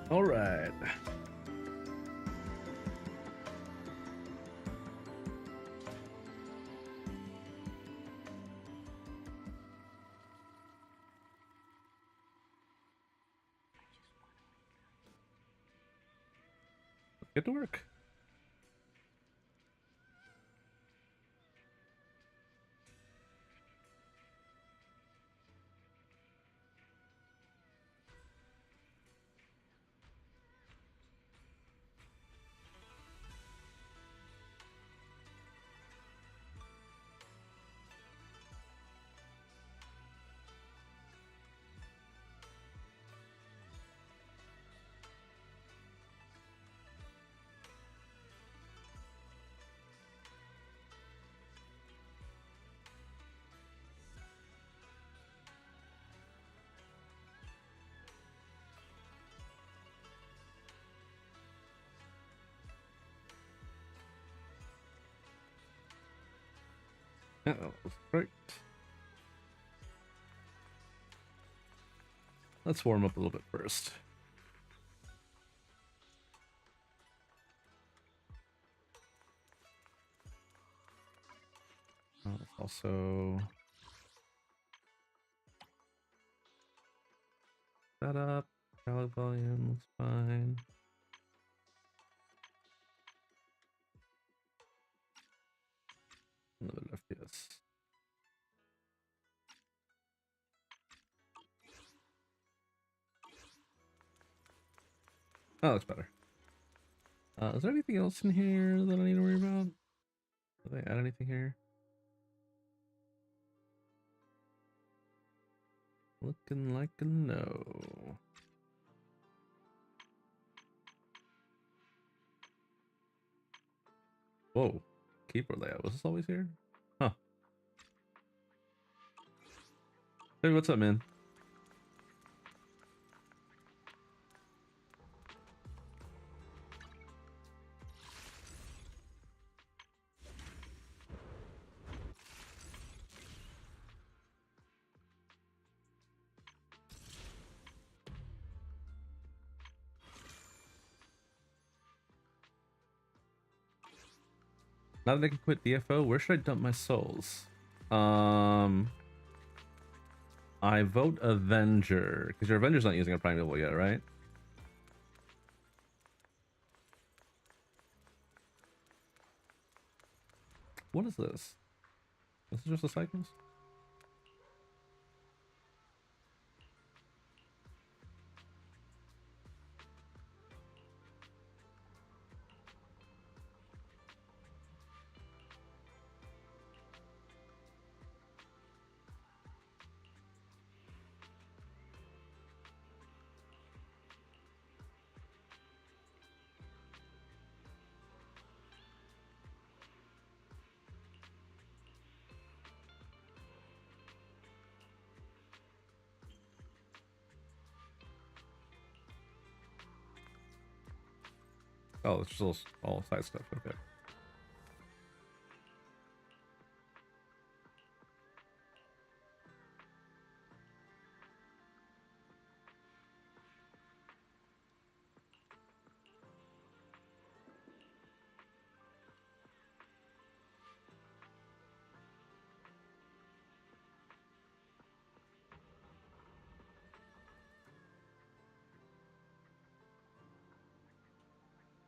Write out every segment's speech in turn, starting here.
All right. Get to work. Yeah, that was great. Let's warm up a little bit first. Let's also set up. Dialog volume looks fine. Another FPS. That looks better. Is there anything else in here that I need to worry about? Did they add anything here? Looking like a no. Whoa. Keyboard layout. Was this always here? Huh. Hey, what's up, man? Now that I can quit DFO, where should I dump my souls? I vote Avenger, because your Avenger's not using a primeval yet, right? What is this? This is just the cycles? Oh, it's just all side stuff. Okay.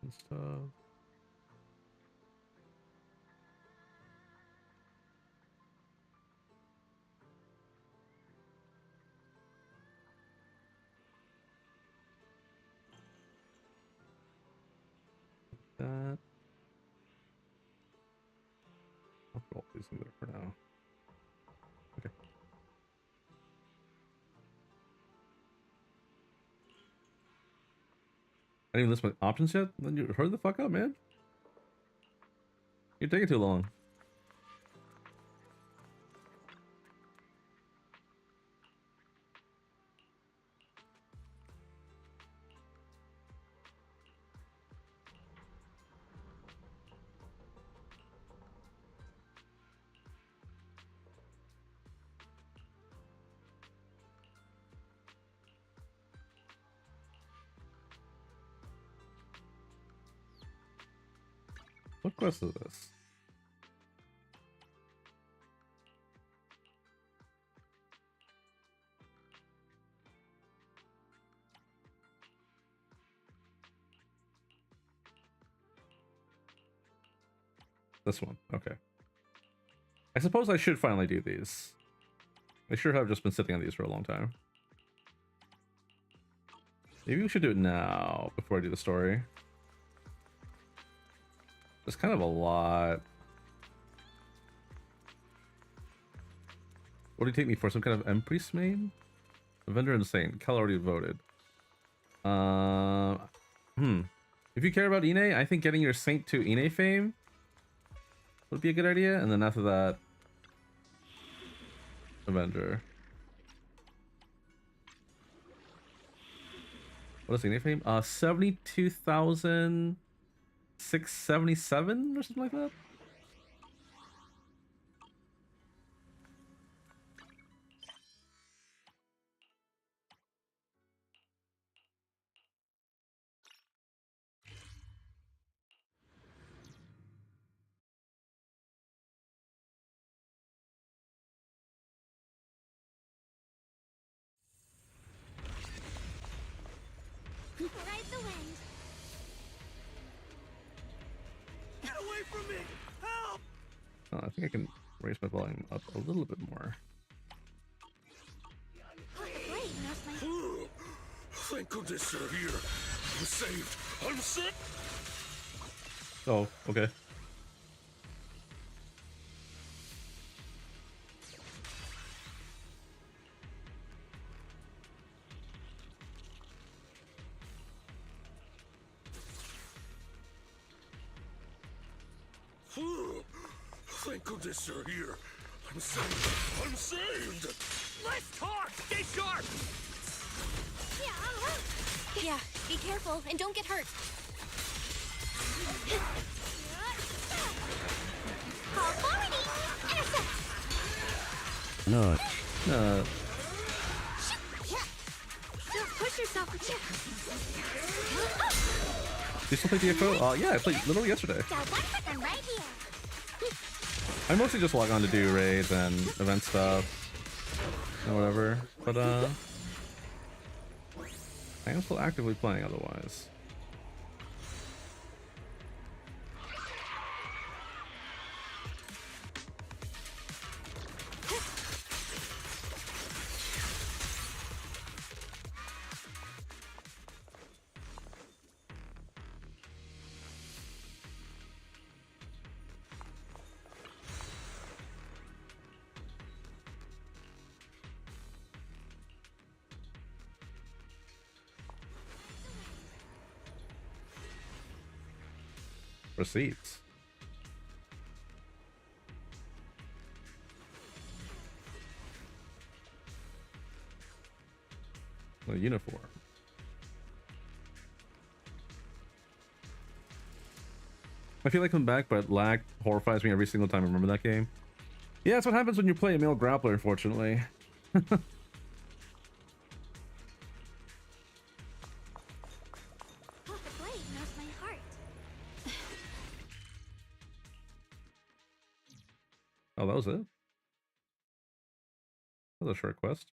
And stuff. That. I'll put all these in there for now. Okay. I didn't even list my options yet? Then you hurry the fuck up, man. You're taking too long. What quest is this? This one. Okay. I suppose I should finally do these. I sure have just been sitting on these for a long time. Maybe we should do it now before I do the story. It's kind of a lot. What do you take me for? Some kind of Empress main? A vendor insane. Cal already voted. If you care about Ine, I think getting your Saint to Ine fame would be a good idea. And then after that, a vendor. What is Ine fame? 72,677 or something like that? Ride the wind. Get away from me! Help! I think I can raise my volume up a little bit more. Thank goodness you're here. I'm saved. I'm sick. Oh, okay. Thank goodness you're here. I'm saved. I'm saved. Let's talk. Stay sharp. Yeah, be careful and don't get hurt. Call forwarding. Intercept. No. Don't push yourself. Do you still play DFO? Yeah, I played literally yesterday. I'm right here. I mostly just log on to do raids and event stuff and whatever, but I am still actively playing otherwise. Receipts. A uniform. I feel like I'm back, but lag horrifies me every single time I remember that game. Yeah, that's what happens when you play a male grappler, unfortunately. Oh, that was it? That was a short quest.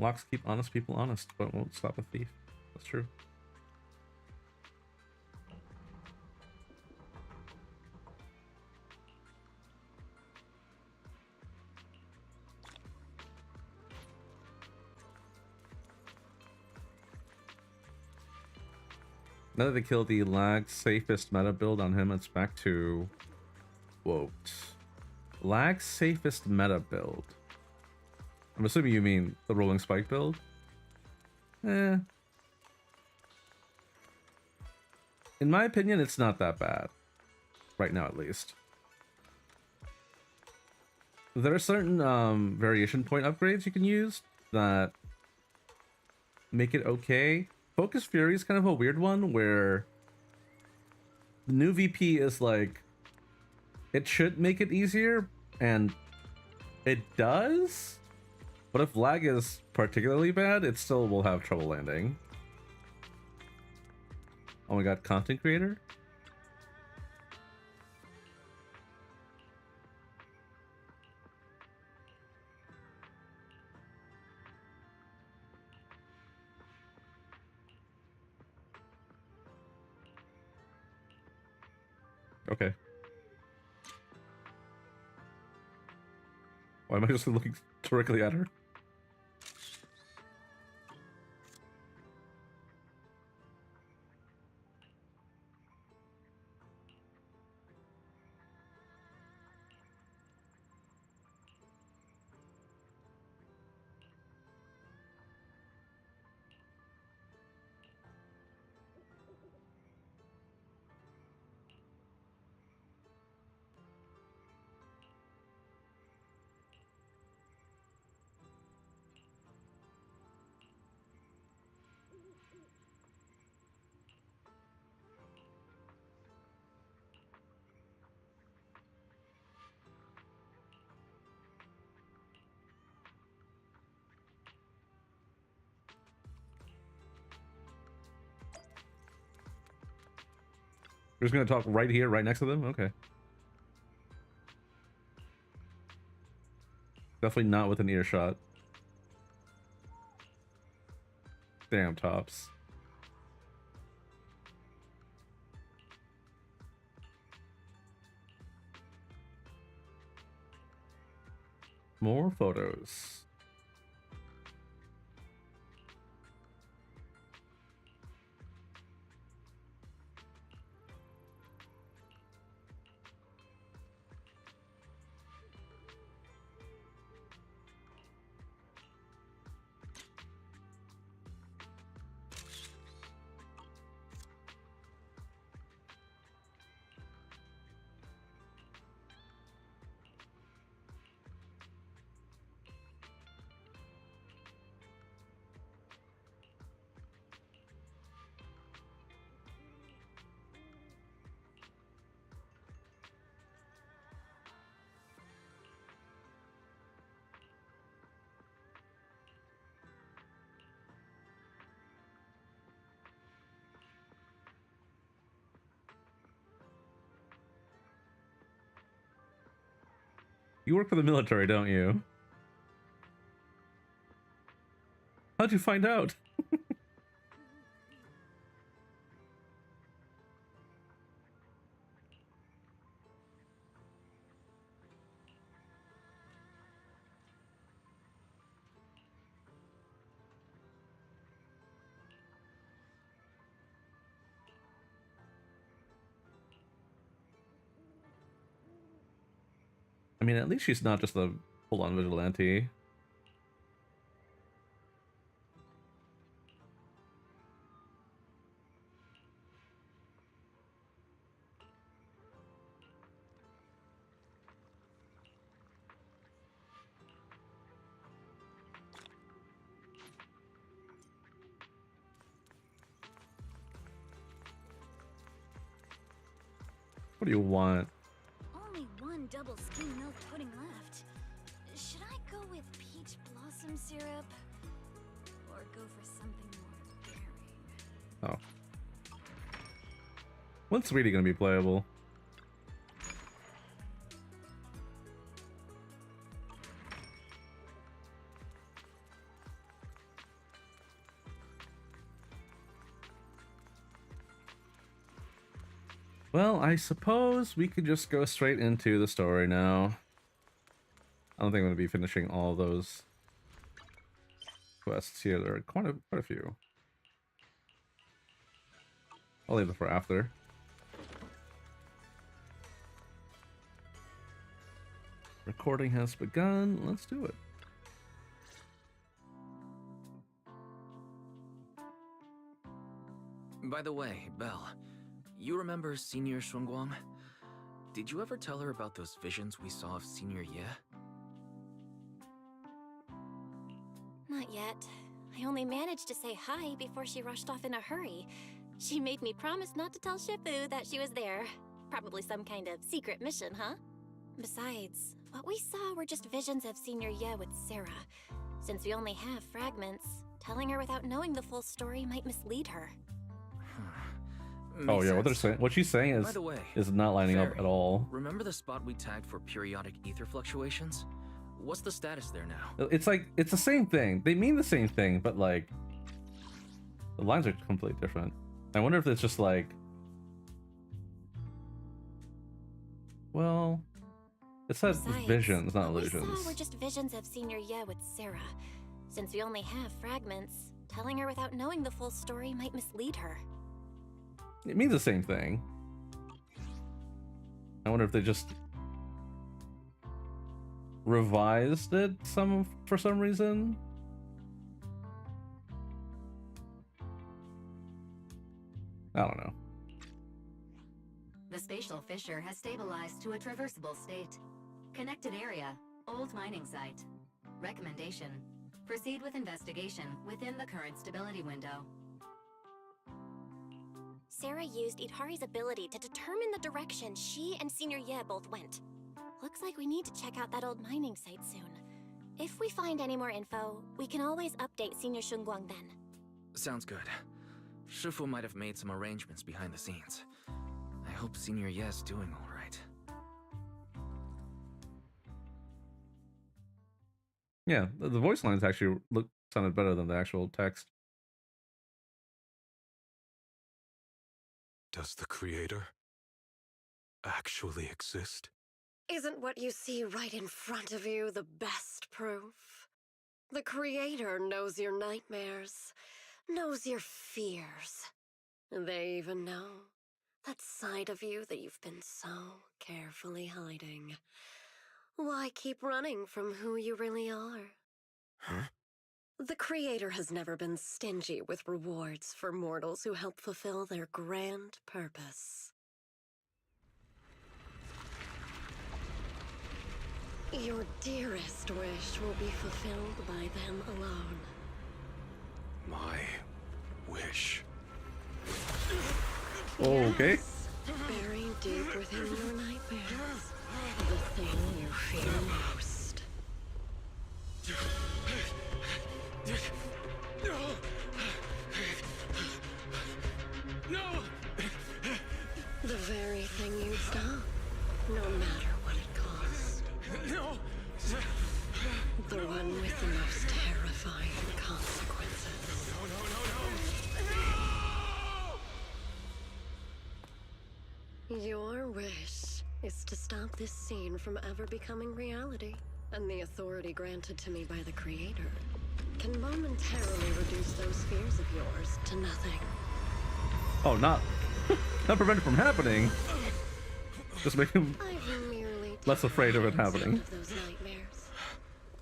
Locks keep honest people honest, but won't stop a thief. That's true. Now that they killed the lag safest meta build on him, it's back to... Whoa. Lag safest meta build. I'm assuming you mean the rolling spike build? Eh. In my opinion, it's not that bad. Right now, at least. There are certain variation point upgrades you can use that make it okay. Focus Fury is kind of a weird one where the new VP is like, it should make it easier, and it does, but if lag is particularly bad, it still will have trouble landing. Oh my god, content creator? Okay. Why am I just looking directly at her? We're just gonna talk right here, right next to them? Okay. Definitely not with an earshot. Damn, Tops. More photos. You work for the military, don't you? How'd you find out? I mean, at least she's not just a full-on vigilante. What do you want? Only one double skim milk pudding left. Should I go with peach blossom syrup? Or go for something more berry? Oh. When's Sweetie gonna be playable? Well, I suppose we could just go straight into the story now. I don't think I'm going to be finishing all those quests here. There are quite a few. I'll leave it for after. Recording has begun. Let's do it. By the way, Belle, you remember Senior Shunguang? Did you ever tell her about those visions we saw of Senior Ye? Not yet. I only managed to say hi before she rushed off in a hurry. She made me promise not to tell Shifu that she was there. Probably some kind of secret mission, huh? Besides, what we saw were just visions of Senior Ye with Sarah. Since we only have fragments, telling her without knowing the full story might mislead her. Oh yeah, what they're saying, what she's saying By the way, is not lining up Fairy, at all. Remember the spot we tagged for periodic ether fluctuations? What's the status there now? It's like, it's the same thing. They mean the same thing, but like, the lines are completely different. I wonder if it's just like, well, it says Besides, visions, not what illusions. we saw were just visions of Senior Ye with Sarah. Since we only have fragments, telling her without knowing the full story might mislead her. It means the same thing. I wonder if they just revised it for some reason. I don't know. The spatial fissure has stabilized to a traversable state. Connected area, old mining site. Recommendation: proceed with investigation within the current stability window. Sarah used Idhari's ability to determine the direction she and Senior Ye both went. Looks like we need to check out that old mining site soon. If we find any more info, we can always update Senior Shunguang then. Sounds good. Shifu might have made some arrangements behind the scenes. I hope Senior Ye's doing all right. Yeah, the voice lines actually sounded better than the actual text. Does the Creator actually exist? Isn't what you see right in front of you the best proof? The Creator knows your nightmares, knows your fears. They even know that side of you that you've been so carefully hiding. Why keep running from who you really are? Huh? The Creator has never been stingy with rewards for mortals who help fulfill their grand purpose. Your dearest wish will be fulfilled by them alone. My wish. Okay. Yes, buried deep within your nightmares, the thing you fear most. No! The very thing you'd stop, no matter what it costs. No! The one with the most terrifying consequences. Your wish is to stop this scene from ever becoming reality, and the authority granted to me by the Creator can momentarily reduce those fears of yours to nothing. Oh, not prevent it from happening. Just make him I've merely less afraid of it taken happening. some of those nightmares.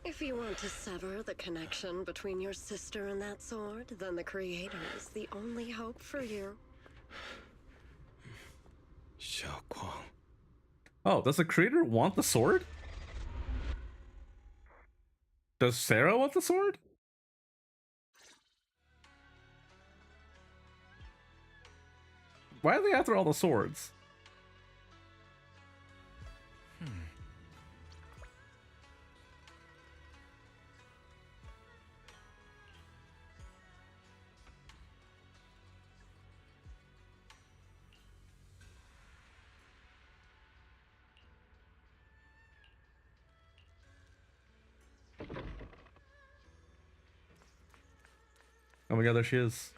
If you want to sever the connection between your sister and that sword, then the Creator is the only hope for you. Xiao Guang. Oh, does the Creator want the sword? Does Sarah want the sword? Why are they after all the swords? Oh my god, there she is.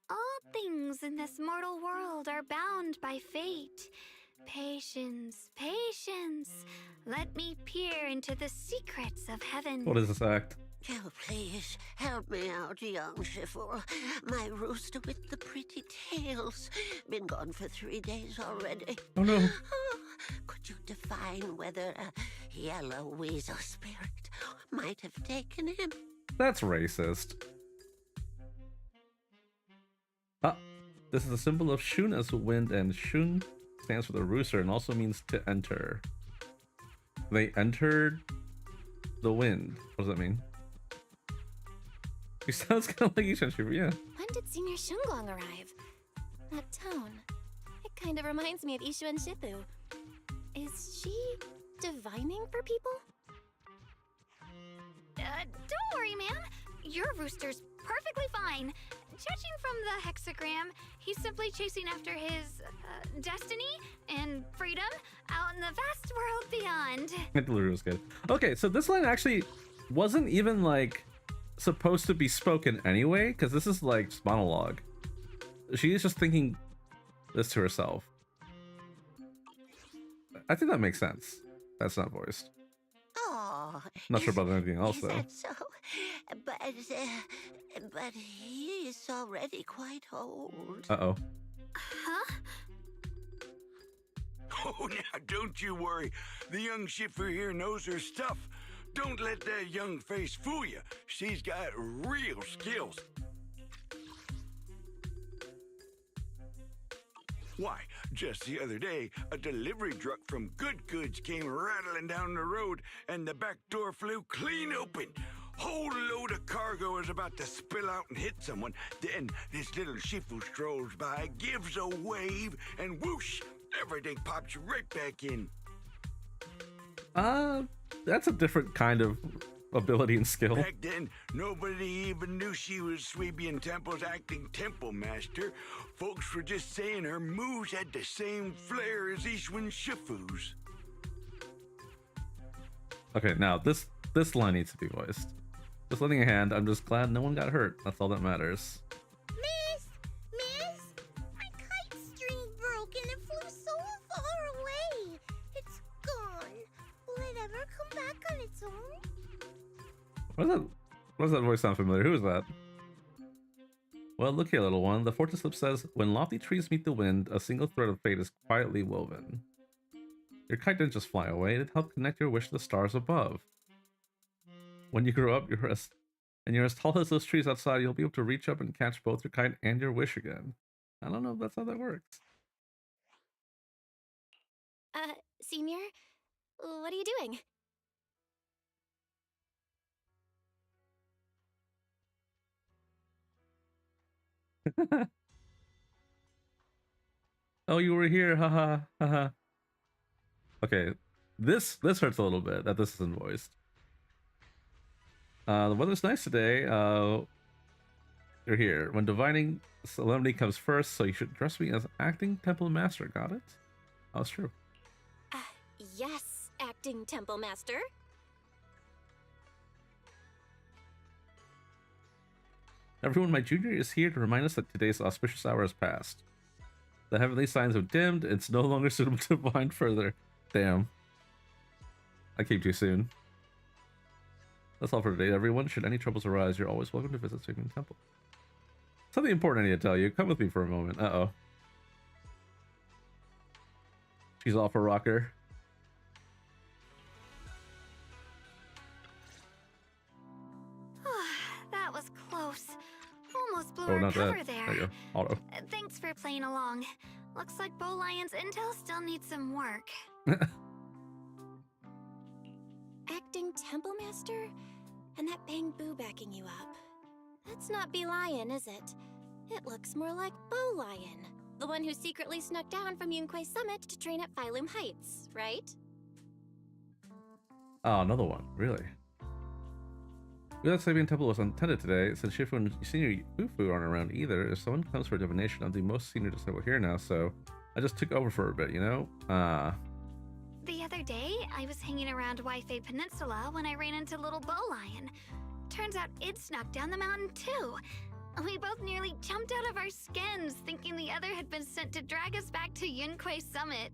All beings in this mortal world are bound by fate. Patience, patience. Let me peer into the secrets of heaven. What is this act? Oh, please, help me out, young Shifu. My rooster with the pretty tails. Been gone for 3 days already. Oh no. Could you define whether a yellow weasel spirit might have taken him? That's racist. Ah, this is a symbol of Shun as wind, and Shun stands for the rooster and also means to enter. They entered the wind. What does that mean? He sounds kind of like Ishan, yeah. When did Senior Shunguang arrive? That tone. It kind of reminds me of Ishu and Shifu. Is she divining for people? Don't worry, ma'am. Your rooster's perfectly fine. Judging from the hexagram, he's simply chasing after his destiny and freedom out in the vast world beyond. It literally was good. Okay, so this line actually wasn't even like supposed to be spoken anyway, because this is like monologue. She is just thinking this to herself. I think that makes sense. That's not voiced. Oh, Not sure about anything else is though. that so? But he is already quite old. Uh-oh. Huh? Oh, now don't you worry. The young Shifu here knows her stuff. Don't let that young face fool you. She's got real skills. Why, just the other day, a delivery truck from Good Goods came rattling down the road, and the back door flew clean open. Whole load of cargo is about to spill out and hit someone. Then this little Shifu strolls by, gives a wave, and whoosh, everything pops right back in. That's a different kind of ability and skill. Back then, nobody even knew she was Sweebian Temple's acting temple master. Folks were just saying her moves had the same flair as Ishwin Shifu's. Okay, now this line needs to be voiced. Just lending a hand, I'm just glad no one got hurt. That's all that matters. Miss, my kite string broke and it flew so far away. It's gone. Will it ever come back on its own? Why does that voice sound familiar? Who is that? Well, look here, little one. The fortune slip says, when lofty trees meet the wind, a single thread of fate is quietly woven. Your kite didn't just fly away, it helped connect your wish to the stars above. When you grow up, you're as tall as those trees outside, you'll be able to reach up and catch both your kite and your wish again. I don't know if that's how that works. Senior? What are you doing? Oh, you were here, haha, haha. Okay, this hurts a little bit that this isn't voiced. The weather's nice today. You're here. When divining, solemnity comes first, so you should address me as acting temple master. Got it? Oh, that's true. Yes, acting temple master. Everyone, my junior is here to remind us that today's auspicious hour has passed. The heavenly signs have dimmed. It's no longer suitable to divine further. Damn. I came too soon. That's all for today, everyone. Should any troubles arise, you're always welcome to visit Sweeping Temple. Something important I need to tell you. Come with me for a moment. Uh-oh. She's off a rocker. That was close. Almost blew Oh, our not cover that. there. There you go. Auto. Thanks for playing along. Looks like Bow Lion's intel still needs some work. Acting temple master? And that Bang Boo backing you up. That's not Bee Lion, is it? It looks more like Bow Lion. The one who secretly snuck down from Yunquay Summit to train at Phylum Heights, right? Oh, another one. Really? We thought Sabian Temple was untended today. Since Shifu and Senior Fufu aren't around either, if someone comes for divination, I'm the most senior disciple here now, so I just took over for a bit, you know? The other day, I was hanging around Waifei Peninsula when I ran into little Bow Lion. Turns out it snuck down the mountain too. We both nearly jumped out of our skins, thinking the other had been sent to drag us back to Yunquei Summit.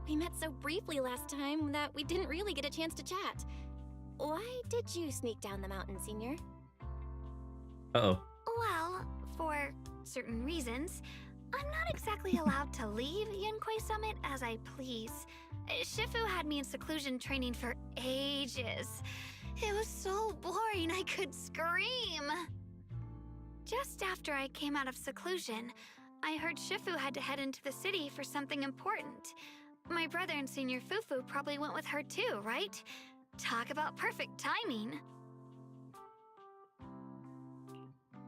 We met so briefly last time that we didn't really get a chance to chat. Why did you sneak down the mountain, Senior? Uh-oh. Well, for certain reasons, I'm not exactly allowed to leave Yunquei Summit as I please. Shifu had me in seclusion training for ages. It was so boring I could scream. Just after I came out of seclusion, I heard Shifu had to head into the city for something important. My brother and Senior Fufu probably went with her too, right? Talk about perfect timing.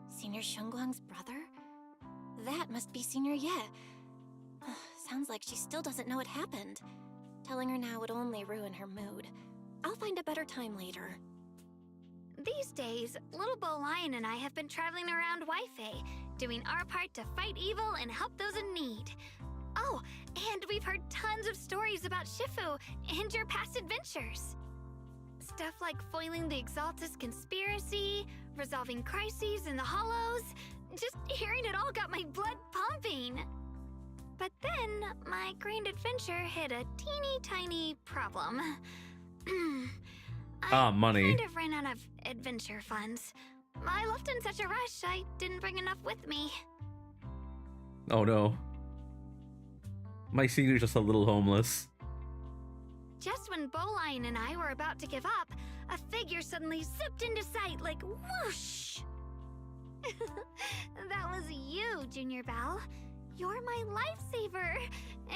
Senior Shunguang's brother? That must be Senior Ye. Sounds like she still doesn't know what happened. Telling her now would only ruin her mood. I'll find a better time later. These days, Little Bo Lion and I have been traveling around Weifei, doing our part to fight evil and help those in need. Oh, and we've heard tons of stories about Shifu and your past adventures. Stuff like foiling the Exaltus conspiracy, resolving crises in the Hollows. Just hearing it all got my blood pumping. But then, my grand adventure hit a teeny tiny problem. Money. I kind of ran out of adventure funds. I left in such a rush, I didn't bring enough with me. Oh no. My senior's just a little homeless. Just when Bowline and I were about to give up, a figure suddenly zipped into sight like whoosh! That was you, Junior Belle. You're my lifesaver,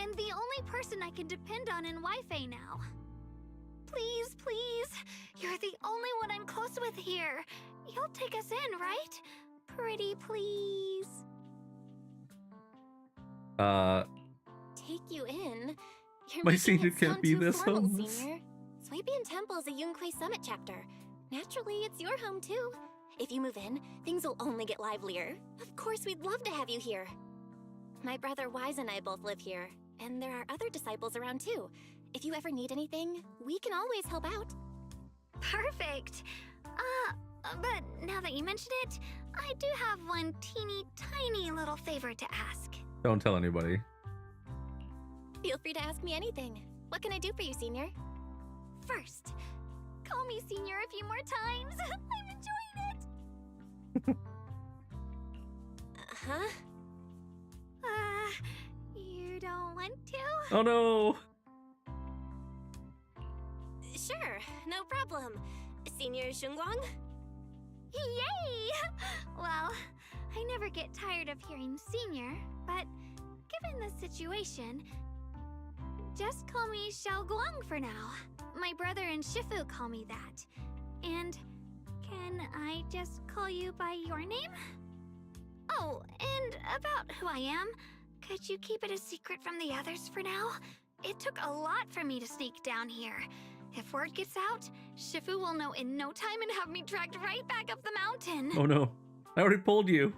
and the only person I can depend on in Weifei now. Please, please, you're the only one I'm close with here. You'll take us in, right? Pretty please. Take you in? You're My making senior it can't sound be too this formal, homeless. Senior. Swabian Temple is a Yunquei Summit chapter. Naturally, it's your home too. If you move in, things will only get livelier. Of course, we'd love to have you here. My brother Wise and I both live here, and there are other disciples around too. If you ever need anything, we can always help out. Perfect. But now that you mention it, I do have one teeny tiny little favor to ask. Don't tell anybody. Feel free to ask me anything. What can I do for you, Senior? First, call me Senior a few more times. I'm enjoying it. Huh? You don't want to? Oh no! Sure, no problem. Senior Shunguang? Yay! Well, I never get tired of hearing Senior, but given the situation, just call me Xiao Guang for now. My brother and Shifu call me that. And can I just call you by your name? Oh, and about who I am, could you keep it a secret from the others for now? It took a lot for me to sneak down here. If word gets out, Shifu will know in no time and have me dragged right back up the mountain. Oh no. I already pulled you.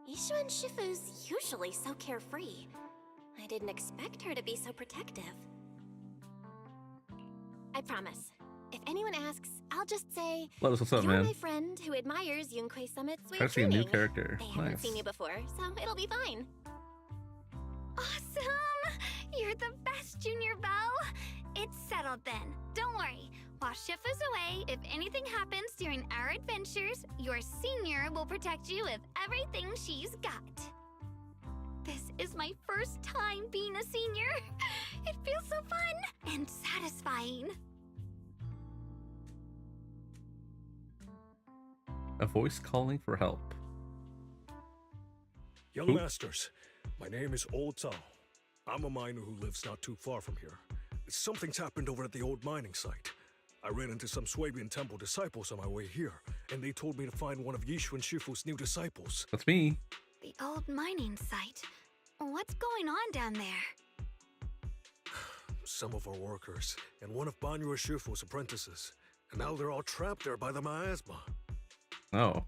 Yishuan Shifu's usually so carefree. I didn't expect her to be so protective. I promise. If anyone asks, I'll just say, Let us what's up, you're man. my friend who admires Yunquei Summit's way Try of to see a new training. character. They haven't Nice. seen you before, so it'll be fine. Awesome! You're the best, Junior Belle! It's settled then. Don't worry. While Shifu's away, if anything happens during our adventures, your senior will protect you with everything she's got. This is my first time being a senior. It feels so fun and satisfying. A voice calling for help. Young Who? masters, my name is Old Zhao. I'm a miner who lives not too far from here. Something's happened over at the old mining site. I ran into some Swabian Temple disciples on my way here, and they told me to find one of Yishu and Shifu's new disciples. That's me. The old mining site. What's going on down there? Some of our workers, and one of Banyu and Shifu's apprentices. And now they're all trapped there by the miasma. Oh.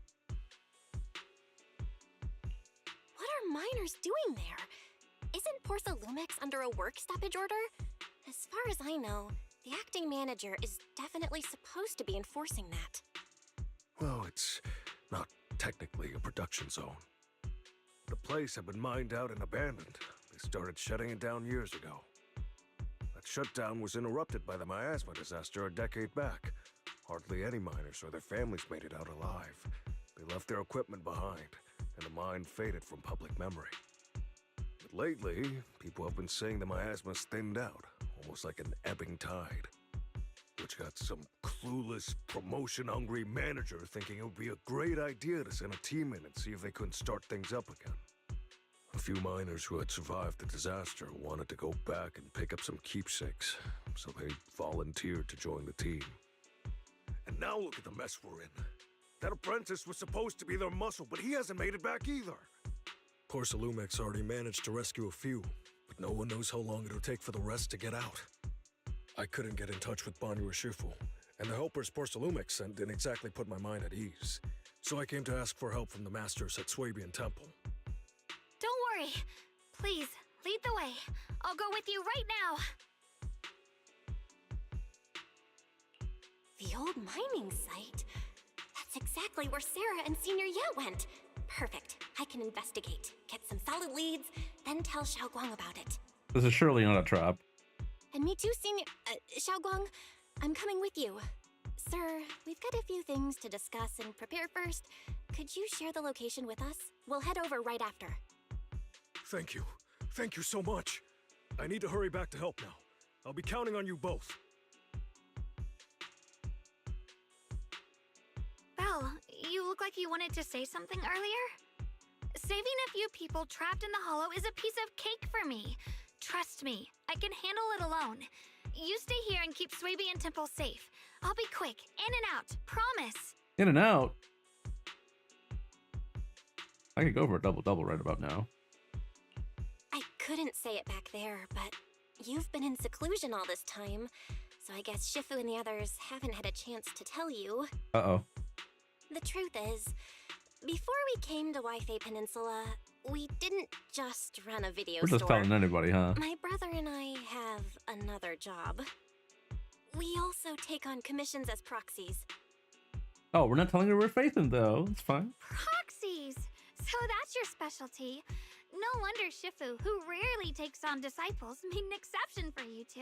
What are miners doing there? Isn't Porsa Lumix under a work stoppage order? As far as I know, The acting manager is definitely supposed to be enforcing that. Well, it's not technically a production zone. The place had been mined out and abandoned. They started shutting it down years ago. That shutdown was interrupted by the miasma disaster a decade back. Hardly any miners or their families made it out alive. They left their equipment behind, and the mine faded from public memory. But lately, people have been saying the miasma's thinned out, almost like an ebbing tide. Which got some clueless, promotion-hungry manager thinking it would be a great idea to send a team in and see if they couldn't start things up again. A few miners who had survived the disaster wanted to go back and pick up some keepsakes, so they volunteered to join the team. And now look at the mess we're in. That apprentice was supposed to be their muscle, but he hasn't made it back either. Porcelumek's already managed to rescue a few, but no one knows how long it'll take for the rest to get out. I couldn't get in touch with Banyu Shifu, and the helpers Porcelumek sent didn't exactly put my mind at ease. So I came to ask for help from the masters at Swabian Temple. Don't worry. Please, lead the way. I'll go with you right now. The old mining site? That's exactly where Sarah and Senior Ye went. Perfect. I can investigate, get some solid leads, then tell Xiaoguang about it. This is surely not a trap. And me too, Senior... Xiaoguang, I'm coming with you. Sir, we've got a few things to discuss and prepare first. Could you share the location with us? We'll head over right after. Thank you. Thank you so much. I need to hurry back to help now. I'll be counting on you both. Belle, you look like you wanted to say something earlier? Saving a few people trapped in the hollow is a piece of cake for me. Trust me, I can handle it alone. You stay here and keep Swabian Temple safe. I'll be quick, in and out, promise. In and out? I could go for a double-double right about now. I couldn't say it back there, but you've been in seclusion all this time, so I guess Shifu and the others haven't had a chance to tell you. Uh-oh. The truth is, before we came to Waifei Peninsula, we didn't just run a video We're just store. telling anybody, huh? My brother and I have another job. We also take on commissions as proxies. Oh, we're not telling her we're faithing, though. It's fine. Proxies! So that's your specialty. No wonder Shifu, who rarely takes on disciples, made an exception for you two.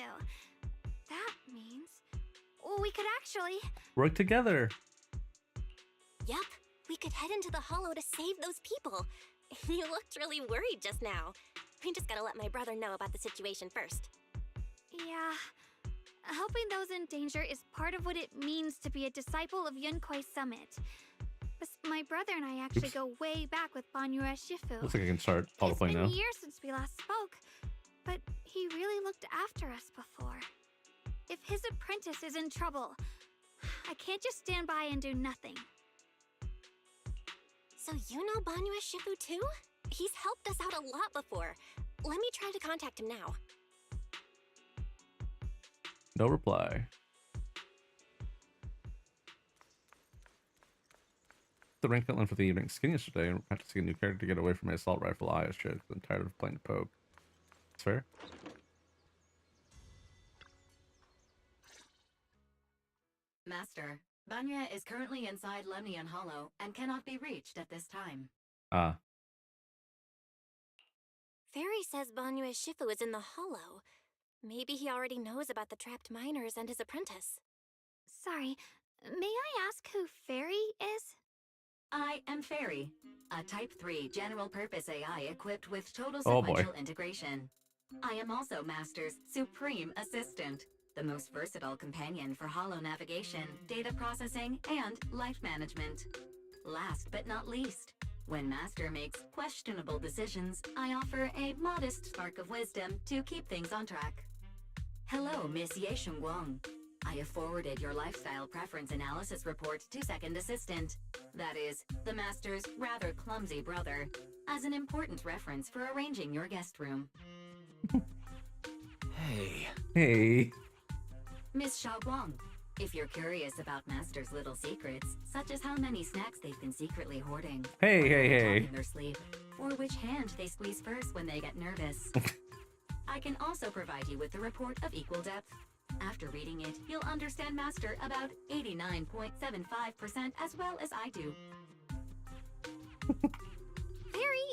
That means we could actually... Work together. Yup, we could head into the hollow to save those people. You looked really worried just now. We just gotta let my brother know about the situation first. Yeah. Helping those in danger is part of what it means to be a disciple of Yunkuei Summit. But my brother and I actually go way back with Banyu Shifu. Looks like I can start autoplaying now. It's been years since we last spoke, but he really looked after us before. If his apprentice is in trouble, I can't just stand by and do nothing. So you know Banyu Shifu too? He's helped us out a lot before. Let me try to contact him now. No reply. The rank outline for the evening skin yesterday and practicing a new character to get away from my assault rifle eyes shit. I'm tired of playing poke. It's fair. Master, Banya is currently inside Lemnian Hollow and cannot be reached at this time. Ah. Fairy says Banyu Shifu is in the hollow. Maybe he already knows about the trapped miners and his apprentice. Sorry, may I ask who Fairy is? I am Fairy, a Type 3 general-purpose AI equipped with total Oh, boy. sequential integration. I am also Master's supreme assistant, the most versatile companion for hollow navigation, data processing, and life management. Last but not least, when Master makes questionable decisions, I offer a modest spark of wisdom to keep things on track. Hello, Miss Ye Shengguang. I have forwarded your lifestyle preference analysis report to Second Assistant, that is, the Master's rather clumsy brother, as an important reference for arranging your guest room. Hey. Hey. Miss Xiaoguang, if you're curious about Master's little secrets, such as how many snacks they've been secretly hoarding, Hey, hey, or hey. in their sleep, or which hand they squeeze first when they get nervous, I can also provide you with a report of equal depth. After reading it, you'll understand Master about 89.75% as well as I do. Fairy,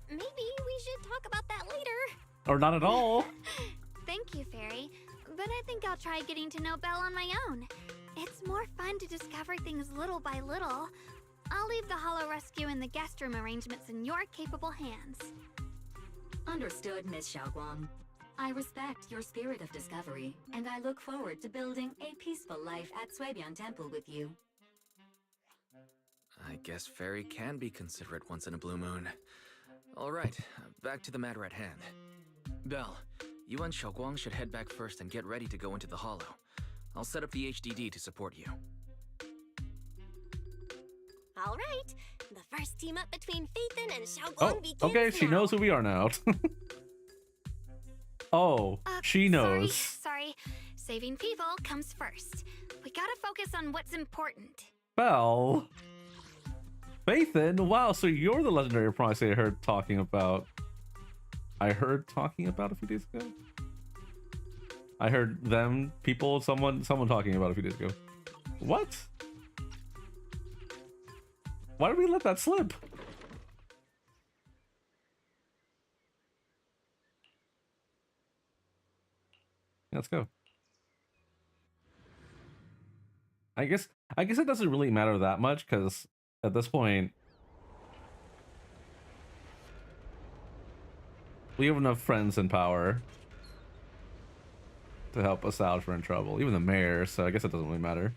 maybe we should talk about that later. Or not at all. Thank you, Fairy. But I think I'll try getting to know Belle on my own. It's more fun to discover things little by little. I'll leave the Hollow Rescue and the guest room arrangements in your capable hands. Understood, Miss Xiaoguang. I respect your spirit of discovery, and I look forward to building a peaceful life at Suibian Temple with you. I guess Fairy can be considerate once in a blue moon. All right, back to the matter at hand. Belle, you and Xiaoguang should head back first and get ready to go into the Hollow. I'll set up the HDD to support you. All right, the first team up between Phaethon and Xiaoguang Oh, begins okay, she now. knows who we are now. Oh, she knows. Sorry. Saving people comes first. We gotta focus on what's important. Belle. Phaethon? Wow, so you're the legendary promise I heard talking about. I heard talking about a few days ago? I heard them, people, someone talking about a few days ago. What? Why did we let that slip? Let's go. I guess it doesn't really matter that much, because at this point we have enough friends in power to help us out if we're in trouble. Even the mayor, so I guess it doesn't really matter.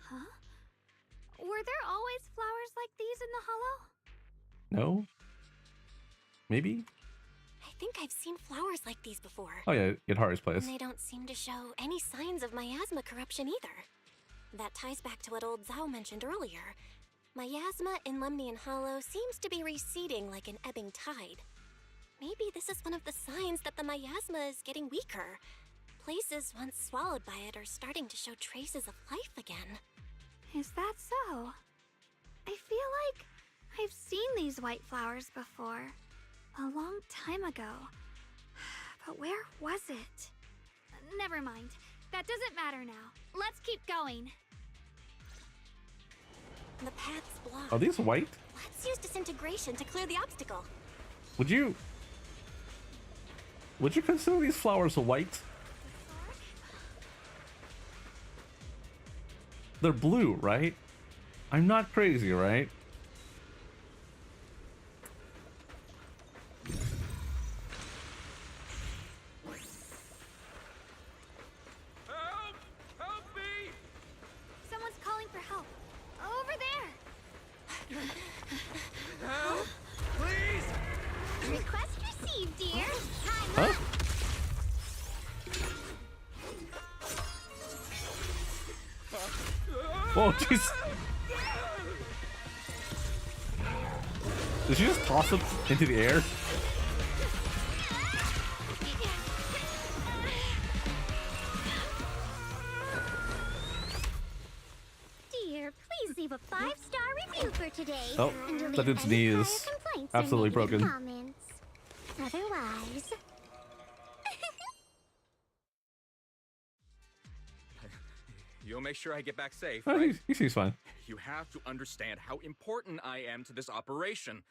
Huh? Were there always flowers like these in the Hollow? No? Maybe? I think I've seen flowers like these before. Oh yeah, at Hari's place. And they don't seem to show any signs of miasma corruption either. That ties back to what old Zhao mentioned earlier. Miasma in Lemnian Hollow seems to be receding like an ebbing tide. Maybe this is one of the signs that the miasma is getting weaker. Places once swallowed by it are starting to show traces of life again. Is that so? I feel like I've seen these white flowers before. A long time ago. But where was it? Never mind. That doesn't matter now. Let's keep going. The path's blocked. Are these white? Let's use disintegration to clear the obstacle. Would you consider these flowers white? They're blue, right? I'm not crazy, right? Help! Help me! Someone's calling for help. Over there! Help! Please! Request received, dear. Huh? Whoa, jeez. Did she just toss him into the air? Dear, please leave a 5-star review for today. Oh, and delete that dude's any knee prior is complaints or absolutely negative broken. Comments. Otherwise, You'll make sure I get back safe, Oh, right? he seems fine. You have to understand how important I am to this operation.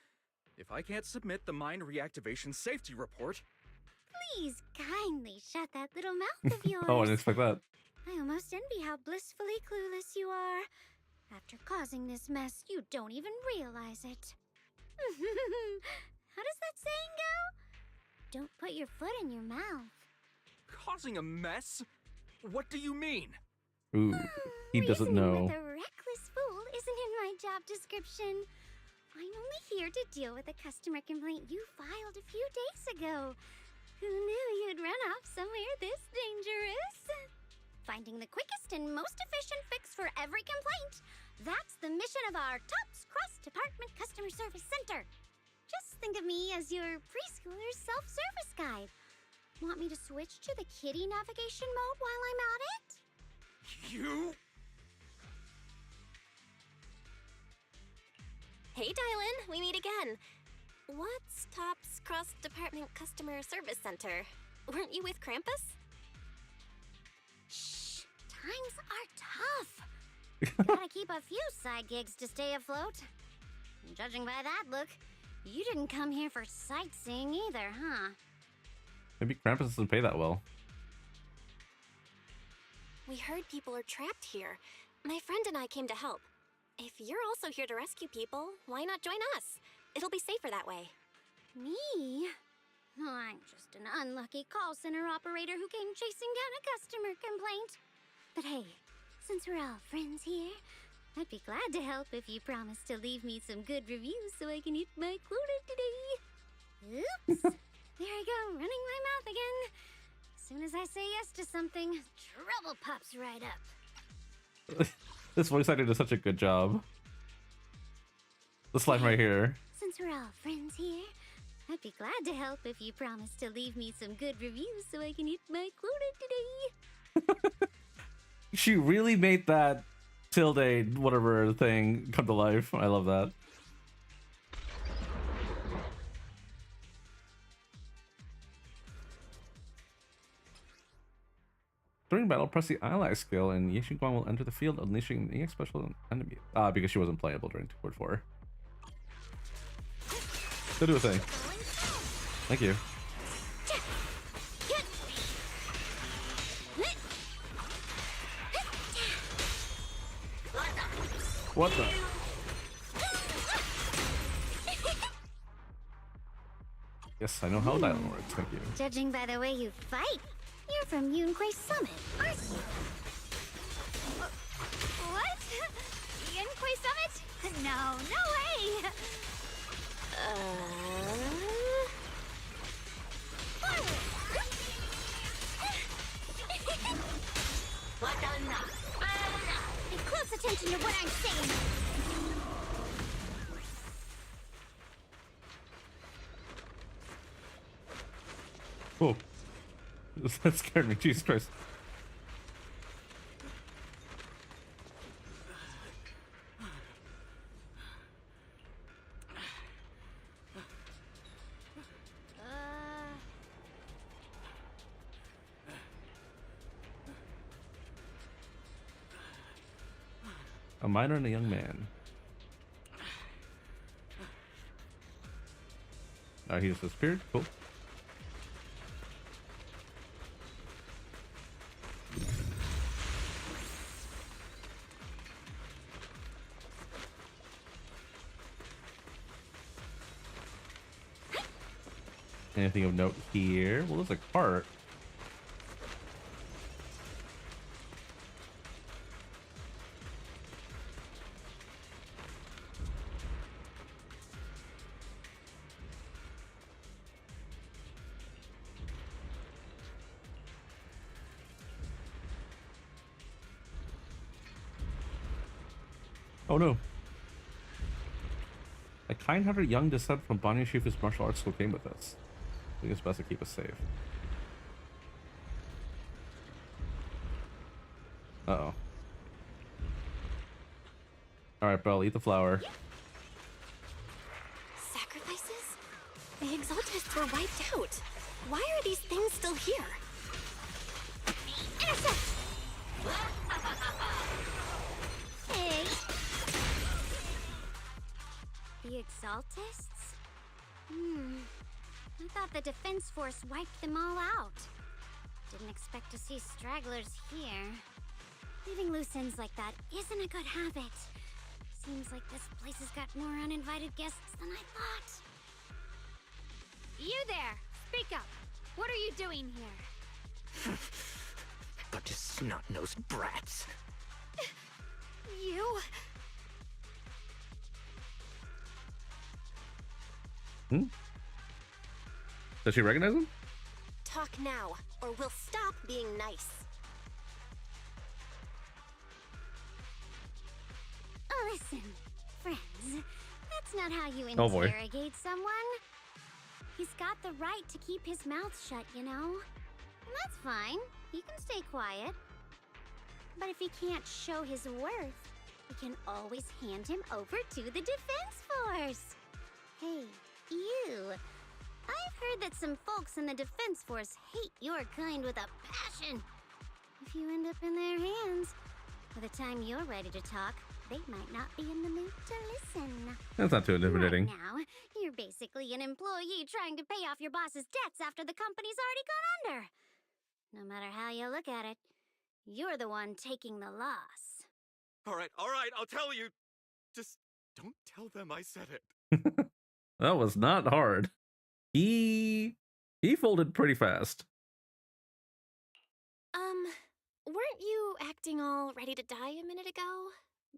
If I can't submit the mine reactivation safety report, please kindly shut that little mouth of yours. Oh, I didn't expect that. I almost envy how blissfully clueless you are. After causing this mess, you don't even realize it. How does that saying go? Don't put your foot in your mouth. causing a mess? What do you mean? Ooh, he doesn't Reasoning know. with a reckless fool isn't in my job description. I'm only here to deal with a customer complaint you filed a few days ago. Who knew you'd run off somewhere this dangerous? Finding the quickest and most efficient fix for every complaint. That's the mission of our TOPS cross-department customer service center. Just think of me as your preschooler's self-service guide. Want me to switch to the kiddie navigation mode while I'm at it? You? Hey, Dylan, we meet again. What's TOPS Cross-Department Customer Service Center? Weren't you with Krampus? Times are tough. Gotta keep a few side gigs to stay afloat. Judging by that look, you didn't come here for sightseeing either, huh? Maybe Krampus doesn't pay that well. We heard people are trapped here. My friend and I came to help. If you're also here to rescue people, why not join us? It'll be safer that way. Me? Oh, I'm just an unlucky call center operator who came chasing down a customer complaint. But hey, since we're all friends here, I'd be glad to help if you promise to leave me some good reviews so I can hit my quota today. Oops! There I go, running my mouth again. As soon as I say yes to something, trouble pops right up. This voice actor does such a good job. This line right here. Since we're all friends here, I'd be glad to help if you promise to leave me some good reviews so I can hit my quota today. She really made that tilde whatever thing come to life. I love that. During battle, press the ally skill and Yixin Guan will enter the field, unleashing an EX special enemy. Because she wasn't playable during 2.4. Go do a thing. Thank you. What the? Yes, I know how that works. Thank you. Judging by the way you fight, you're from Yunquay Summit, aren't you? What? Yunquay Summit? No, no way! Pay close attention to what I'm saying. Whoa. That scared me. Jesus Christ. A miner and a young man. He just disappeared. Cool. Anything of note here? Well, there's a cart. Oh no. A kind-hearted young descent from Bonnie Shifu's martial arts school came with us. I think it's best to keep us safe. Uh-oh. Alright, Belle, eat the flower. Sacrifices? The Exaltists were wiped out. Why are these things still here? Intercept! Hey! The Exaltists? I thought the Defense Force wiped them all out. Didn't expect to see stragglers here. Leaving loose ends like that isn't a good habit. Seems like this place has got more uninvited guests than I thought. You there! Speak up! What are you doing here? Bunch of snot-nosed brats. You? Does she recognize him? Talk now, or we'll stop being nice. Oh, listen, friends. That's not how you Oh, boy. interrogate someone. He's got the right to keep his mouth shut, you know? And that's fine. He can stay quiet. But if he can't show his worth, we can always hand him over to the Defense Force. Hey, you. I've heard that some folks in the Defense Force hate your kind with a passion. if you end up in their hands, by the time you're ready to talk, they might not be in the mood to listen. That's not too intimidating. Right now, you're basically an employee trying to pay off your boss's debts after the company's already gone under. No matter how you look at it, you're the one taking the loss. All right, I'll tell you. Just don't tell them I said it. That was not hard. He folded pretty fast. Weren't you acting all ready to die a minute ago?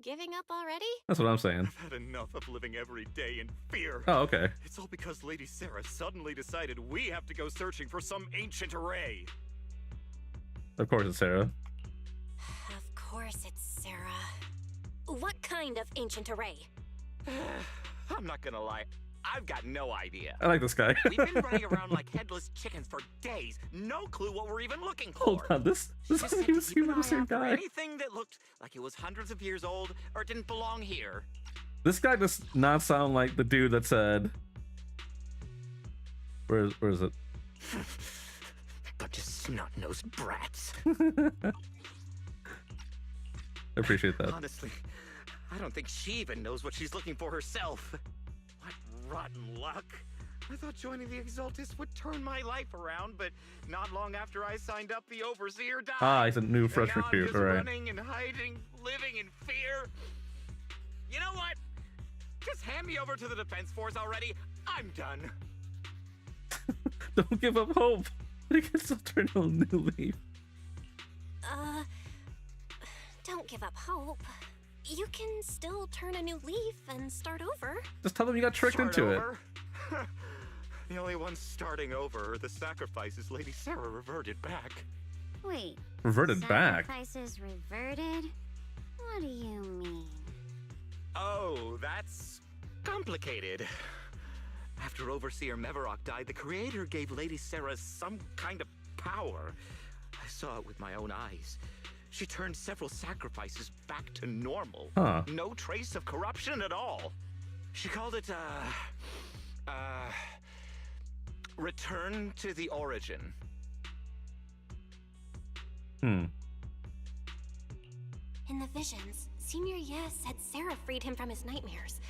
Giving up already? That's what I'm saying. I've had enough of living every day in fear. Oh, okay. It's all because Lady Sarah suddenly decided we have to go searching for some ancient array. Of course it's Sarah. Of course it's Sarah. What kind of ancient array? I'm not gonna lie, I've got no idea. I like this guy. We've been running around like headless chickens for days. No clue what we're even looking for. Hold on, this Just is said he to was keep an the eye same out for guy. anything that looked like it was hundreds of years old or didn't belong here. This guy does not sound like the dude that said. Where is it? Bunch of snot-nosed brats. I appreciate that. Honestly, I don't think she even knows what she's looking for herself. What rotten luck. I thought joining the Exaltis would turn my life around, but not long after I signed up, the Overseer died. Ah, he's a new fresh And now I'm recruit, just alright. running and hiding, living in fear. You know what? Just hand me over to the Defense Force already. I'm done. Don't give up hope. He can still turn a new leaf. Don't give up hope. You can still turn a new leaf and start over. Just tell them you got tricked Start into it. over? The only ones starting over are the sacrifices Lady Sarah reverted back. Wait. Reverted back. Sacrifices reverted? What do you mean? Oh, that's complicated. After Overseer Mevarok died, the Creator gave Lady Sarah some kind of power. I saw it with my own eyes. She turned several sacrifices back to normal. Huh. No trace of corruption at all. She called it, return to the origin. Hmm. In the visions, Senior Yes said Sarah freed him from his nightmares.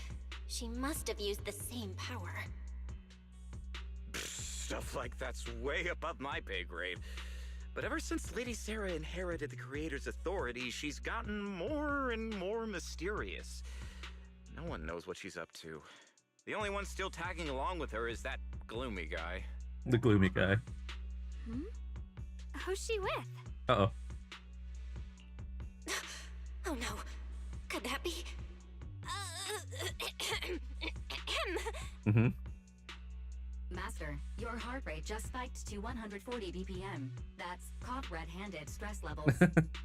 She must have used the same power. Stuff like that's way above my pay grade. But ever since Lady Sarah inherited the Creator's authority, she's gotten more and more mysterious. No one knows what she's up to. The only one still tagging along with her is that gloomy guy. The gloomy guy. Who's she with? Uh-oh. Oh no. Could that be? Mm-hmm. Master, your heart rate just spiked to 140 BPM. That's caught red-handed stress levels.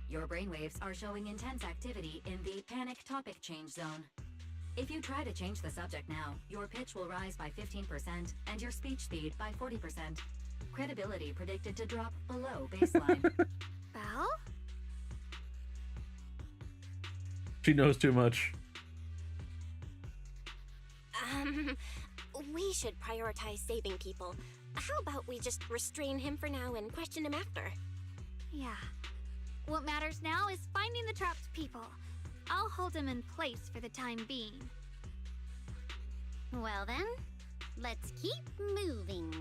Your brainwaves are showing intense activity in the panic topic change zone. If you try to change the subject now, your pitch will rise by 15% and your speech speed by 40%. Credibility predicted to drop below baseline. Belle? She knows too much. We should prioritize saving people. How about we just restrain him for now and question him after? Yeah. What matters now is finding the trapped people. I'll hold him in place for the time being. Well then, let's keep moving.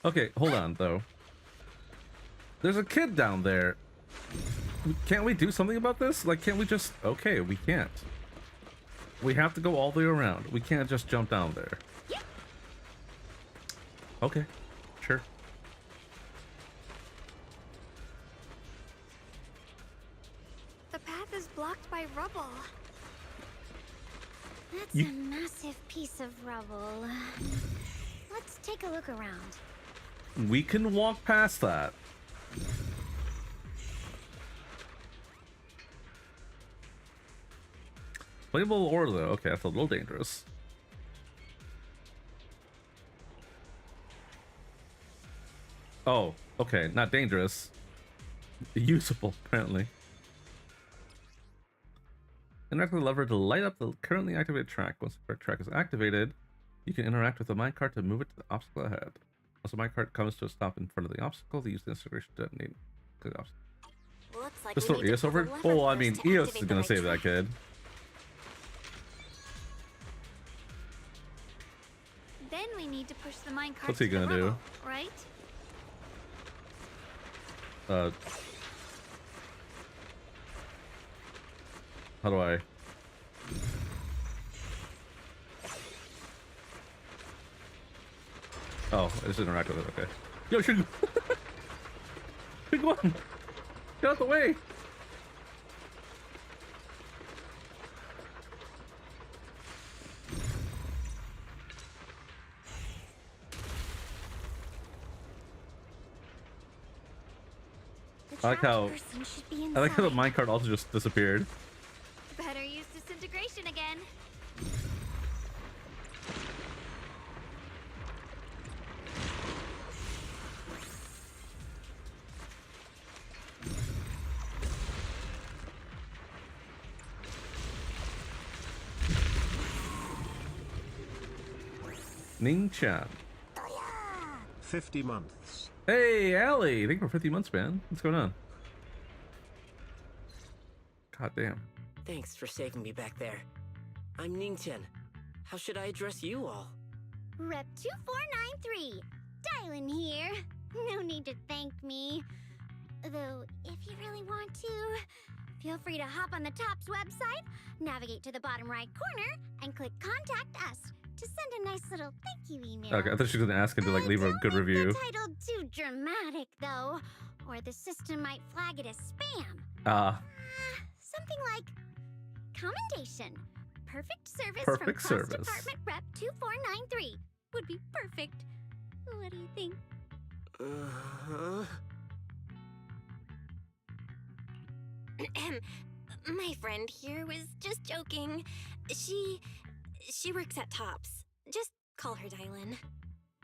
Okay, hold on, though. There's a kid down there. Can't we do something about this? Like, can't we just... Okay, we can't. We have to go all the way around. We can't just jump down there. Okay, sure. The path is blocked by rubble. That's a massive piece of rubble. Let's take a look around. We can walk past that. Playable ore, though. Okay, that's a little dangerous. Oh, okay. Not dangerous. Usable, apparently. Interact with the lever to light up the currently activated track. Once the correct track is activated, You can interact with the minecart to move it to the obstacle ahead. Once the minecart comes to a stop in front of the obstacle, use the integration to detonate the obstacle. Looks like Just we throw need to Eos pull the over? lever Oh, I first mean, to Eos activate is the gonna right save that track. kid. Then we need to push the minecart What's he to the gonna do? rubble, right? How do I? Oh, I just interact with it. Okay. Yo, shoot! Big one! Get out the way! The I like how person should be I like how the inside. minecart also just disappeared. Better use disintegration again. Ning Chan. 50 months. Hey, Allie! Thank you for 50 months, man. What's going on? God damn. Thanks for saving me back there. I'm Ningchen. How should I address you all? Rep 2493. Dylan here. No need to thank me. Though, if you really want to, feel free to hop on the TOPS website, navigate to the bottom right corner, and click Contact Us to send a nice little thank you email. Okay, I thought she was gonna ask him to like leave a good Don't make review. the title too dramatic, though, or the system might flag it as spam. Something like commendation. Perfect service Perfect from service. Cross Department Rep 2493 would be perfect. What do you think? My friend here was just joking. She works at TOPS. Just call her Dylan.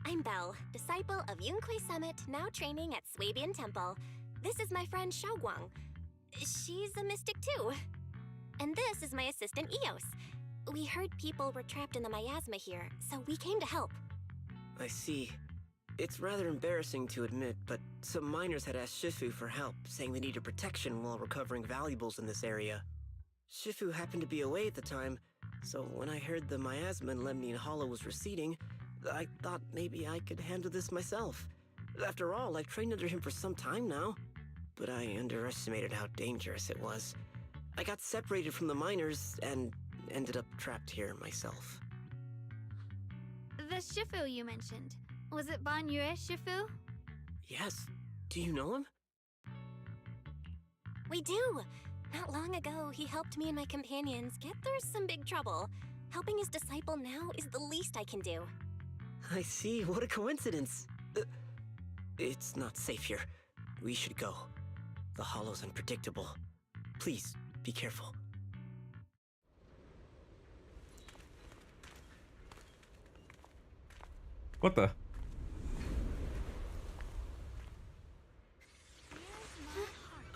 I'm Belle, disciple of Yunque Summit, now training at Swabian Temple. This is my friend Xiaoguang. She's a mystic too. And this is my assistant Eos. We heard people were trapped in the miasma here, so we came to help. I see. It's rather embarrassing to admit, but some miners had asked Shifu for help, saying they needed protection while recovering valuables in this area. Shifu happened to be away at the time, so when I heard the miasma in Lemnian Hollow was receding, I thought maybe I could handle this myself. After all, I've trained under him for some time now. But I underestimated how dangerous it was. I got separated from the miners and ended up trapped here myself. The Shifu you mentioned. Was it Ban Yue Shifu? Yes. Do you know him? We do. Not long ago, he helped me and my companions get through some big trouble. Helping his disciple now is the least I can do. I see. What a coincidence. It's not safe here. We should go. The hollow's unpredictable. Please, be careful. What the?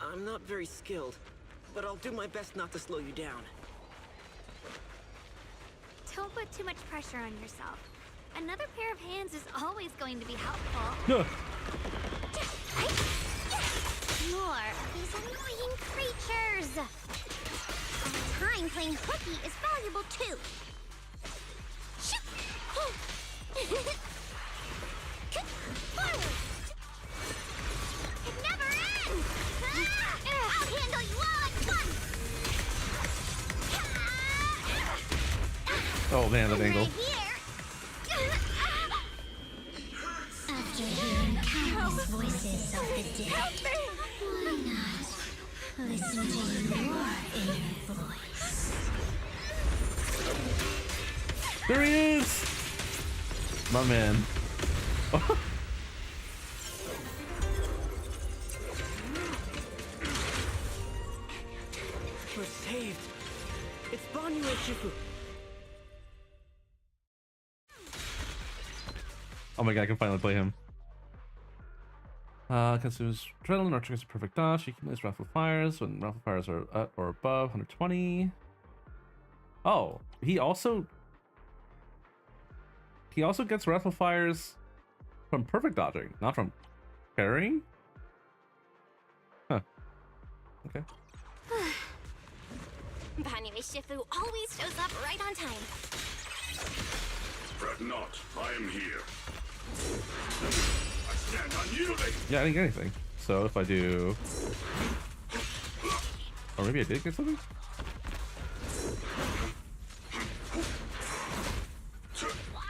I'm not very skilled, but I'll do my best not to slow you down. Don't put too much pressure on yourself. Another pair of hands is always going to be helpful. No. More of these annoying creatures! Time playing hooky is valuable too. Forward! It never ends! I'll handle you all at once! Oh man, that angle. After hearing countless voices of the dead, why not listen to your inner voice? There he is! My man. We're saved. It's Ban Yue Shifu. Oh my god, I can finally play him. Consumes adrenaline or triggers a perfect dodge. You can use raffle fires when raffle fires are at or above 120. Oh, he also. he also gets Wrathful Fires from perfect dodging, not from parrying? Huh. Okay. Banyue Shifu always shows up right on time. Fret not, I am here. I stand unyielding. Yeah, I didn't get anything. So if I do... Or maybe I did get something?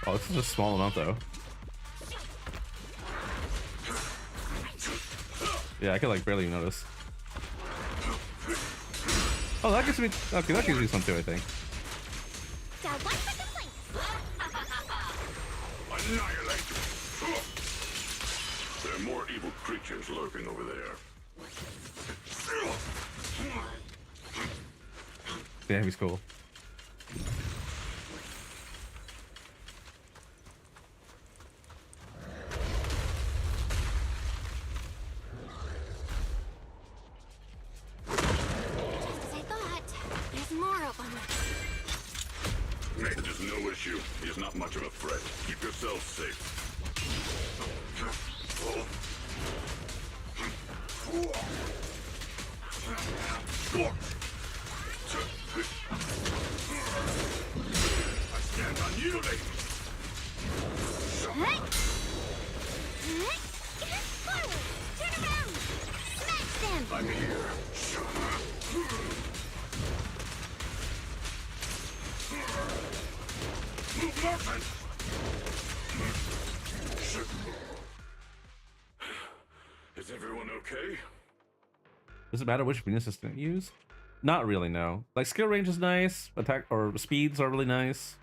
Oh, this is a small amount though. Yeah, I could like barely even notice. Oh, that gives me... Okay, that gives me some too, I think. Annihilate. There are more evil creatures lurking over there. Damn, he's cool. It is no issue. He is not much of a threat. Keep yourself safe. I stand unyielding. Forward! Turn around! Smash them! I'm here. Movement! Is everyone okay? Does it matter which Venus system you use? Not really, no. Like, skill range is nice, attack or speeds are really nice.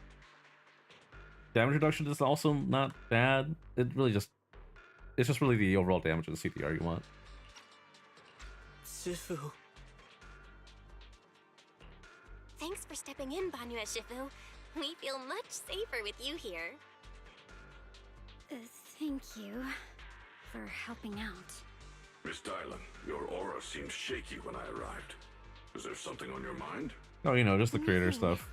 Damage reduction is also not bad. It's just really the overall damage of the CTR you want. Shifu. Thanks for stepping in, Banyue Shifu. We feel much safer with you here. Thank you for helping out. Miss Dylan, your aura seemed shaky when I arrived. Is there something on your mind? Oh, you know, just the creator stuff.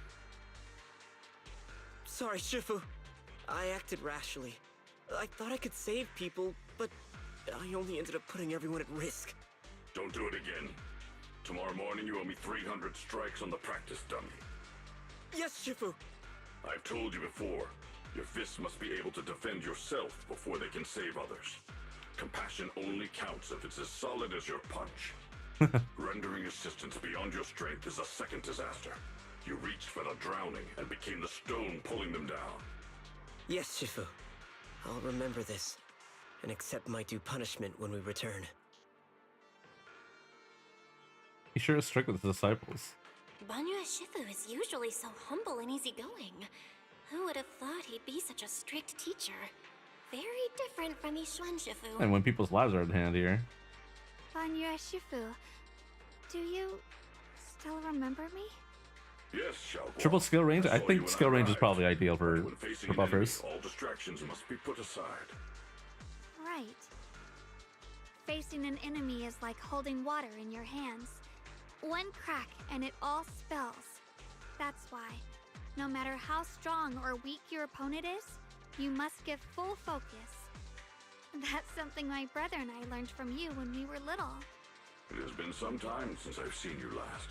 Sorry, Shifu. I acted rashly. I thought I could save people, but I only ended up putting everyone at risk. Don't do it again. Tomorrow morning you owe me 300 strikes on the practice dummy. Yes, Shifu. I've told you before, your fists must be able to defend yourself before they can save others. Compassion only counts if it's as solid as your punch. Rendering assistance beyond your strength is a second disaster. You reached for the drowning and became the stone pulling them down. Yes, Shifu. I'll remember this and accept my due punishment when we return. He sure is strict with his disciples. Banyue Shifu is usually so humble and easygoing. Who would have thought he'd be such a strict teacher? Very different from Yixuan Shifu. And when people's lives are in hand here. Banyue Shifu, do you still remember me? Yes, Xiaoguang. Triple skill range? I saw you think when skill range is arrived. probably ideal When for facing an buffers. enemy, all distractions must be put aside. Right. Facing an enemy is like holding water in your hands. One crack and it all spills. That's why, no matter how strong or weak your opponent is, you must give full focus. That's something my brother and I learned from you when we were little. It has been some time since I've seen you last.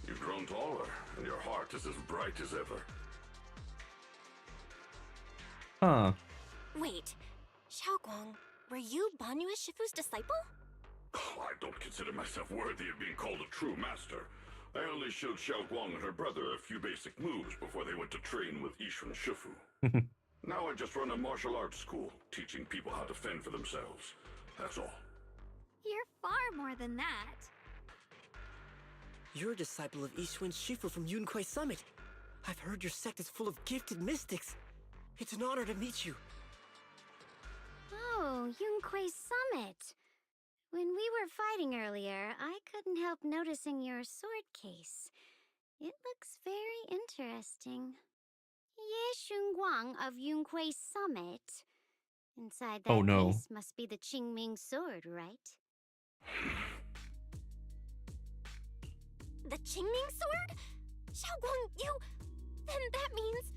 You've grown taller, and your heart is as bright as ever. Huh. Wait, Xiaoguang, were you Banyue Shifu's disciple? Oh, I don't consider myself worthy of being called a true master. I only showed Xiaoguang and her brother a few basic moves before they went to train with Yixuan Shifu. Now I just run a martial arts school, teaching people how to fend for themselves. That's all. You're far more than that. You're a disciple of Yixuan Shifu from Yunquai Summit. I've heard your sect is full of gifted mystics. It's an honor to meet you. Oh, Yunquai Summit. When we were fighting earlier, I couldn't help noticing your sword case. It looks very interesting. Ye Shunguang of Yunquai Summit. Inside that Oh, no. case must be the Qingming sword, right? The Qingming sword? Xiaoguang, you... Then that means...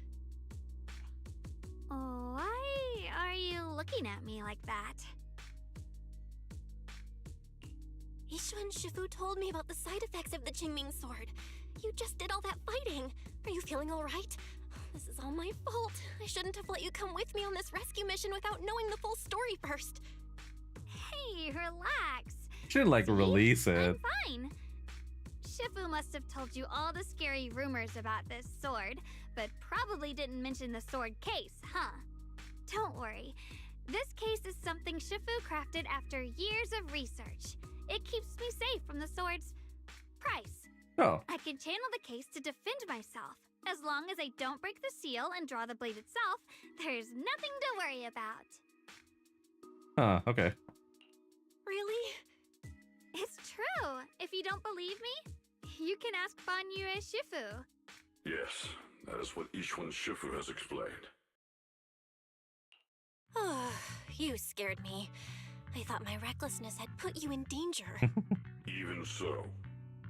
Why are you looking at me like that? Ishu and Shifu told me about the side effects of the Qingming sword. You just did all that fighting. Are you feeling all right? This is all my fault. I shouldn't have let you come with me on this rescue mission without knowing the full story first. Hey, relax. Should like See? release it. I'm fine. Shifu must have told you all the scary rumors about this sword, but probably didn't mention the sword case, huh? Don't worry. This case is something Shifu crafted after years of research. It keeps me safe from the sword's price. Oh. I can channel the case to defend myself. As long as I don't break the seal and draw the blade itself, there's nothing to worry about. Okay. Really? It's true. If you don't believe me, you can ask Ban Yue Shifu. Yes, that is what Ishwan Shifu has explained. Oh, you scared me. I thought my recklessness had put you in danger. Even so,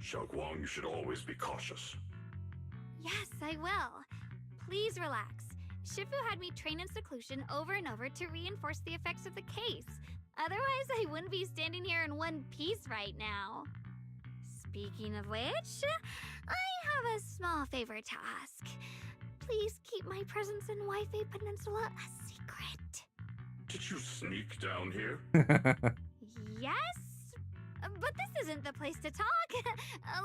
Xiaoguang, you should always be cautious. Yes, I will. Please relax. Shifu had me train in seclusion over and over to reinforce the effects of the case. Otherwise, I wouldn't be standing here in one piece right now. Speaking of which, I have a small favor to ask. Please keep my presence in Wi-Fi Peninsula a secret. Did you sneak down here? Yes? But this isn't the place to talk.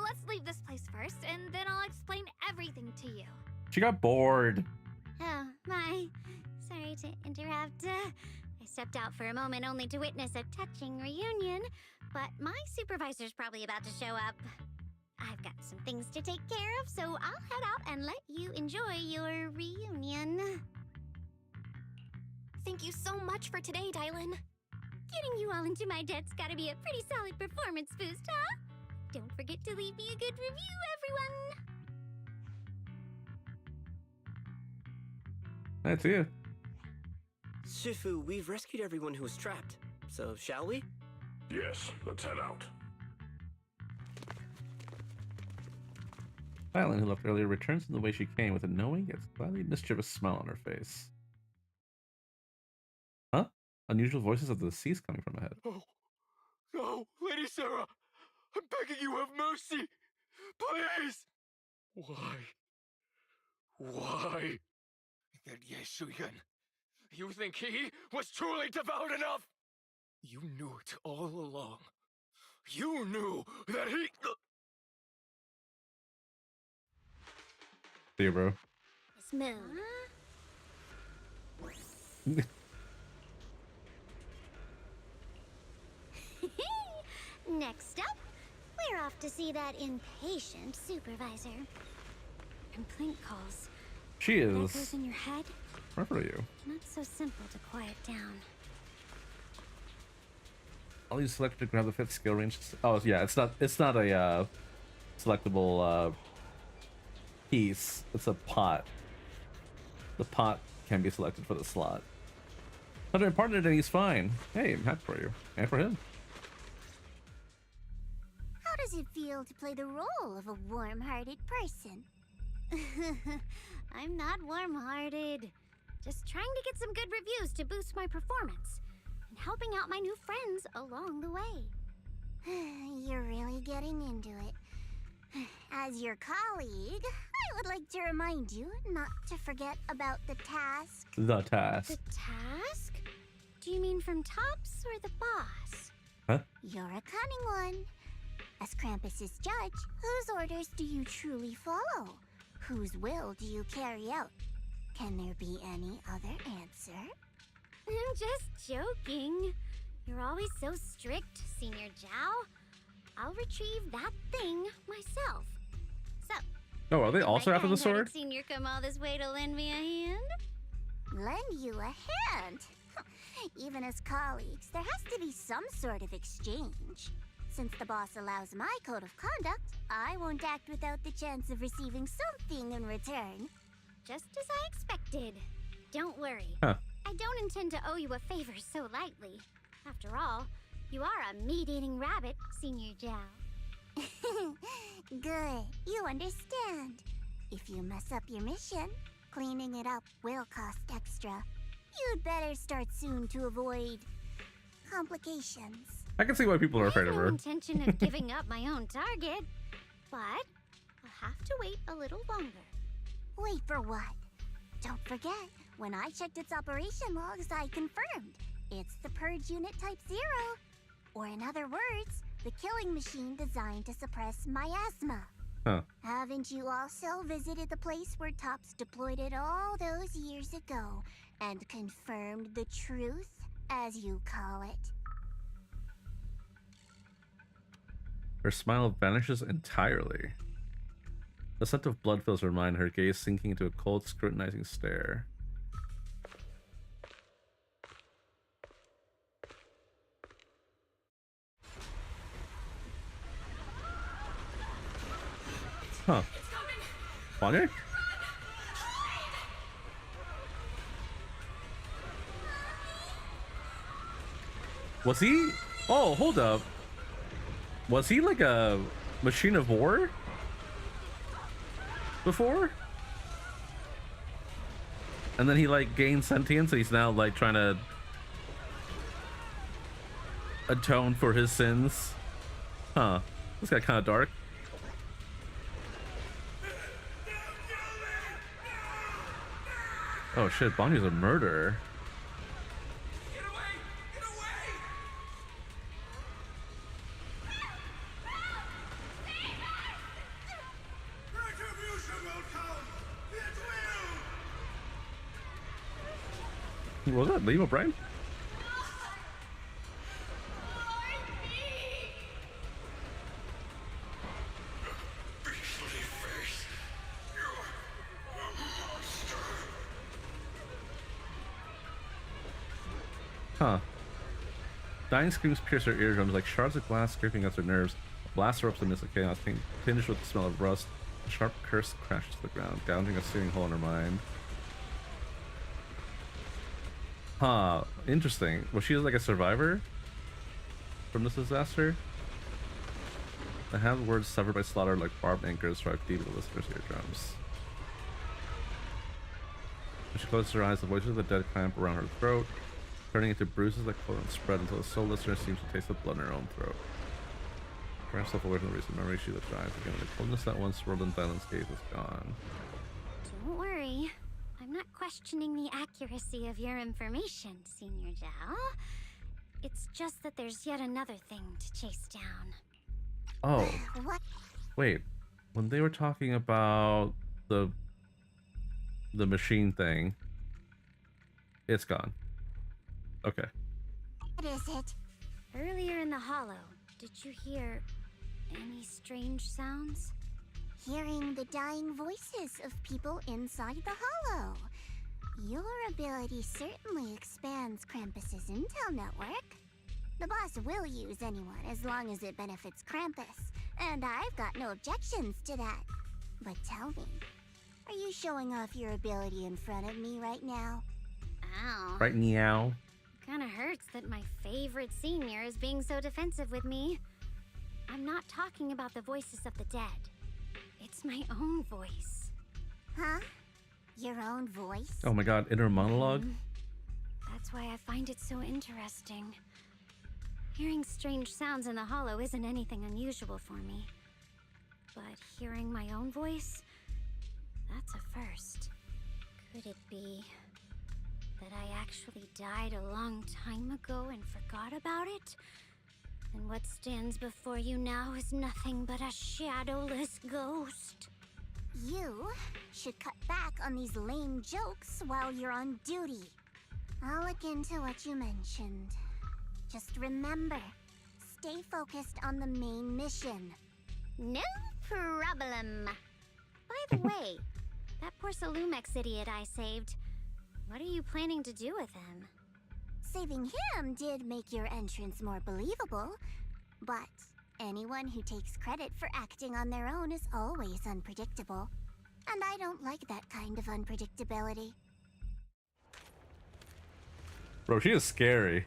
Let's leave this place first, and then I'll explain everything to you. She got bored. Oh, my. Sorry to interrupt. I stepped out for a moment only to witness a touching reunion, but my supervisor's probably about to show up. I've got some things to take care of, so I'll head out and let you enjoy your reunion. Thank you so much for today, Dylan. Getting you all into my debt's gotta be a pretty solid performance boost, huh? Don't forget to leave me a good review, everyone! That's you. Shifu, we've rescued everyone who was trapped. So, shall we? Yes, let's head out. Dylan, who left earlier, returns in the way she came with a knowing yet slightly mischievous smile on her face. Huh? Unusual voices of the deceased coming from ahead. Oh, no, Lady Sarah! I'm begging you, have mercy! Please! Why? Why? That Ye Shuyan. You think he was truly devout enough? You knew it all along. You knew that he... See you, bro. Smooth. Next up, we're off to see that impatient supervisor. Complaint calls. She That goes is. in your head? Where are you? Not so simple to quiet down. I'll use selector to grab the 5th skill range. Oh yeah, it's not a selectable piece. It's a pot. The pot can be selected for the slot. Hunter and partnered and he's fine. Hey, I'm happy for you. And for him. How does it feel to play the role of a warm-hearted person? I'm not warm-hearted. Just trying to get some good reviews to boost my performance. And helping out my new friends along the way. You're really getting into it. As your colleague, I would like to remind you not to forget about the task. The task. The task? Do you mean from Tops or the boss? Huh? You're a cunning one. As Krampus's judge, whose orders do you truly follow? Whose will do you carry out? Can there be any other answer? I'm just joking. You're always so strict, Senior Zhao. I'll retrieve that thing myself. So, Oh, are they also after the kind-hearted sword? Senior come all this way to lend me a hand? Lend you a hand? Even as colleagues, there has to be some sort of exchange. Since the boss allows my code of conduct, I won't act without the chance of receiving something in return. Just as I expected. Don't worry. Huh. I don't intend to owe you a favor so lightly. After all, you are a meat-eating rabbit, Senior Zhao. Good. You understand. If you mess up your mission, cleaning it up will cost extra. You'd better start soon to avoid complications. I can see why people are afraid of No her. intention of giving up my own target, but I'll have to wait a little longer. Wait for what? Don't forget, when I checked its operation logs, I confirmed. It's the Purge Unit Type 0. Or in other words, the killing machine designed to suppress miasma. Huh. Haven't you also visited the place where Tops deployed it all those years ago and confirmed the truth, as you call it? Her smile vanishes entirely. The scent of blood fills her mind, her gaze sinking into a cold, scrutinizing stare. Huh. Bonnie? Was he? Oh, hold up. Was he like a machine of war before? And then he like gained sentience and he's now like trying to atone for his sins. Huh. This got kind of dark. Oh shit, Bonnie's a murderer. What was that? Liam O'Brien? Huh. Dying screams pierce her eardrums like shards of glass scraping against her nerves. A blast erupts amidst the chaos, tinged with the smell of rust. A sharp curse crashes to the ground, gouging a searing hole in her mind. Huh. Interesting. Was she like a survivor from this disaster? The hand words severed by slaughter like barbed anchors strike deep into the listener's eardrums. When she closes her eyes, the voices of the dead clamp around her throat, turning into bruises that float and spread until the soul listener seems to taste the blood in her own throat. Grab herself away from the recent memory, she lifts her eyes again. The coldness that once swirled in Dylan's gaze is gone. Don't worry. I'm not questioning the accuracy of your information, Senior Zhao. It's just that there's yet another thing to chase down. Oh. What? Wait. When they were talking about the machine thing, it's gone. Okay. What is it? Earlier in the hollow, did you hear any strange sounds? Hearing the dying voices of people inside the hollow. Your ability certainly expands Krampus's intel network. The boss will use anyone as long as it benefits Krampus, and I've got no objections to that. But tell me, are you showing off your ability in front of me right now? Ow. Right meow. Kinda hurts that my favorite senior is being so defensive with me. I'm not talking about the voices of the dead. It's my own voice. Huh? Your own voice? Oh my god, inner monologue? That's why I find it so interesting. Hearing strange sounds in the hollow isn't anything unusual for me. But hearing my own voice, that's a first. Could it be that I actually died a long time ago and forgot about it? And what stands before you now is nothing but a shadowless ghost. You should cut back on these lame jokes while you're on duty. I'll look into what you mentioned. Just remember, stay focused on the main mission. No problem. By the way, that poor Salumex idiot I saved, what are you planning to do with him? Saving him did make your entrance more believable, but anyone who takes credit for acting on their own is always unpredictable. And I don't like that kind of unpredictability. Bro, she is scary.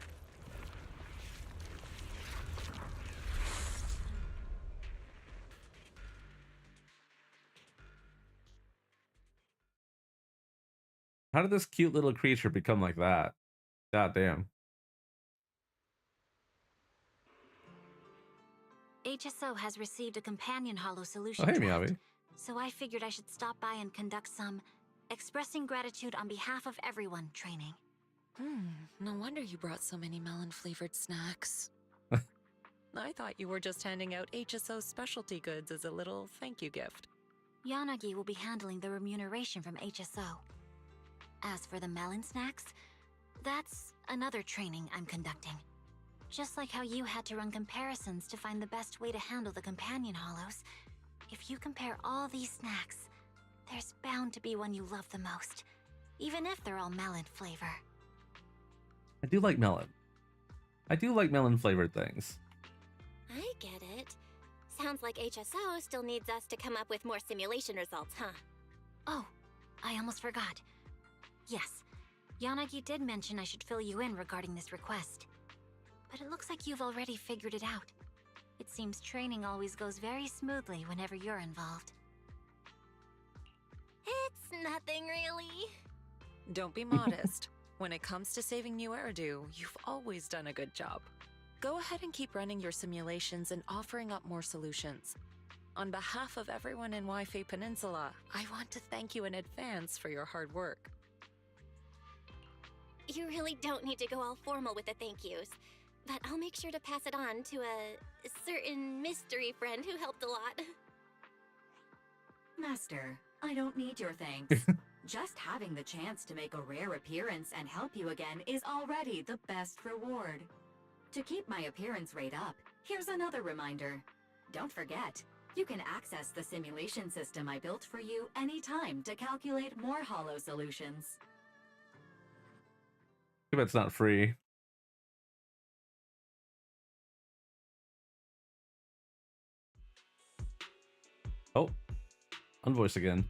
How did this cute little creature become like that? God damn. HSO has received a companion hollow solution Oh, hey, draft, Miyabi. so I figured I should stop by and conduct some expressing gratitude on behalf of everyone training. No wonder you brought so many melon-flavored snacks. I thought you were just handing out HSO specialty goods as a little thank you gift. Yanagi will be handling the remuneration from HSO. As for the melon snacks, that's another training I'm conducting. Just like how you had to run comparisons to find the best way to handle the companion hollows, if you compare all these snacks, there's bound to be one you love the most, even if they're all melon flavor. I do like melon. I do like melon flavored things. I get it. Sounds like HSO still needs us to come up with more simulation results, huh? Oh, I almost forgot. Yes, Yanagi did mention I should fill you in regarding this request. But it looks like you've already figured it out. It seems training always goes very smoothly whenever you're involved. It's nothing really. Don't be modest. When it comes to saving new Eridu, you've always done a good job. Go ahead and keep running your simulations and offering up more solutions. On behalf of everyone in Wi-Fi Peninsula, I want to thank you in advance for your hard work. You really don't need to go all formal with the thank yous. But I'll make sure to pass it on to a certain mystery friend who helped a lot. Master, I don't need your thanks. Just having the chance to make a rare appearance and help you again is already the best reward. To keep my appearance rate up, here's another reminder. Don't forget, you can access the simulation system I built for you anytime to calculate more hollow solutions. Too bad it's not free. Oh, unvoice again.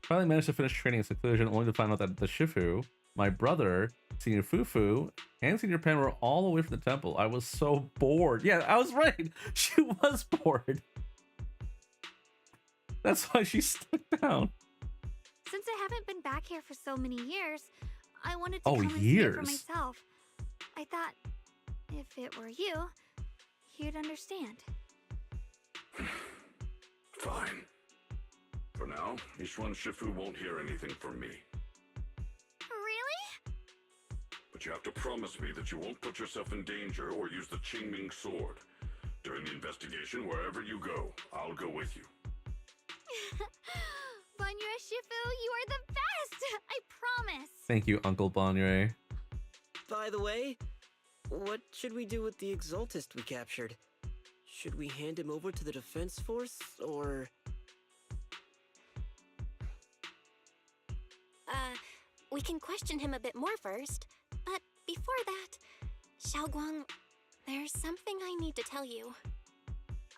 Finally managed to finish training at seclusion, only to find out that the Shifu, my brother, Senior Fufu, and Senior Pen were all away from the temple. I was so bored. Yeah, I was right. She was bored. That's why she stuck down. Since I haven't been back here for so many years, I wanted to Oh, come and see it for years. myself. I thought, if it were you, you'd understand. Fine. For now, Ishwan Shifu won't hear anything from me. Really? But you have to promise me that you won't put yourself in danger or use the Qingming sword. During the investigation, wherever you go, I'll go with you. Banya Shifu, you are the best! I promise! Thank you, Uncle Banyue. By the way, what should we do with the Exaltist we captured? Should we hand him over to the defense force, or... We can question him a bit more first. But before that, Xiaoguang, there's something I need to tell you.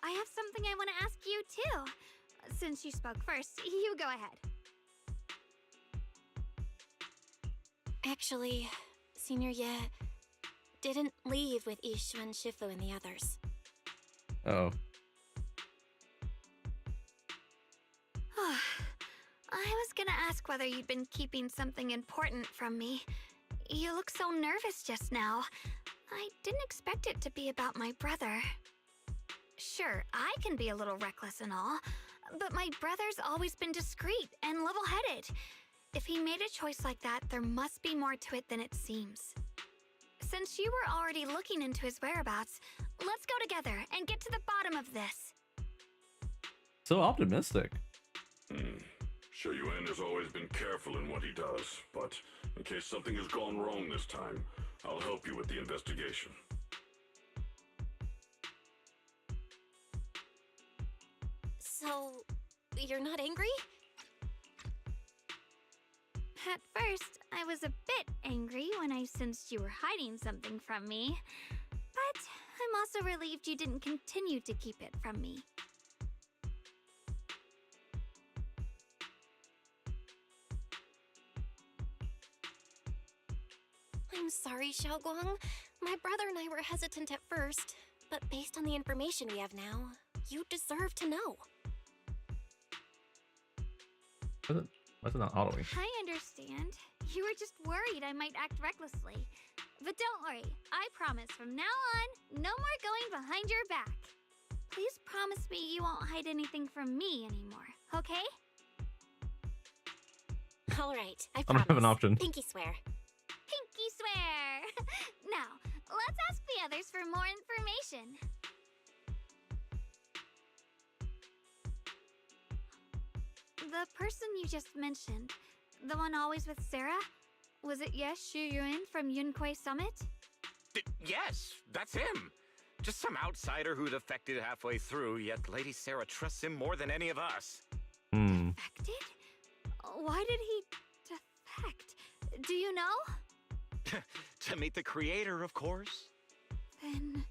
I have something I want to ask you, too. Since you spoke first, you go ahead. Actually, Senior Ye didn't leave with Ishwan, Shifu, and the others. Oh. I was gonna ask whether you'd been keeping something important from me. You look so nervous just now. I didn't expect it to be about my brother. Sure, I can be a little reckless and all, but my brother's always been discreet and level-headed. If he made a choice like that, there must be more to it than it seems. Since you were already looking into his whereabouts, let's go together and get to the bottom of this. So optimistic. Sure, Yuan has always been careful in what he does, but in case something has gone wrong this time, I'll help you with the investigation. So, you're not angry? At first, I was a bit angry when I sensed you were hiding something from me. But I'm also relieved you didn't continue to keep it from me. I'm sorry, Xiaoguang. My brother and I were hesitant at first, but based on the information we have now, you deserve to know. Why is it not autoing? I understand. You were just worried I might act recklessly. But don't worry, I promise from now on, no more going behind your back. Please promise me you won't hide anything from me anymore, okay? All right, I I promise. don't have an option. Pinky swear. Pinky swear! Now, let's ask the others for more information. The person you just mentioned, the one always with Sarah? Was it Ye Shuyuan from Yunquei Summit? Yes, that's him. Just some outsider who defected halfway through, yet Lady Sarah trusts him more than any of us. Defected? Why did he defect? Do you know? To meet the creator, of course. Then,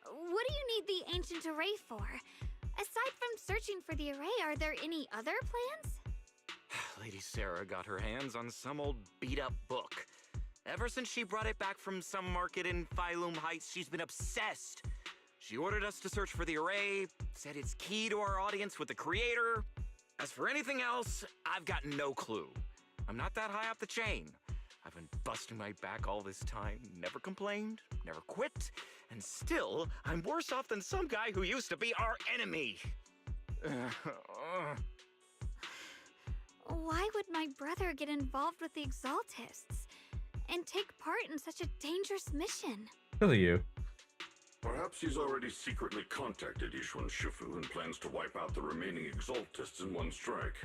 what do you need the ancient array for? Aside from searching for the array, are there any other plans? Lady Sarah got her hands on some old beat-up book. Ever since she brought it back from some market in Phylum Heights, she's been obsessed. She ordered us to search for the array, said it's key to our audience with the creator. As for anything else, I've got no clue. I'm not that high up the chain. I've been busting my back all this time, never complained, never quit, and still, I'm worse off than some guy who used to be our enemy. Why would my brother get involved with the Exaltists and take part in such a dangerous mission? Who are you? Perhaps he's already secretly contacted Yishuan Shifu and plans to wipe out the remaining Exaltists in one strike.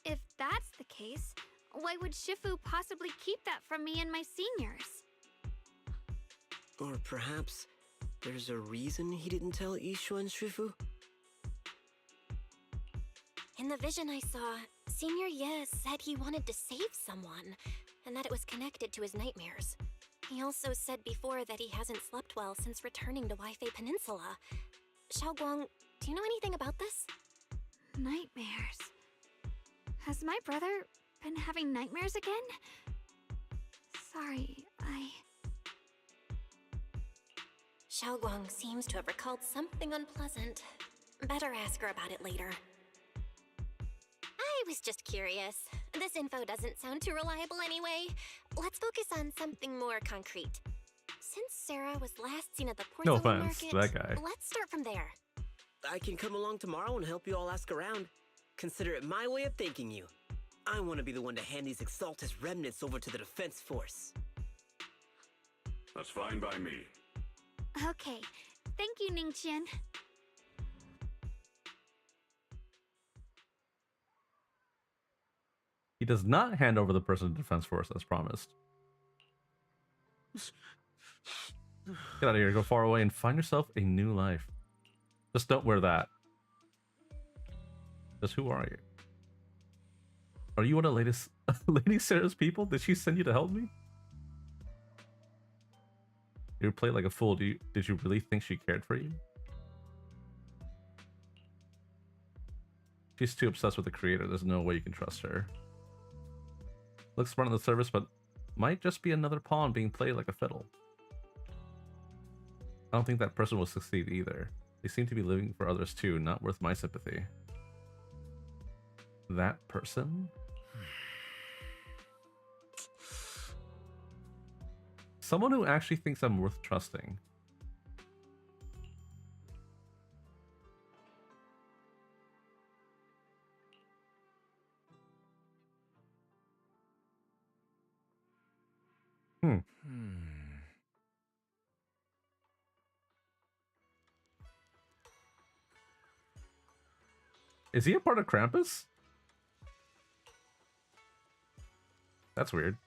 If that's the case, why would Shifu possibly keep that from me and my seniors? Or perhaps there's a reason he didn't tell Yishuan Shifu? In the vision I saw, Senior Ye said he wanted to save someone, and that it was connected to his nightmares. He also said before that he hasn't slept well since returning to Waifei Peninsula. Xiaoguang, do you know anything about this? Nightmares. Has my brother been having nightmares again? Sorry, Xiaoguang seems to have recalled something unpleasant. Better ask her about it later. I was just curious. This info doesn't sound too reliable anyway. Let's focus on something more concrete. Since Sarah was last seen at the No porcelain offense, market, that guy. let's start from there. I can come along tomorrow and help you all ask around. Consider it my way of thanking you. I want to be the one to hand these Exaltus remnants over to the defense force. That's fine by me. okay. Thank you, Ningqian. He does not hand over the person to Defense Force as promised. Get out of here, go far away, and find yourself a new life. Just don't wear that. Just who are you? Are you one of Lady Sarah's people? Did she send you to help me? You played like a fool. Did you really think she cared for you? She's too obsessed with the creator. There's no way you can trust her. Looks smart on the surface, but might just be another pawn being played like a fiddle. I don't think that person will succeed either. They seem to be living for others too, not worth my sympathy. That person? Someone who actually thinks I'm worth trusting. Is he a part of Krampus? That's weird.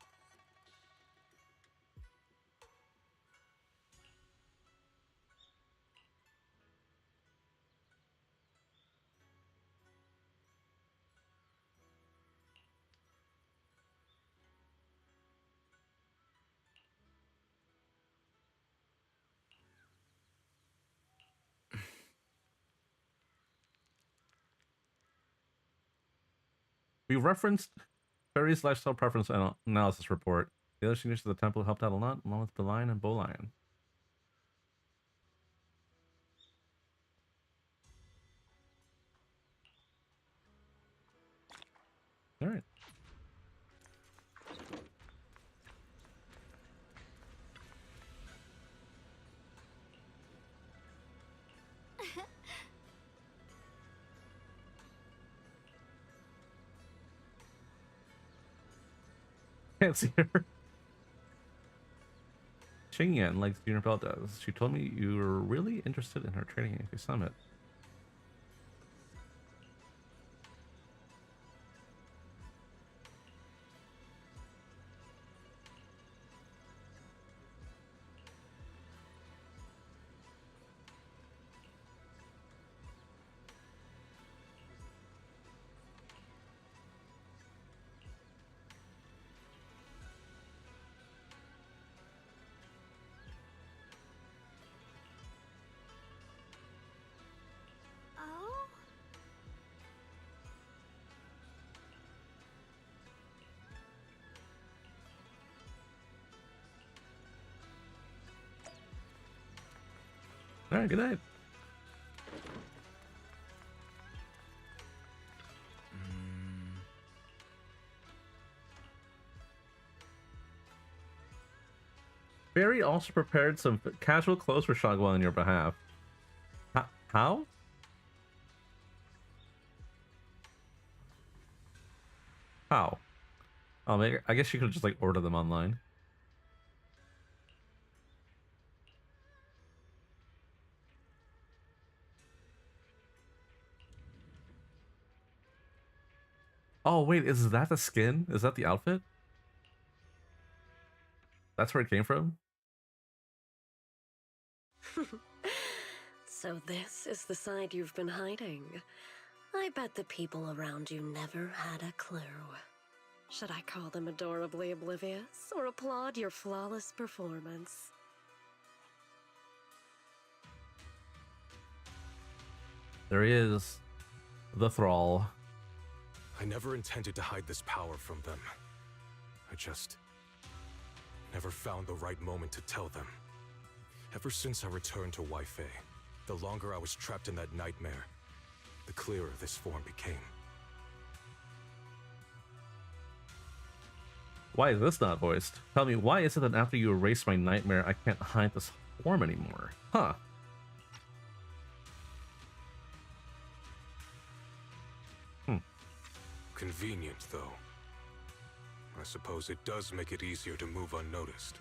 We referenced Barry's lifestyle preference analysis report. The other signatures of the temple helped out a lot, along with Belion and Bolion. Alright. can't see her. Ching Yan, like Junior Bell does. She told me you were really interested in her training at the summit. Oh? All right, good night. Barry also prepared some casual clothes for Shagwa on your behalf. How? How? Oh, maybe, I guess you could just like order them online. Oh wait, is that the skin? Is that the outfit? That's where it came from? So this is the side you've been hiding. I bet the people around you never had a clue. Should I call them adorably oblivious or applaud your flawless performance? There he is. The Thrall. I never intended to hide this power from them. I just never found the right moment to tell them. Ever since I returned to Wi-Fi, the longer I was trapped in that nightmare, the clearer this form became. Why is this not voiced? Tell me, why is it that after you erase my nightmare, I can't hide this form anymore? Huh. Convenient, though. I suppose it does make it easier to move unnoticed.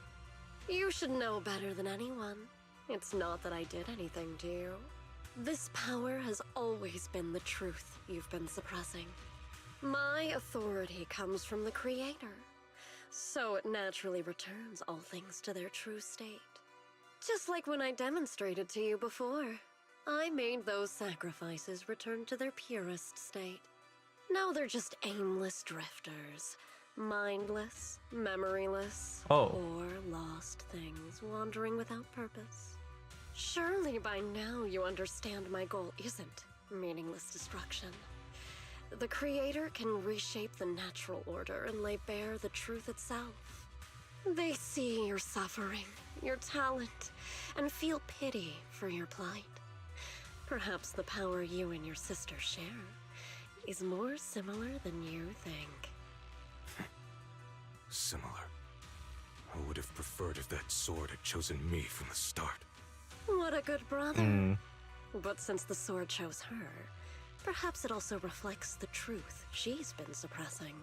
You should know better than anyone. It's not that I did anything to you. This power has always been the truth you've been suppressing. My authority comes from the Creator, so it naturally returns all things to their true state. Just like when I demonstrated to you before. I made those sacrifices return to their purest state. Now they're just aimless drifters. Mindless, memoryless, or lost things wandering without purpose. Surely by now you understand my goal isn't meaningless destruction. The Creator can reshape the natural order and lay bare the truth itself. They see your suffering, your talent, and feel pity for your plight. Perhaps the power you and your sister share is more similar than you think. Similar. I would have preferred if that sword had chosen me from the start. What a good brother. But since the sword chose her, perhaps it also reflects the truth she's been suppressing.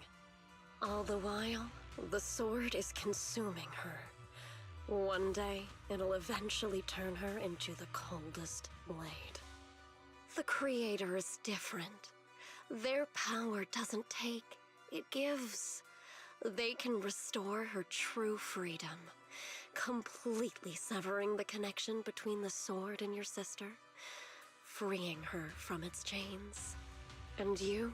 All the while, the sword is consuming her. One day, it'll eventually turn her into the coldest blade. The Creator is different. Their power doesn't take, it gives. They can restore her true freedom, completely severing the connection between the sword and your sister, freeing her from its chains. And you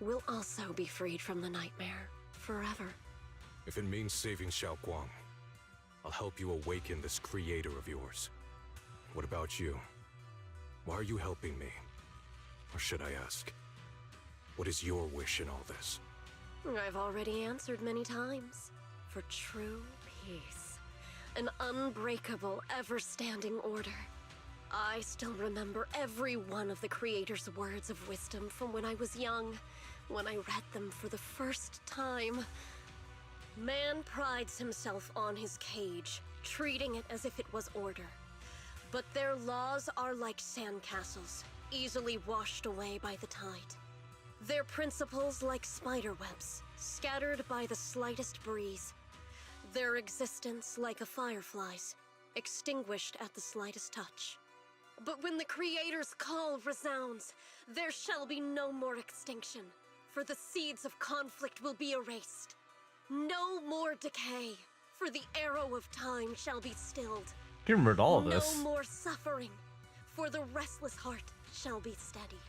will also be freed from the nightmare forever. If it means saving Xiao Guang, I'll help you awaken this creator of yours. What about you? Why are you helping me? Or should I ask, what is your wish in all this? I've already answered many times. For true peace. An unbreakable, ever-standing order. I still remember every one of the Creator's words of wisdom from when I was young, when I read them for the first time. Man prides himself on his cage, treating it as if it was order. But their laws are like sandcastles, easily washed away by the tide. Their principles like spider webs, scattered by the slightest breeze. Their existence like a firefly's, extinguished at the slightest touch. But when the Creator's call resounds, there shall be no more extinction, for the seeds of conflict will be erased. No more decay, for the arrow of time shall be stilled. You remembered all of this. No more suffering, for the restless heart shall be steadied.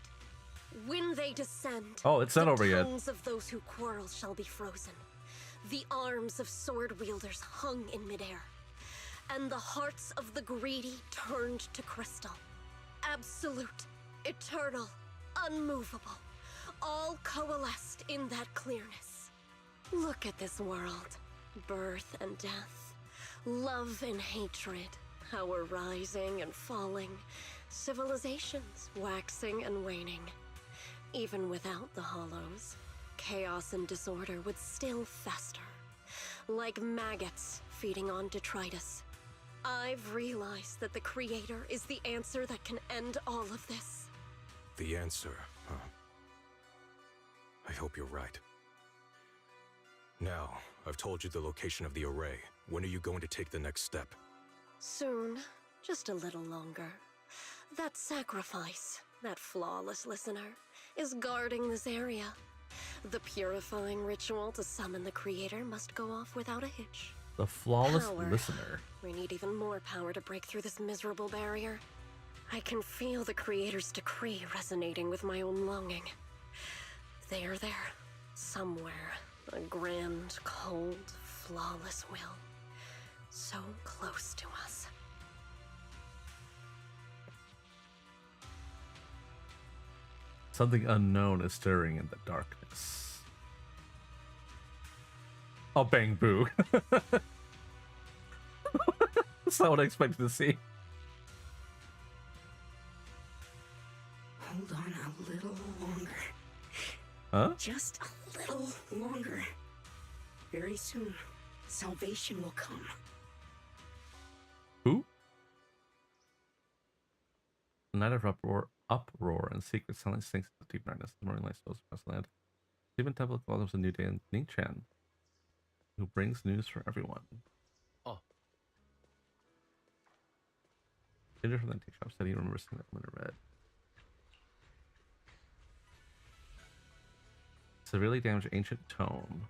When they descend, Oh, it's not over the yet. tongues of those who quarrel shall be frozen. The arms of sword wielders hung in midair, and the hearts of the greedy turned to crystal. Absolute, eternal, unmovable, all coalesced in that clearness. Look at this world, birth and death, love and hatred, our rising and falling, civilizations waxing and waning. Even without the hollows, chaos and disorder would still fester, like maggots feeding on detritus. I've realized that the Creator is the answer that can end all of this. The answer, huh? I hope you're right. Now, I've told you the location of the array. When are you going to take the next step? Soon, just a little longer. That sacrifice, that flawless listener, is guarding this area. The purifying ritual to summon the Creator must go off without a hitch. The flawless Power. listener. We need even more power to break through this miserable barrier. I can feel the Creator's decree resonating with my own longing. They are there, somewhere. A grand, cold, flawless will. So close to us. Something unknown is stirring in the darkness. Oh, bang, boo. That's not what I expected to see. Hold on a little longer. Huh? Just a little longer. Very soon, salvation will come. Who? The night of uproar and secret silence sinks into deep darkness. The morning light flows across the land. Stephen Temple welcomes a new day in Ning-chan, who brings news for everyone. Oh. Ginger from the antique shop said he remembers seeing that when it read. Severely damaged ancient tome.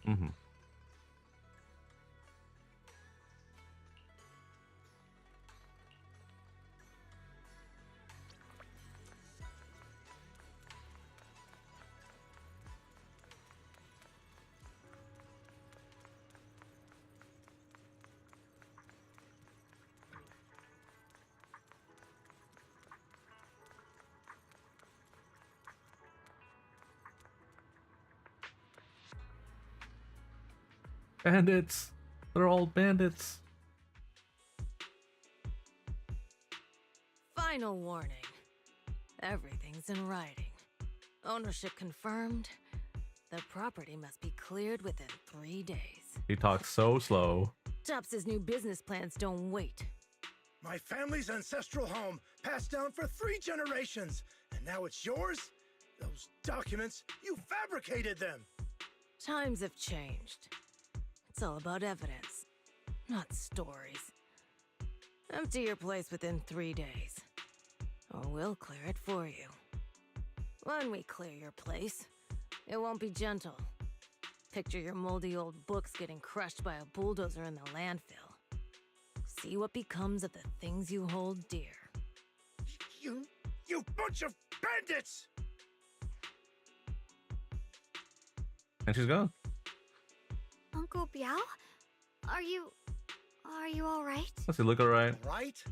Mm-hmm. Bandits! They're all bandits! Final warning. Everything's in writing. Ownership confirmed. The property must be cleared within 3 days. He talks so slow. Tubbs' new business plans don't wait. My family's ancestral home, passed down for 3 generations, and now it's yours? Those documents, you fabricated them! Times have changed. It's all about evidence, not stories. Empty your place within 3 days, or we'll clear it for you. When we clear your place, it won't be gentle. Picture your moldy old books getting crushed by a bulldozer in the landfill. See what becomes of the things you hold dear. You bunch of bandits! And she's gone. Uncle Biao? Are you all right? Does he look alright? Right?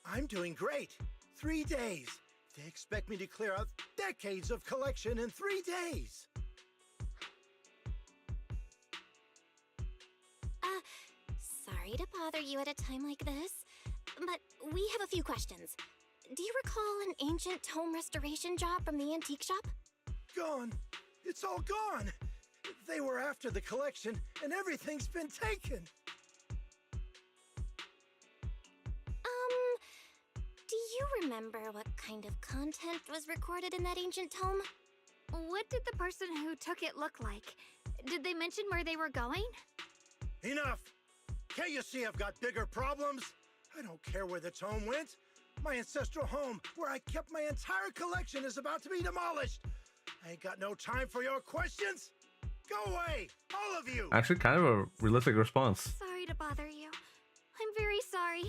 I'm doing great. 3 days. They expect me to clear out decades of collection in 3 days. Sorry to bother you at a time like this, but we have a few questions. Do you recall an ancient tome restoration job from the antique shop? Gone. It's all gone. They were after the collection, and everything's been taken. you remember what kind of content was recorded in that ancient tome? What did the person who took it look like? Did they mention where they were going? Enough! Can't you see I've got bigger problems? I don't care where the tome went. My ancestral home, where I kept my entire collection, is about to be demolished. I ain't got no time for your questions. Go away, all of you! Actually, kind of a realistic response. Sorry to bother you. I'm very sorry.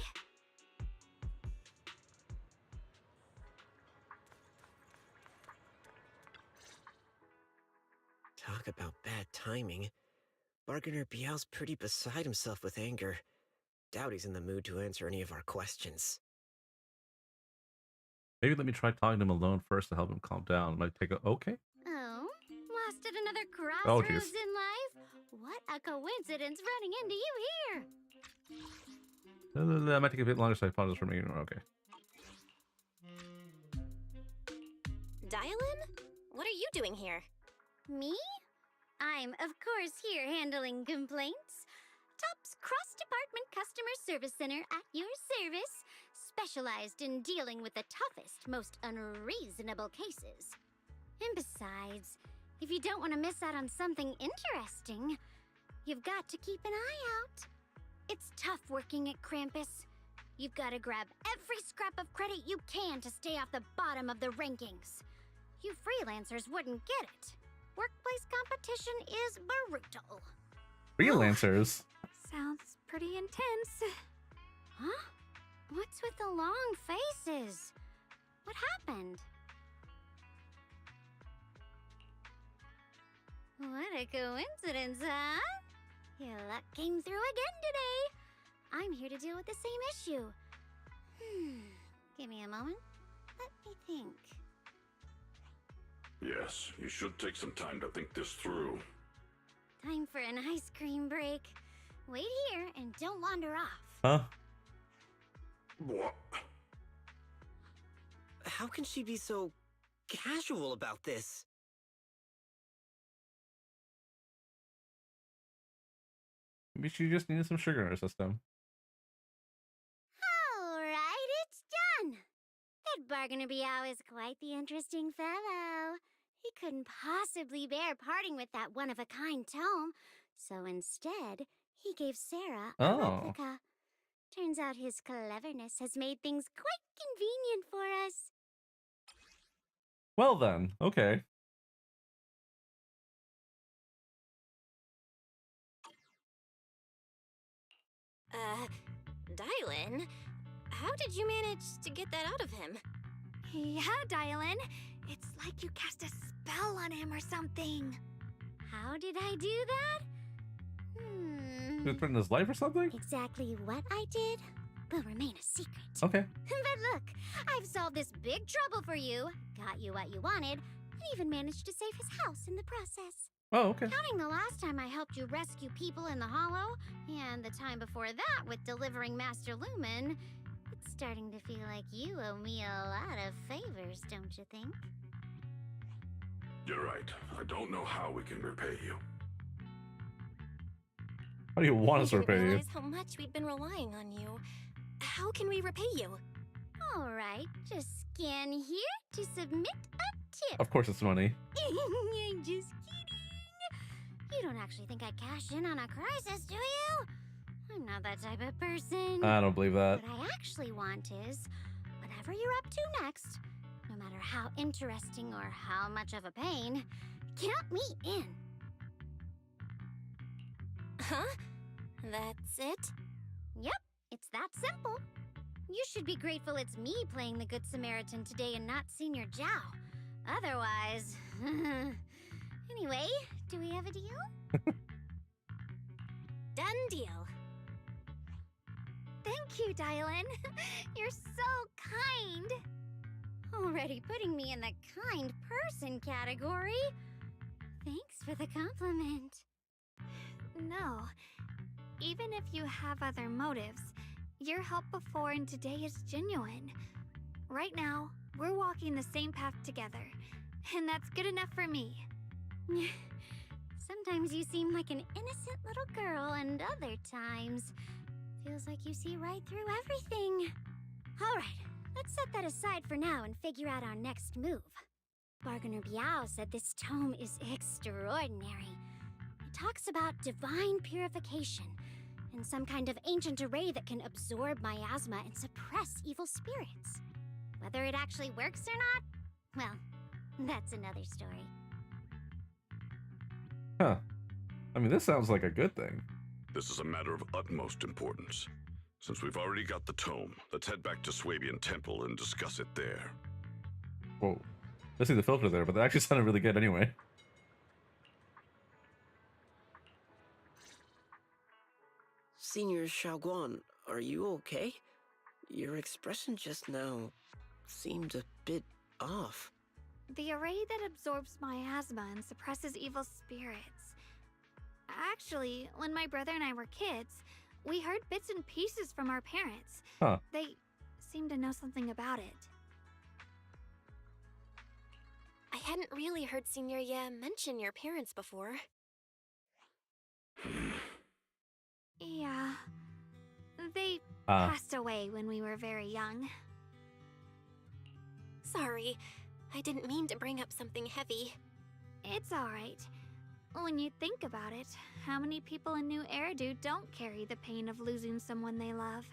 Talk about bad timing. Bargainer Bial's pretty beside himself with anger. Doubt he's in the mood to answer any of our questions. Maybe let me try talking to him alone first to help him calm down. Might take a okay. Oh, lost at another Oh, crossroads jeez. in life? What a coincidence running into you here! That might take a bit longer, so I apologize for making it. Okay. Dialin? What are you doing here? Me? I'm, of course, here handling complaints. Top's cross-department customer service center at your service, specialized in dealing with the toughest, most unreasonable cases. And besides, if you don't want to miss out on something interesting, you've got to keep an eye out. It's tough working at Krampus. You've got to grab every scrap of credit you can to stay off the bottom of the rankings. You freelancers wouldn't get it. Workplace competition is brutal. Freelancers. Sounds pretty intense. Huh? What's with the long faces? What happened? What a coincidence, huh? Your luck came through again today. I'm here to deal with the same issue. Give me a moment. Let me think. Yes, you should take some time to think this through. Time for an ice cream break. Wait here and don't wander off. Huh? What? How can she be so casual about this? Maybe she just needed some sugar in her system. All right, it's done. That Bargainer Biao is quite the interesting fellow. He couldn't possibly bear parting with that one-of-a-kind tome, so instead, he gave Sarah a replica. Turns out his cleverness has made things quite convenient for us. Well then, okay. Dialin? How did you manage to get that out of him? Yeah, Dialin. It's like you cast a spell on him or something. How did I do that? He was putting his life or something? Exactly what I did will remain a secret. Okay. But look, I've solved this big trouble for you, got you what you wanted, and even managed to save his house in the process. Oh, okay. Counting the last time I helped you rescue people in the Hollow, and the time before that with delivering Master Lumen, it's starting to feel like you owe me a lot of favors, don't you think? You're right. I don't know how we can repay you. How do you want us to I repay didn't you? realize how much we'd been relying on you. How can we repay you? All right, just scan here to submit a tip. Of course it's money. I'm just kidding. You don't actually think I'd cash in on a crisis, do you? I'm not that type of person. I don't believe that. What I actually want is, whatever you're up to next, no matter how interesting or how much of a pain, count me in. Huh? That's it? Yep, it's that simple. You should be grateful it's me playing the Good Samaritan today and not Senior Zhao. Otherwise... Anyway, do we have a deal? Done deal. Thank you, Dialin. You're so kind. Already putting me in the kind person category. Thanks for the compliment. No. Even if you have other motives, your help before and today is genuine. Right now, we're walking the same path together, and that's good enough for me. Sometimes you seem like an innocent little girl, and other times feels like you see right through everything. All right, Let's set that aside for now and figure out our next move. Bargainer Biao said this tome is extraordinary. It talks about divine purification and some kind of ancient array that can absorb miasma and suppress evil spirits. Whether it actually works or not, well, that's another story. Huh. I mean, this sounds like a good thing. This is a matter of utmost importance. Since we've already got the tome, let's head back to Swabian Temple and discuss it there. Whoa. I see the filter there, but that actually sounded really good anyway. Senior Xiaoguan, are you okay? Your expression just now seemed a bit off. The array that absorbs miasma and suppresses evil spirits. Actually, when my brother and I were kids, we heard bits and pieces from our parents. Huh. They seemed to know something about it. I hadn't really heard Senior Ye mention your parents before. Yeah. They passed away when we were very young. Sorry, I didn't mean to bring up something heavy. It's alright. When you think about it, how many people in New Eridu don't carry the pain of losing someone they love?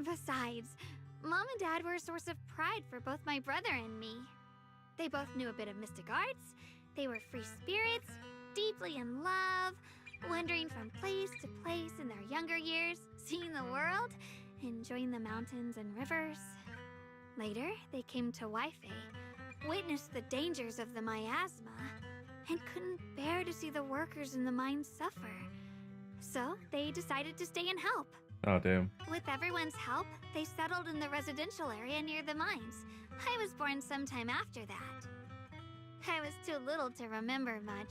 Besides, Mom and Dad were a source of pride for both my brother and me. They both knew a bit of mystic arts, they were free spirits, deeply in love, wandering from place to place in their younger years, seeing the world, enjoying the mountains and rivers. Later, they came to Waifei, witnessed the dangers of the miasma, and couldn't bear to see the workers in the mines suffer. So, they decided to stay and help. Oh, damn. With everyone's help, they settled in the residential area near the mines. I was born sometime after that. I was too little to remember much,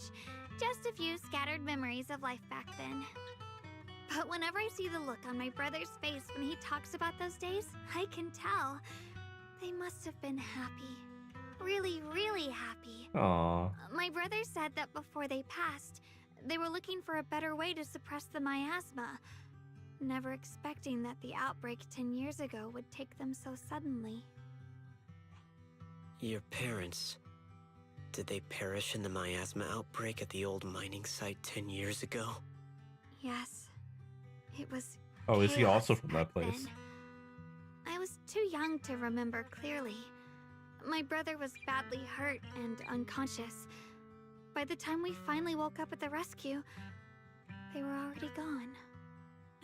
just a few scattered memories of life back then. But whenever I see the look on my brother's face when he talks about those days, I can tell. They must have been happy. Really, really happy. Aww. My brother said that before they passed, they were looking for a better way to suppress the miasma, never expecting that the outbreak 10 years ago would take them so suddenly. Your parents, did they perish in the miasma outbreak at the old mining site 10 years ago? Yes. It was Oh, is he chaos also from that back place? then. I was too young to remember clearly. My brother was badly hurt and unconscious. By the time we finally woke up at the rescue, they were already gone.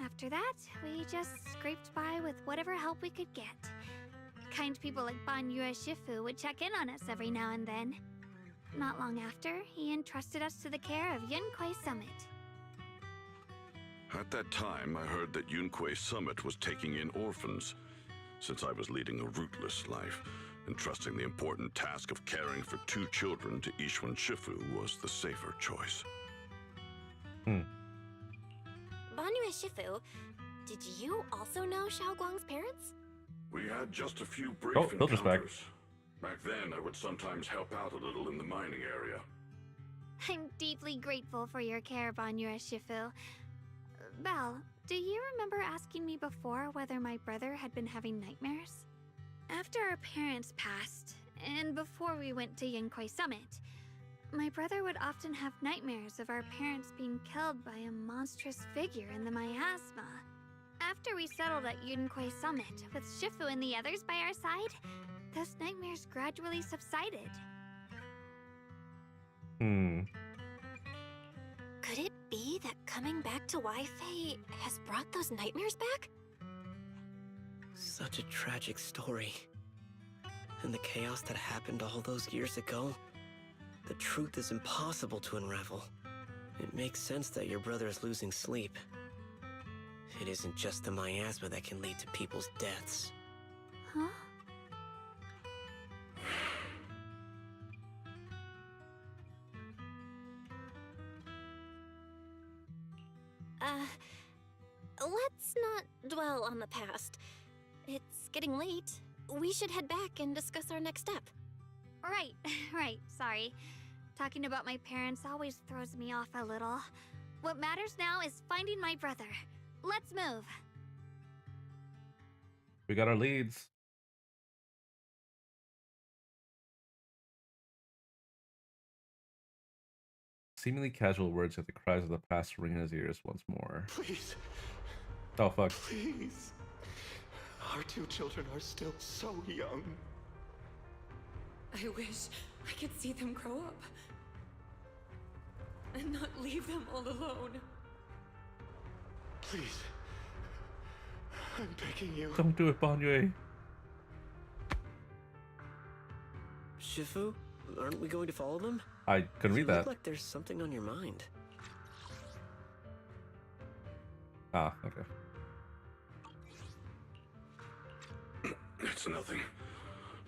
After that, we just scraped by with whatever help we could get. Kind people like Ban Yue Shifu would check in on us every now and then. Not long after, he entrusted us to the care of Yunquei Summit. At that time, I heard that Yunquei Summit was taking in orphans. Since I was leading a rootless life, entrusting the important task of caring for 2 children to Yixuan Shifu was the safer choice. Banyu Shifu, did you also know Xiaoguang's parents? We had just a few brief Filter's back. encounters. Back then, I would sometimes help out a little in the mining area. I'm deeply grateful for your care, Banyu Shifu. Belle, do you remember asking me before whether my brother had been having nightmares? After our parents passed, and before we went to Yunquei Summit, my brother would often have nightmares of our parents being killed by a monstrous figure in the miasma. After we settled at Yunquei Summit, with Shifu and the others by our side, those nightmares gradually subsided. Could it be that coming back to Waifei has brought those nightmares back? Such a tragic story. And the chaos that happened all those years ago, the truth is impossible to unravel. It makes sense that your brother is losing sleep. It isn't just the miasma that can lead to people's deaths. Huh? Let's not dwell on the past. It's getting late. We should head back and discuss our next step. Right, sorry. Talking about my parents always throws me off a little. What matters now is finding my brother. Let's move. We got our leads. seemingly casual words yet the cries of the past ring in his ears once more. Please. Oh fuck. Please. Our two children are still so young. I wish I could see them grow up. And not leave them all alone. Please. I'm begging you. Don't do it, Banyue. Shifu, aren't we going to follow them? I couldn't read You that. look like there's something on your mind. Ah, okay. It's nothing.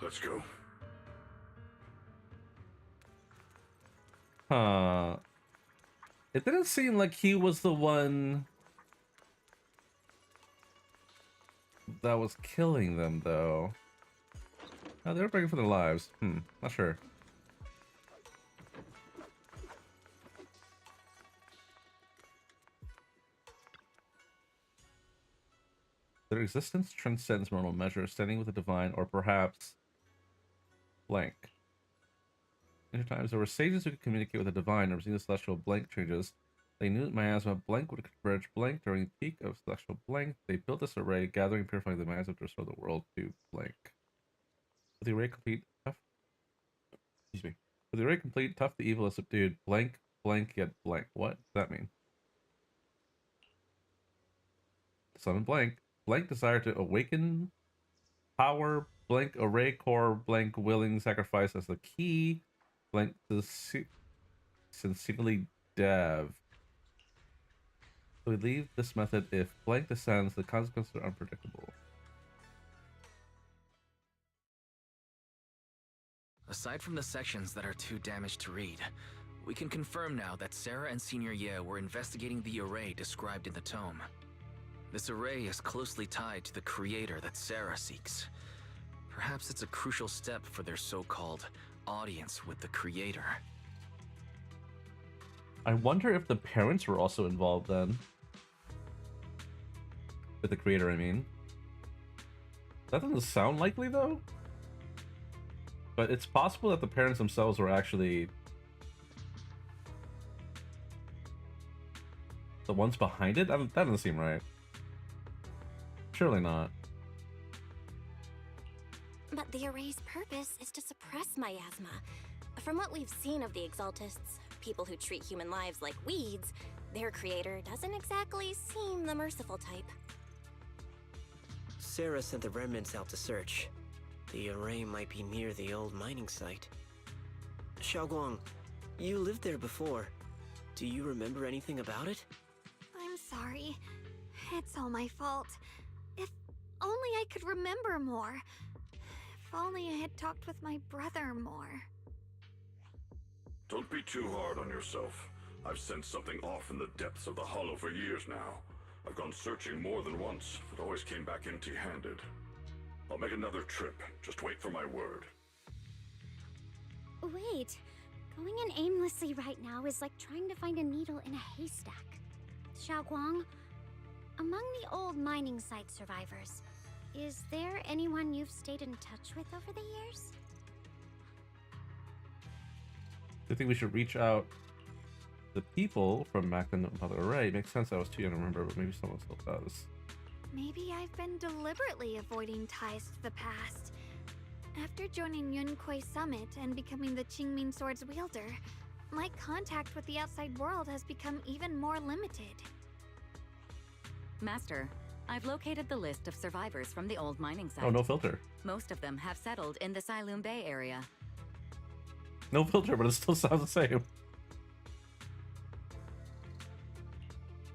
Let's go. Huh. It didn't seem like he was the one that was killing them, though. Oh, they were begging for their lives. Not sure. Their existence transcends mortal measure, standing with the divine, or perhaps blank. In times, there were sages who could communicate with the divine, or the celestial blank changes. They knew that miasma blank would converge blank during the peak of celestial blank. They built this array, gathering and purifying the miasma to restore the world to blank. With the array complete, tough. Excuse me. With the array complete, tough the evil is subdued. Blank, blank, yet blank. What does that mean? Summon blank. Blank desire to awaken power. Blank array core. Blank willing sacrifice as the key. Blank sincerely dev. We leave this method if blank descends, the consequences are unpredictable. Aside from the sections that are too damaged to read, we can confirm now that Sarah and Senior Ye were investigating the array described in the tome. This array is closely tied to the creator that Sarah seeks. Perhaps it's a crucial step for their so-called audience with the creator. I wonder if the parents were also involved then. With the creator, I mean. That doesn't sound likely, though. But it's possible that the parents themselves were actually the ones behind it? That doesn't seem right. Surely not. But the array's purpose is to suppress miasma. From what we've seen of the Exaltists, people who treat human lives like weeds, their creator doesn't exactly seem the merciful type. Sarah sent the remnants out to search. The array might be near the old mining site. Xiaoguang, you lived there before. Do you remember anything about it? I'm sorry. It's all my fault. If only I could remember more. If only I had talked with my brother more. Don't be too hard on yourself. I've sensed something off in the depths of the hollow for years now. I've gone searching more than once, but always came back empty-handed. I'll make another trip. Just wait for my word. Wait. Going in aimlessly right now is like trying to find a needle in a haystack. Xiaoguang, among the old mining site survivors, is there anyone you've stayed in touch with over the years? I think we should reach out to the people from back in the array. Makes sense I was too young to remember, but maybe someone still does. Maybe I've been deliberately avoiding ties to the past. After joining Yunquei Summit and becoming the Qingming Sword's wielder, my contact with the outside world has become even more limited. Master, I've located the list of survivors from the old mining site. Oh, no filter. Most of them have settled in the Silum Bay area. No filter, but it still sounds the same.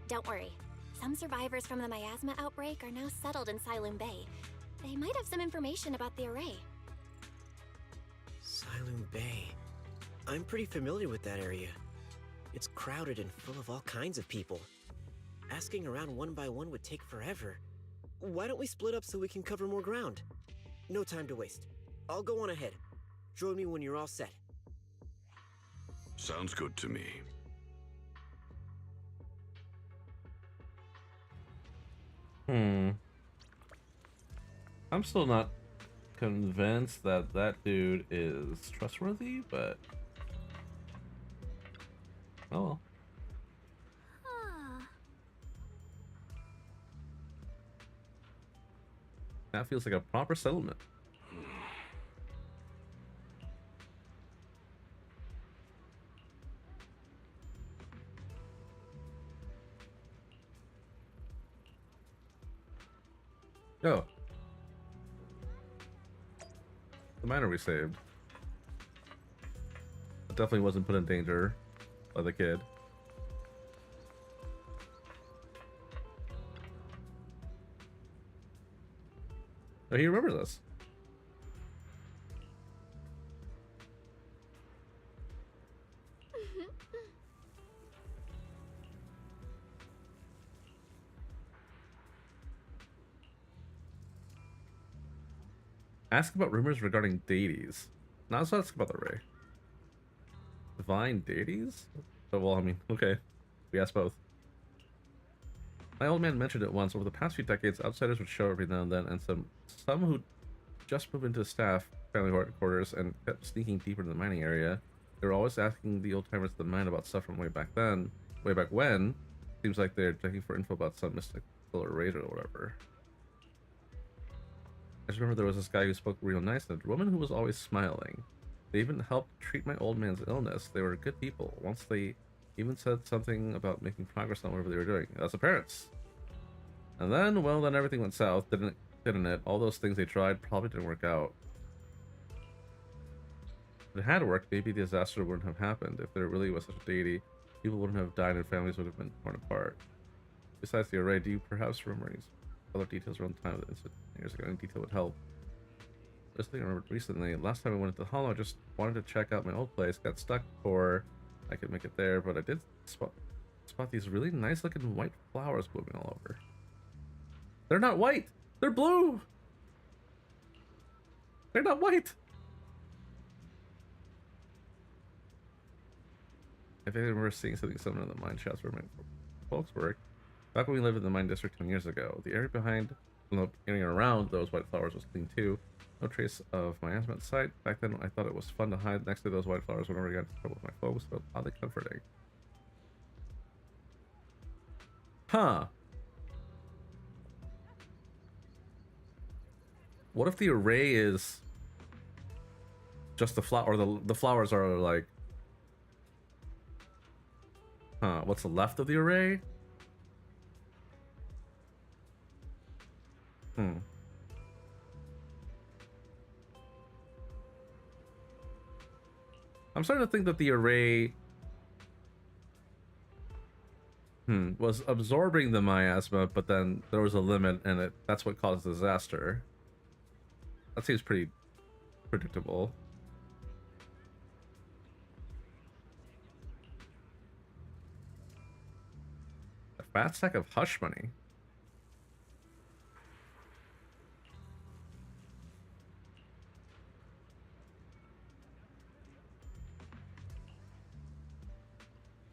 Don't worry. Some survivors from the miasma outbreak are now settled in Silum Bay. They might have some information about the array. Silum Bay. I'm pretty familiar with that area. It's crowded and full of all kinds of people. Asking around one by one would take forever. Why don't we split up so we can cover more ground? No time to waste. I'll go on ahead. Join me when you're all set. Sounds good to me. I'm still not convinced that that dude is trustworthy, but Oh well. Huh. That feels like a proper settlement. Oh. The miner we saved. It definitely wasn't put in danger by the kid. Oh, he remembers us. Ask about rumors regarding deities. Now let's ask about the Ray. Divine deities? Oh, well, I mean, okay. We asked both. My old man mentioned it once. Over the past few decades, outsiders would show every now and then, and some who just moved into staff family quarters and kept sneaking deeper into the mining area. They were always asking the old timers at the mine about stuff from way back when. Seems like they're checking for info about some mystical raid or whatever. I just remember there was this guy who spoke real nice and a woman who was always smiling. They even helped treat my old man's illness. They were good people. Once they even said something about making progress on whatever they were doing. That's the parents. And then, well, then everything went south, didn't it? All those things they tried probably didn't work out. If it had worked, maybe the disaster wouldn't have happened. If there really was such a deity, people wouldn't have died and families would have been torn apart. Besides the array, do you perhaps remember any other details around the time of the incident years ago? Any detail would help. This thing I remembered recently. Last time I went to the Hollow, I just wanted to check out my old place. Got stuck before I could make it there, but I did spot these really nice looking white flowers blooming all over. They're not white! They're blue! They're not white! I think I remember seeing something similar in the mine shots where my folks worked. Back when we lived in the mine district 10 years ago, the area behind, getting around those white flowers was clean too. No trace of my asthma at sight. Back then, I thought it was fun to hide next to those white flowers whenever I got into trouble with my folks, but oddly comforting. Huh. What if the array is just the flower, or the flowers are like... Huh, what's left of the array? I'm starting to think that the array was absorbing the miasma, but then there was a limit, and that's what caused the disaster. That seems pretty predictable. A fat sack of hush money.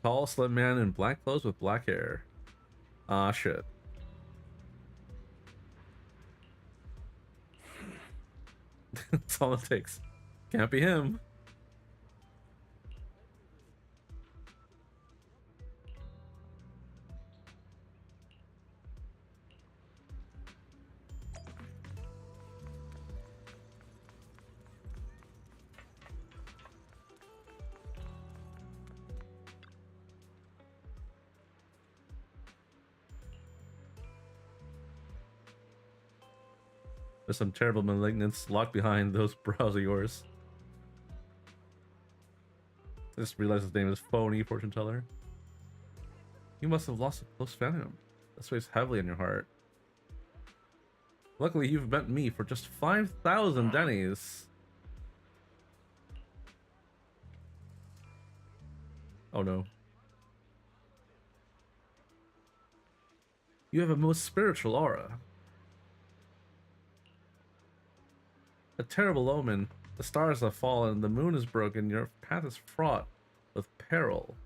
Tall, slim man in black clothes with black hair. Ah, shit. That's all it takes. Can't be him. There's some terrible malignance locked behind those brows of yours. I just realized his name is Phony Fortune Teller. You must have lost a close family member. This weighs heavily on your heart. Luckily, you've met me for just 5,000 Dennies. Oh no. You have a most spiritual aura. A terrible omen. The stars have fallen, the moon is broken, your path is fraught with peril.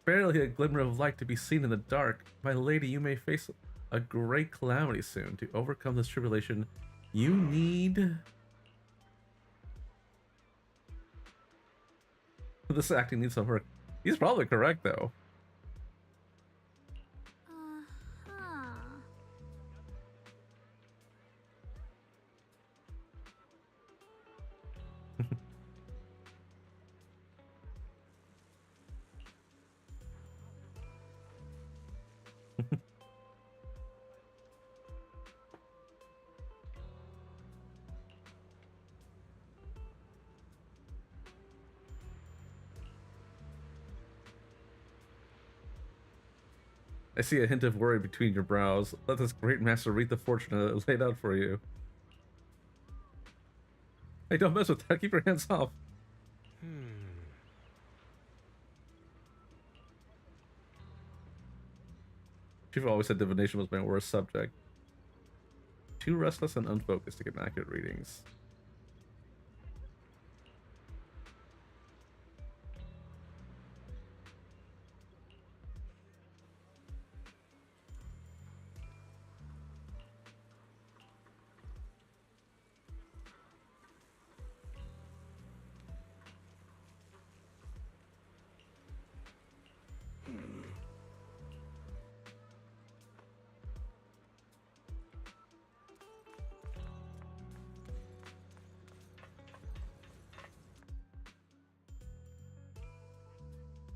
Barely a glimmer of light to be seen in the dark. My lady, you may face a great calamity soon. To overcome this tribulation, you need... This acting needs some work. He's probably correct though. I see a hint of worry between your brows. Let this great master read the fortune that was laid out for you. Hey, don't mess with that. Keep your hands off. Shifu always said divination was my worst subject. Too restless and unfocused to get accurate readings.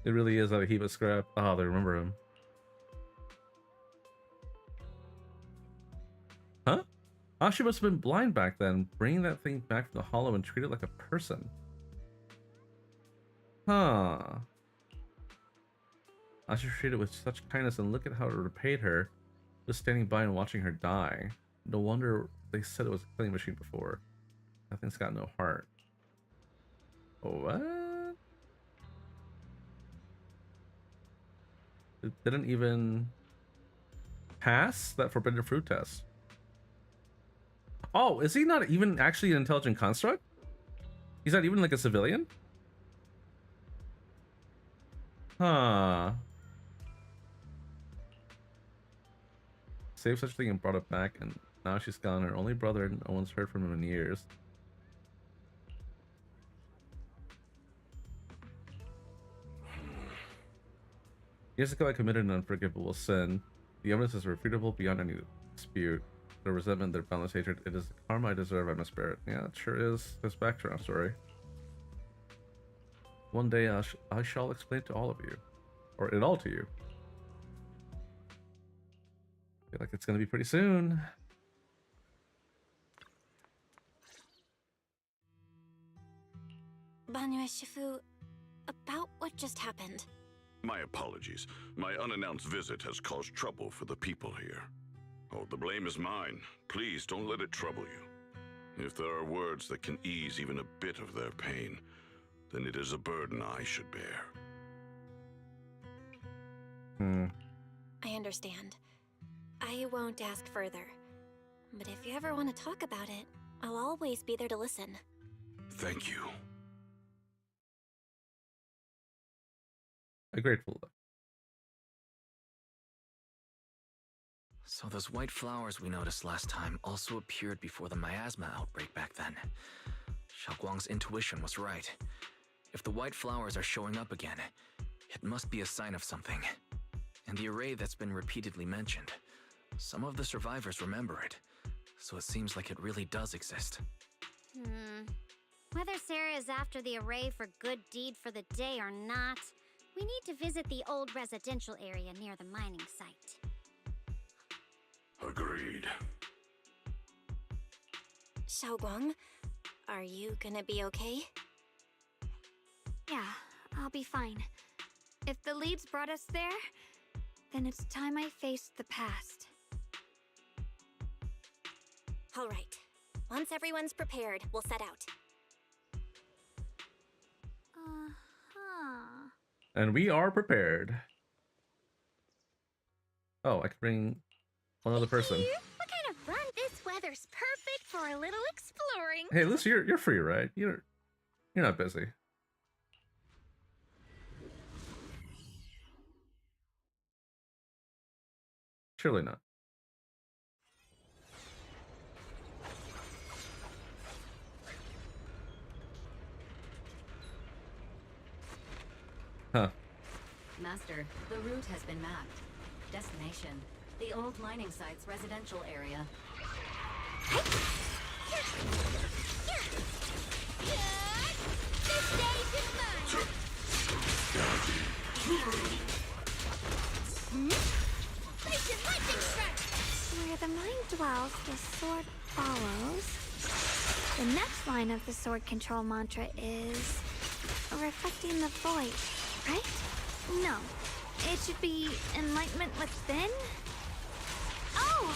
It really is a heap of scrap. Oh, they remember him. Huh? Oh, she must have been blind back then. Bringing that thing back from the hollow and treat it like a person. Huh. I should treat it with such kindness, and look at how it repaid her. Just standing by and watching her die. No wonder they said it was a killing machine before. That thing's got no heart. What? It didn't even pass that forbidden fruit test. Oh, is he not even actually an intelligent construct? He's not even like a civilian? Huh. Saved such a thing and brought it back, and now she's gone. Her only brother, and no one's heard from him in years. Years ago, I committed an unforgivable sin. The evidence is irrefutable beyond any dispute. The resentment, their boundless hatred, it is the karma I deserve. I must bear it. Yeah, it sure is. This background story. One day, I shall explain to all of you, or it all to you. I feel like it's gonna be pretty soon. Banyo Shifu, about what just happened. My apologies. My unannounced visit has caused trouble for the people here. Oh, the blame is mine. Please don't let it trouble you. If there are words that can ease even a bit of their pain, then it is a burden I should bear. I understand. I won't ask further. But if you ever want to talk about it, I'll always be there to listen. Thank you. A grateful look. So those white flowers we noticed last time also appeared before the miasma outbreak back then. Xiaoguang's intuition was right. If the white flowers are showing up again, it must be a sign of something. And the array that's been repeatedly mentioned, some of the survivors remember it, so it seems like it really does exist. Whether Sarah is after the array for good deed for the day or not, we need to visit the old residential area near the mining site. Agreed. Xiaoguang, are you gonna be okay? Yeah, I'll be fine. If the leads brought us there, then it's time I faced the past. All right. Once everyone's prepared, we'll set out. And we are prepared. Oh, I could bring one other person. What kind of fun? This weather's perfect for a little exploring. Hey, Lucy, you're free, right? You're not busy. Surely not. Huh. Master, the route has been mapped. Destination, the old mining site's residential area. Where the mind dwells, the sword follows. The next line of the sword control mantra is reflecting the void, right? No, it should be enlightenment within. Oh,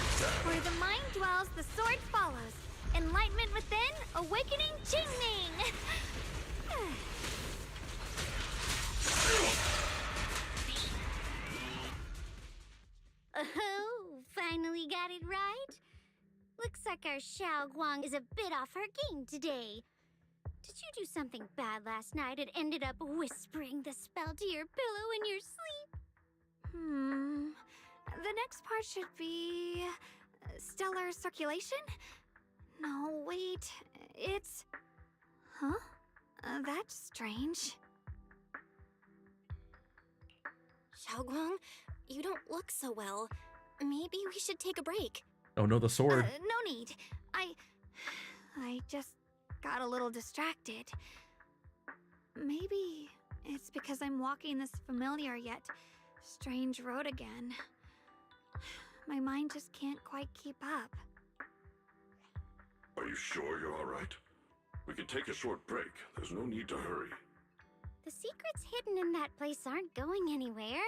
where the mind dwells, the sword follows. Enlightenment within, awakening Qingming. Oh, finally got it right. Looks like our Xiao Guang is a bit off her game today. Did you do something bad last night and ended up whispering the spell to your pillow in your sleep? The next part should be stellar circulation? No, wait. It's... Huh? That's strange. Xiaoguang, you don't look so well. Maybe we should take a break. Oh no, the sword. No need. I just got a little distracted. Maybe it's because I'm walking this familiar yet strange road again. My mind just can't quite keep up. Are you sure you're all right? We can take a short break. There's no need to hurry. The secrets hidden in that place aren't going anywhere.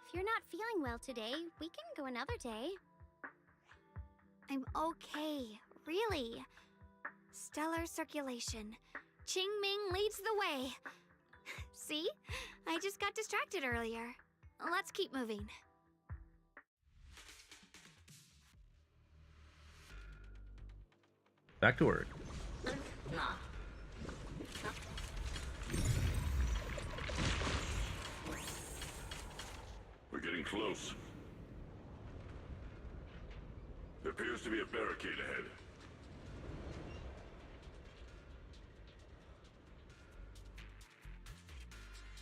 If you're not feeling well today, we can go another day. I'm okay, really. Stellar circulation. Qingming leads the way. See? I just got distracted earlier. Let's keep moving. Back to work. We're getting close. There appears to be a barricade ahead.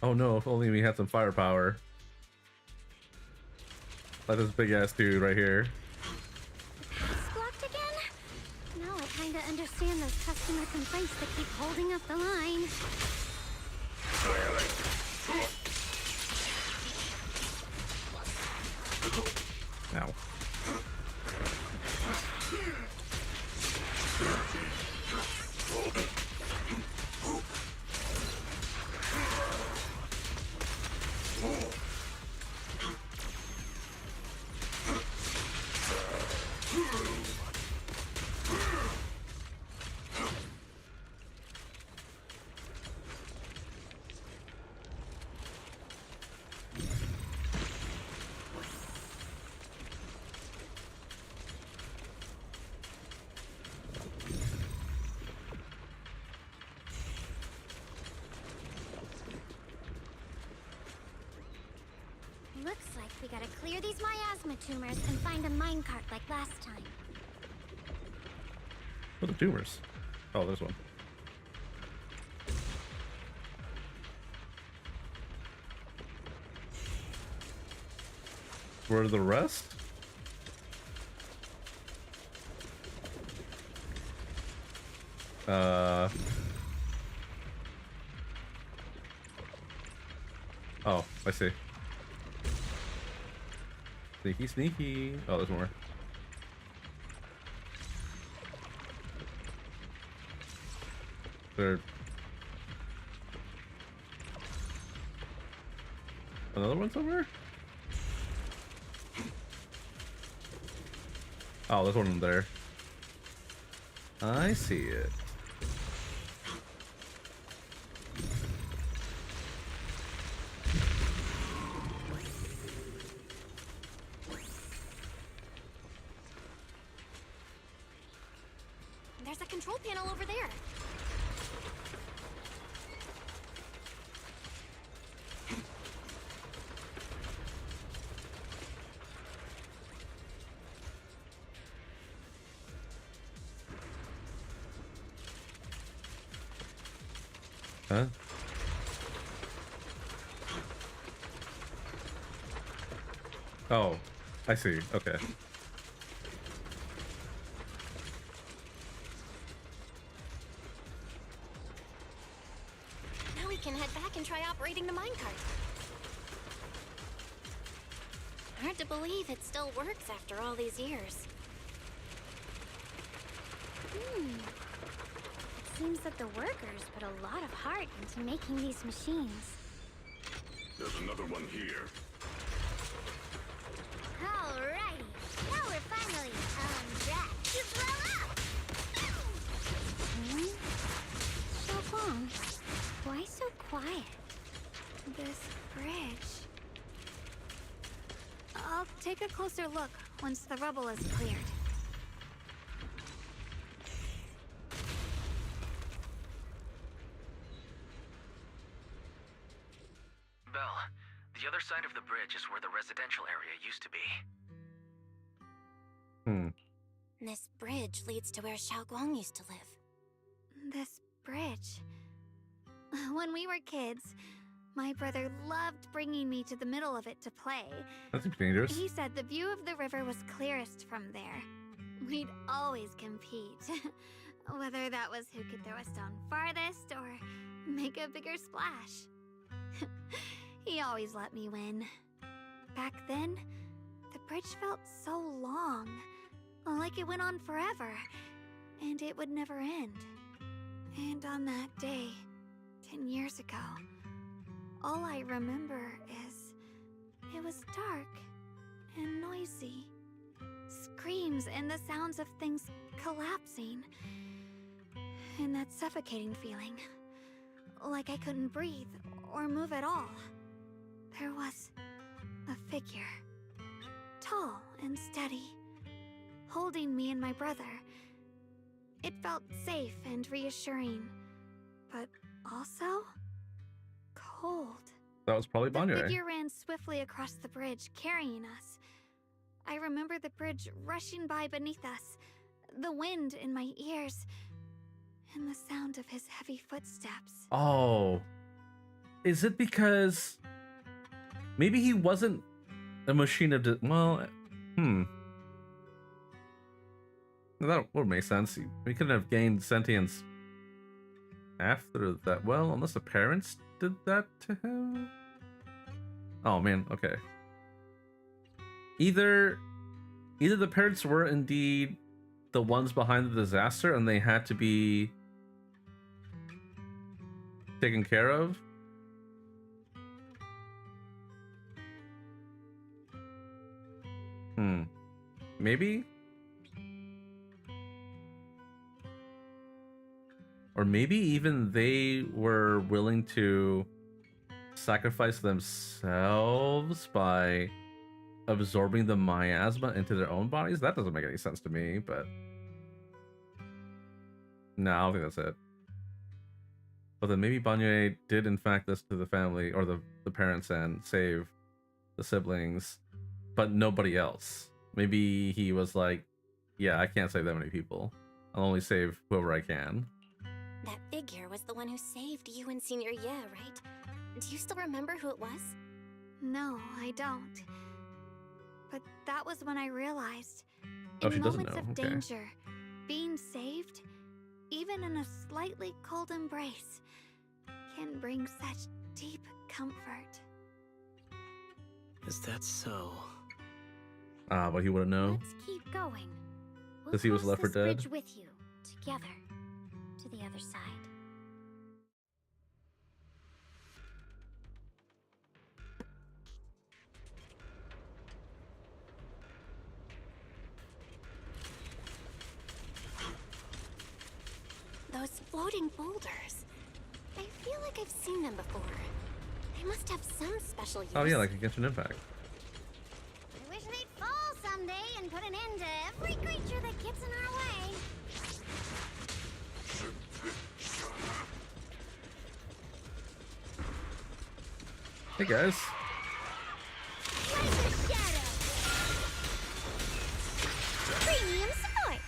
Oh no, if only we had some firepower. Like this big ass dude right here. Blocked again? Now I kinda understand those customer complaints that keep holding up the line. Ow. Looks like we gotta clear these miasma tumors and find a minecart like last time. What are the tumors? Oh, this one. Where are the rest? Oh, I see. Sneaky, sneaky. Oh, there's more. There. Another one somewhere? Oh, there's one there. I see it. There's a control panel over there. Huh? Oh, I see. Okay. Now we can head back and try operating the minecart. Hard to believe it still works after all these years. It seems that the workers put a lot of heart into making these machines. There's another one here. Alrighty, now we're finally undressed to blow up! Xiaoguang, why so quiet? This bridge. I'll take a closer look once the rubble is cleared. Belle, the other side of the bridge is where the residential area used to be. This bridge leads to where Xiaoguang used to live. This bridge. When we were kids, my brother loved bringing me to the middle of it to play. That seems dangerous. He said the view of the river was clearest from there. We'd always compete. Whether that was who could throw a stone farthest or make a bigger splash. He always let me win. Back then, the bridge felt so long. Like it went on forever. And it would never end. And on that day, 10 years ago, all I remember is it was dark and noisy. Screams and the sounds of things collapsing. And that suffocating feeling. Like I couldn't breathe or move at all. There was a figure. Tall and steady. Holding me and my brother. It felt safe and reassuring. But also cold. That was probably The Banyo. figure ran swiftly across the bridge, carrying us. I remember the bridge rushing by beneath us, the wind in my ears, and the sound of his heavy footsteps. Oh. Is it because maybe he wasn't a machine of that would make sense. We couldn't have gained sentience after that. Well, unless the parents did that to him. Oh man, okay. Either the parents were indeed the ones behind the disaster and they had to be taken care of. Maybe? Or maybe even they were willing to sacrifice themselves by absorbing the miasma into their own bodies? That doesn't make any sense to me, but... No, I don't think that's it. But then maybe Banyo did in fact this to the family, or the parents, and save the siblings, but nobody else. Maybe he was like, yeah, I can't save that many people. I'll only save whoever I can. That figure was the one who saved you and Senior Ye, right? Do you still remember who it was? No, I don't. But that was when I realized, Oh, in she doesn't moments know. of Okay. danger, being saved, even in a slightly cold embrace, can bring such deep comfort. Is that so? But he wouldn't know. Let's keep going. We'll 'Cause he was cross left for this dead? bridge with you, together, to the other side. Those floating boulders. I feel like I've seen them before. They must have some special use. Oh yeah, like against an impact. I wish they'd fall someday and put an end to every creature that gets in our way. Hey guys. Like a shadow. Premium support.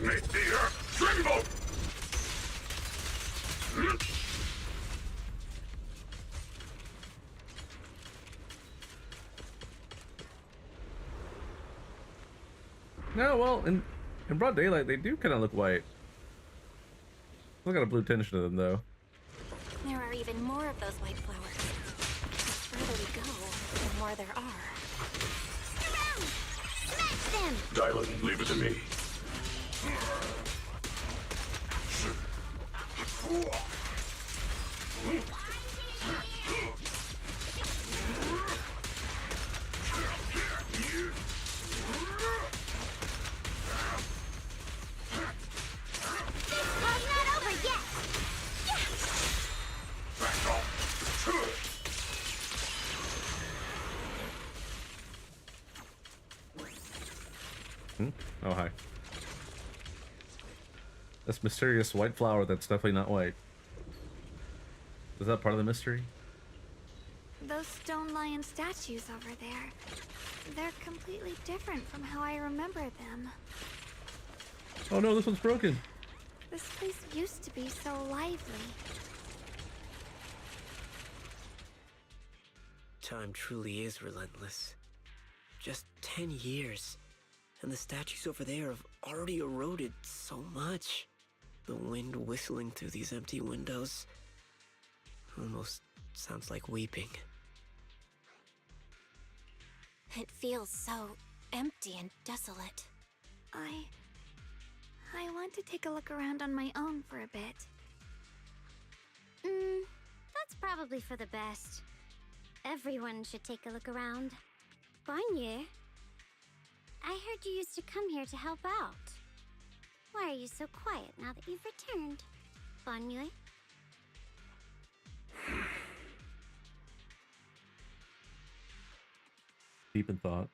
Make the earth tremble! No, well, in broad daylight, they do kind of look white. Still got a blue tinge to them, though. There are even more of those white flowers. The further we go, the more there are. Around! Smash them! Dylan, leave it to me. It's not over yet! Oh, hi. This mysterious white flower that's definitely not white. Is that part of the mystery? Those stone lion statues over there. They're completely different from how I remember them. Oh no, this one's broken. This place used to be so lively. Time truly is relentless. Just 10 years, and the statues over there have already eroded so much. The wind whistling through these empty windows almost sounds like weeping. It feels so empty and desolate. I want to take a look around on my own for a bit. That's probably for the best. Everyone should take a look around. Bonnier, I heard you used to come here to help out. Why are you so quiet now that you've returned, Bonnier? Deep in thought.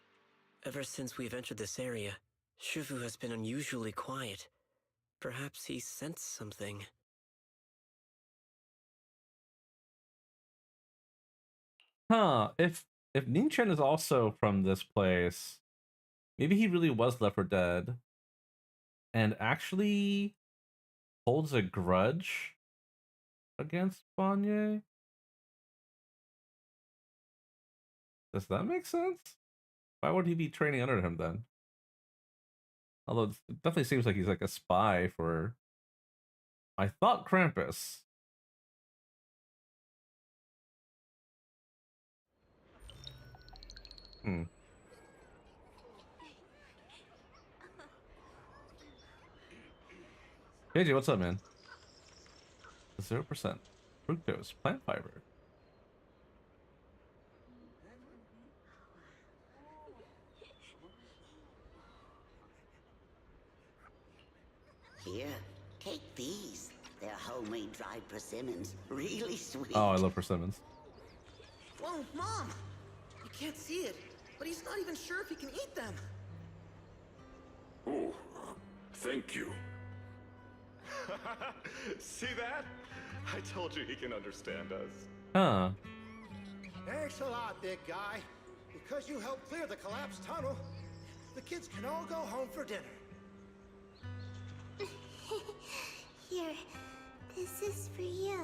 Ever since we've entered this area, Shifu has been unusually quiet. Perhaps he sensed something. Huh, if Ning-Chen is also from this place, maybe he really was left for dead and actually holds a grudge against Bonnier? Does that make sense? Why would he be training under him then? Although it definitely seems like he's like a spy for, I thought, Krampus. KJ, what's up, man? 0% fructose, plant fiber. Here, take these. They're homemade dried persimmons. Really sweet. Oh, I love persimmons. Whoa, Mom! You can't see it, but he's not even sure if he can eat them. Oh, thank you. See that? I told you he can understand us. Huh. Thanks a lot, big guy. Because you helped clear the collapsed tunnel, the kids can all go home for dinner. Here, this is for you.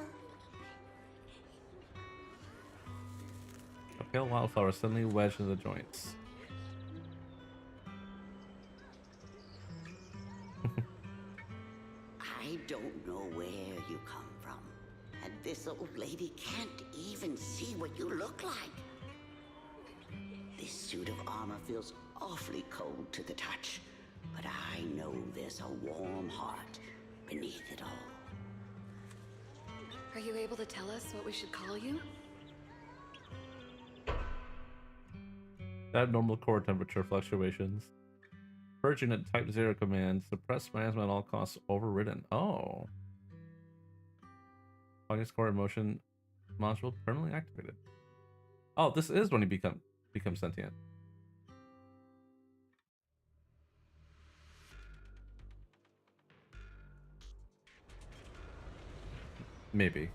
A pale wildflower suddenly wedged into the joints. I don't know where you come from, and this old lady can't even see what you look like. This suit of armor feels awfully cold to the touch, but I know there's a warm heart beneath it all. Are you able to tell us what we should call you? Abnormal core temperature fluctuations. Purging at type 0 command. Suppress miasma at all costs overridden. Oh. Body's core emotion module permanently activated. Oh, this is when he becomes sentient. Maybe.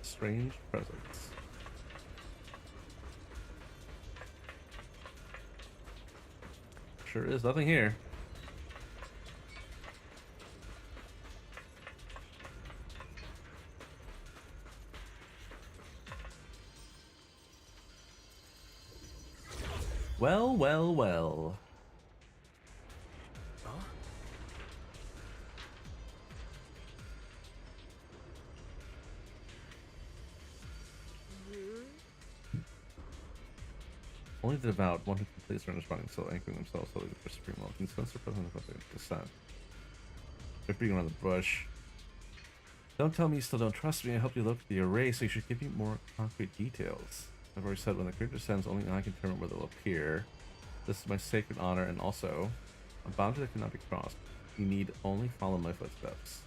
strange presence. Sure is nothing here. Well, well, well. Huh? Only the devout, one who completes their responding soul, anchoring themselves solely for supreme will, can sense their presence of their descent. They're beating around the bush. Don't tell me you still don't trust me. I helped you look at the array, so you should give me more concrete details. I've already said when the creature descends, only I can determine where they'll appear. This is my sacred honor, and also a boundary that cannot be crossed. You need only follow my footsteps.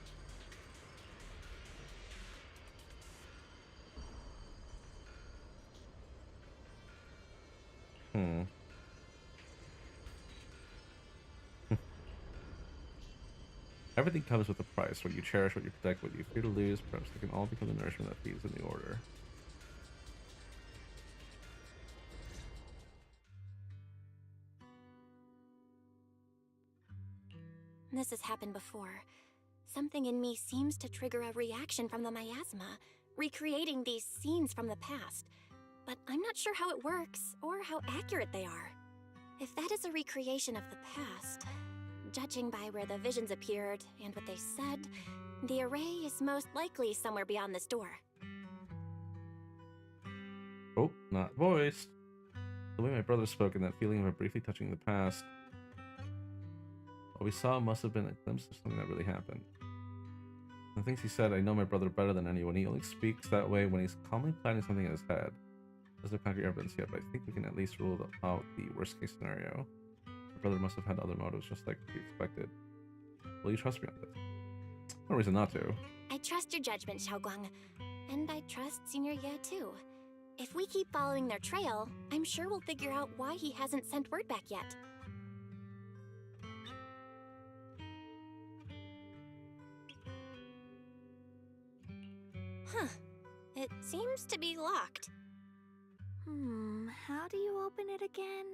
Everything comes with a price. What you cherish, what you protect, what you fear to lose, perhaps they can all become the nourishment that feeds the new order. This has happened before. Something in me seems to trigger a reaction from the miasma, recreating these scenes from the past. But I'm not sure how it works, or how accurate they are. If that is a recreation of the past, judging by where the visions appeared and what they said, the array is most likely somewhere beyond this door. Oh, not voiced. The way my brother spoke and that feeling of it briefly touching the past. What we saw must have been a glimpse of something that really happened. The things he said, I know my brother better than anyone. He only speaks that way when he's calmly planning something in his head. There's no concrete evidence yet, but I think we can at least rule out the worst case scenario. My brother must have had other motives, just like we expected. Will you trust me on this? No reason not to. I trust your judgment, Xiaoguang. And I trust Senior Ye too. If we keep following their trail, I'm sure we'll figure out why he hasn't sent word back yet. Huh. It seems to be locked. How do you open it again?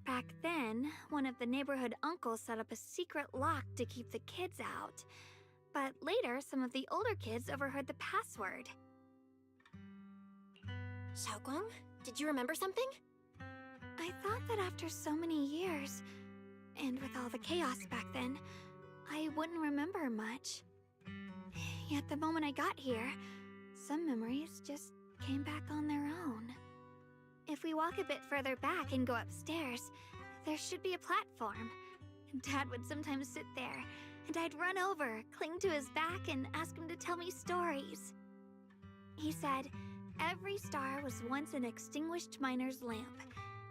Back then, one of the neighborhood uncles set up a secret lock to keep the kids out. But later, some of the older kids overheard the password. Xiaoguang, did you remember something? I thought that after so many years, and with all the chaos back then, I wouldn't remember much. Yet the moment I got here, some memories just came back on their own. If we walk a bit further back and go upstairs, there should be a platform. Dad would sometimes sit there, and I'd run over, cling to his back, and ask him to tell me stories. He said every star was once an extinguished miner's lamp,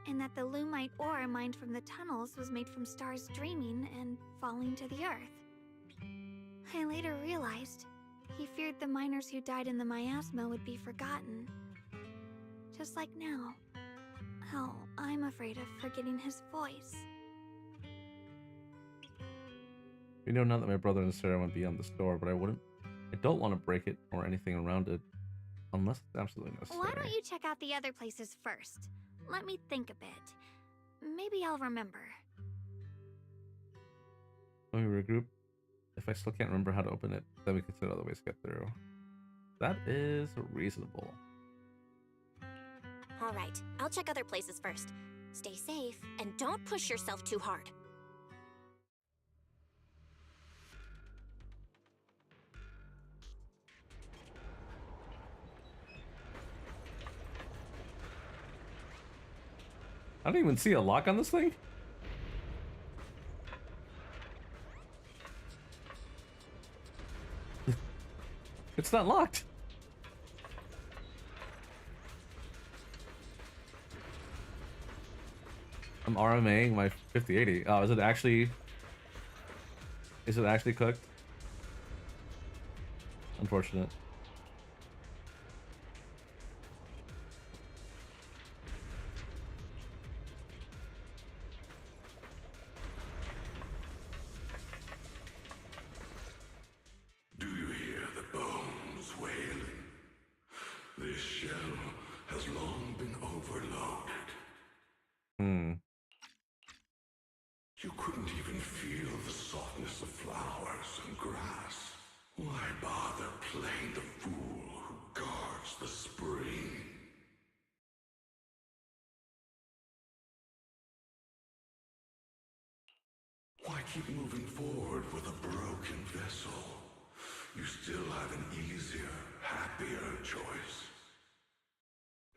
and that the lumite ore mined from the tunnels was made from stars dreaming and falling to the earth. I later realized he feared the miners who died in the miasma would be forgotten. Just like now, how I'm afraid of forgetting his voice. We know now that my brother and Sarah went beyond the store, but I don't want to break it or anything around it unless it's absolutely necessary. Why don't you check out the other places first? Let me think a bit. Maybe I'll remember. When we regroup, if I still can't remember how to open it, then we consider other ways to get through. That is reasonable. All right, I'll check other places first. Stay safe, and don't push yourself too hard. I don't even see a lock on this thing. It's not locked. I'm RMAing my 5080. Oh, is it actually cooked? Unfortunate. Do you hear the bones wailing? shell has long been overloaded. Hmm. You couldn't even feel the softness of flowers and grass. Why bother playing the fool who guards the spring? Why keep moving forward with a broken vessel? You still have an easier, happier choice.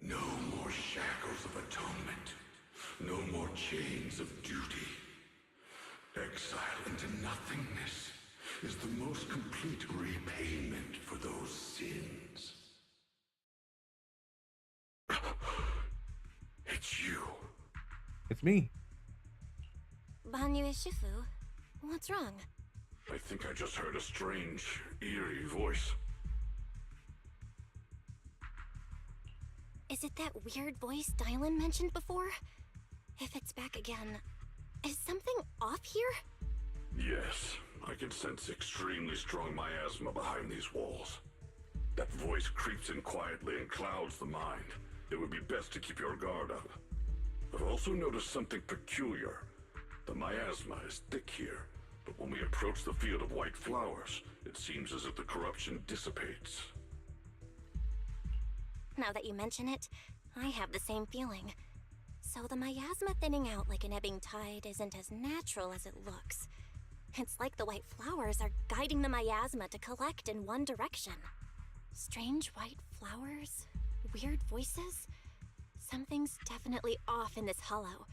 No more shackles of atonement. No more chains of duty. Exile into nothingness is the most complete repayment for those sins. It's you. It's me. Banyue Shifu, what's wrong? I think I just heard a strange, eerie voice. Is it that weird voice Dylan mentioned before? If it's back again, is something off here? Yes, I can sense extremely strong miasma behind these walls. That voice creeps in quietly and clouds the mind. It would be best to keep your guard up. I've also noticed something peculiar. The miasma is thick here, but when we approach the field of white flowers, it seems as if the corruption dissipates. Now that you mention it, I have the same feeling. So the miasma thinning out like an ebbing tide isn't as natural as it looks. It's like the white flowers are guiding the miasma to collect in one direction. Strange white flowers? Weird voices? Something's definitely off in this hollow.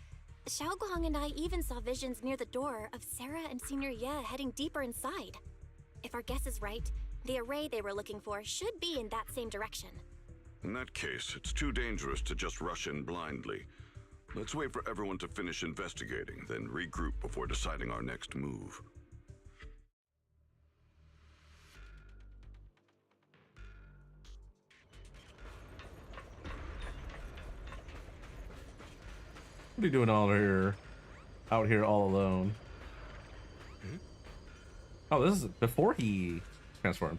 Xiaoguang and I even saw visions near the door of Sarah and Senior Ye heading deeper inside. If our guess is right, the array they were looking for should be in that same direction. In that case, it's too dangerous to just rush in blindly. Let's wait for everyone to finish investigating, then regroup before deciding our next move. What are you doing out here all alone? Oh, this is before he transformed.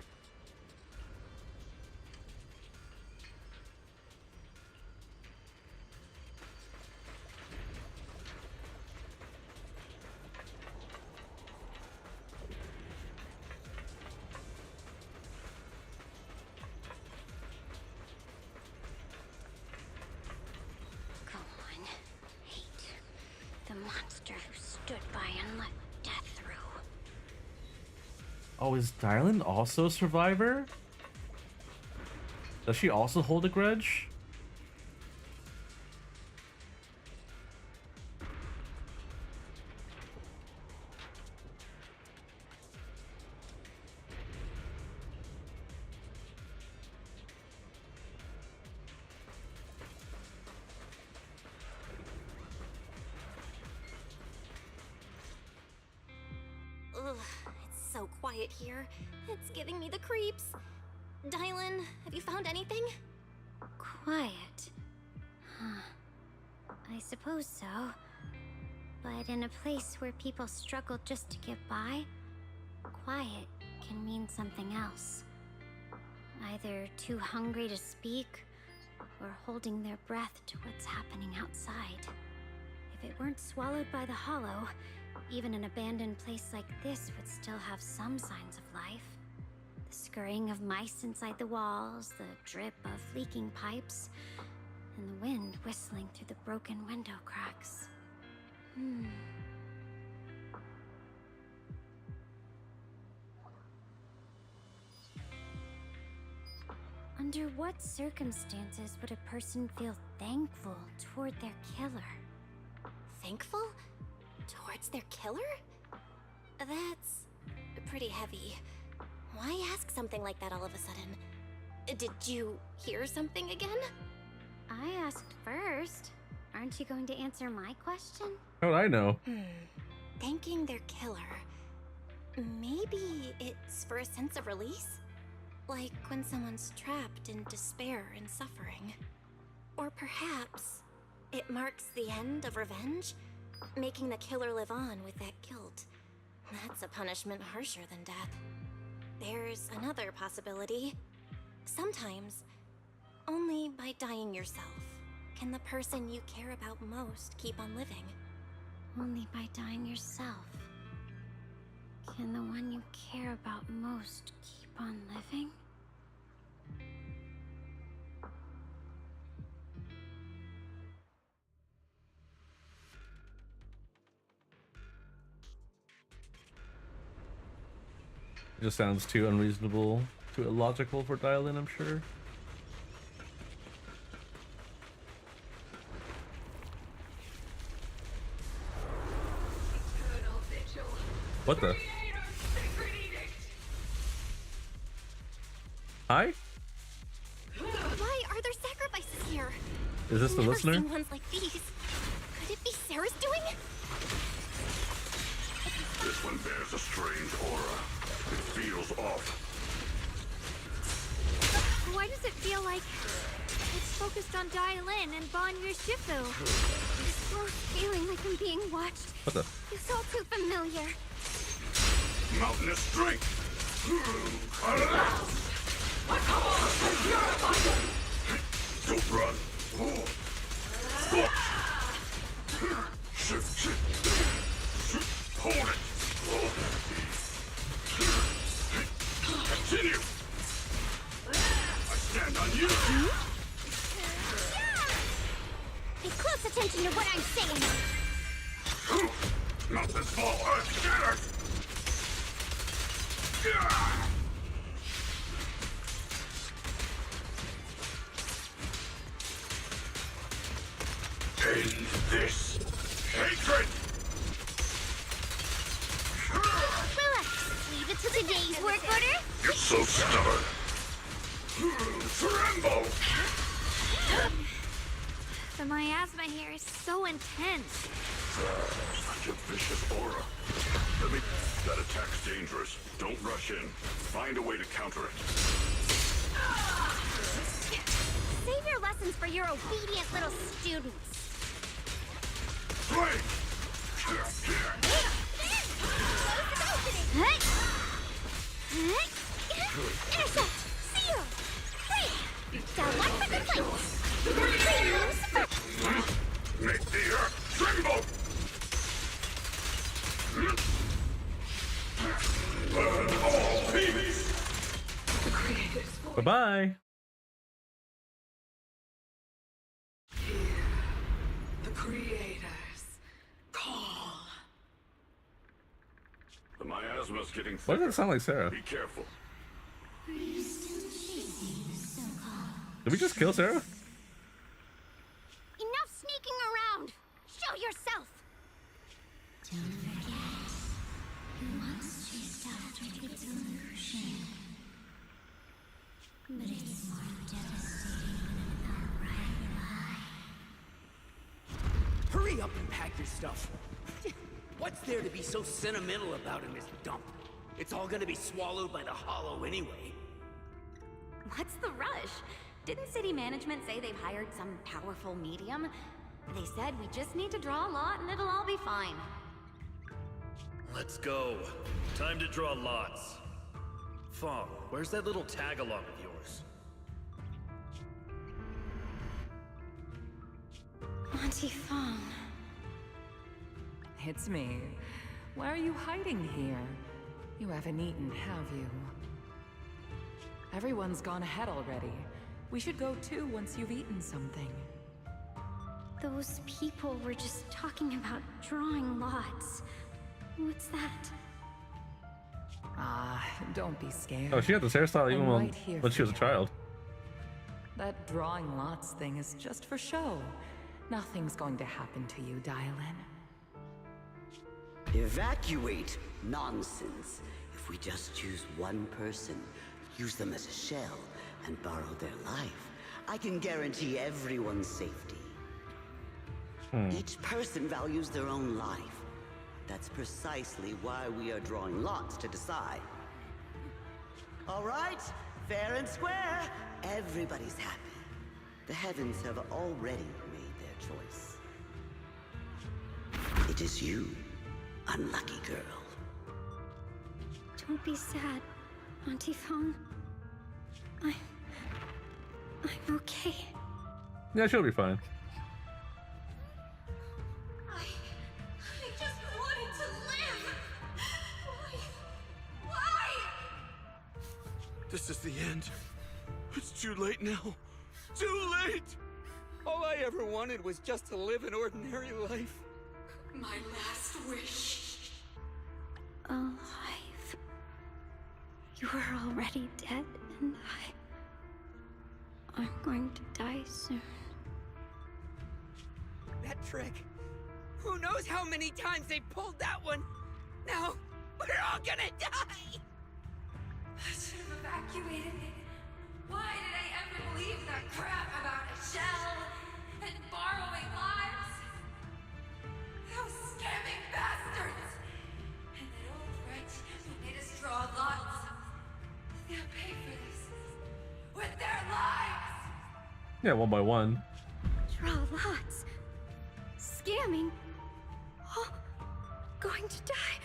Go on. Hate. The monster who stood by and let death through. Oh, is Dylan also a survivor? Does she also hold a grudge? Ugh, it's so quiet here. It's giving me the creeps. Dylan, have you found anything? Quiet. Huh. I suppose so. But in a place where people struggle just to get by, quiet can mean something else. Either too hungry to speak, or holding their breath to what's happening outside. If it weren't swallowed by the hollow, even an abandoned place like this would still have some signs of life. The scurrying of mice inside the walls, the drip of leaking pipes, and the wind whistling through the broken window cracks. Under what circumstances would a person feel thankful toward their killer? Thankful? Towards their killer? That's pretty heavy. Why ask something like that all of a sudden? Did you hear something again? I asked first. Aren't you going to answer my question? How would I know? Thanking their killer. Maybe it's for a sense of release? Like when someone's trapped in despair and suffering. Or perhaps it marks the end of revenge, making the killer live on with that guilt. That's a punishment harsher than death. There's another possibility. Sometimes Only by dying yourself can the person you care about most keep on living. Only by dying yourself can the one you care about most keep on living? It just sounds too unreasonable, too illogical for dial-in, I'm sure. What the? Hi? Why are there sacrifices here? Is this the Never listener? seen ones like these. Could it be Sarah's doing? This one bears a strange aura. It feels off. Why does it feel like it's focused on Dial-In and Banyu Shifu? This gross feeling like I'm being watched. What the? It's all too familiar. Mountainous strength! Don't run! Hold it! Continue! I stand on you! Pay close attention to what I'm saying. Mountains fall, earth shatters! End this hatred! Relax. Leave it to today's work order. You're so stubborn! Tremble! The miasma here is so intense. Such a vicious aura. That attack's dangerous. Don't rush in. Find a way to counter it. Save your lessons for your obedient little students. Right! Intercept! Seal! Free! Down one for complaints! Three moves for... Make the earth tremble! Burn all peace! Bye-bye. The creators call. The miasma's getting thicker. Why does it sound like Sarah? Be careful. Did we just kill Sarah? Enough sneaking around! Show yourself! Don't forget, you once chased after its illusion. But it's more devastating when an outright lie. Hurry up and pack your stuff. What's there to be so sentimental about in this dump? It's all gonna be swallowed by the hollow anyway. What's the rush? Didn't city management say they've hired some powerful medium? They said we just need to draw a lot and it'll all be fine. Let's go. Time to draw lots. Fong, where's that little tag-along of yours? Auntie Fong. It's me. Why are you hiding here? You haven't eaten, have you? Everyone's gone ahead already. We should go too once you've eaten something. Those people were just talking about drawing lots. What's that? Ah, don't be scared. Oh, she had this hairstyle even I'm when, right here when she for was a you. child. That drawing lots thing is just for show. Nothing's going to happen to you, Dial-In. Evacuate? Nonsense. If we just choose one person, use them as a shell, and borrow their life, I can guarantee everyone's safety. Each person values their own life. That's precisely why we are drawing lots to decide. All right, fair and square. Everybody's happy. The heavens have already made their choice. It is you, unlucky girl. Don't be sad, Auntie Fong. I'm okay. Yeah, she'll be fine. I just wanted to live. Why? This is the end. It's too late now. Too late! All I ever wanted was just to live an ordinary life. My last wish. Alive. You are already dead, and I'm going to die soon. That trick. Who knows how many times they pulled that one? Now, we're all gonna die! I should have evacuated it. Why did I ever believe that crap about a shell and borrowing lives? Those scamming bastards! And that old wretch who made us draw lots. They'll pay for this with their lives! Yeah, one by one. Draw lots. Scamming. Oh, going to die.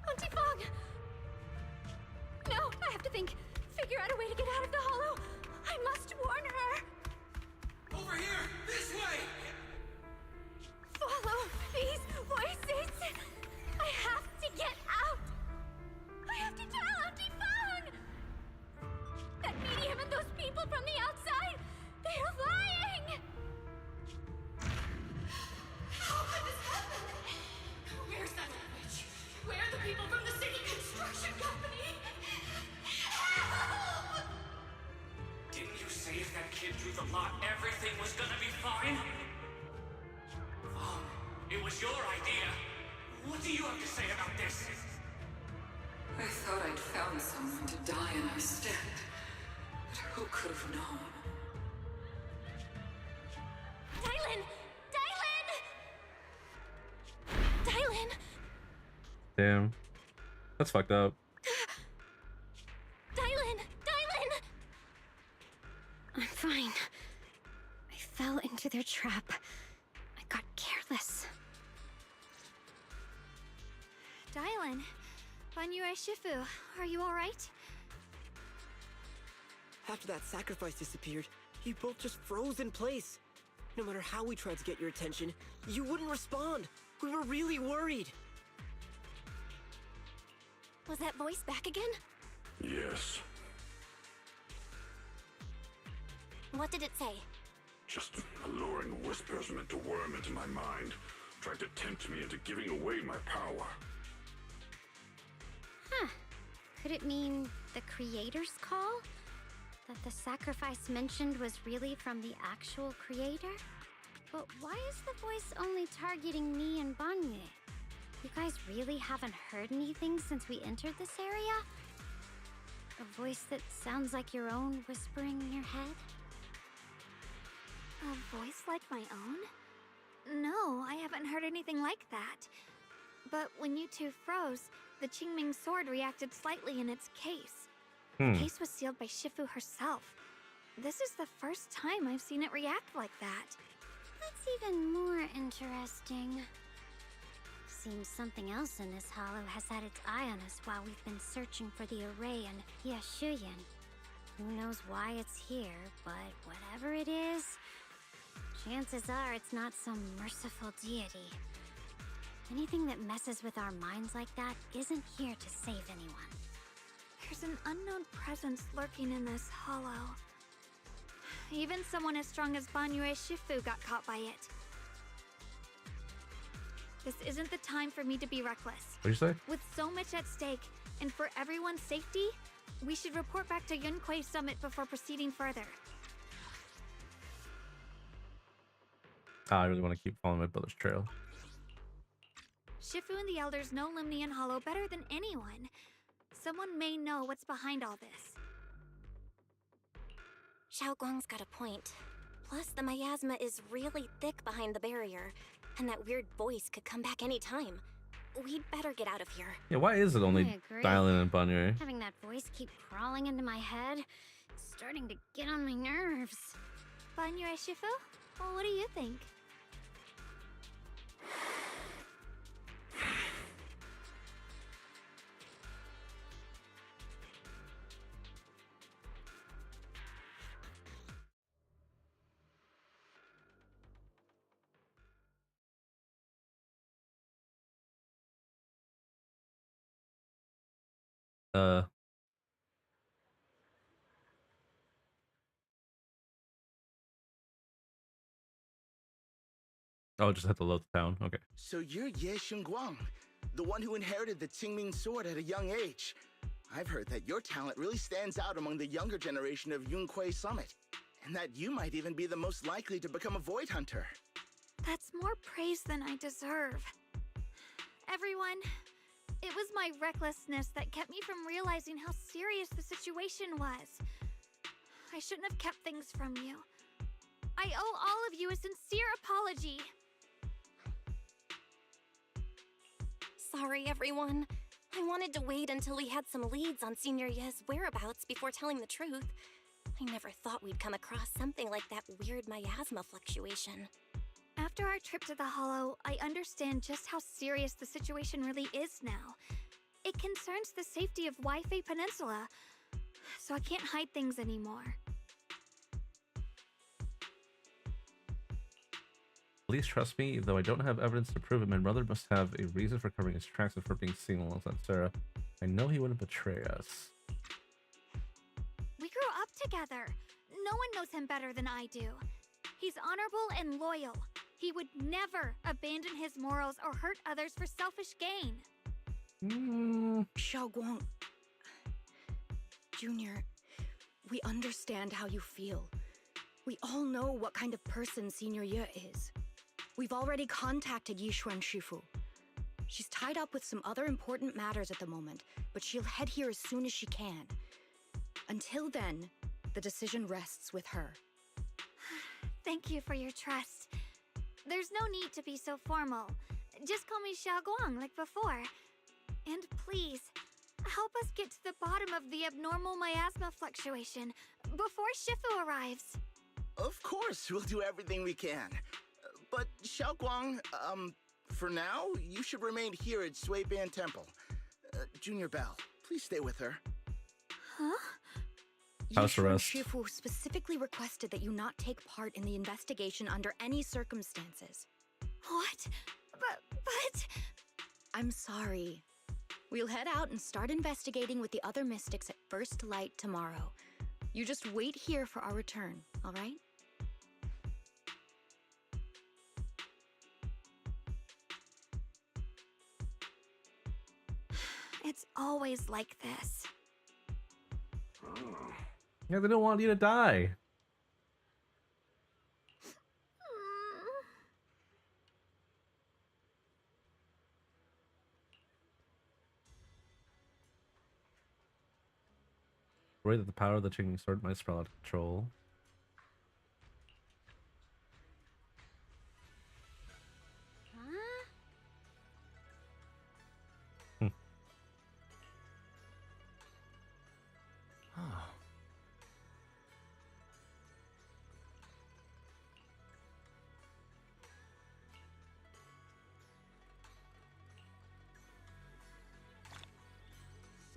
Auntie Fong! No, I have to think. Figure out a way to get out of the hollow. I must warn her. Over here! This way! Follow these voices. I have to get out. I have to tell Auntie Fong. That medium and those people from the outside, they're lying. How could this happen? Where's that old witch? Where are the people from the city construction company? Help! Didn't you say if that kid drew the lot, everything was gonna be fine? It was your idea. What do you have to say about this? I thought I'd found someone to die in our stead. But who could have known? Dylan! Dylan! Dylan! Damn. That's fucked up. Dylan! Dylan! I'm fine. I fell into their trap. I got careless. Dylan, Banyue Shifu, are you alright? After that sacrifice disappeared, you both just froze in place. No matter how we tried to get your attention, you wouldn't respond. We were really worried. Was that voice back again? Yes, What did it say? just alluring whispers meant to worm into my mind, trying to tempt me into giving away my power. Huh. Could it mean the creator's call? That the sacrifice mentioned was really from the actual creator? But why is the voice only targeting me and Banyue? You guys really haven't heard anything since we entered this area? A voice that sounds like your own whispering in your head? A voice like my own? No, I haven't heard anything like that. But when you two froze, the Qingming sword reacted slightly in its case. The case was sealed by Shifu herself. This is the first time I've seen it react like that. That's even more interesting. Seems something else in this hollow has had its eye on us while we've been searching for the array in Yashuyan. Who knows why it's here, but whatever it is, chances are it's not some merciful deity. Anything that messes with our minds like that isn't here to save anyone. There's an unknown presence lurking in this hollow. Even someone as strong as Banyue Shifu got caught by it. This isn't the time for me to be reckless. What'd you say? With so much at stake, and for everyone's safety, we should report back to Yunquei Summit before proceeding further. I really want to keep following my brother's trail. Shifu and the elders know Limnian Hollow better than anyone. Someone may know what's behind all this. Xiao Guang's got a point. Plus, the miasma is really thick behind the barrier, and that weird voice could come back any time. We'd better get out of here. Yeah, why is it only I agree. Dylan and Banyue? Having that voice keep crawling into my head, it's starting to get on my nerves. Banyue Shifu? Well, what do you think? Uh. Oh, just had to load the town. Okay. So you're Ye Xingguang, the one who inherited the Qingming sword at a young age. I've heard that your talent really stands out among the younger generation of Yunque Summit, and that you might even be the most likely to become a Void Hunter. That's more praise than I deserve. Everyone, it was my recklessness that kept me from realizing how serious the situation was. I shouldn't have kept things from you. I owe all of you a sincere apology. Sorry, everyone. I wanted to wait until we had some leads on Senior Ye's whereabouts before telling the truth. I never thought we'd come across something like that weird miasma fluctuation. After our trip to the Hollow, I understand just how serious the situation really is now. It concerns the safety of Waifei Peninsula, so I can't hide things anymore. Please trust me, though I don't have evidence to prove it. My brother must have a reason for covering his tracks and for being seen alongside Sarah. I know he wouldn't betray us. We grew up together. No one knows him better than I do. He's honorable and loyal. He would never abandon his morals or hurt others for selfish gain. Xiaoguang, Junior, we understand how you feel. We all know what kind of person Senior Ye is. We've already contacted Yishuan Shifu. She's tied up with some other important matters at the moment, but she'll head here as soon as she can. Until then, the decision rests with her. Thank you for your trust. There's no need to be so formal. Just call me Xiaoguang like before. And please, help us get to the bottom of the abnormal miasma fluctuation before Shifu arrives. Of course, we'll do everything we can. But Xiaoguang, for now, you should remain here at Suiban Temple. Junior Bell, please stay with her. Huh? House Yishuan arrest. Shifu specifically requested that you not take part in the investigation under any circumstances. What? But... I'm sorry. We'll head out and start investigating with the other mystics at first light tomorrow. You just wait here for our return, all right? It's always like this. Yeah, they don't want you to die. Worried that the power of the changing sword might spiral out of control.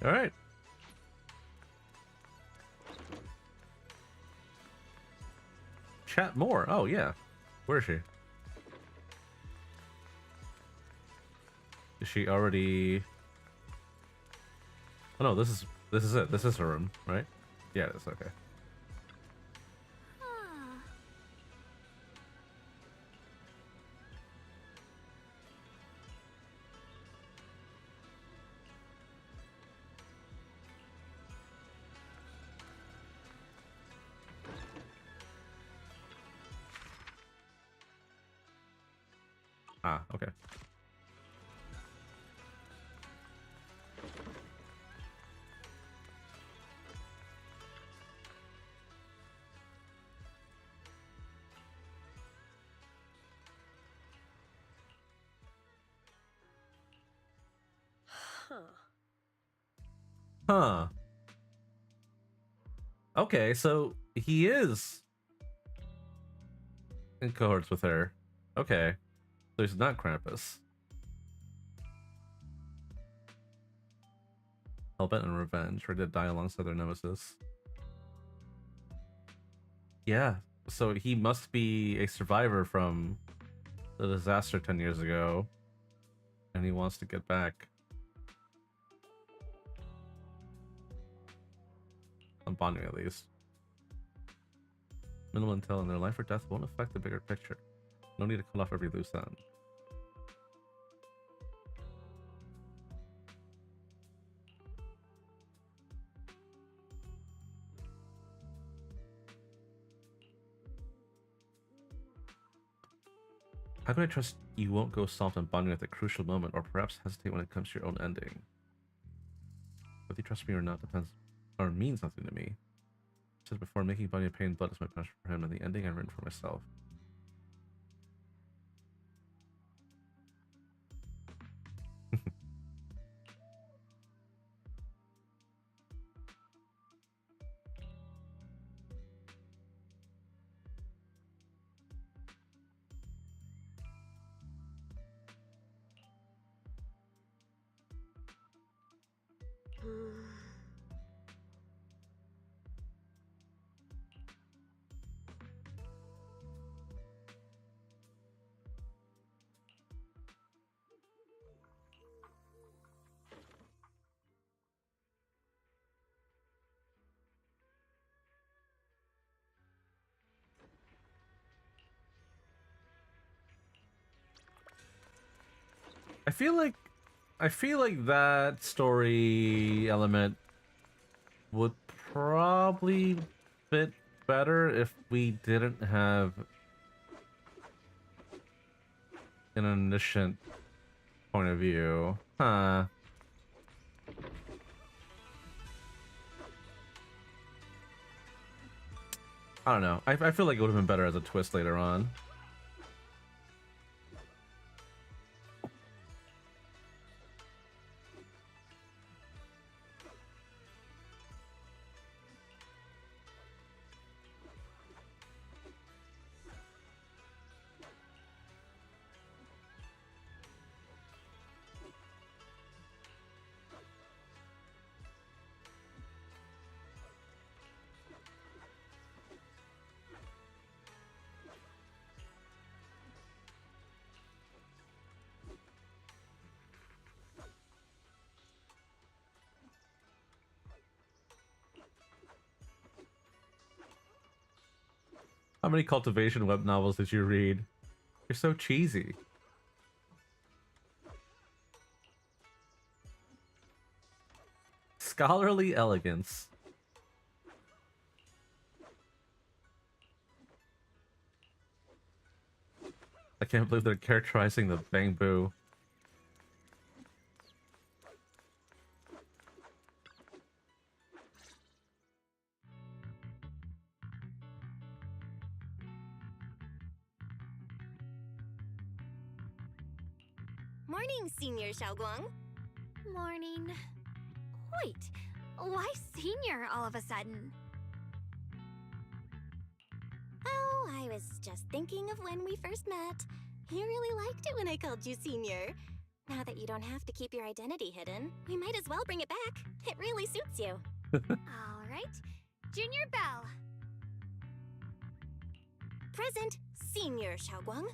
All right. Chat more. Oh yeah. Where is she? Is she already? Oh no, this is it. This is her room, right? Yeah, it is. Okay. Ah, okay. Huh. Okay, so he is in cohorts with her. Okay. So he's not Krampus. Hellbent and revenge, ready to die alongside their nemesis. Yeah, so he must be a survivor from the disaster 10 years ago. And he wants to get back. On bonding, at least. Minimal intel in their life or death won't affect the bigger picture. No need to cut off every loose end. How can I trust you won't go soft on bonding at the crucial moment, or perhaps hesitate when it comes to your own ending? Whether you trust me or not depends, or means nothing to me. I said before, making bonding pain and blood is my punishment for him, and the ending I've written for myself. I feel like that story element would probably fit better if we didn't have an omniscient point of view. Huh. I don't know. I feel like it would have been better as a twist later on. How many cultivation web novels did you read? You're so cheesy. Scholarly elegance. I can't believe they're characterizing the bamboo. Morning, Senior Xiaoguang. Morning. Wait, why senior all of a sudden? Oh, I was just thinking of when we first met. You really liked it when I called you Senior. Now that you don't have to keep your identity hidden, we might as well bring it back. It really suits you. All right, Junior Bell. Present, Senior Xiaoguang.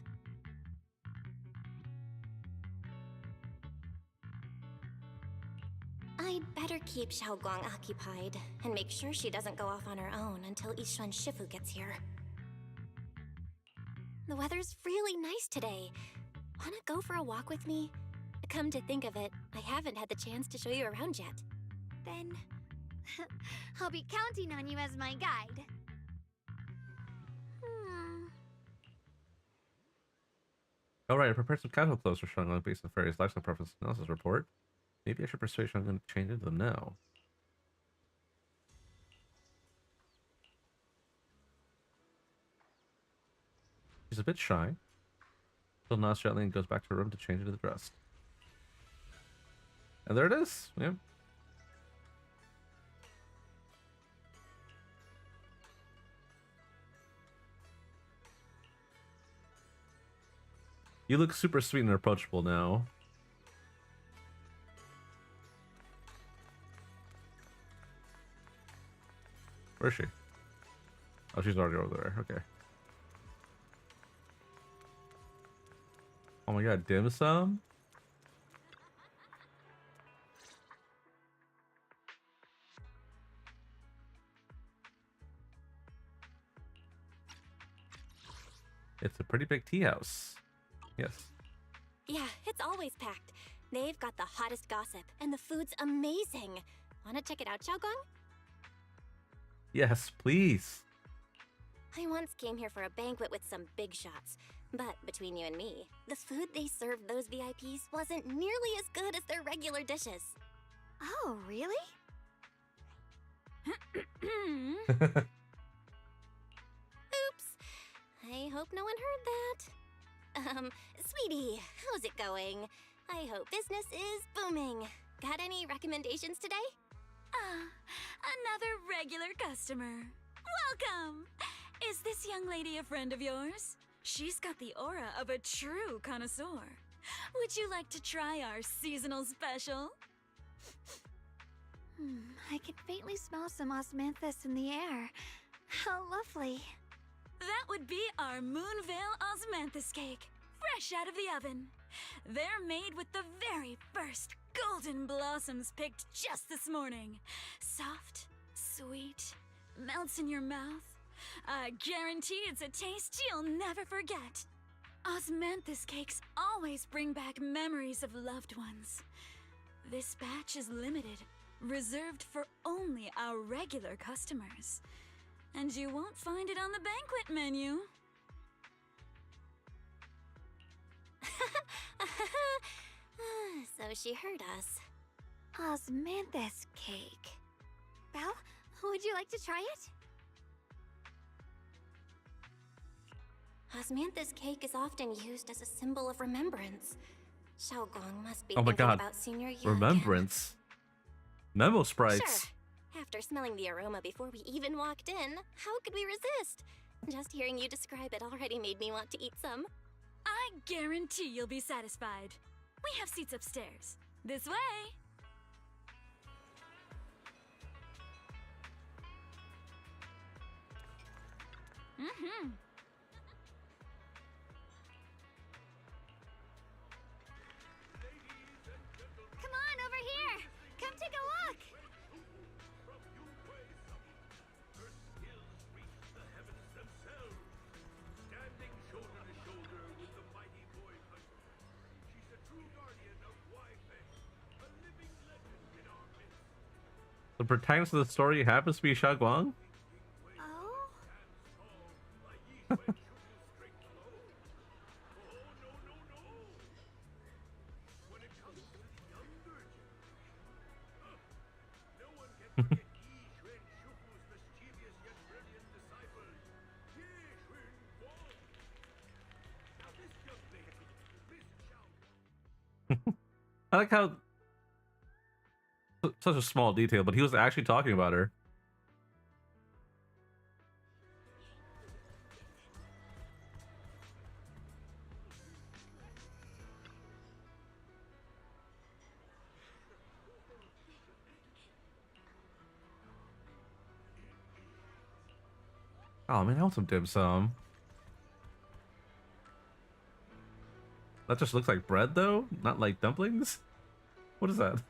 I'd better keep Xiaoguang occupied and make sure she doesn't go off on her own until Yishuan Shifu gets here. The weather's really nice today. Wanna go for a walk with me? Come to think of it, I haven't had the chance to show you around yet. Then I'll be counting on you as my guide. Alright, I prepared some casual clothes for showing on based on various lifestyle preference analysis report. Maybe I should persuade you I'm going to change into them now. She's a bit shy. Still nods gently and goes back to her room to change into the dress. And there it is. Yeah. You look super sweet and approachable now. Where is she? Oh, she's already over there. Okay. Oh my god, dim sum? It's a pretty big tea house. Yes. Yeah, it's always packed. They've got the hottest gossip, and the food's amazing. Wanna check it out, Xiaogong? Yes, please. I once came here for a banquet with some big shots, but between you and me, the food they served those VIPs wasn't nearly as good as their regular dishes. Oh, really? Oops. I hope no one heard that. Sweetie, how's it going? I hope business is booming. Got any recommendations today? Another regular customer. Welcome! Is this young lady a friend of yours? She's got the aura of a true connoisseur. Would you like to try our seasonal special? I can faintly smell some osmanthus in the air. How lovely. That would be our Moonvale Osmanthus cake, fresh out of the oven. They're made with the very first golden blossoms picked just this morning. Soft, sweet, melts in your mouth. I guarantee it's a taste you'll never forget. Osmanthus cakes always bring back memories of loved ones. This batch is limited, reserved for only our regular customers. And you won't find it on the banquet menu. So she heard us. Osmanthus cake. Belle, would you like to try it? Osmanthus cake is often used as a symbol of remembrance. Xiaogong must be Oh my thinking god. about Senior Year. Remembrance. Memo sprites. Sure. After smelling the aroma before we even walked in, how could we resist? Just hearing you describe it already made me want to eat some. I guarantee you'll be satisfied. We have seats upstairs. This way. Come on, over here! Come take a look! The protagonist of the story happens to be Xiaogong? Oh? I like how such a small detail, but he was actually talking about her. Oh man, I want some dim sum. That just looks like bread though, not like dumplings. What is that?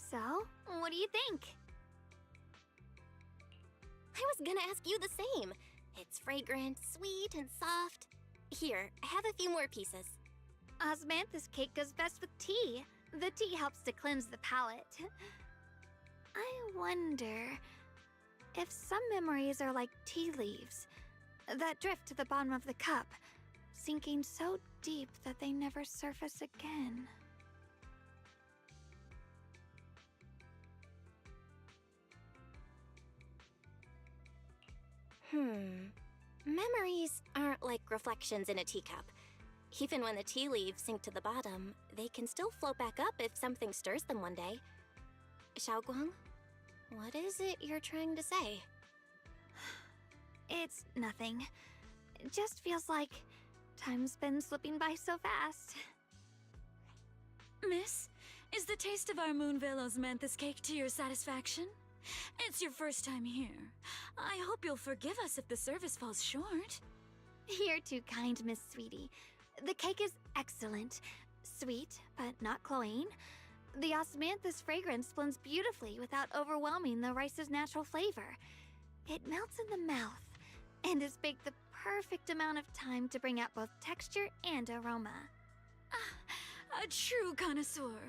So, what do you think? I was gonna ask you the same. It's fragrant, sweet, and soft. Here, have a few more pieces. Osmanthus cake goes best with tea. The tea helps to cleanse the palate. I wonder if some memories are like tea leaves that drift to the bottom of the cup, sinking so deep that they never surface again. Memories aren't like reflections in a teacup. Even when the tea leaves sink to the bottom, they can still float back up if something stirs them one day. Xiaogong, what is it you're trying to say? It's nothing. It just feels like time's been slipping by so fast. Miss, is the taste of our Moonvale Osmanthus cake to your satisfaction? It's your first time here. I hope you'll forgive us if the service falls short. You're too kind, Miss Sweetie. The cake is excellent. Sweet, but not cloying. The osmanthus fragrance blends beautifully without overwhelming the rice's natural flavor. It melts in the mouth and is baked the perfect amount of time to bring out both texture and aroma. A true connoisseur.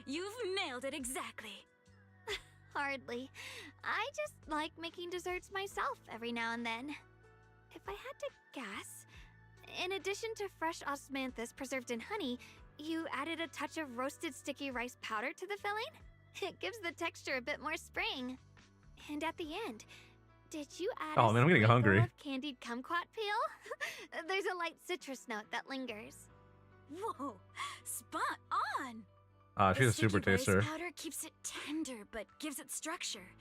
You've nailed it exactly. Hardly. I just like making desserts myself every now and then. If I had to guess, in addition to fresh osmanthus preserved in honey, you added a touch of roasted sticky rice powder to the filling? It gives the texture a bit more spring. And at the end, did you add Oh man, I'm getting sprinkle hungry. of candied kumquat peel? There's a light citrus note that lingers. Whoa, spot on! She's a The super sticky rice taster. powder keeps it tender but gives it structure.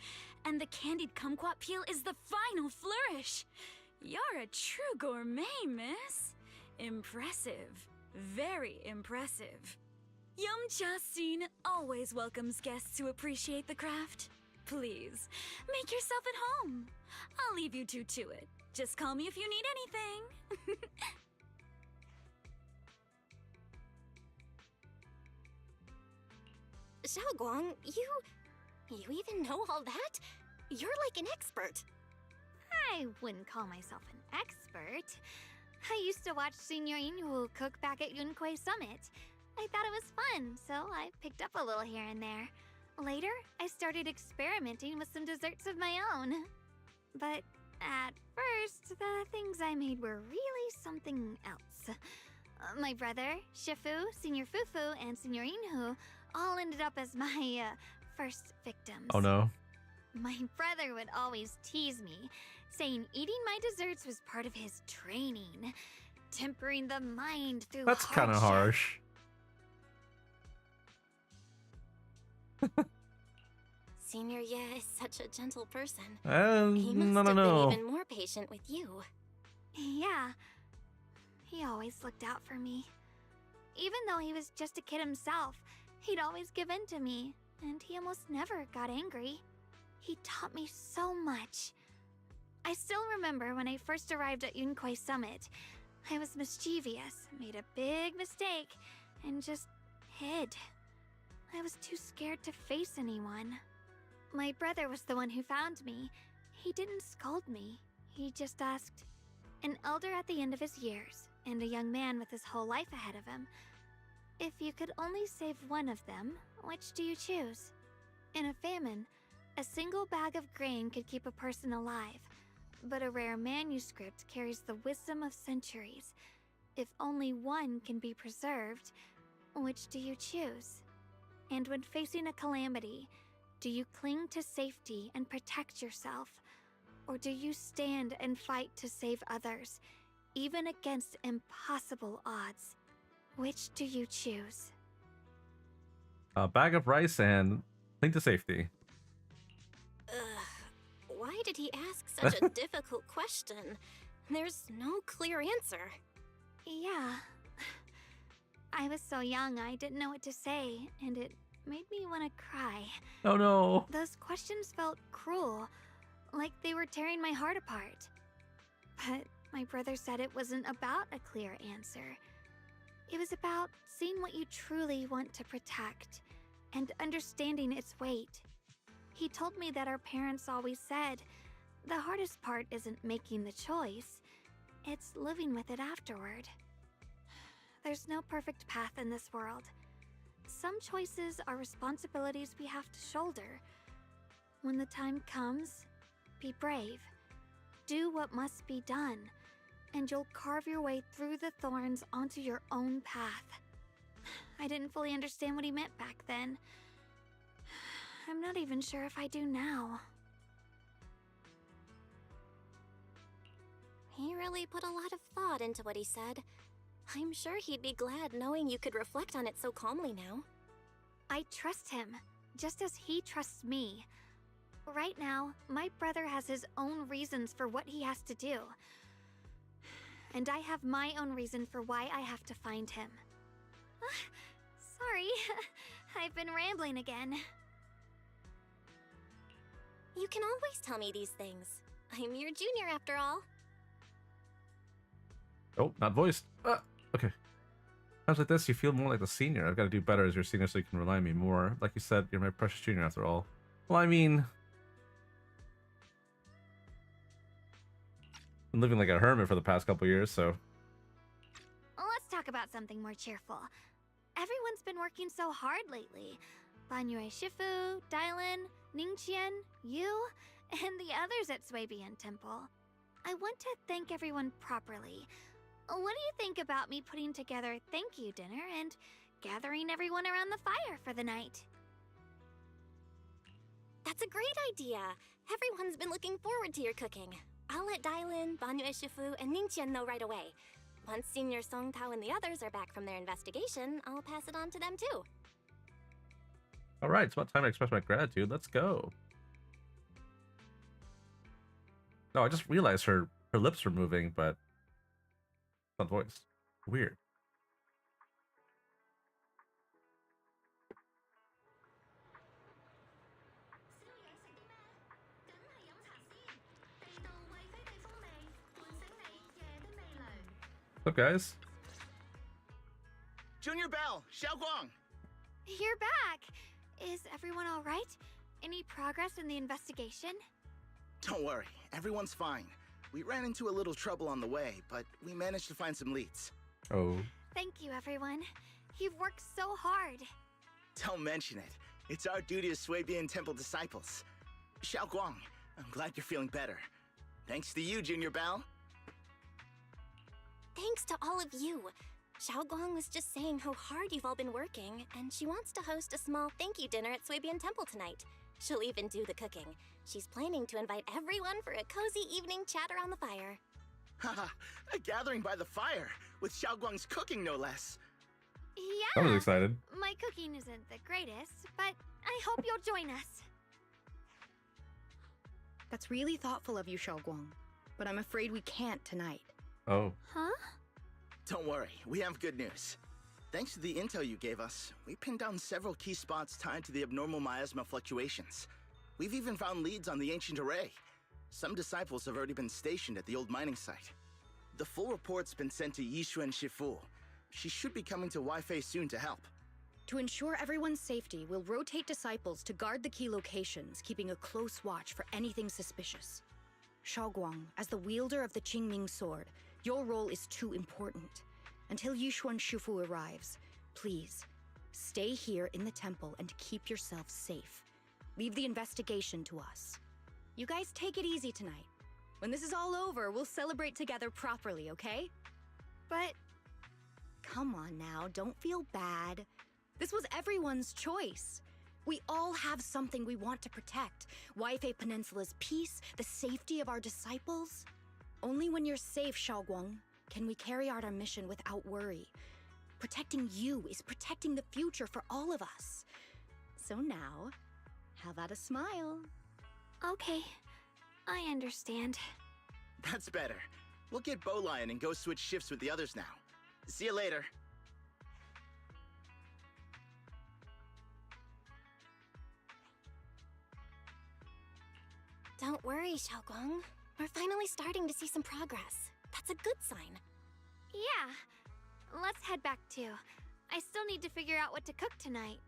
And the candied kumquat peel is the final flourish. You're a true gourmet, miss. Impressive. Very impressive. Yum-Cha Scene always welcomes guests who appreciate the craft. Please, make yourself at home. I'll leave you two to it. Just call me if you need anything. Xiaoguang, you even know all that? You're like an expert. I wouldn't call myself an expert. I used to watch Senior Inhu cook back at Yunkui Summit. I thought it was fun, so I picked up a little here and there. Later, I started experimenting with some desserts of my own. But at first, the things I made were really something else. My brother, Shifu, Senior Fufu, and Senior Inhu all ended up as my first victims. Oh no. My brother would always tease me, saying eating my desserts was part of his training, tempering the mind through That's kind of harsh. Senior Ye is such a gentle person. He No, must have no. been even more patient with you. Yeah, he always looked out for me. Even though he was just a kid himself, he'd always give in to me, and he almost never got angry. He taught me so much. I still remember when I first arrived at Yunkui Summit. I was mischievous, made a big mistake, and just hid. I was too scared to face anyone. My brother was the one who found me. He didn't scold me. He just asked, an elder at the end of his years, and a young man with his whole life ahead of him, if you could only save one of them, which do you choose? In a famine, a single bag of grain could keep a person alive, but a rare manuscript carries the wisdom of centuries. If only one can be preserved, which do you choose? And when facing a calamity, do you cling to safety and protect yourself? Or do you stand and fight to save others, even against impossible odds? Which do you choose? A bag of rice and cling to safety. Why did he ask such a difficult question? There's no clear answer. Yeah. I was so young I didn't know what to say, and it made me want to cry. Oh no. Those questions felt cruel, like they were tearing my heart apart. But my brother said it wasn't about a clear answer. It was about seeing what you truly want to protect and understanding its weight. He told me that our parents always said, the hardest part isn't making the choice, it's living with it afterward. There's no perfect path in this world. Some choices are responsibilities we have to shoulder. When the time comes, be brave. Do what must be done, and you'll carve your way through the thorns onto your own path. I didn't fully understand what he meant back then. I'm not even sure if I do now. He really put a lot of thought into what he said. I'm sure he'd be glad knowing you could reflect on it so calmly now. I trust him, just as he trusts me. Right now, my brother has his own reasons for what he has to do. And I have my own reason for why I have to find him. Sorry, I've been rambling again. You can always tell me these things. I'm your junior after all. Oh, not voiced. Okay. Times like this, you feel more like the senior. I've got to do better as your senior so you can rely on me more. Like you said, you're my precious junior after all. Well, I mean, been living like a hermit for the past couple years, so. Let's talk about something more cheerful. Everyone's been working so hard lately. Banyue Shifu, Dylan, Ningqian, you, and the others at Swabian Temple. I want to thank everyone properly. What do you think about me putting together a thank you dinner and gathering everyone around the fire for the night? That's a great idea. Everyone's been looking forward to your cooking. I'll let Dylan, Banyue Shifu, and Ningqian know right away. Once Senior Song Tao and the others are back from their investigation, I'll pass it on to them too. Alright, it's about time I express my gratitude. Let's go. No, I just realized her lips were moving, but not voice. Weird. What's up, guys? Junior Bell, Xiaoguang. You're back! Is everyone alright? Any progress in the investigation? Don't worry, everyone's fine. We ran into a little trouble on the way, but we managed to find some leads. Oh. Thank you, everyone. You've worked so hard. Don't mention it. It's our duty as Swabian Temple disciples. Xiaoguang, I'm glad you're feeling better. Thanks to you, Junior Bell. Thanks to all of you. Xiaoguang was just saying how hard you've all been working, and she wants to host a small thank you dinner at Swabian Temple tonight. She'll even do the cooking. She's planning to invite everyone for a cozy evening chat around the fire. Haha, a gathering by the fire, with Xiaoguang's cooking no less. Yeah! I was excited. My cooking isn't the greatest, but I hope you'll join us. That's really thoughtful of you, Xiaoguang. But I'm afraid we can't tonight. Oh. Huh? Don't worry, we have good news. Thanks to the intel you gave us, we pinned down several key spots tied to the abnormal miasma fluctuations. We've even found leads on the ancient array. Some disciples have already been stationed at the old mining site. The full report's been sent to Yishuan Shifu. She should be coming to Waifei soon to help. To ensure everyone's safety, we'll rotate disciples to guard the key locations, keeping a close watch for anything suspicious. Xiaoguang, as the wielder of the Qingming sword, your role is too important. Until Yishuan Shifu arrives, please, stay here in the temple and keep yourself safe. Leave the investigation to us. You guys take it easy tonight. When this is all over, we'll celebrate together properly, okay? But... Come on now, don't feel bad. This was everyone's choice. We all have something we want to protect. Waifei Peninsula's peace, the safety of our disciples. Only when you're safe, Xiaoguang, can we carry out our mission without worry. Protecting you is protecting the future for all of us. So now, how about a smile? Okay, I understand. That's better. We'll get Bowlion and go switch shifts with the others now. See you later. Don't worry, Xiaoguang. We're finally starting to see some progress. That's a good sign. Yeah. Let's head back too. I still need to figure out what to cook tonight.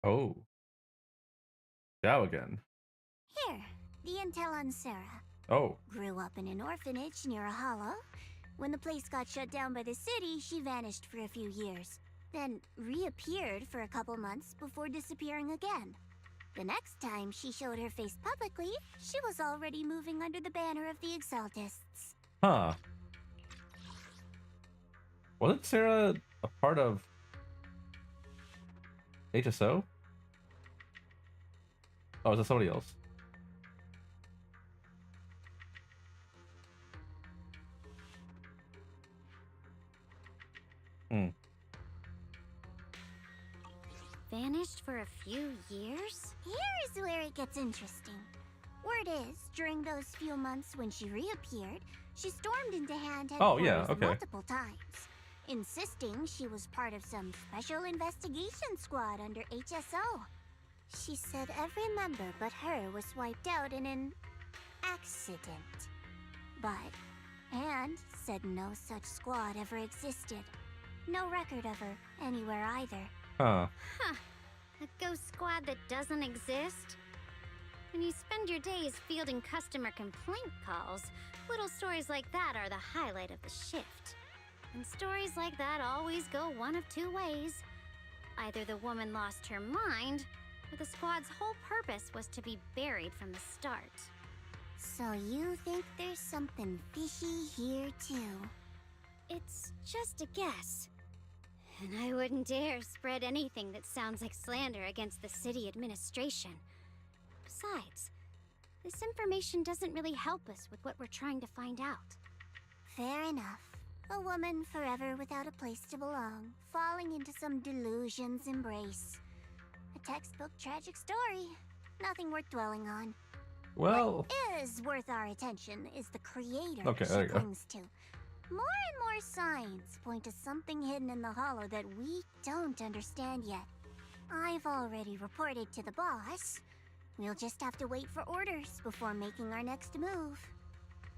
Oh. Xiao again. Here, the intel on Sarah. Oh. Grew up in an orphanage near a hollow. When the place got shut down by the city, she vanished for a few years. Then reappeared for a couple months before disappearing again. The next time she showed her face publicly, she was already moving under the banner of the Exaltists. Huh. Wasn't Sarah a part of HSO? Oh, is that somebody else? Hmm. Vanished for a few years? Here's where it gets interesting. Word is, during those few months when she reappeared, she stormed into Hand Oh, headquarters yeah, okay. multiple times, insisting she was part of some special investigation squad under HSO. She said every member but her was wiped out in an accident. But Anne said no such squad ever existed. No record of her anywhere either. Huh. Huh. A ghost squad that doesn't exist? When you spend your days fielding customer complaint calls, little stories like that are the highlight of the shift. And stories like that always go one of two ways. Either the woman lost her mind, or the squad's whole purpose was to be buried from the start. So you think there's something fishy here too? It's just a guess. And I wouldn't dare spread anything that sounds like slander against the city administration. Besides, this information doesn't really help us with what we're trying to find out. Fair enough. A woman forever without a place to belong, falling into some delusion's embrace. A textbook tragic story. Nothing worth dwelling on. Well, What is worth our attention is the creator Okay, she there you go. clings to. More and more signs point to something hidden in the hollow that we don't understand yet. I've already reported to the boss. We'll just have to wait for orders before making our next move.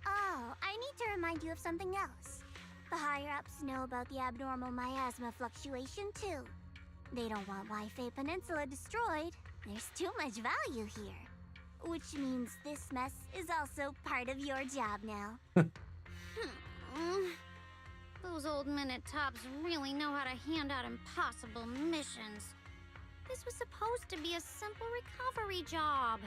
Oh, I need to remind you of something else. The higher-ups know about the abnormal miasma fluctuation, too. They don't want Wi-Fi Peninsula destroyed. There's too much value here. Which means this mess is also part of your job now. Those old minute tops really know how to hand out impossible missions. This was supposed to be a simple recovery job.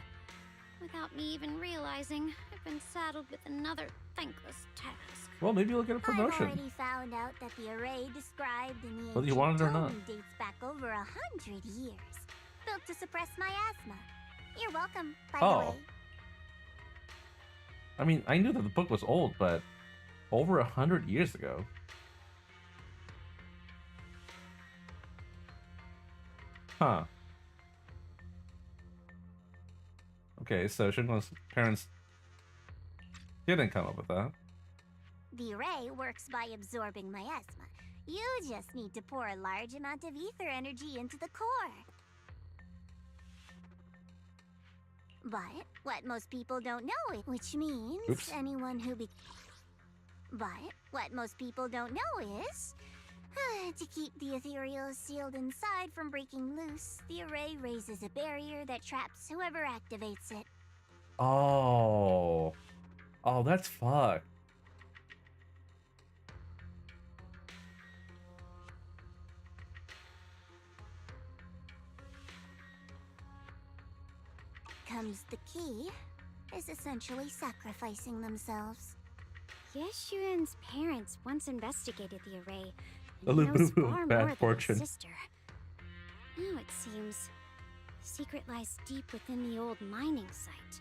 Without me even realizing, I've been saddled with another thankless task. well, maybe you'll get a promotion. I've already found out that the array described in the Whether you ancient want it or not. tome dates back over 100 years. Built to suppress miasma. You're welcome, by the Oh. way. I mean, I knew that the book was old, but over 100 years ago. Huh. Okay, so Shinla's parents didn't come up with that. The array works by absorbing miasma. You just need to pour a large amount of ether energy into the core. But what most people don't know is, which means Oops. anyone who But what most people don't know is, to keep the ethereal sealed inside from breaking loose, the array raises a barrier that traps whoever activates it. Oh. Oh, that's fucked. Comes the key, is essentially sacrificing themselves. Yeshuan's parents once investigated the array. A little bit of bad fortune. Sister. Now it seems the secret lies deep within the old mining site.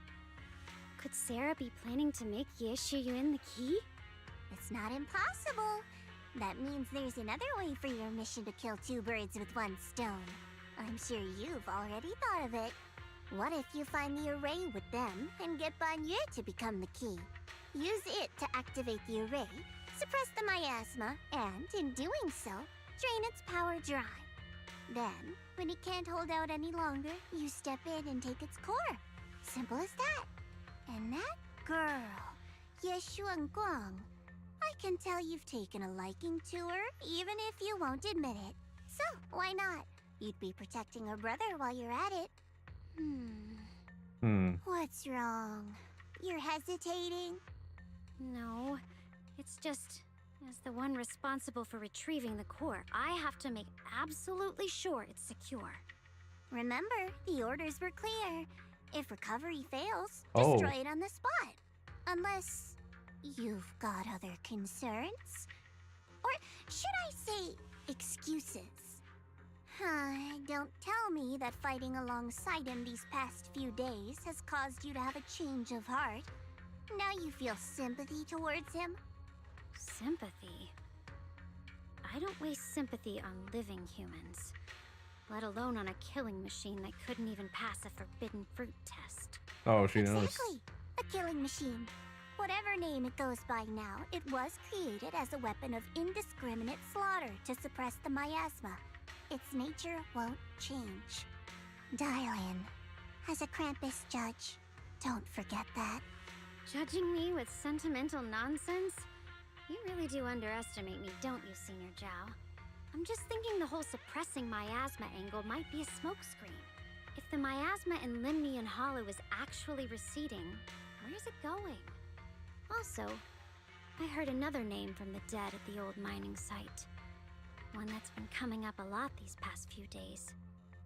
Could Sarah be planning to make Yeshuyun the key? It's not impossible. That means there's another way for your mission to kill two birds with one stone. I'm sure you've already thought of it. What if you find the array with them and get Banye to become the key? Use it to activate the array, suppress the miasma, and, in doing so, drain its power dry. Then, when it can't hold out any longer, you step in and take its core. Simple as that. And that girl, Yeshuan Guang, I can tell you've taken a liking to her, even if you won't admit it. So, why not? You'd be protecting her brother while you're at it. What's wrong? You're hesitating? No, it's just, as the one responsible for retrieving the core, I have to make absolutely sure it's secure. Remember, the orders were clear. If recovery fails, destroy it on the spot. Unless you've got other concerns? Or should I say excuses? Don't tell me that fighting alongside him these past few days has caused you to have a change of heart. Now you feel sympathy towards him? Sympathy? I don't waste sympathy on living humans, let alone on a killing machine that couldn't even pass a forbidden fruit test. Oh, she knows. Exactly! A killing machine. Whatever name it goes by now, it was created as a weapon of indiscriminate slaughter to suppress the miasma. Its nature won't change. Dial in. As a Krampus judge, don't forget that. Judging me with sentimental nonsense? You really do underestimate me, don't you, Senior Zhao? I'm just thinking the whole suppressing miasma angle might be a smokescreen. If the miasma in Limnian Hollow is actually receding, where's it going? Also, I heard another name from the dead at the old mining site. One that's been coming up a lot these past few days.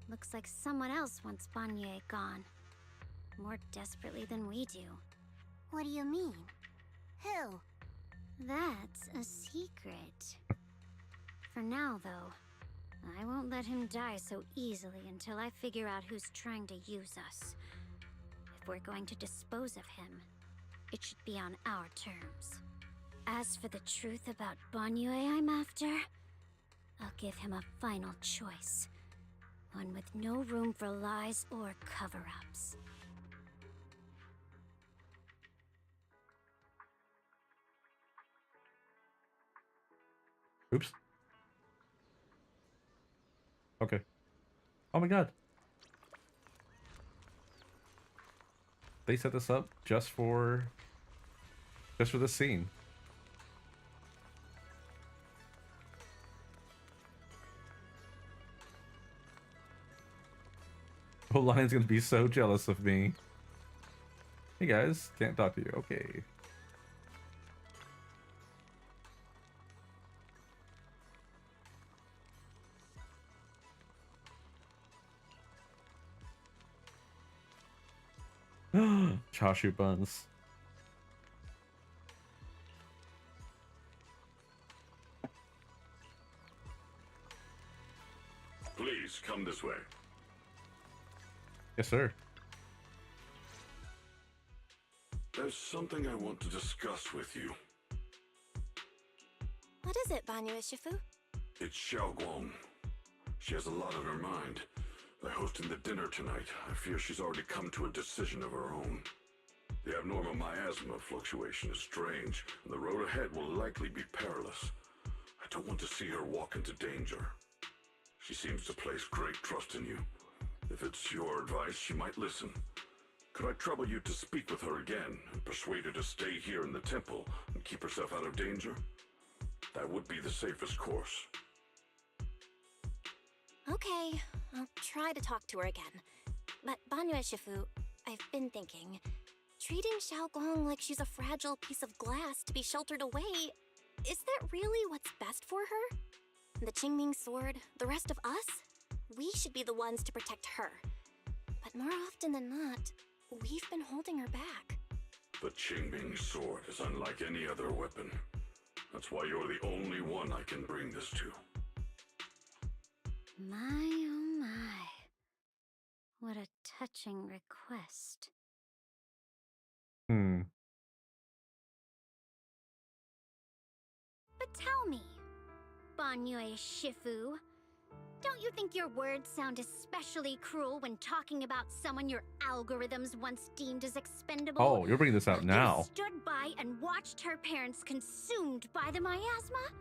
Looks like someone else wants Banyue gone. More desperately than we do. What do you mean? Who? That's a secret. For now, though, I won't let him die so easily until I figure out who's trying to use us. If we're going to dispose of him, it should be on our terms. As for the truth about Banyue I'm after, I'll give him a final choice. One with no room for lies or cover-ups. Oops. Okay. Oh my god. They set this up just for this scene. Oh, Lion's gonna be so jealous of me. Hey guys, can't talk to you. Okay. Chashu buns. Please come this way. Yes, sir. There's something I want to discuss with you. What is it, Banyue Shifu? It's Xiaoguang. She has a lot on her mind. By hosting the dinner tonight, I fear she's already come to a decision of her own. The abnormal miasma fluctuation is strange, and the road ahead will likely be perilous. I don't want to see her walk into danger. She seems to place great trust in you. If it's your advice, she might listen. Could I trouble you to speak with her again and persuade her to stay here in the temple and keep herself out of danger? That would be the safest course. Okay, I'll try to talk to her again. But Banyue Shifu, I've been thinking, treating Xiaoguang like she's a fragile piece of glass to be sheltered away, is that really what's best for her? The Qingming sword, the rest of us? We should be the ones to protect her. But more often than not, we've been holding her back. The Qingming sword is unlike any other weapon. That's why you're the only one I can bring this to. My oh my. What a touching request. But tell me, Banyue Shifu, don't you think your words sound especially cruel when talking about someone your algorithms once deemed as expendable? Oh, you're bringing this out now. You stood by and watched her parents consumed by the miasma?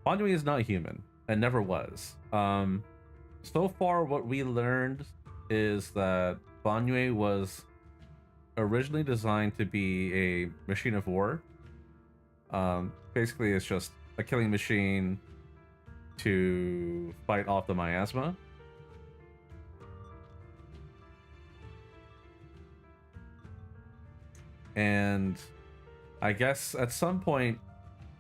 Banyue is not human, and never was. So far what we learned is that Banyue was originally designed to be a machine of war. Basically it's just a killing machine to fight off the miasma. And I guess at some point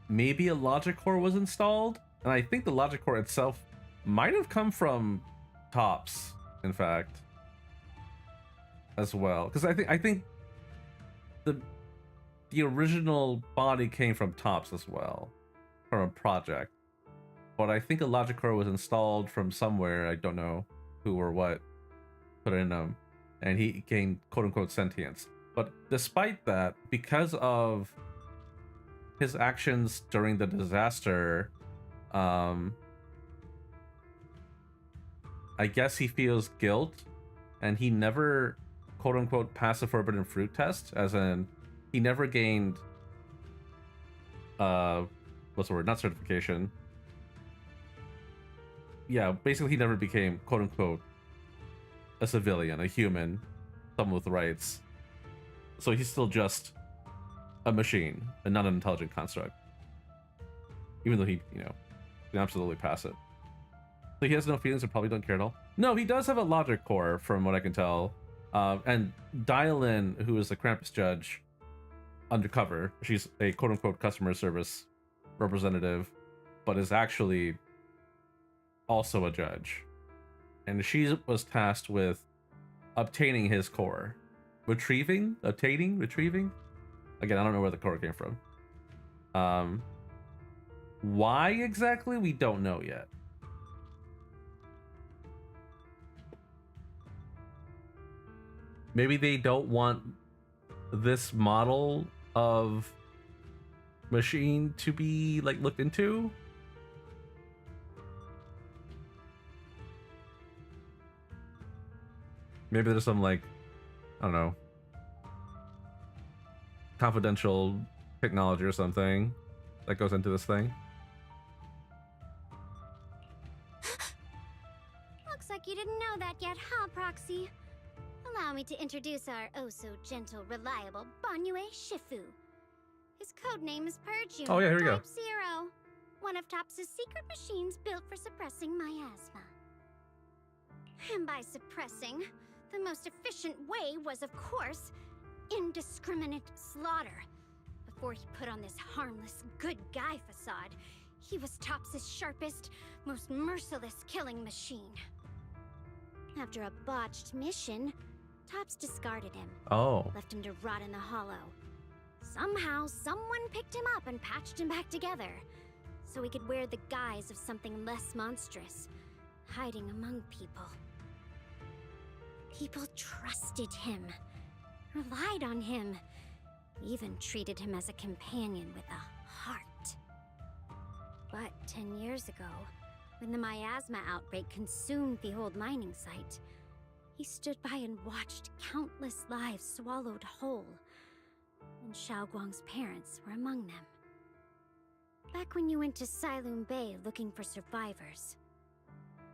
maybe a logic core was installed, and I think the logic core itself might have come from Tops, in fact, as well, because I think the original body came from Tops as well, from a project. But I think a logic core was installed from somewhere, I don't know who or what put it in him, and he gained quote-unquote sentience. But despite that, because of his actions during the disaster, I guess he feels guilt, and he never quote-unquote passed the forbidden fruit test, as in he never gained what's the word, not certification. Yeah, basically he never became quote-unquote a civilian, a human, someone with rights. So he's still just a machine and not an intelligent construct. Even though he, you know, can absolutely pass it. So he has no feelings and probably don't care at all. No, he does have a logic core, from what I can tell. And Dialin, who is the Krampus judge, undercover, she's a quote-unquote customer service representative, but is actually also a judge. And she was tasked with obtaining his core. Retrieving? Retrieving? Again, I don't know where the core came from. Why exactly? We don't know yet. Maybe they don't want this model of machine to be like looked into. Maybe there's some, like, I don't know, confidential technology or something that goes into this thing. Looks like you didn't know that yet, huh, Proxy? Allow me to introduce our oh-so-gentle, reliable Banyue Shifu. His code name is Purge Unit Oh, yeah, here we go. Type 0, one of TOPS' secret machines built for suppressing miasma. And by suppressing, the most efficient way was, of course, indiscriminate slaughter. Before he put on this harmless, good guy facade, he was TOPS' sharpest, most merciless killing machine. After a botched mission, TOPS discarded him. Oh. Left him to rot in the hollow. Somehow, someone picked him up and patched him back together, so he could wear the guise of something less monstrous, hiding among people. People trusted him, relied on him, even treated him as a companion with a heart. But 10 years ago, when the miasma outbreak consumed the old mining site, he stood by and watched countless lives swallowed whole, and Xiaoguang's parents were among them. Back when you went to Silum Bay looking for survivors,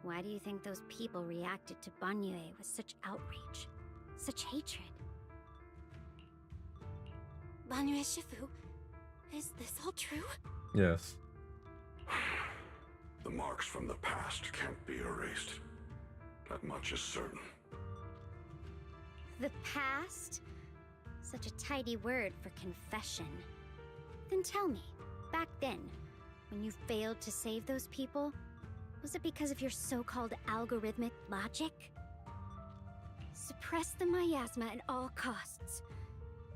why do you think those people reacted to Banyue with such outrage, such hatred? Banyue Shifu, is this all true? Yes. The marks from the past can't be erased. That much is certain. The past? Such a tidy word for confession. Then tell me, back then, when you failed to save those people, was it because of your so-called algorithmic logic? Suppress the miasma at all costs.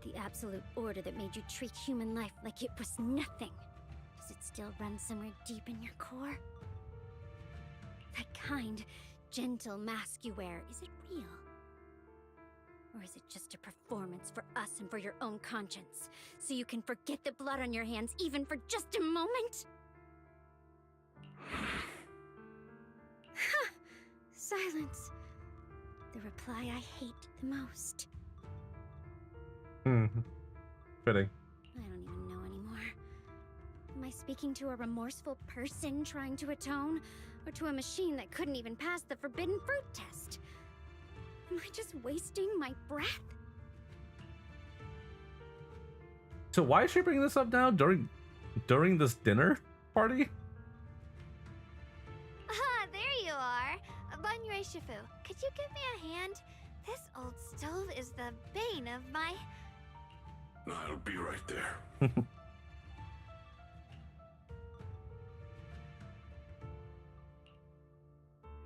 The absolute order that made you treat human life like it was nothing. Does it still run somewhere deep in your core? That kind, gentle mask you wear, is it real? Or is it just a performance for us and for your own conscience, so you can forget the blood on your hands even for just a moment? Silence. The reply I hate the most. Fitting. I don't even know anymore. Am I speaking to a remorseful person trying to atone, or to a machine that couldn't even pass the forbidden fruit test? Am I just wasting my breath? So why is she bringing this up now during this dinner party? Ah, there you are. Banyue Shifu, could you give me a hand? This old stove is the bane of my... I'll be right there.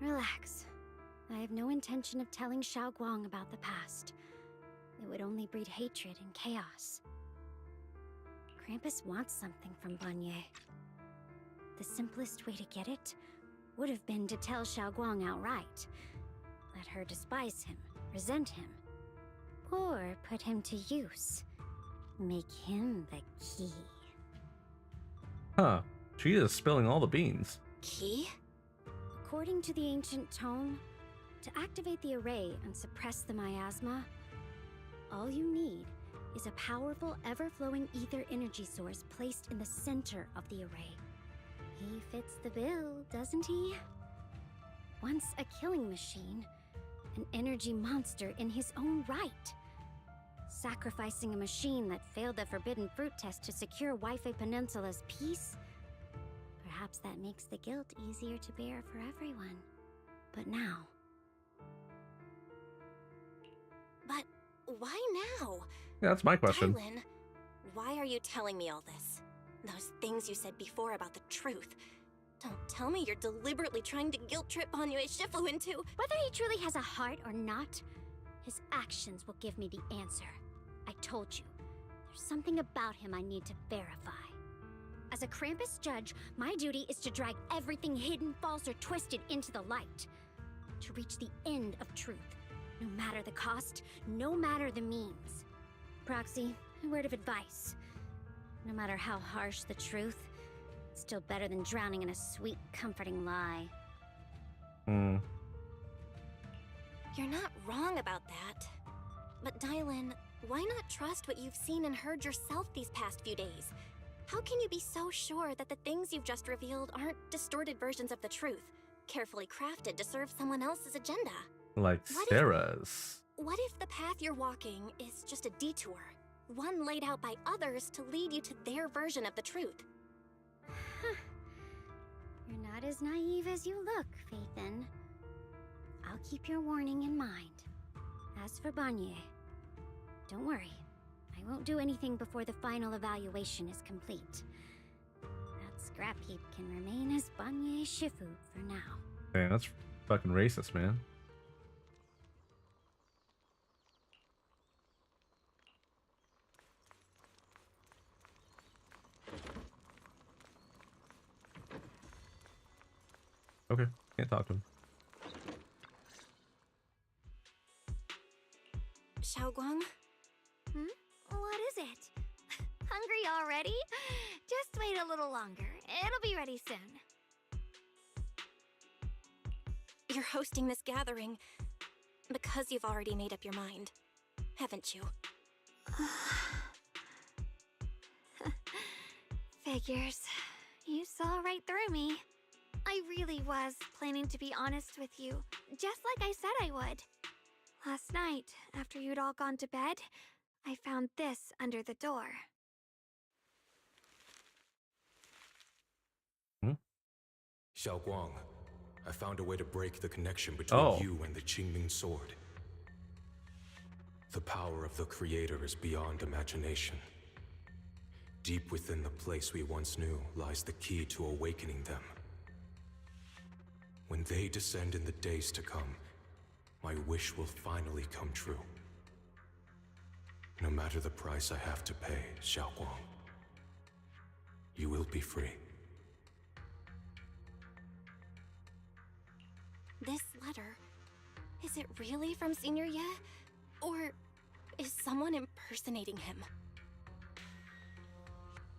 Relax. I have no intention of telling Xiaoguang about the past. It would only breed hatred and chaos. Krampus wants something from Banyue. The simplest way to get it would have been to tell Xiaoguang outright. Let her despise him, resent him, or put him to use. Make him the key. Huh. She is spilling all the beans. Key? According to the ancient tome, to activate the array and suppress the miasma, all you need is a powerful, ever-flowing ether energy source placed in the center of the array. He fits the bill, doesn't he? Once a killing machine, an energy monster in his own right. Sacrificing a machine that failed the forbidden fruit test to secure Wi-Fi Peninsula's peace? Perhaps that makes the guilt easier to bear for everyone. But now... But why now? Yeah, that's my question. Dylan, why are you telling me all this? Those things you said before about the truth. Don't tell me you're deliberately trying to guilt trip Banyue Shifu into... Whether he truly has a heart or not, his actions will give me the answer. I told you, there's something about him I need to verify. As a Krampus judge, my duty is to drag everything hidden, false, or twisted into the light. To reach the end of truth. No matter the cost, no matter the means. Proxy, a word of advice. No matter how harsh the truth, it's still better than drowning in a sweet, comforting lie. Hmm. You're not wrong about that. But Dylan, why not trust what you've seen and heard yourself these past few days? How can you be so sure that the things you've just revealed aren't distorted versions of the truth, carefully crafted to serve someone else's agenda? Like Sarah's. What if the path you're walking is just a detour? One laid out by others to lead you to their version of the truth? You're not as naive as you look, Phaethan. I'll keep your warning in mind. As for Banyue, don't worry. I won't do anything before the final evaluation is complete. That scrap heap can remain as Banyue Shifu for now. Man, that's fucking racist, man. Okay, can't talk to him. Xiaoguang? What is it? Hungry already? Just wait a little longer. It'll be ready soon. You're hosting this gathering because you've already made up your mind, haven't you? Figures. You saw right through me. I really was planning to be honest with you, just like I said I would. Last night, after you'd all gone to bed, I found this under the door. Xiaoguang, I found a way to break the connection between you and the Qingming sword. The power of the Creator is beyond imagination. Deep within the place we once knew lies the key to awakening them. When they descend in the days to come, my wish will finally come true. No matter the price I have to pay, Xiaoguang, you will be free. This letter, is it really from Senior Ye? Or is someone impersonating him?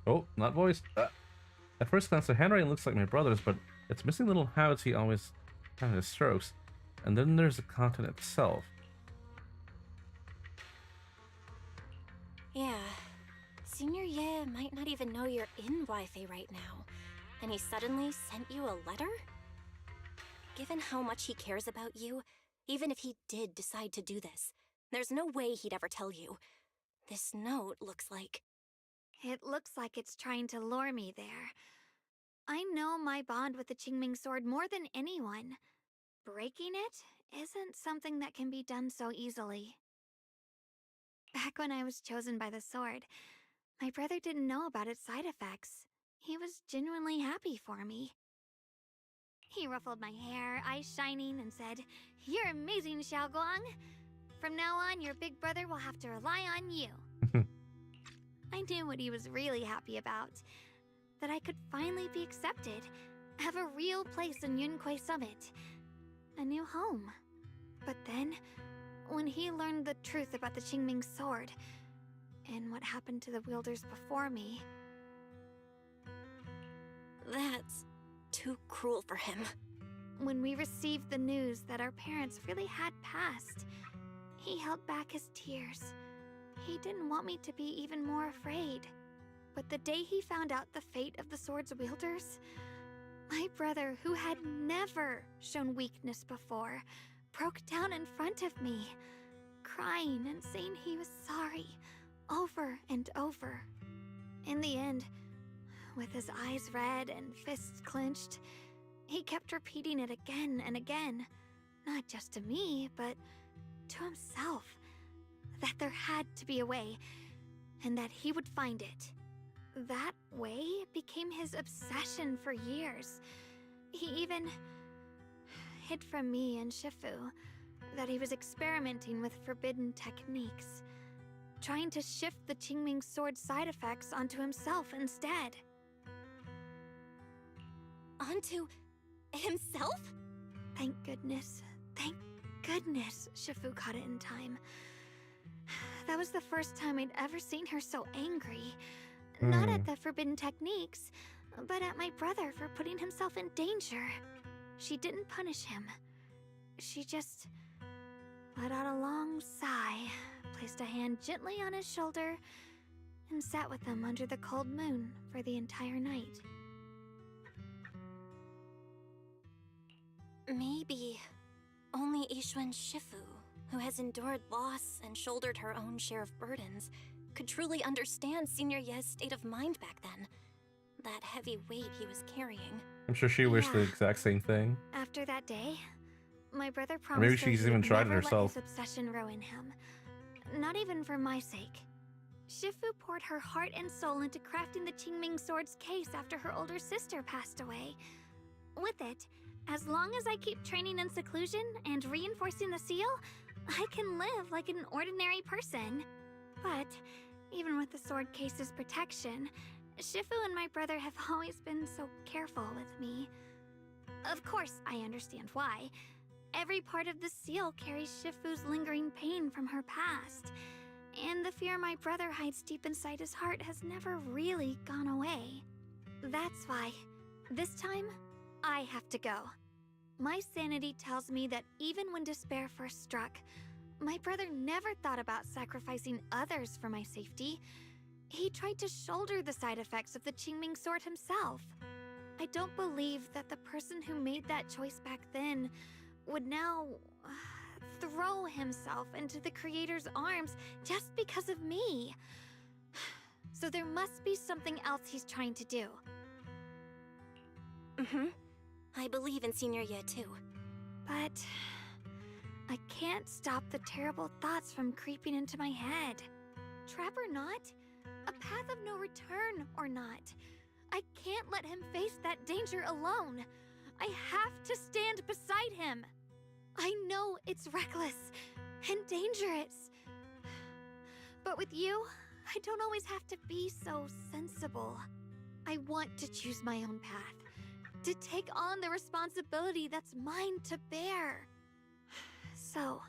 Oh, not voiced. At first glance, the handwriting looks like my brother's, but it's missing little habits he always had in his strokes. And then there's the content itself. Yeah. Senior Ye might not even know you're in Wi-Fi right now. And he suddenly sent you a letter? Given how much he cares about you, even if he did decide to do this, there's no way he'd ever tell you. This note looks like... It looks like it's trying to lure me there. I know my bond with the Qingming sword more than anyone. Breaking it isn't something that can be done so easily. Back when I was chosen by the sword, my brother didn't know about its side effects. He was genuinely happy for me. He ruffled my hair, eyes shining, and said, "You're amazing, Xiaoguang. From now on, your big brother will have to rely on you." I knew what he was really happy about. That I could finally be accepted, have a real place in Yunquay Summit, a new home. But then, when he learned the truth about the Qingming sword, and what happened to the wielders before me... That's too cruel for him. When we received the news that our parents really had passed, he held back his tears. He didn't want me to be even more afraid. But the day he found out the fate of the sword's wielders, my brother, who had never shown weakness before, broke down in front of me, crying and saying he was sorry, over and over. In the end, with his eyes red and fists clenched, he kept repeating it again and again, not just to me, but to himself, that there had to be a way, and that he would find it. That way became his obsession for years. He even hid from me and Shifu that he was experimenting with forbidden techniques, trying to shift the Qingming sword side effects onto himself instead. Onto himself? Thank goodness Shifu caught it in time. That was the first time I'd ever seen her so angry. Not at the forbidden techniques, but at my brother for putting himself in danger. She didn't punish him. She just let out a long sigh, placed a hand gently on his shoulder, and sat with him under the cold moon for the entire night. Maybe only Yixuan Shifu, who has endured loss and shouldered her own share of burdens, could truly understand Senior Ye's state of mind back then. That heavy weight he was carrying. I'm sure she wished the exact same thing. After that day, my brother Or promised maybe that she's he even would tried it never herself. let his obsession ruin him. Not even for my sake. Shifu poured her heart and soul into crafting the Qingming sword's case after her older sister passed away. With it, as long as I keep training in seclusion and reinforcing the seal, I can live like an ordinary person. But even with the sword case's protection, Shifu and my brother have always been so careful with me. Of course, I understand why. Every part of the seal carries Shifu's lingering pain from her past, and the fear my brother hides deep inside his heart has never really gone away. That's why, this time, I have to go. My sanity tells me that even when despair first struck, my brother never thought about sacrificing others for my safety. He tried to shoulder the side effects of the Qingming sword himself. I don't believe that the person who made that choice back then would now throw himself into the Creator's arms just because of me. So there must be something else he's trying to do. I believe in Senior Ye too. But I can't stop the terrible thoughts from creeping into my head. Trap or not, a path of no return or not, I can't let him face that danger alone. I have to stand beside him. I know it's reckless and dangerous. But with you, I don't always have to be so sensible. I want to choose my own path, to take on the responsibility that's mine to bear. So,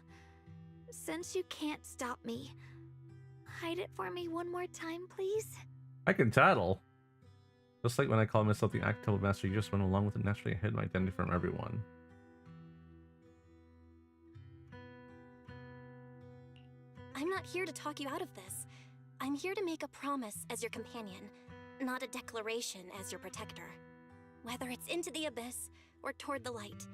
since you can't stop me, hide it for me one more time, please? I can tattle. Just like when I called myself the Actable Master, you just went along with it naturally and hid my identity from everyone. I'm not here to talk you out of this. I'm here to make a promise as your companion, not a declaration as your protector. Whether it's into the abyss or toward the light,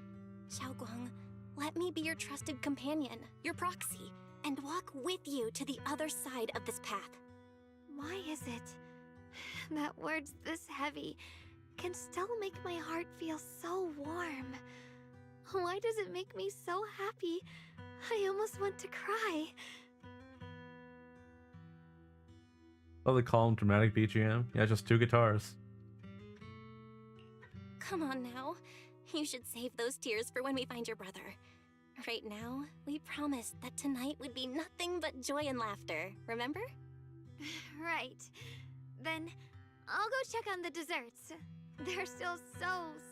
Xiaoguang, let me be your trusted companion, your proxy, and walk with you to the other side of this path. Why is it that words this heavy can still make my heart feel so warm? Why does it make me so happy I almost want to cry? Oh, the calm, dramatic BGM? Yeah, just 2 guitars. Come on now. You should save those tears for when we find your brother. Right now, we promised that tonight would be nothing but joy and laughter, remember? Right. Then I'll go check on the desserts. There are still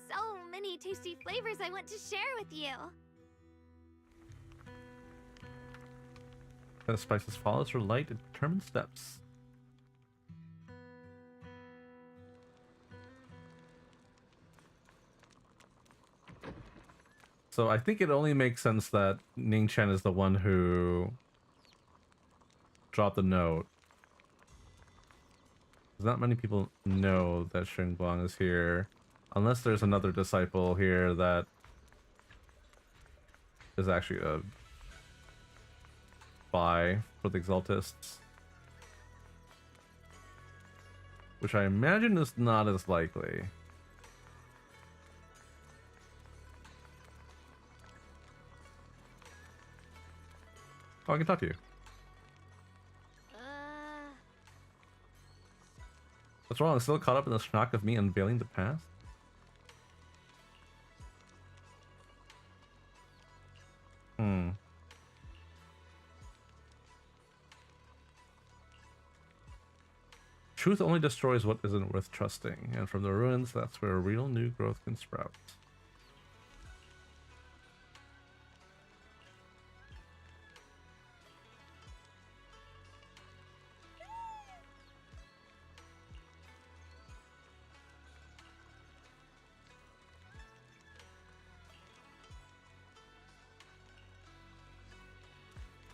so many tasty flavors I want to share with you. The spices follows her light and determined steps. So I think it only makes sense that Ning Chen is the one who dropped the note. Not many people know that Shen Guang is here, unless there's another disciple here that is actually a buy for the Exaltists. Which I imagine is not as likely. Oh, I can talk to you. What's wrong? Still caught up in the shock of me unveiling the past? Truth only destroys what isn't worth trusting, and from the ruins, that's where real new growth can sprout.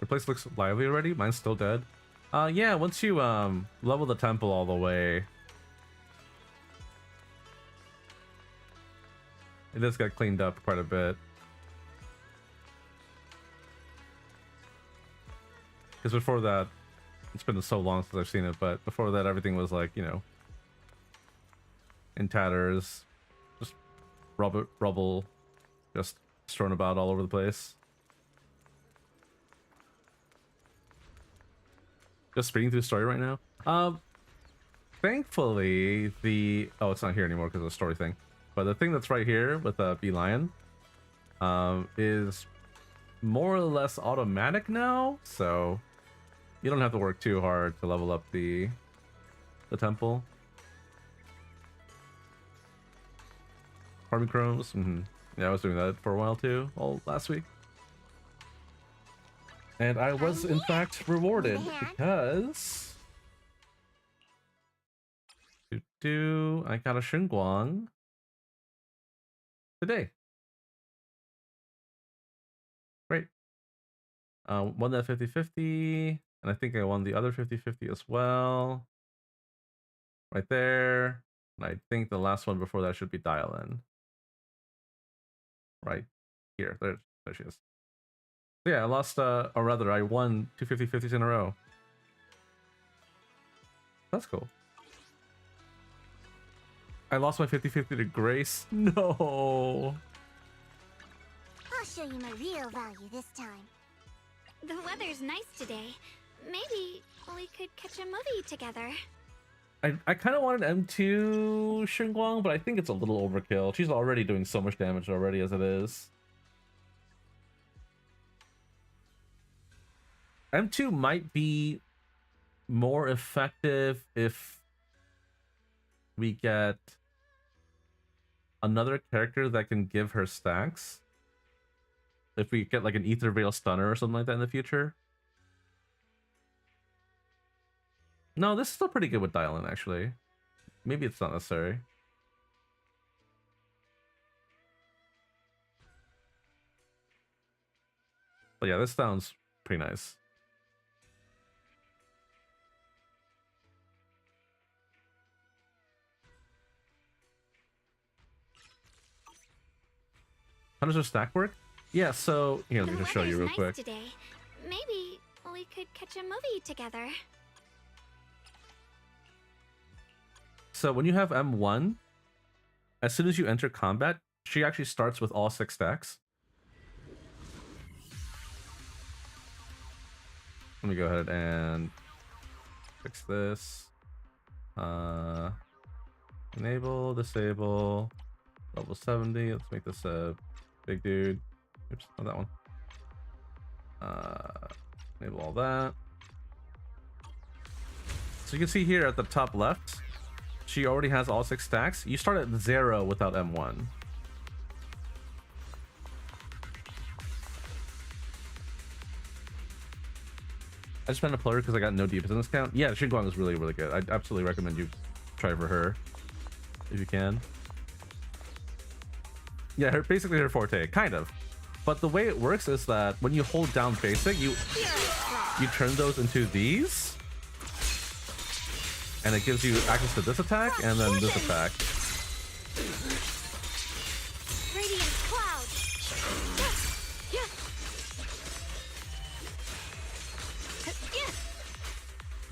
The place looks lively already. Mine's still dead. Yeah, once you level the temple all the way, it does get cleaned up quite a bit. Because before that, it's been so long since I've seen it, but before that everything was like, you know, in tatters, just rubble just strewn about all over the place. Just speeding through the story right now. Thankfully, oh, it's not here anymore because of the story thing. But the thing that's right here with B Lion, is more or less automatic now, so you don't have to work too hard to level up the temple. Farming chromes. Yeah, I was doing that for a while too, all last week. And I was, in fact, rewarded because I got a Xingguang today. Great. Won that 50-50, and I think I won the other 50-50 as well. Right there. And I think the last one before that should be Dial-In. Right here. There she is. Yeah, I lost, or rather, I won 2 50-50s in a row. That's cool. I lost my 50-50 to Grace. No. I'll show you my real value this time. The weather's nice today. Maybe we could catch a movie together. I kind of wanted M2 Xingguang, but I think it's a little overkill. She's already doing so much damage already as it is. M2 might be more effective if we get another character that can give her stacks. If we get like an Ether Veil Stunner or something like that in the future. No, this is still pretty good with Dial-In, actually. Maybe it's not necessary. But yeah, this sounds pretty nice. How does her stack work? Yeah, so here, let me just show you real quick. Today. Maybe we could catch a movie together. So when you have M1, as soon as you enter combat, she actually starts with all 6 stacks. Let me go ahead and fix this. Enable, disable, level 70. Let's make this a big dude. Oops, not that one. Enable all that. So you can see here at the top left, she already has all 6 stacks. You start at 0 without M1. I just found a player because I got no deep business count. Yeah, Xingguang is really, really good. I absolutely recommend you try for her if you can. Yeah, basically her forte, kind of. But the way it works is that when you hold down basic, you turn those into these. And it gives you access to this attack and then this attack. Radiant cloud.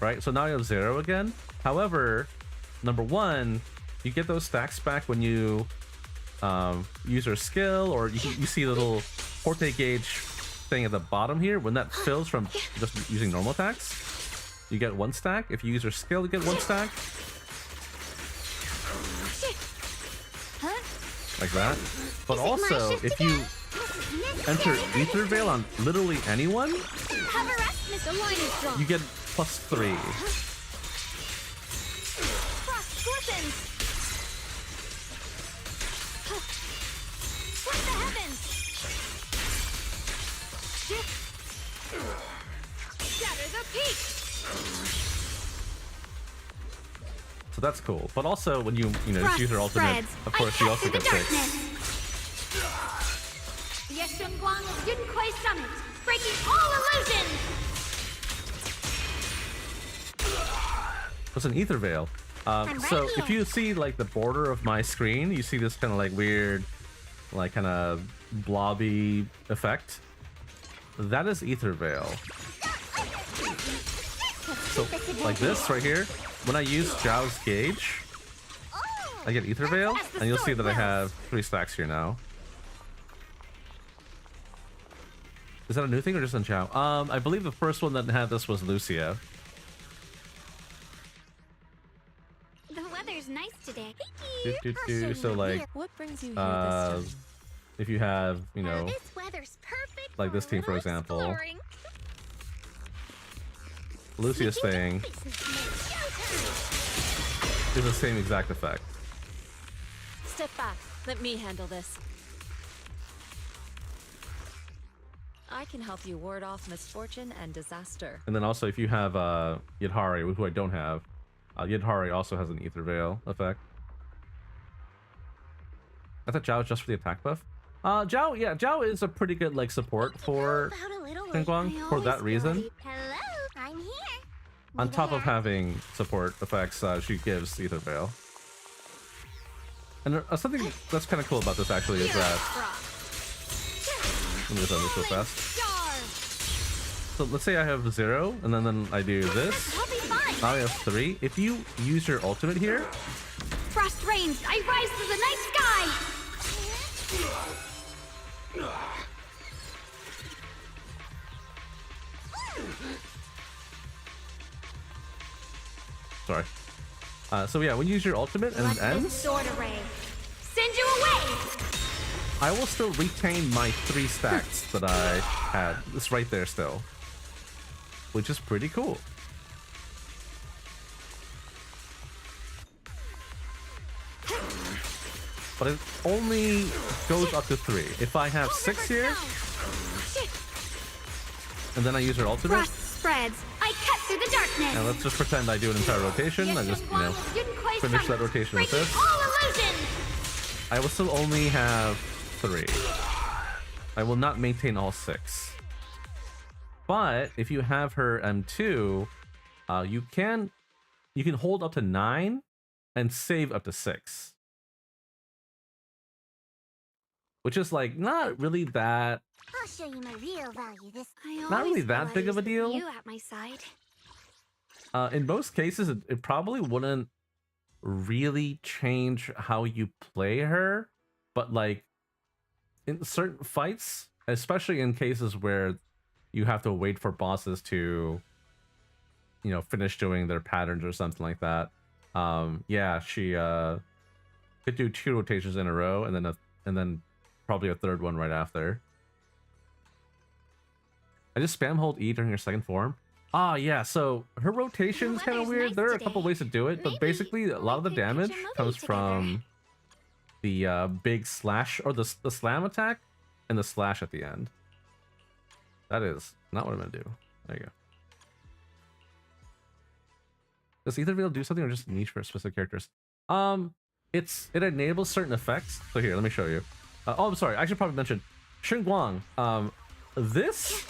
right? So now you have 0 again. However, number 1, you get those stacks back when you use your skill, or you see the little Forte gauge thing at the bottom here. When that fills from just using normal attacks, you get 1 stack. If you use your skill, you get 1 stack. Like that. But also, if you enter Ether Veil on literally anyone, you get +3. So that's cool. But also, when you use your ultimate, of course, you also get 6. Breaking all illusions. It's an Ether Veil. So if you see like the border of my screen, you see this kind of like weird, like kind of blobby effect. That is Ether Veil. So like this right here, when I use Zhao's gauge, I get Ether Veil, and you'll see that I have 3 stacks here now. Is that a new thing or just on Zhao? I believe the first one that had this was Lucia. The weather's nice today. So like, what brings you here this time? if you have, This weather's perfect like this team for example, Lucia's thing is the same exact effect. Step back. Let me handle this. I can help you ward off misfortune and disaster. And then also if you have Yidhari, who I don't have, Yidhari also has an Ether Veil effect. I thought Zhao was just for the attack buff. Zhao is a pretty good like support for Xingguang for that reason. Hello, I'm here. On top of having support effects, she gives Ether Veil. And something that's kind of cool about this actually is that. Let me just run this real fast. So let's say I have 0, and then I do this. Now I have 3. If you use your ultimate here, Frost rains, I rise to the night sky. sorry. So yeah, when you use your ultimate and it ends, Sword array. Send you away. I will still retain my 3 stacks that I had. It's right there still, which is pretty cool. But it only goes up to 3. If I have 6 here, and then I use her ultimate, Frost spreads. I cut through the darkness. and let's just pretend I do an entire rotation. I just, finish that rotation with this. All illusions. I will still only have 3. I will not maintain all 6. But if you have her M2, you can hold up to 9 and save up to 6. Which is like not really that. I'll show you my real value this. Not really that big of a deal. You at my side. In most cases, it probably wouldn't really change how you play her, but like in certain fights, especially in cases where you have to wait for bosses to, finish doing their patterns or something like that. Yeah, she could do 2 rotations in a row, and then probably a 3rd one right after. I just spam hold E during your 2nd form. Yeah, so her rotation's kind of weird. There are a couple ways to do it, but basically a lot of the damage comes from the big slash, or the slam attack, and the slash at the end. That is not what I'm gonna do. There you go. Does Ether Veil do something, or just niche for specific characters? It enables certain effects. So here, let me show you. I'm sorry. I should probably mention Xingguang. This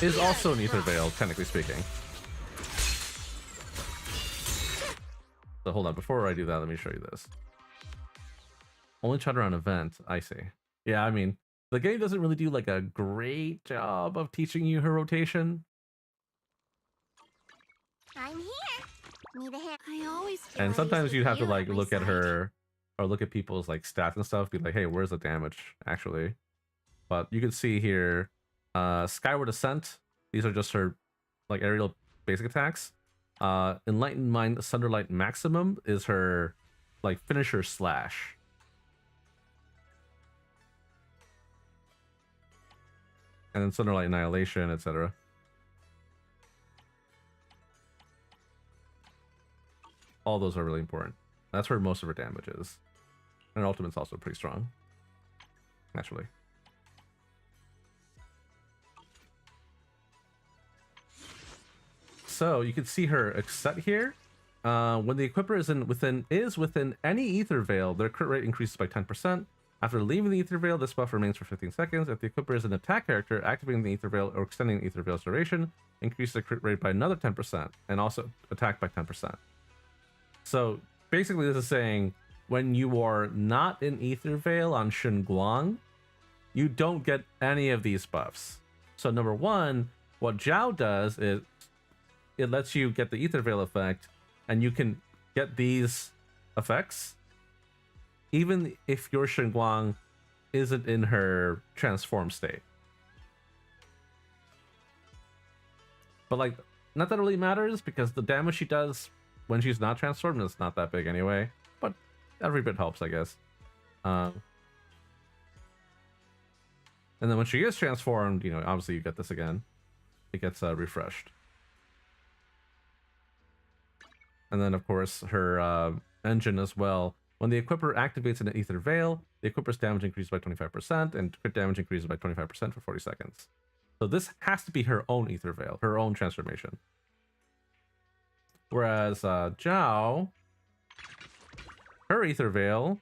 is also an Ether Veil, technically speaking. So hold on. Before I do that, let me show you this. Only chat around event. I see. Yeah, I mean, the game doesn't really do like a great job of teaching you her rotation. I'm here. Need a hand? I always feel And I sometimes used you'd have to you like at my look at side. her or look at people's like stats and stuff, be like, hey, where's the damage actually? But you can see here, Skyward Ascent, these are just her like aerial basic attacks. Enlightened Mind Sunderlight Maximum is her like finisher slash. And then Sunderlight Annihilation, etc. All those are really important. That's where most of her damage is. And her ultimate's also pretty strong. Naturally. So you can see her set here. When the equipper is within any ether veil, their crit rate increases by 10%. After leaving the ether veil, this buff remains for 15 seconds. If the equipper is an attack character, activating the ether veil or extending the ether veil's duration increases the crit rate by another 10%, and also attack by 10%. So basically, this is saying when you are not in ether veil on Xinguang, you don't get any of these buffs. So number one, what Zhao does is it lets you get the ether veil effect, and you can get these effects even if your Xinguang isn't in her transform state. But like, not that it really matters because the damage she does when she's not transformed is not that big anyway. But every bit helps, I guess. And then when she is transformed, you know, obviously you get this again. It gets refreshed. And then, of course, her engine as well. When the equipper activates an ether veil, the equipper's damage increases by 25%, and crit damage increases by 25% for 40 seconds. So this has to be her own ether veil, her own transformation. Whereas Zhao, her ether veil,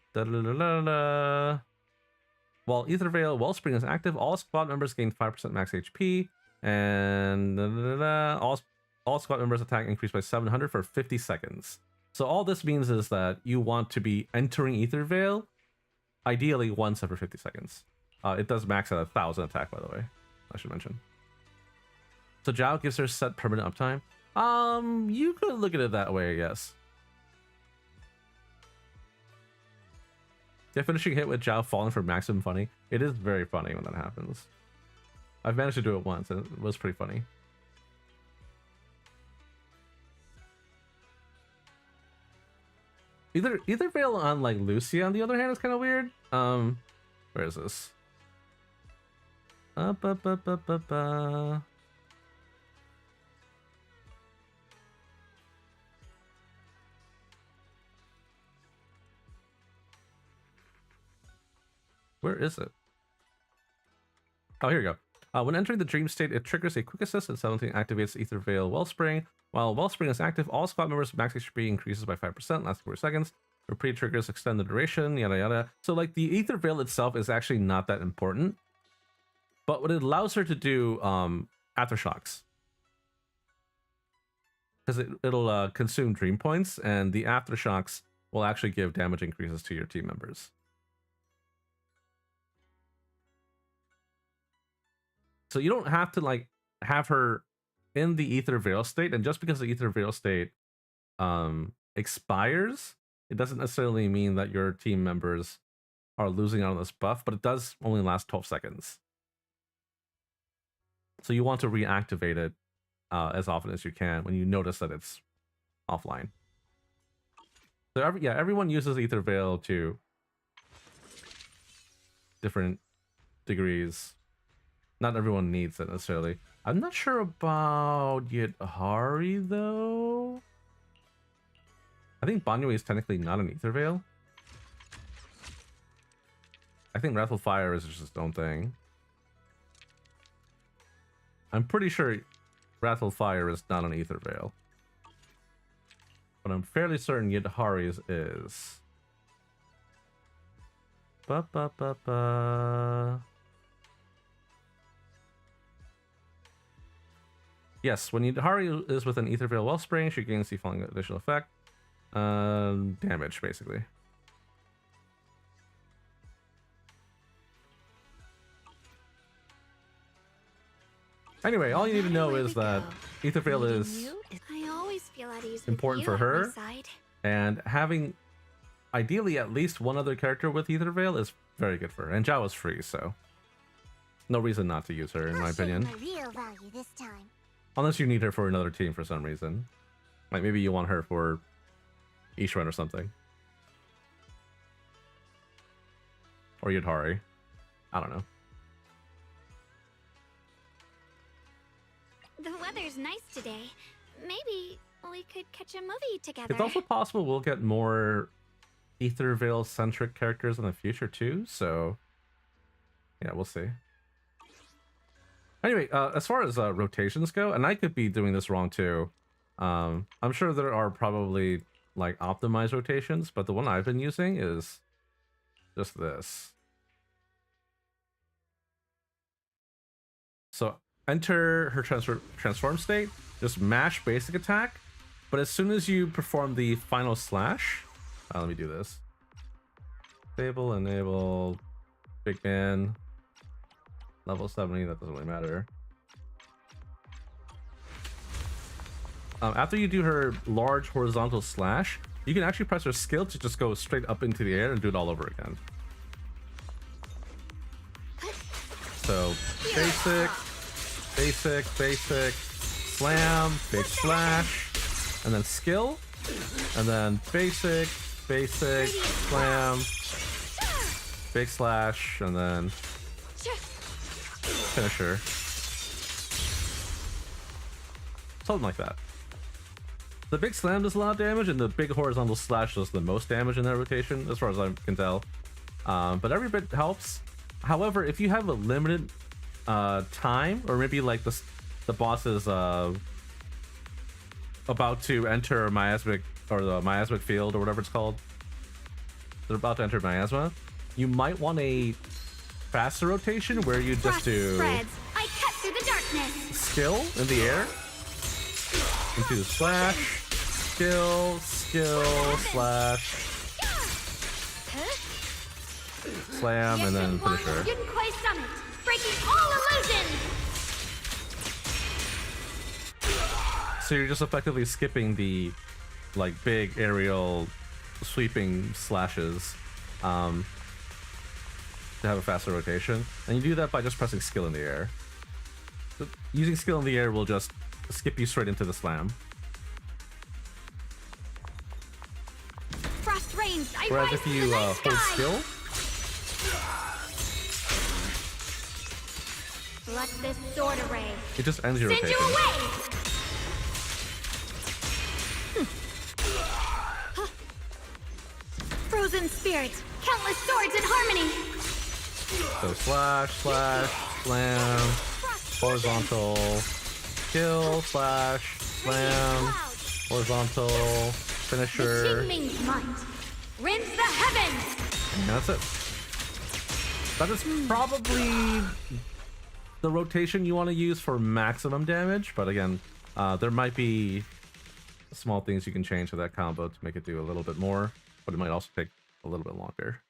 while ether veil wellspring is active, all squad members gain 5% max HP, and all squad members attack increased by 700 for 50 seconds. So all this means is that you want to be entering ether veil, ideally once every 50 seconds. It does max at 1,000 attack, by the way, I should mention. So Zhao gives her set permanent uptime. You could look at it that way, yes. Yeah, finishing hit with Zhao falling for maximum funny. It is very funny when that happens. I've managed to do it once, and it was pretty funny. Either veil on like Lucia on the other hand is kind of weird. Where is this? Where is it? Oh, here we go. When entering the dream state, it triggers a quick assist and suddenly activates Ether Veil Wellspring. While Wellspring is active, all squad members' max HP increases by 5%, lasts 40 seconds. Repeat triggers extend the duration, yada yada. So like the Ether Veil itself is actually not that important. But what it allows her to do, aftershocks. Because it'll consume dream points, and the aftershocks will actually give damage increases to your team members. So you don't have to like have her in the Ether Veil state, and just because the Ether Veil state expires, it doesn't necessarily mean that your team members are losing out on this buff, but it does only last 12 seconds. So you want to reactivate it as often as you can when you notice that it's offline. So everyone uses Ether Veil to different degrees. Not everyone needs it necessarily. I'm not sure about Yidhari though. I think Banyue is technically not an Ether Veil. I think Wrathful Fire is just its own thing. I'm pretty sure Wrathful Fire is not an Ether Veil. But I'm fairly certain Yidhari's is. Yes, when Yidhari is with an Ether Veil Wellspring, she gains the following additional effect. Damage, basically. Anyway, all you need to know is that Ether Veil is feel at ease important with for you at her. my side. And having ideally at least one other character with Ether Veil is very good for her. And Jawa's free, so no reason not to use her, in my opinion. My real value this time. Unless you need her for another team for some reason. Like maybe you want her for Ishran or something. Or Yadhari. I don't know. The weather's nice today. Maybe we could catch a movie together. It's also possible we'll get more Ether Veil centric characters in the future too, so yeah, we'll see. Anyway, as far as rotations go, and I could be doing this wrong too, I'm sure there are probably like optimized rotations, but the one I've been using is just this. So enter her transform state, just mash basic attack, but as soon as you perform the final slash, let me do this. Enable, big man, level 70, that doesn't really matter. After you do her large horizontal slash, you can actually press her skill to just go straight up into the air and do it all over again. So basic, slam, big slash, and then skill, and then basic, slam, big slash, and then finisher. Something like that. The big slam does a lot of damage, and the big horizontal slash does the most damage in that rotation, as far as I can tell. But every bit helps. However, if you have a limited time, or maybe like the boss is about to enter miasmic, or the miasmic field, or whatever it's called. They're about to enter miasma. You might want a faster rotation where you just do I cut through the darkness. skill in the air into slash, skill, slash, slam, and then finisher. Yunquai Summit, breaking all illusions. So you're just effectively skipping the like big aerial sweeping slashes to have a faster rotation, and you do that by just pressing skill in the air. So using skill in the air will just skip you straight into the slam. Frost rains. Whereas if you hold skill, let this sword array it just ends your send rotation. you away. Frozen spirit, countless swords in harmony. So slash, slam, horizontal, skill, slash, slam, horizontal, finisher. The Qingming's might rends the heavens. And that's it. That is probably the rotation you want to use for maximum damage, but again, there might be small things you can change to that combo to make it do a little bit more, but it might also take a little bit longer.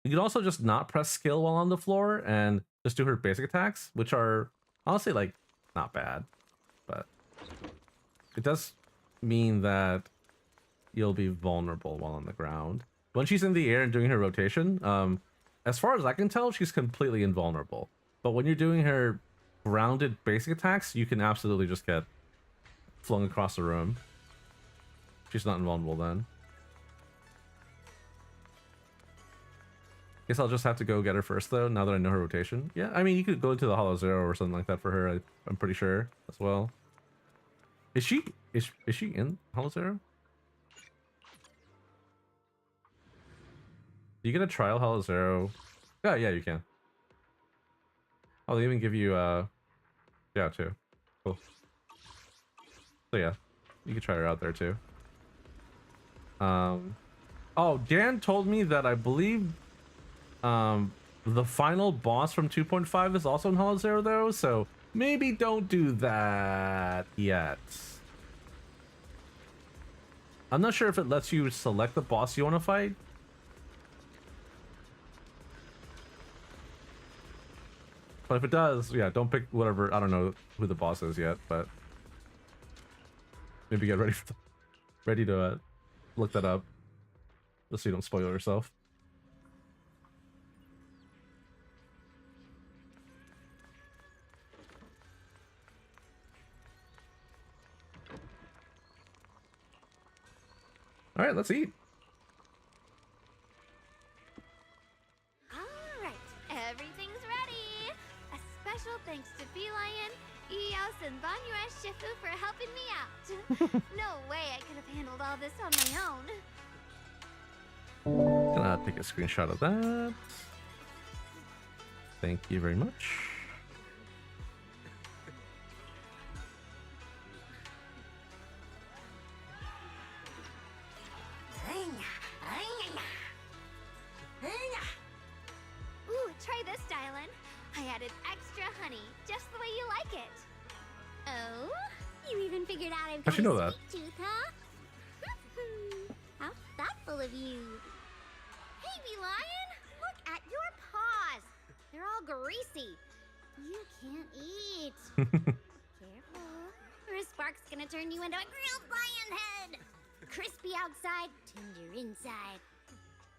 You can also just not press skill while on the floor and just do her basic attacks, which are honestly like not bad, but it does mean that you'll be vulnerable while on the ground. When she's in the air and doing her rotation, as far as I can tell, she's completely invulnerable. But when you're doing her grounded basic attacks, you can absolutely just get flung across the room. She's not invulnerable then. Guess I'll just have to go get her first though, now that I know her rotation. Yeah, I mean, you could go into the Hollow Zero or something like that for her, I'm pretty sure, as well. Is she in Hollow Zero? You get a trial Hollow Zero? Yeah, you can. Oh, they even give you, yeah, too. Cool. So yeah, you can try her out there too. Oh, Dan told me that I believe, the final boss from 2.5 is also in Hollow Zero though, so maybe don't do that yet. I'm not sure if it lets you select the boss you want to fight. But if it does, yeah, don't pick whatever, I don't know who the boss is yet, but maybe get ready for ready to look that up, just so you don't spoil yourself. All right, let's eat. All right, everything's ready. A special thanks to Feline, Eos, and Banyue Shifu for helping me out. No way I could have handled all this on my own. Gonna take a screenshot of that. Thank you very much. Ooh, try this, Dylan. I added extra honey, just the way you like it. Oh? You even figured out I'm How'd you know that? sweet tooth, huh? How thoughtful of you. Hey, Lion, look at your paws. They're all greasy. You can't eat. Careful, or a spark's gonna turn you into a grilled lion head. Crispy outside, tender inside.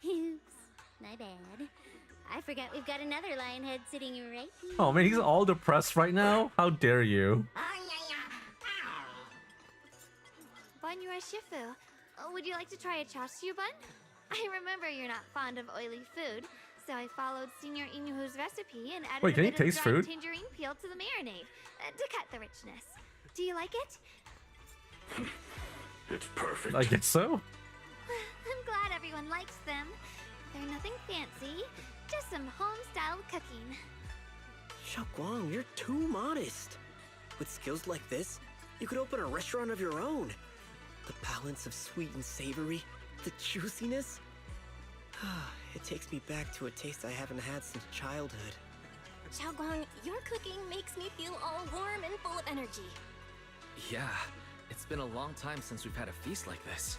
Oops, my bad. I forgot we've got another lion head sitting right here. Oh man, he's all depressed right now. How dare you? Banyue Shifu, would you like to try a chashu bun? I remember you're not fond of oily food, so I followed Senior Inuhu's recipe and added Wait, can a he bit of taste dried food? tangerine peel to the marinade to cut the richness. Do you like it? It's perfect. I guess so. I'm glad everyone likes them. They're nothing fancy, just some home-style cooking. Xiaoguang, you're too modest. With skills like this, you could open a restaurant of your own. The balance of sweet and savory, the juiciness. It takes me back to a taste I haven't had since childhood. Xiaoguang, your cooking makes me feel all warm and full of energy. Yeah, it's been a long time since we've had a feast like this.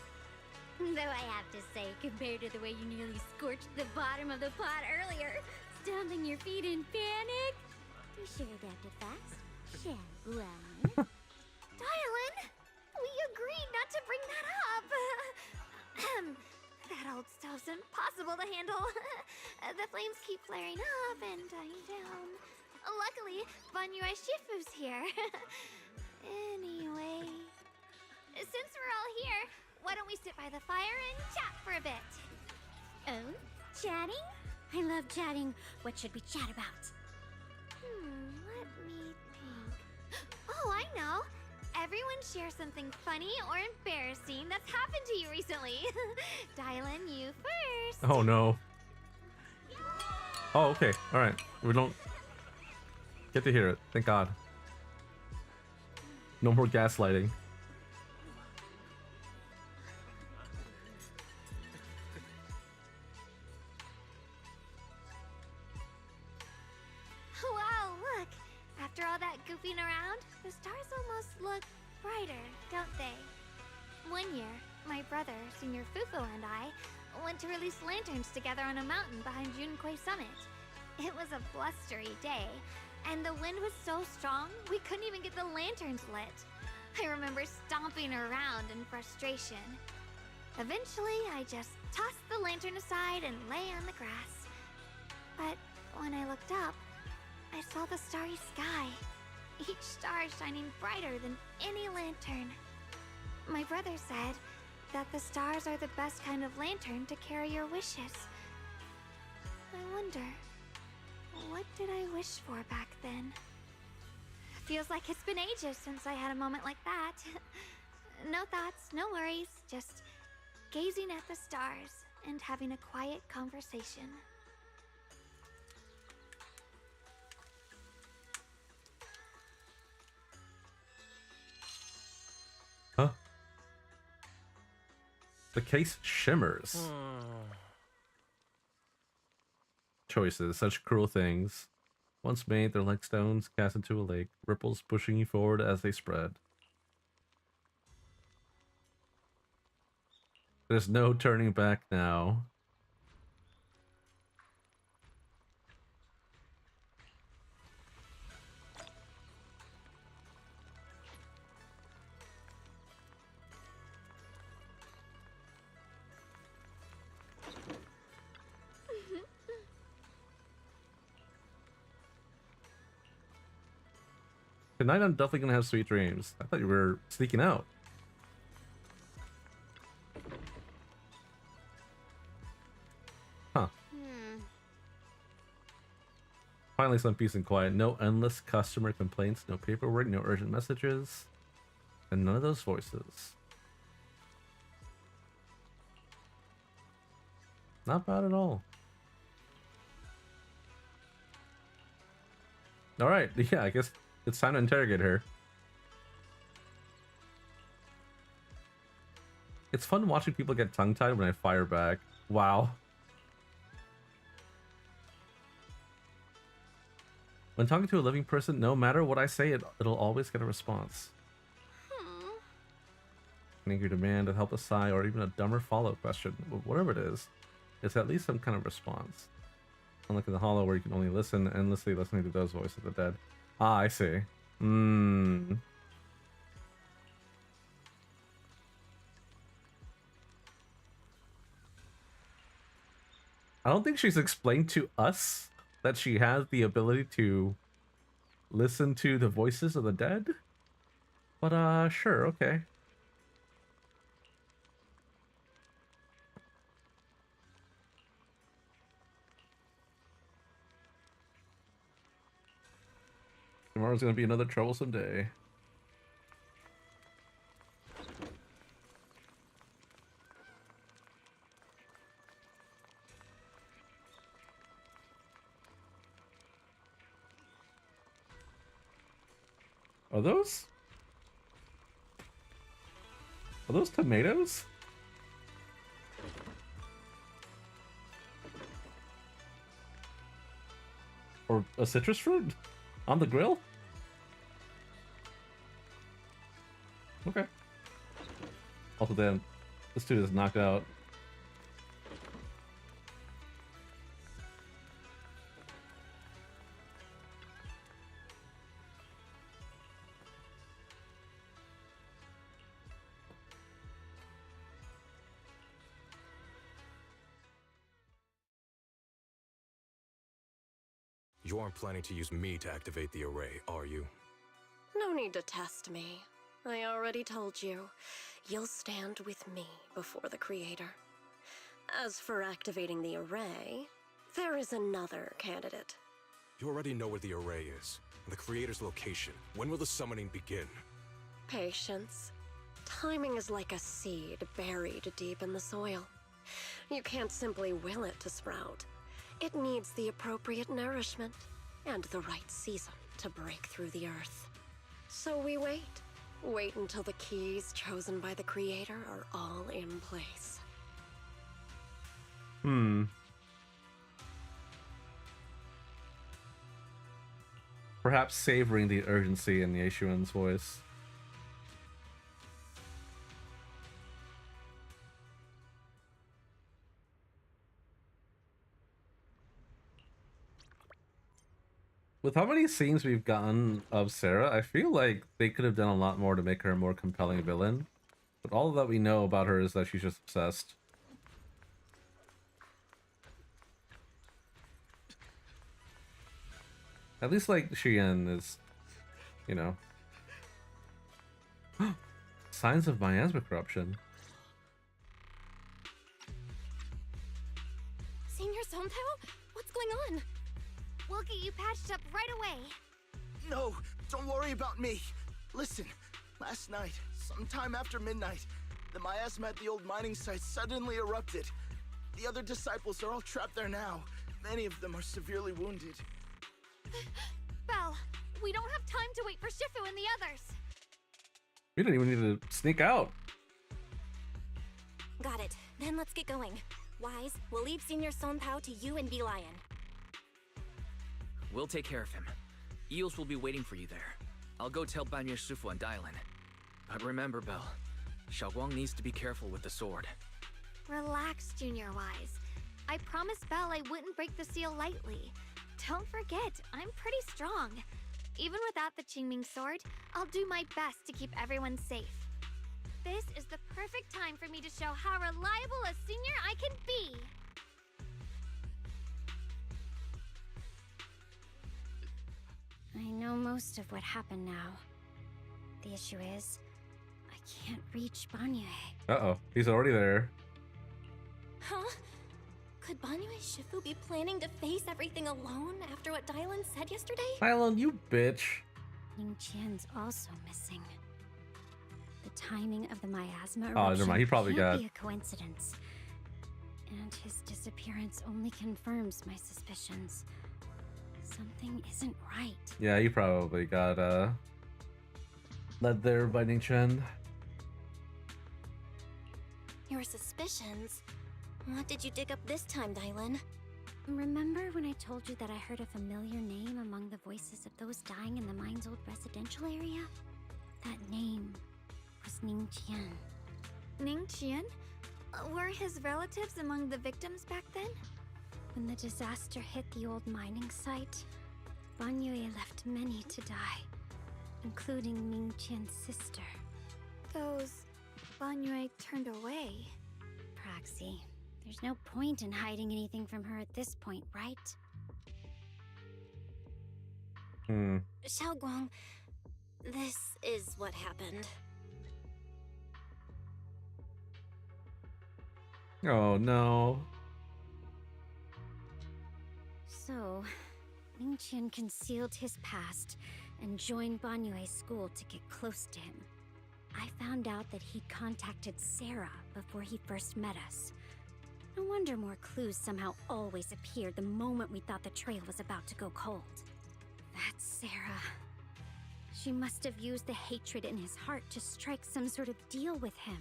Though I have to say, compared to the way you nearly scorched the bottom of the pot earlier, stomping your feet in panic, you sure adapted fast. Xiaoguang. Dylan, we agreed not to bring that up. That old stove's impossible to handle. The flames keep flaring up and dying down. Luckily, Banyue Shifu's here. Anyway, since we're all here, why don't we sit by the fire and chat for a bit? Oh, chatting? I love chatting. What should we chat about? Let me think. Oh, I know. Everyone share something funny or embarrassing that's happened to you recently. Dylan, you first. Oh no. Oh, okay. All right. We don't get to hear it. Thank God. No more gaslighting. Wow, look! After all that goofing around, the stars almost look brighter, don't they? One year, my brother, Senior Fufu, and I went to release lanterns together on a mountain behind Yunquay Summit. It was a blustery day, and the wind was so strong we couldn't even get the lanterns lit. I remember stomping around in frustration. Eventually, I just tossed the lantern aside and lay on the grass. But when I looked up, I saw the starry sky, each star shining brighter than any lantern. My brother said that the stars are the best kind of lantern to carry your wishes. I wonder, what did I wish for back then? Feels like it's been ages since I had a moment like that. No thoughts, no worries, just gazing at the stars and having a quiet conversation. Huh? The case shimmers. Choices, such cruel things. Once made, they're like stones cast into a lake, ripples pushing you forward as they spread. There's no turning back now. Tonight I'm definitely gonna have sweet dreams. I thought you were sneaking out. Huh. Finally some peace and quiet. No endless customer complaints, no paperwork, no urgent messages, and none of those voices. Not bad at all. Alright, yeah, I guess it's time to interrogate her. It's fun watching people get tongue-tied when I fire back. Wow. When talking to a living person, no matter what I say, it'll always get a response. An angry demand, a helpless sigh, or even a dumber follow-up question. Whatever it is, it's at least some kind of response. Unlike in the Hollow, where you can only listen, endlessly listening to those voices of the dead. Ah, I see. I don't think she's explained to us that she has the ability to listen to the voices of the dead. But, sure, okay. Tomorrow's gonna be another troublesome day. Are those tomatoes? Or a citrus fruit? On the grill? Okay. Also, damn, this dude is knocked out. You aren't planning to use me to activate the array, are you? No need to test me. I already told you. You'll stand with me before the Creator. As for activating the array, there is another candidate. You already know where the array is, and the Creator's location. When will the summoning begin? Patience. Timing is like a seed buried deep in the soil. You can't simply will it to sprout. It needs the appropriate nourishment and the right season to break through the earth. So we wait. Wait until the keys chosen by the Creator are all in place. Perhaps savoring the urgency in Yeshuan's voice. With how many scenes we've gotten of Sarah, I feel like they could have done a lot more to make her a more compelling villain. But all that we know about her is that she's just obsessed. At least, like, Xian is, you know. Signs of miasma corruption. Senior Sontao? What's going on? We'll get you patched up right away. No, don't worry about me. Listen, last night, sometime after midnight, the miasma at the old mining site suddenly erupted. The other disciples are all trapped there now. Many of them are severely wounded. Belle, we don't have time to wait for Shifu and the others. We didn't even need to sneak out. Got it. Then let's get going. Wise, we'll leave Senior Sontao to you and B-Lion. We'll take care of him. Eels will be waiting for you there. I'll go tell Banyer Shifu and Dylan. But remember, Belle, Xiaoguang needs to be careful with the sword. Relax, Junior Wise. I promised Belle I wouldn't break the seal lightly. Don't forget, I'm pretty strong. Even without the Qingming sword, I'll do my best to keep everyone safe. This is the perfect time for me to show how reliable a senior I can be. I know most of what happened now. The issue is, I can't reach Banyue. Uh-oh, he's already there. Huh? Could Banyue Shifu be planning to face everything alone after what Dylan said yesterday? Dylan, you bitch. Ning Qian's also missing. The timing of the miasma eruption Never mind. He probably can't got be a coincidence. And his disappearance only confirms my suspicions. Something isn't right. Yeah, he probably got led there by Ning Qian. Your suspicions? What did you dig up this time, Dylan? Remember when I told you that I heard a familiar name among the voices of those dying in the mine's old residential area? That name was Ning Qian. Ning Qian? Were his relatives among the victims back then? When the disaster hit the old mining site, Banyue left many to die, including Ning Qian's sister. Those Banyue turned away. Praxi, there's no point in hiding anything from her at this point, right? Xiaoguang, this is what happened. Oh no. So, Ning Qian concealed his past and joined Banyue's school to get close to him. I found out that he'd contacted Sarah before he first met us. No wonder more clues somehow always appeared the moment we thought the trail was about to go cold. That's Sarah. She must have used the hatred in his heart to strike some sort of deal with him.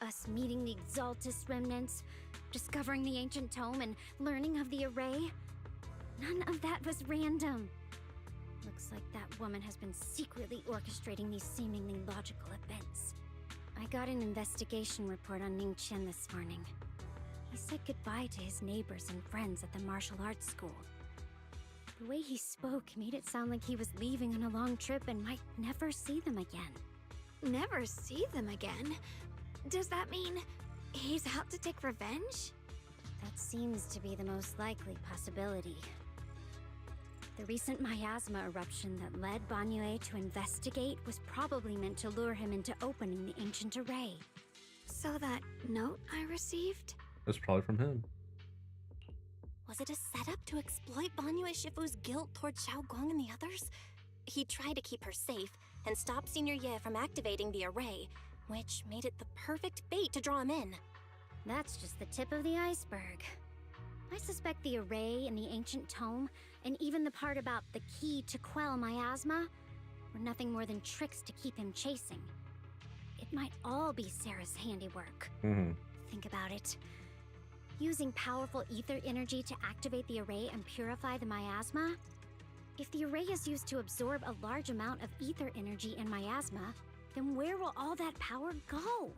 Us meeting the Exaltus remnants, discovering the ancient tome, and learning of the array. None of that was random. Looks like that woman has been secretly orchestrating these seemingly logical events. I got an investigation report on Ning Qian this morning. He said goodbye to his neighbors and friends at the martial arts school. The way he spoke made it sound like he was leaving on a long trip and might never see them again. Never see them again? Does that mean he's out to take revenge? That seems to be the most likely possibility. The recent miasma eruption that led Banyue to investigate was probably meant to lure him into opening the ancient array. So that note I received? That's probably from him. Was it a setup to exploit Banyue Shifu's guilt toward Xiaoguang and the others? He tried to keep her safe and stop Senior Ye from activating the array, which made it the perfect bait to draw him in. That's just the tip of the iceberg. I suspect the array and the ancient tome, and even the part about the key to quell miasma, were nothing more than tricks to keep him chasing. It might all be Sarah's handiwork. Think about it. Using powerful ether energy to activate the array and purify the miasma? If the array is used to absorb a large amount of ether energy and miasma, then where will all that power go?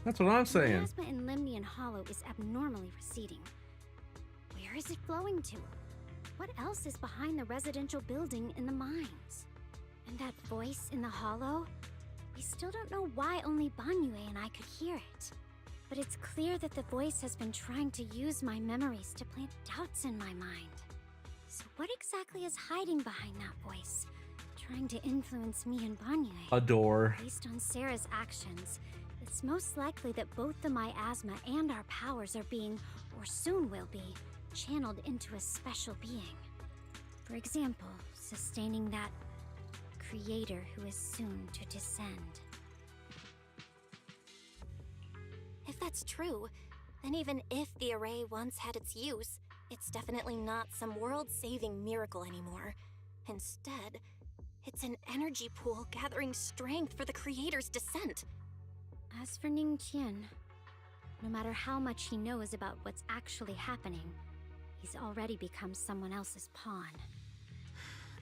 That's what I'm saying. Miasma in Limnian Hollow is abnormally receding. Where is it flowing to? What else is behind the residential building in the mines? And that voice in the hollow? We still don't know why only Banyue and I could hear it. But it's clear that the voice has been trying to use my memories to plant doubts in my mind. So what exactly is hiding behind that voice? Trying to influence me and Banyue? A door. Based on Sarah's actions, it's most likely that both the miasma and our powers are being, or soon will be, channeled into a special being. For example, sustaining that creator who is soon to descend. If that's true, then even if the array once had its use, it's definitely not some world-saving miracle anymore. Instead, it's an energy pool gathering strength for the creator's descent. As for Ning Qian, no matter how much he knows about what's actually happening, he's already become someone else's pawn.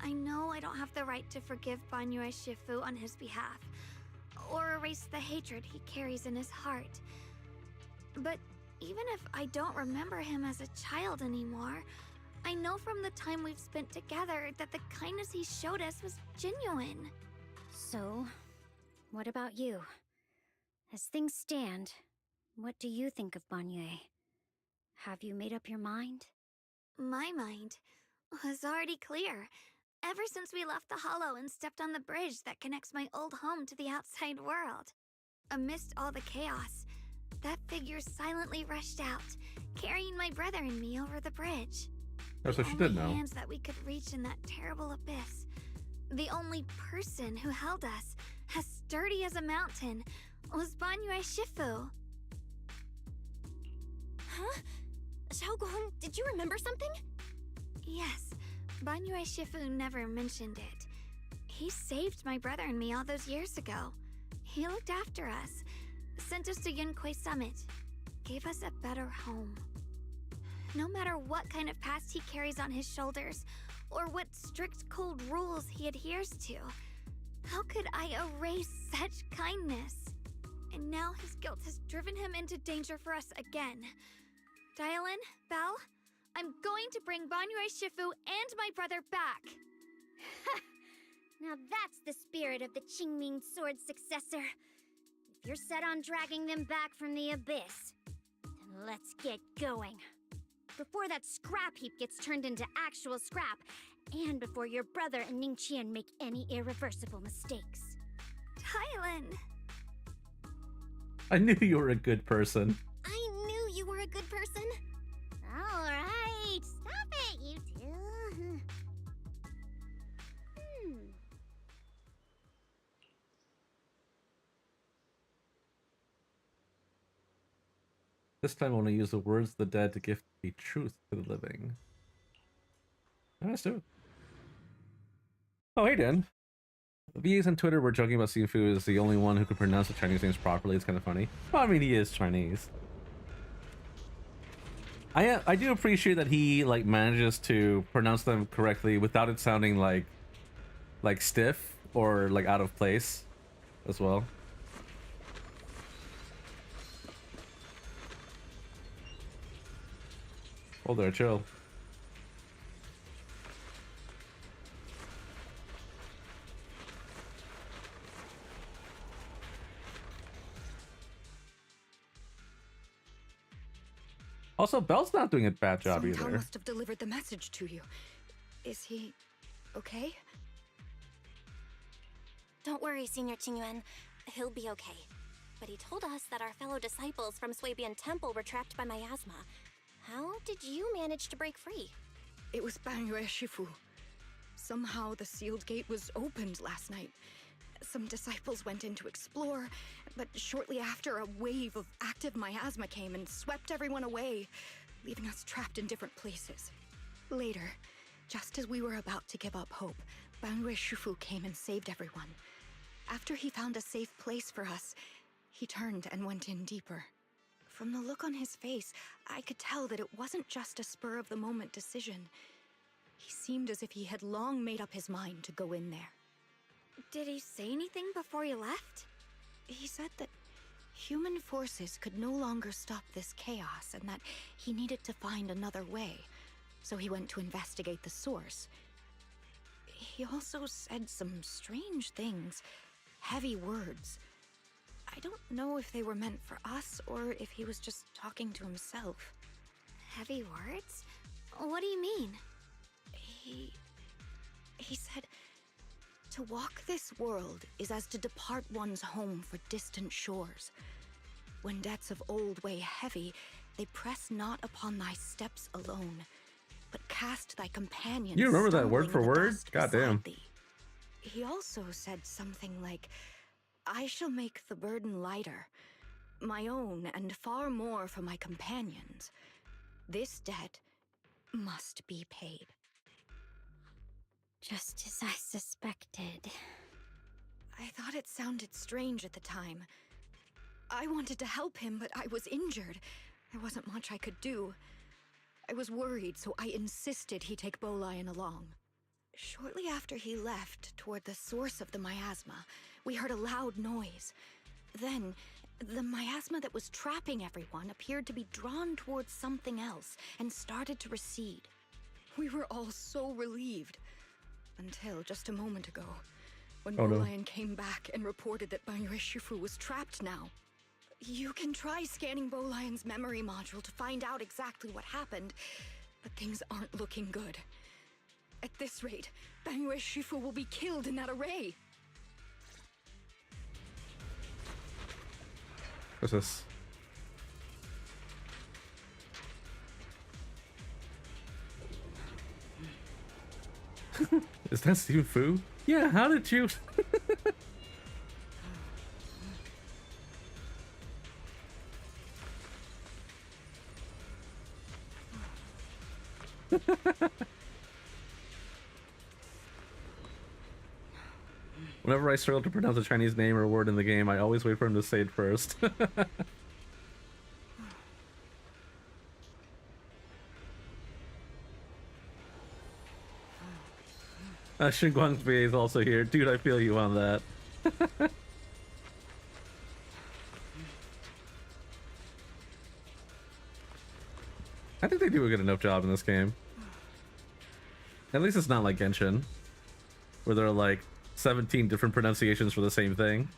I know I don't have the right to forgive Banyue Shifu on his behalf, or erase the hatred he carries in his heart. But even if I don't remember him as a child anymore, I know from the time we've spent together that the kindness he showed us was genuine. So, what about you? As things stand, what do you think of Banyue? Have you made up your mind? My mind was already clear. ever since we left the Hollow and stepped on the bridge that connects my old home to the outside world. Amidst all the chaos, that figure silently rushed out, carrying my brother and me over the bridge. Oh, so she did know. The only hands that we could reach in that terrible abyss. The only person who held us, as sturdy as a mountain, was Banyue Shifu. Huh? Xiaoguang, did you remember something? Yes, Banyue Shifu never mentioned it. He saved my brother and me all those years ago. He looked after us, sent us to Yunquay Summit, gave us a better home. No matter what kind of past he carries on his shoulders, or what strict cold rules he adheres to, how could I erase such kindness? And now his guilt has driven him into danger for us again. Dialin, Belle, I'm going to bring Banyue Shifu and my brother back. Now that's the spirit of the Qingming Sword successor. If you're set on dragging them back from the abyss, then let's get going. Before that scrap heap gets turned into actual scrap, and before your brother and Ningqian make any irreversible mistakes. Dialin! I knew you were a good person. I knew you were a good person. Alright, stop it, you two. This time I want to use the words of the dead to give the truth to the living. Let's do it. Oh, hey, Dan. VAs on Twitter were joking about Sifu is the only one who could pronounce the Chinese names properly. It's kind of funny. Well, I mean, he is Chinese. I do appreciate that he like manages to pronounce them correctly without it sounding like stiff or like out of place as well. Hold there, chill. Also, Belle's not doing a bad job Song either. must have delivered the message to you. Is he okay? Don't worry, Senior Qingyuan. He'll be okay. But he told us that our fellow disciples from Swabian Temple were trapped by miasma. How did you manage to break free? It was Banyue Shifu. Somehow the sealed gate was opened last night. Some disciples went in to explore, but shortly after, a wave of active miasma came and swept everyone away, leaving us trapped in different places. Later, just as we were about to give up hope, Banyue Shifu came and saved everyone. After he found a safe place for us, he turned and went in deeper. From the look on his face, I could tell that it wasn't just a spur-of-the-moment decision. He seemed as if he had long made up his mind to go in there. Did he say anything before he left? He said that human forces could no longer stop this chaos and that he needed to find another way, so he went to investigate the source. He also said some strange things, heavy words. I don't know if they were meant for us or if he was just talking to himself. Heavy words? What do you mean? He said, to walk this world is as to depart one's home for distant shores. When debts of old weigh heavy, they press not upon thy steps alone, but cast thy companions. You remember that word for word? Goddamn. He also said something like, I shall make the burden lighter, my own and far more for my companions. This debt must be paid. Just as I suspected. I thought it sounded strange at the time. I wanted to help him, but I was injured. There wasn't much I could do. I was worried, so I insisted he take Bolian along. Shortly after he left, toward the source of the miasma, we heard a loud noise. Then, the miasma that was trapping everyone appeared to be drawn towards something else and started to recede. We were all so relieved. Until just a moment ago, when Bolian came back and reported that Banyue Shifu was trapped now. You can try scanning Bolian's memory module to find out exactly what happened, but things aren't looking good. At this rate, Banyue Shifu will be killed in that array. What's this? Is that Stephen Fu? Yeah, how did you? Whenever I struggle to pronounce a Chinese name or word in the game, I always wait for him to say it first. Xinguang's VA is also here. Dude, I feel you on that. I think they do a good enough job in this game. At least it's not like Genshin, where there are like 17 different pronunciations for the same thing.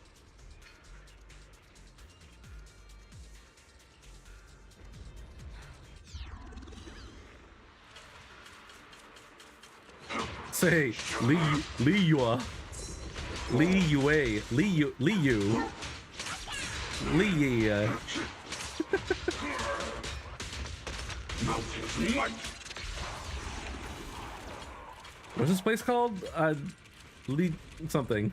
Say Li Yue, Li Yue, Li Yu, Li Yu, Li Yi. What's this place called? Li something.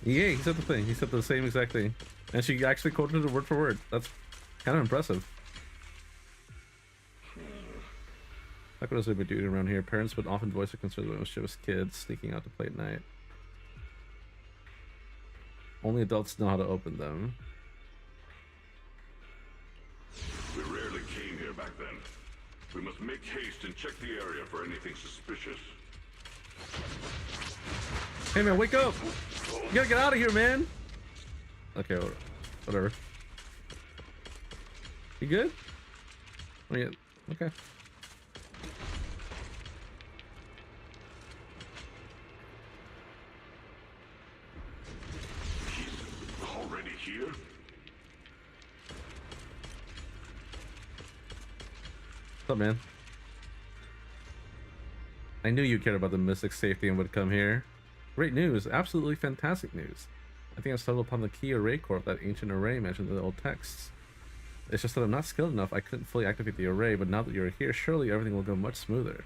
Yeah, he said the thing. He said the same exact thing. And she actually quoted it word for word. That's kind of impressive. Like what else would we do around here? Parents would often voice their concerns when it was just kids sneaking out to play at night. Only adults know how to open them. We rarely came here back then. We must make haste and check the area for anything suspicious. Hey man, wake up! You gotta get out of here, man! Okay, whatever. You good? Oh, yeah. Okay. Already here? What's up, man? I knew you cared about the Mystic's safety and would come here. Great news, absolutely fantastic news. I think I've stumbled upon the key array core of that ancient array mentioned in the old texts. It's just that I'm not skilled enough, I couldn't fully activate the array, but now that you're here, surely everything will go much smoother.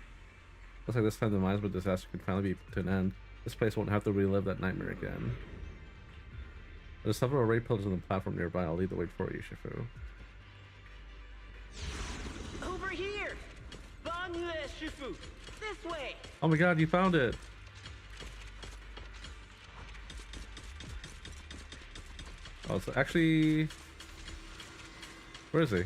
Looks like this time the Miasma disaster could finally be put to an end. This place won't have to relive that nightmare again. There's several array pillars on the platform nearby. I'll lead the way for you, Shifu. Over here! Banyue Shifu! This way! Oh my god, you found it! Oh, so actually... Where is he?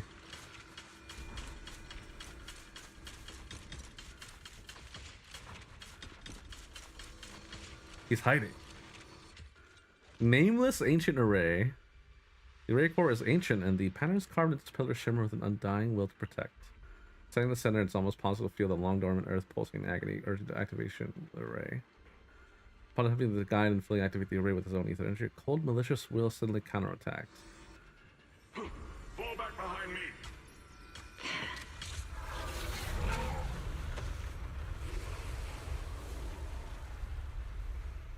He's hiding. Nameless ancient array. The array core is ancient and the patterns carved into its pillars shimmer with an undying will to protect. Setting the center, it's almost possible to feel the long dormant earth pulsing in agony, urging the activation of the array. Upon attempting to guide and fully activate the array with his own ether energy, a cold, malicious will suddenly counterattacks. Fall back behind me!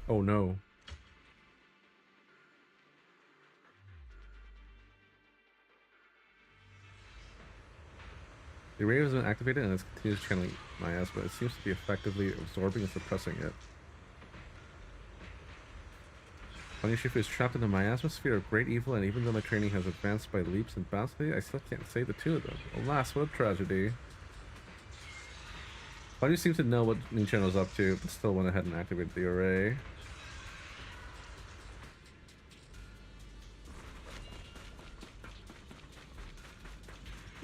Oh no. The array has been activated and it continues channeling Miasma, but it seems to be effectively absorbing and suppressing it. Banyue Shifu is trapped in the miasma sphere of great evil, and even though my training has advanced by leaps and bounds today, I still can't save the two of them. Alas, what a tragedy. Banyue seems to know what Ninchan was up to, but still went ahead and activated the array.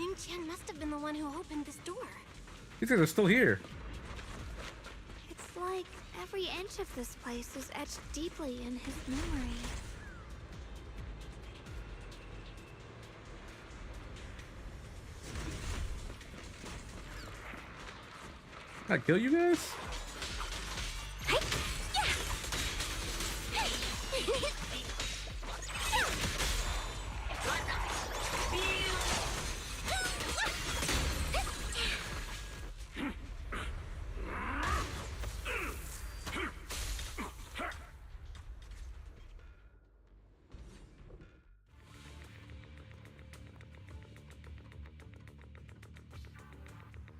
Ning-chan must have been the one who opened this door. These guys are still here. It's like every inch of this place is etched deeply in his memory. I kill you guys?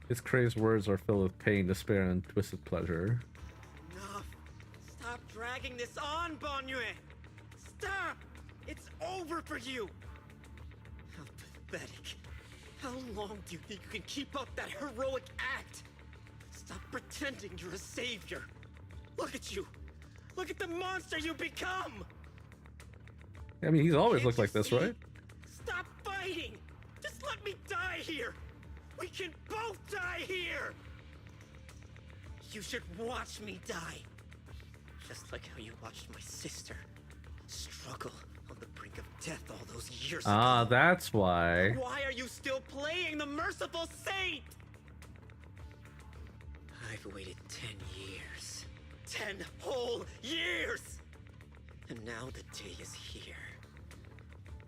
His crazed words are filled with pain, despair, and twisted pleasure. Enough! Stop dragging this on, Banyue! Stop! It's over for you! How pathetic. How long do you think you can keep up that heroic act? Stop pretending you're a savior. Look at you! Look at the monster you become! I mean, he's always looked like this, right? Stop fighting! Just let me die here! We can both die here! You should watch me die. Just like how you watched my sister struggle on the brink of death all those years ago. Ah, that's why. Why are you still playing the merciful saint? I've waited 10 years. 10 whole years! And now the day is here.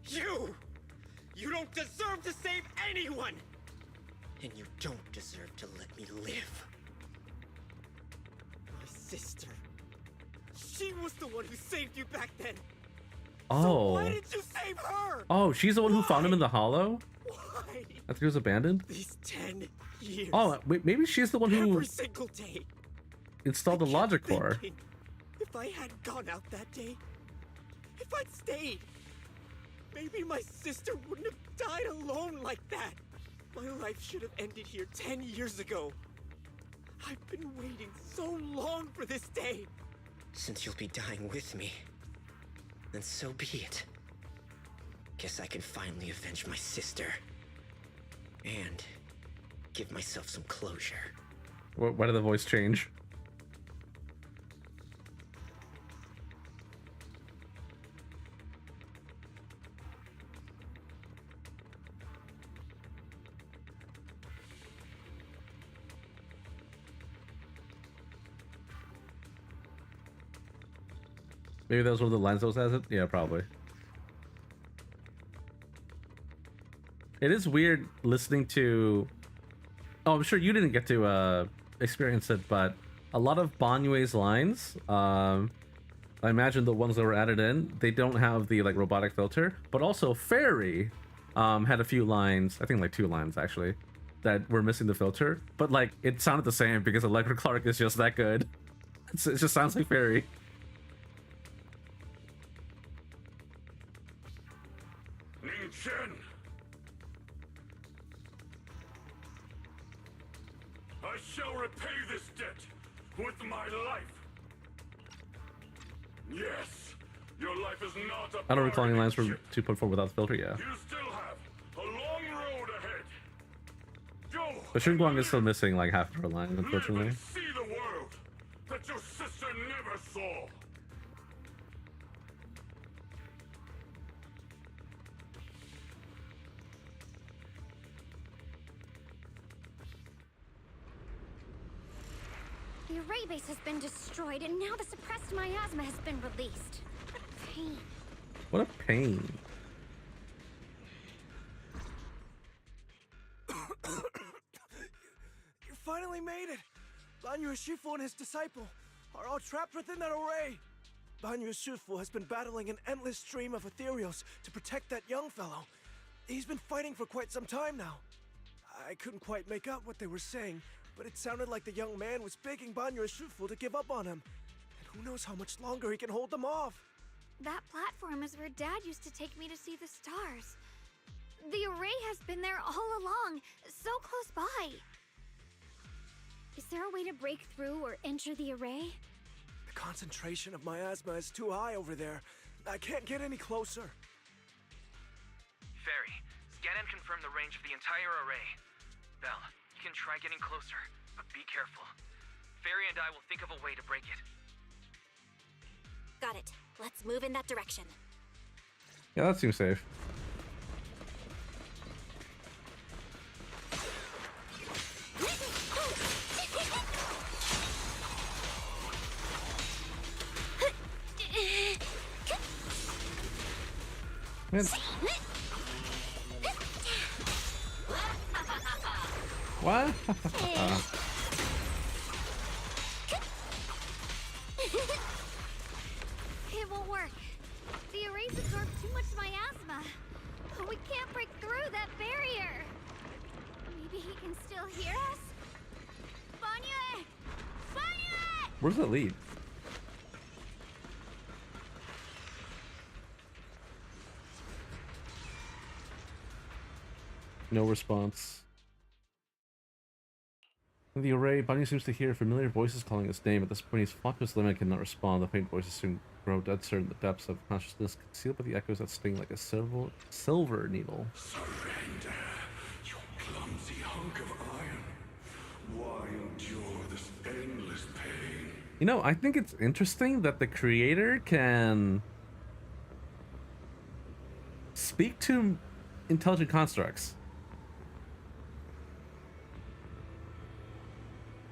You don't deserve to save anyone! And you don't deserve to let me live. My sister. She was the one who saved you back then. Oh. So why did you save her? Oh, she's the one who found him in the hollow? Why? I think he was abandoned? These 10 years. Oh, wait, maybe she's the one who Every single day. installed the logic core. Thinking, if I hadn't gone out that day, if I'd stayed, maybe my sister wouldn't have died alone like that. My life should have ended here 10 years ago. I've been waiting so long for this day. Since you'll be dying with me, then so be it. Guess I can finally avenge my sister. And give myself some closure. Why did the voice change? Maybe that was one of the lines that was as it? Yeah, probably. It is weird listening to... Oh, I'm sure you didn't get to experience it, but a lot of Banyue's lines, I imagine the ones that were added in, they don't have the like robotic filter, but also Fairy had a few lines, I think like 2 lines actually, that were missing the filter, but like it sounded the same because Allegra Clark is just that good. It just sounds like Fairy. Chen! I shall repay this debt with my life. Yes, your life is not a I don't recall any lines from ship. 2.4 without the filter, yeah. You still have a long road ahead. Go. But Guang is still missing like half of her lines, unfortunately. Live and see the world that your sister never saw. The array base has been destroyed, and now the suppressed miasma has been released. What a pain. What a pain. You finally made it! Banyue Shifu and his disciple are all trapped within that array. Banyue Shifu has been battling an endless stream of ethereals to protect that young fellow. He's been fighting for quite some time now. I couldn't quite make out what they were saying, but it sounded like the young man was begging Banyue Shifu to give up on him. And who knows how much longer he can hold them off. That platform is where Dad used to take me to see the stars. The array has been there all along, so close by. Is there a way to break through or enter the array? The concentration of miasma is too high over there. I can't get any closer. Fairy, scan and confirm the range of the entire array. Belle, you can try getting closer, but be careful. Fairy and I will think of a way to break it. Got it. Let's move in that direction. Yeah, that seems safe. Man. What? It won't work. The arrays absorb too much miasma. We can't break through that barrier. Maybe he can still hear us? Banyue! Banyue! Where's that lead? No response. In the array, Bunny seems to hear familiar voices calling his name. At this point, his flockus limit cannot respond. The faint voices soon grow denser in the depths of consciousness, concealed by the echoes that sting like a silver needle. Surrender, you clumsy hunk of iron. Why endure this endless pain? You know, I think it's interesting that the creator can speak to intelligent constructs.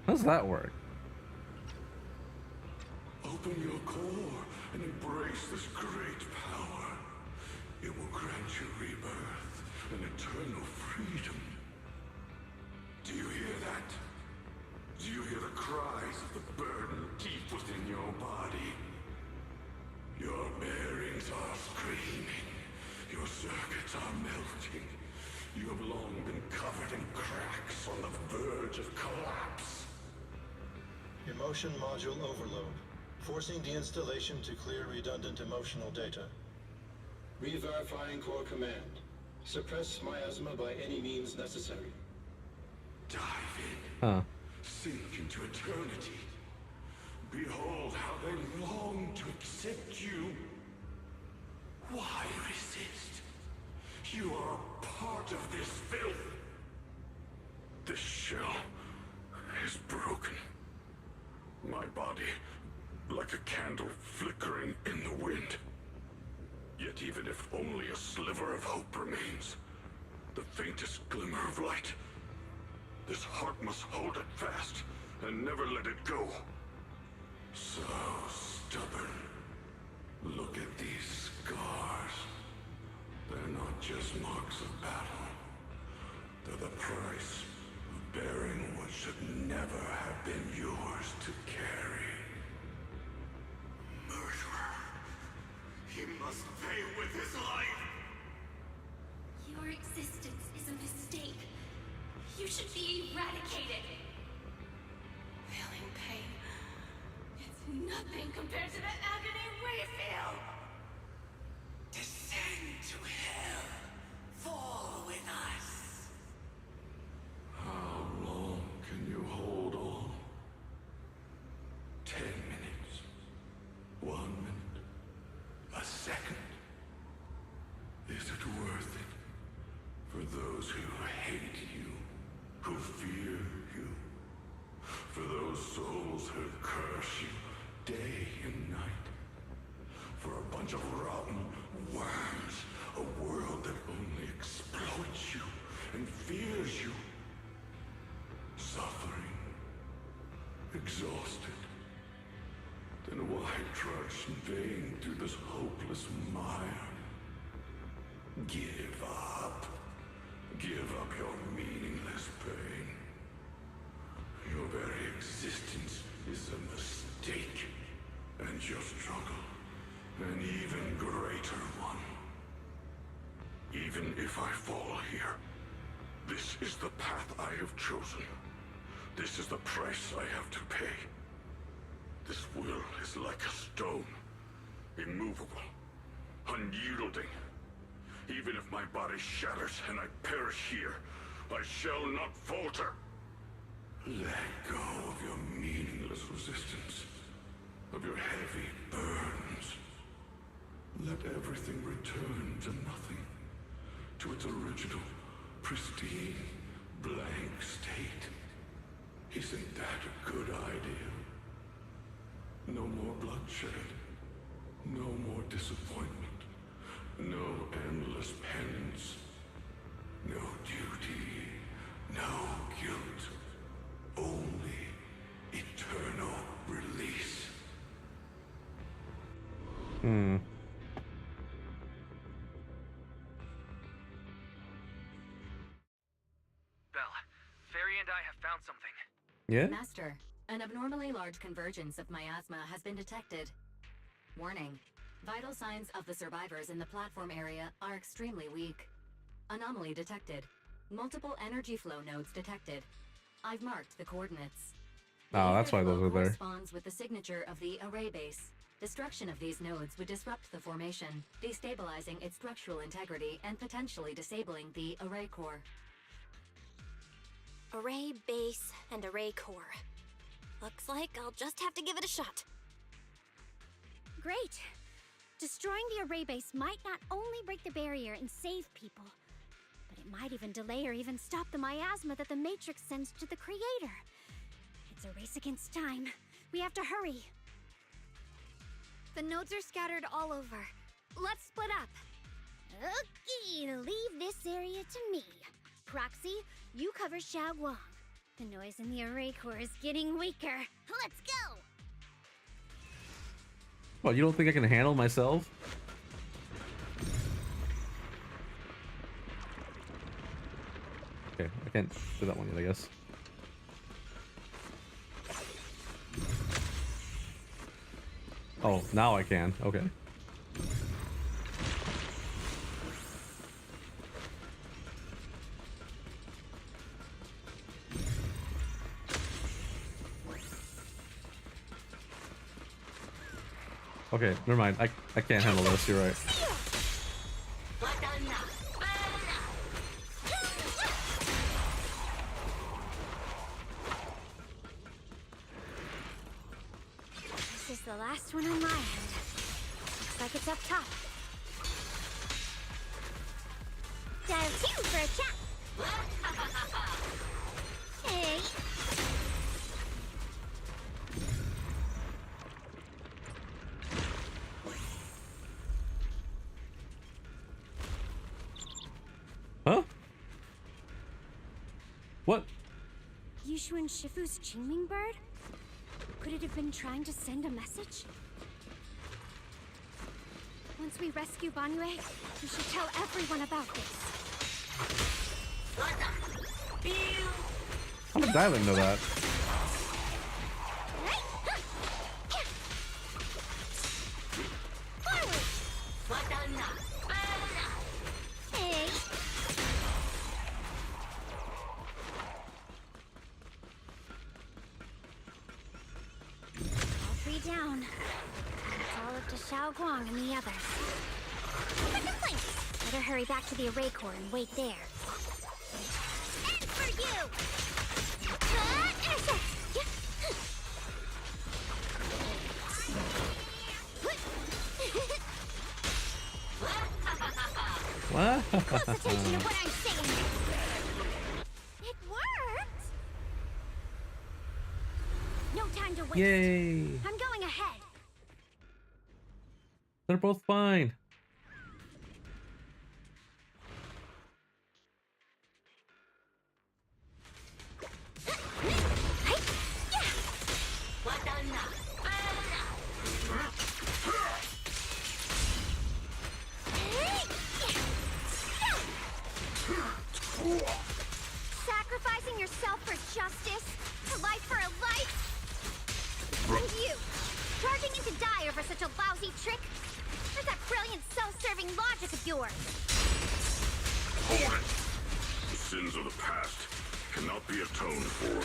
How does that work? Open your core and embrace this great power. It will grant you rebirth and eternal freedom. Do you hear that? Do you hear the cries of the burden deep within your body? Your bearings are screaming. Your circuits are melting. You have long been covered in cracks on the verge of collapse. Emotion module overload. Forcing deinstallation to clear redundant emotional data. Re-verifying core command. Suppress miasma by any means necessary. Dive in. Huh. Sink into eternity. Behold how they long to accept you. Why resist? You are a part of this filth. This shell is broken. My body, like a candle flickering in the wind. Yet even if only a sliver of hope remains, the faintest glimmer of light, this heart must hold it fast and never let it go. So stubborn. Look at these scars. They're not just marks of battle. They're the price of bearing what should never have been yours to carry. Murderer. He must pay with his life. Your existence is a mistake. You should be eradicated. Feeling pain. It's nothing compared to the agony we feel. Descend to hell. Fall with us. How long can you hold on? 10 minutes. 1 minute. A second. Is it worth it? For those who hate you, who fear you, for those souls who curse you day and night, for a bunch of rotten worms, a world that only exploits you and fears you, suffering, exhausted, then why trudge in vain through this hopeless mire? Give up. Give up your meaningless pain. Your very existence is a mistake, and your struggle, an even greater one. Even if I fall here, this is the path I have chosen. This is the price I have to pay. This will is like a stone, immovable, unyielding. Even if my body shatters and I perish here, I shall not falter. Let go of your meaningless resistance, of your heavy burdens. Let everything return to nothing, to its original, pristine, blank state. Isn't that a good idea? No more bloodshed, no more disappointment. No endless penance, no duty, no guilt, only eternal release. Yeah? Master, an abnormally large convergence of miasma has been detected. Warning. Vital signs of the survivors in the platform area are extremely weak. Anomaly detected. Multiple energy flow nodes detected. I've marked the coordinates. Oh, that's why those are there. Corresponds with the signature of the array base. Destruction of these nodes would disrupt the formation, destabilizing its structural integrity and potentially disabling the array core. Array base and array core. Looks like I'll just have to give it a shot. Great. Destroying the array base might not only break the barrier and save people, but it might even delay or even stop the miasma that the Matrix sends to the Creator. It's a race against time. We have to hurry. The nodes are scattered all over. Let's split up. Okay, leave this area to me. Proxy, you cover Xiaoguang. The noise in the array core is getting weaker. Let's go! What, you don't think I can handle myself? Okay, I can't do that one yet, I guess. Oh, now I can. Okay. Okay, never mind. I can't handle this, you're right. This is the last one on my end. Looks like it's up top. Dial 2 for a chat. Hey. Huh? What? Yushu and Shifu's Qingming bird? Could it have been trying to send a message? Once we rescue Banyue, we should tell everyone about this. How did Dylan know that? Hey. All three down. It's all up to Xiaoguang and the others. Better hurry back to the array core and wait there. And for you! What? Close attention to what I'm saying. It worked! No time to waste. Yay! I'm going ahead. They're both fine. Sacrificing yourself for justice? A life for a life? And you, charging in to die over such a lousy trick? Where's that brilliant self-serving logic of yours? Hold it! The sins of the past cannot be atoned for.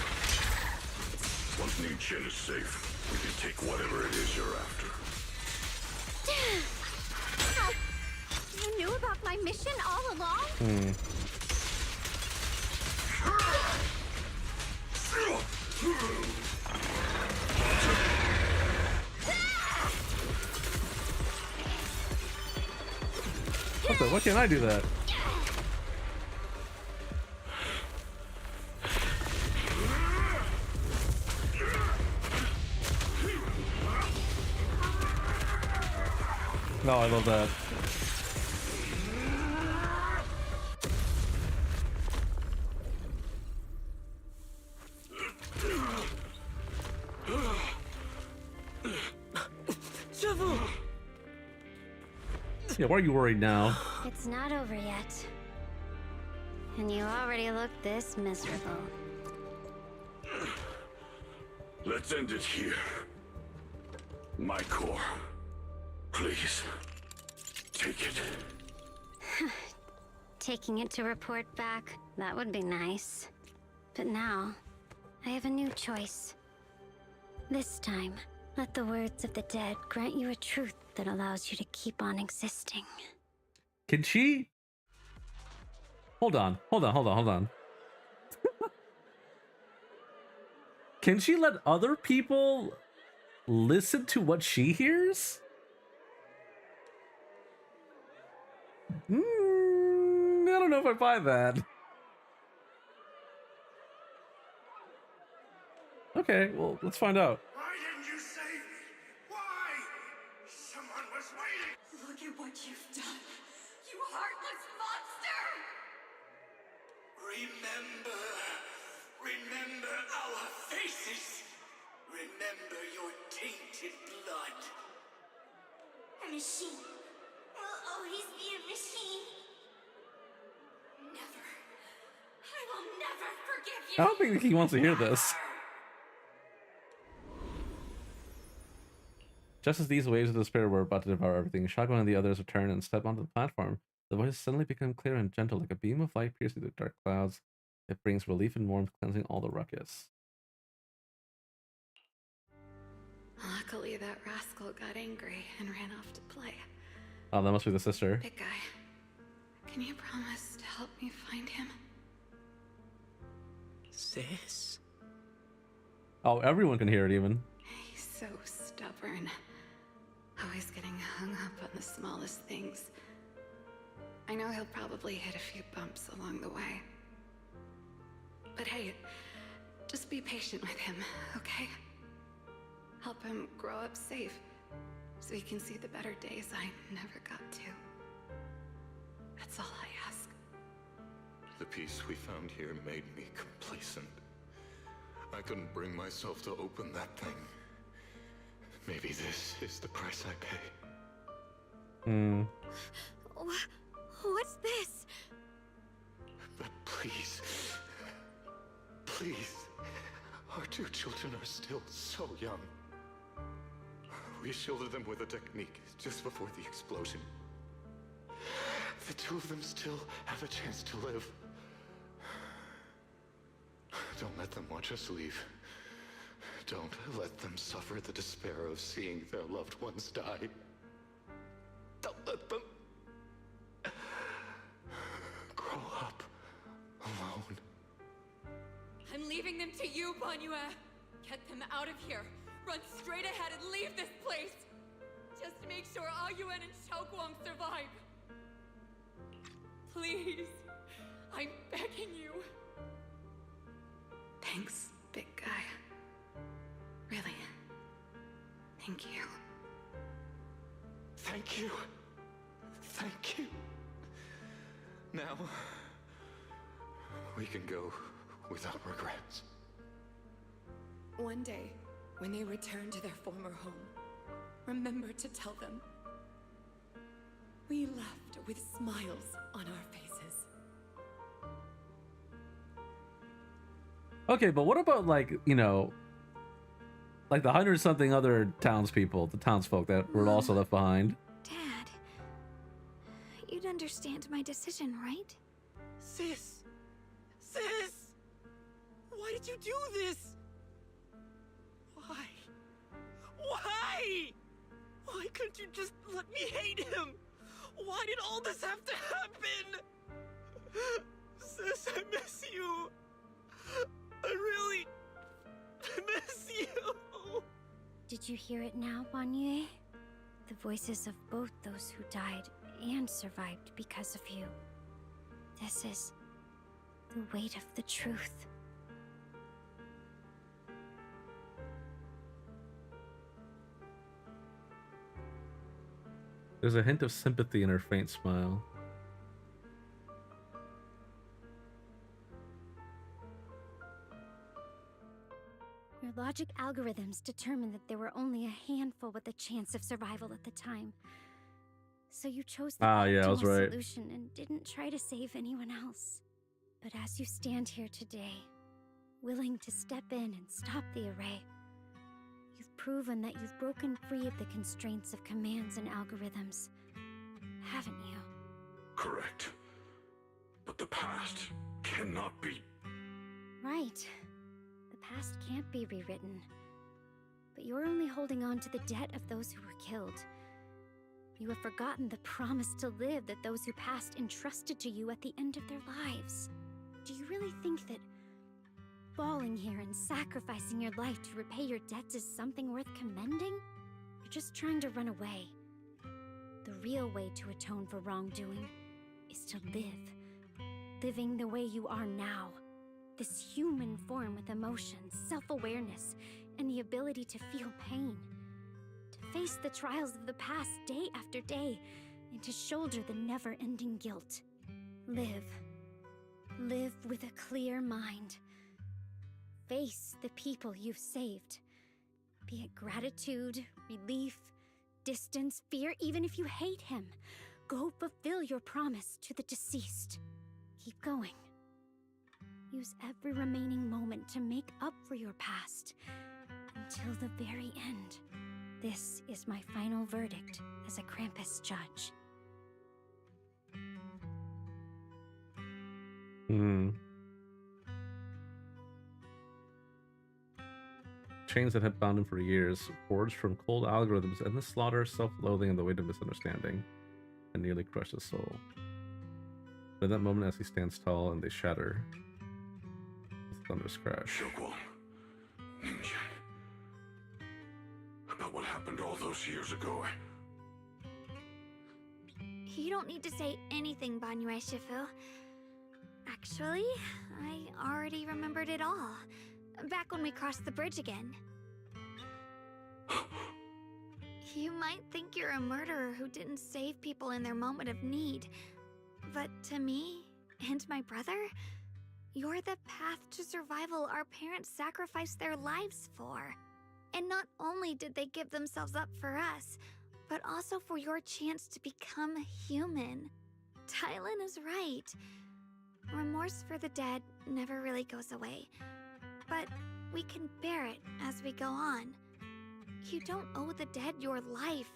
Once Ning Chen is safe, we can take whatever it is you're after. You knew about my mission all along? Why can't I do that? No, I love that. Yeah, why are you worried now? It's not over yet. And you already look this miserable. Let's end it here. My core. Please. Take it. Taking it to report back, that would be nice. But now, I have a new choice. This time, let the words of the dead grant you a truth that allows you to keep on existing. Can she? Hold on. Can she let other people listen to what she hears? I don't know if I buy that. Okay, well, let's find out. Why didn't you save me? Why? Someone was waiting. Look at what you've done, you heartless monster! Remember our faces. Remember your tainted blood. A machine will always be a machine. Never. I will never forgive you. I don't think he wants to hear this. Just as these waves of despair were about to devour everything, Shotgun and the others returned and stepped onto the platform. The voices suddenly became clear and gentle, like a beam of light piercing the dark clouds. It brings relief and warmth, cleansing all the ruckus. Luckily, that rascal got angry and ran off to play. Oh, that must be the sister. Big guy, can you promise to help me find him? Sis? Oh, everyone can hear it even. He's so stubborn. Always getting hung up on the smallest things. I know he'll probably hit a few bumps along the way. But hey, just be patient with him, okay? Help him grow up safe, so he can see the better days I never got to. That's all I ask. The peace we found here made me complacent. I couldn't bring myself to open that thing. Maybe this is the price I pay. What's this? But please, please, our two children are still so young. We shielded them with a technique just before the explosion. The two of them still have a chance to live. Don't let them watch us leave. Don't let them suffer the despair of seeing their loved ones die. Don't let them grow up alone. I'm leaving them to you, Banyue. Get them out of here. Run straight ahead and leave this place. Just to make sure Ayuan and Xiaoguang survive. Please. I'm begging you. Thanks, big guy. Really. Thank you. Thank you. Thank you. Now, we can go without regrets. One day, when they return to their former home, remember to tell them we left with smiles on our faces. Okay, but what about, like, you know, like the 100-something other townspeople, the townsfolk that were also left behind? Dad, you'd understand my decision, right? Sis! Sis! Why did you do this? Why? Why? Why couldn't you just let me hate him? Why did all this have to happen? Sis, I miss you. I really miss you. Did you hear it now, Banyue? The voices of both those who died and survived because of you. This is the weight of the truth. There's a hint of sympathy in her faint smile. Your logic algorithms determined that there were only a handful with a chance of survival at the time. So you chose the yeah, I was optimal right. solution and didn't try to save anyone else. But as you stand here today, willing to step in and stop the array, proven that you've broken free of the constraints of commands and algorithms, haven't you? Correct. But the past cannot be... Right. The past can't be rewritten. But you're only holding on to the debt of those who were killed. You have forgotten the promise to live that those who passed entrusted to you at the end of their lives. Do you really think that falling here and sacrificing your life to repay your debts is something worth commending? You're just trying to run away. The real way to atone for wrongdoing is to live. Living the way you are now. This human form with emotions, self-awareness, and the ability to feel pain. To face the trials of the past day after day, and to shoulder the never-ending guilt. Live. Live with a clear mind. Face the people you've saved. Be it gratitude, relief, distance, fear, even if you hate him. Go fulfill your promise to the deceased. Keep going. Use every remaining moment to make up for your past. Until the very end. This is my final verdict as a Krampus judge. Chains that had bound him for years, forged from cold algorithms, endless slaughter, self-loathing, and the weight of misunderstanding, and nearly crushed his soul. But in that moment, as he stands tall and they shatter, with thunderous crash. Xiaoguang, Ningqian, about what happened all those years ago. You don't need to say anything, Banyue Shifu. Actually, I already remembered it all. Back when we crossed the bridge again. You might think you're a murderer who didn't save people in their moment of need. But to me, and my brother, you're the path to survival our parents sacrificed their lives for. And not only did they give themselves up for us, but also for your chance to become human. Tylan is right. Remorse for the dead never really goes away. But we can bear it as we go on. You don't owe the dead your life.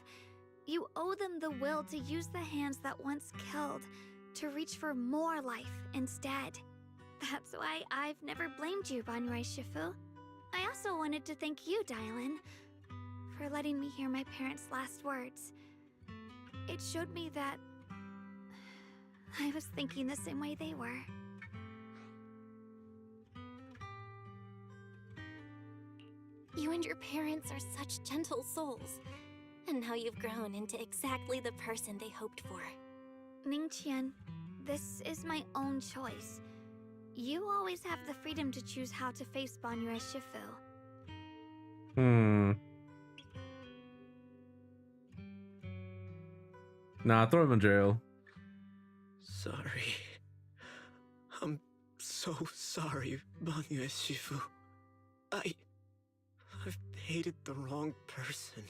You owe them the will to use the hands that once killed to reach for more life instead. That's why I've never blamed you, Banyue Shifu. I also wanted to thank you, Dylan, for letting me hear my parents' last words. It showed me that I was thinking the same way they were. You and your parents are such gentle souls. And now you've grown into exactly the person they hoped for. Ningqian, this is my own choice. You always have the freedom to choose how to face Banyue Shifu. Nah, throw him in jail. Sorry. I'm so sorry, Banyue Shifu. I've hated the wrong person.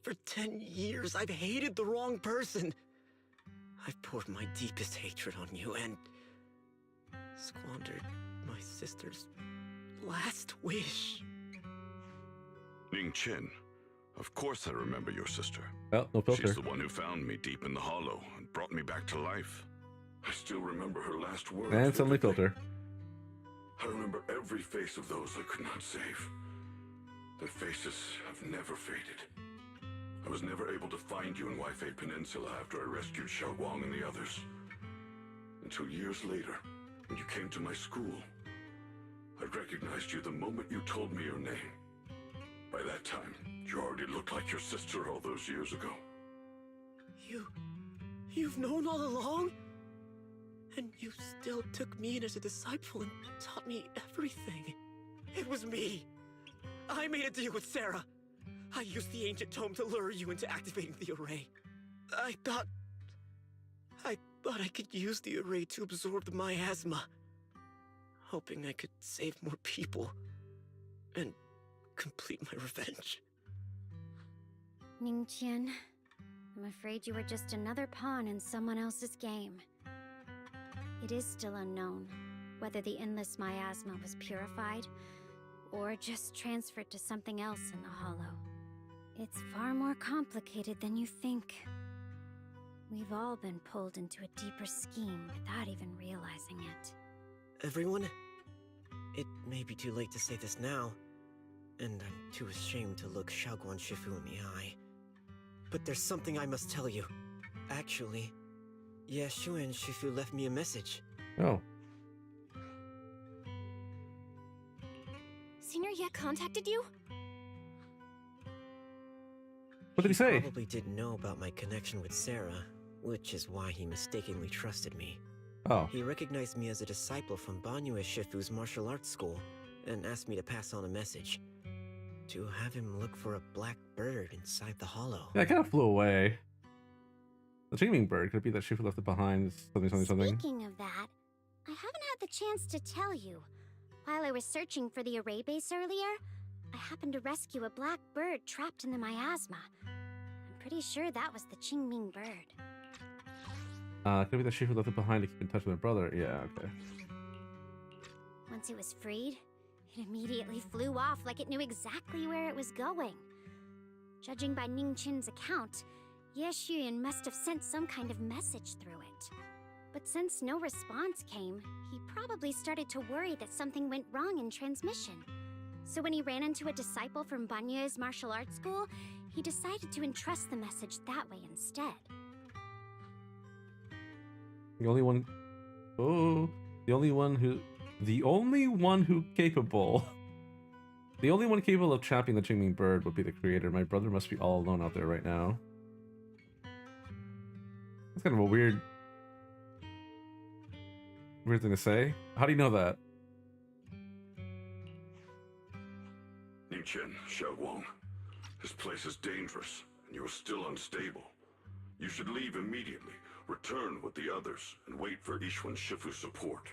For 10 years, I've hated the wrong person. I've poured my deepest hatred on you and squandered my sister's last wish. Ningqian, of course I remember your sister. Oh, no filter. She's the one who found me deep in the hollow and brought me back to life. I still remember her last words. And suddenly filter. I remember every face of those I could not save. Their faces have never faded. I was never able to find you in Waifei Peninsula after I rescued Xiaoguang and the others. Until years later, when you came to my school, I recognized you the moment you told me your name. By that time, you already looked like your sister all those years ago. You've known all along? And you still took me in as a disciple and taught me everything. It was me. I made a deal with Sarah. I used the ancient tome to lure you into activating the array. I thought I could use the array to absorb the miasma, hoping I could save more people and complete my revenge. Ningqian, I'm afraid you were just another pawn in someone else's game. It is still unknown whether the endless miasma was purified or just transferred to something else in the Hollow. It's far more complicated than you think. We've all been pulled into a deeper scheme without even realizing it. Everyone? It may be too late to say this now, and I'm too ashamed to look Xiaoguang Shifu in the eye. But there's something I must tell you. Actually, Yeshuan Shifu left me a message. Oh. Senior Ye contacted you? What did he say? He probably didn't know about my connection with Sarah, which is why he mistakenly trusted me. Oh. He recognized me as a disciple from Banyue Shifu's martial arts school, and asked me to pass on a message. To have him look for a black bird inside the hollow. Yeah, it kind of flew away. The dreaming bird, could it be that Shifu left it behind? Something. Speaking of that, I haven't had the chance to tell you. While I was searching for the array base earlier, I happened to rescue a black bird trapped in the miasma. I'm pretty sure that was the Qingming bird. Could it be that Shifu left it behind to keep in touch with her brother? Yeah, okay. Once it was freed, it immediately flew off like it knew exactly where it was going. Judging by Ning Chin's account, Ye Xuyan must have sent some kind of message through it. But since no response came, he probably started to worry that something went wrong in transmission. So when he ran into a disciple from Banyue's martial arts school, he decided to entrust the message that way instead. The only one who capable of trapping the Qingming bird would be the creator. My brother must be all alone out there right now. That's kind of a weird thing to say. How do you know that? Ningqian, Xiaoguang, this place is dangerous, and you are still unstable. You should leave immediately, return with the others, and wait for Yishuan Shifu's support.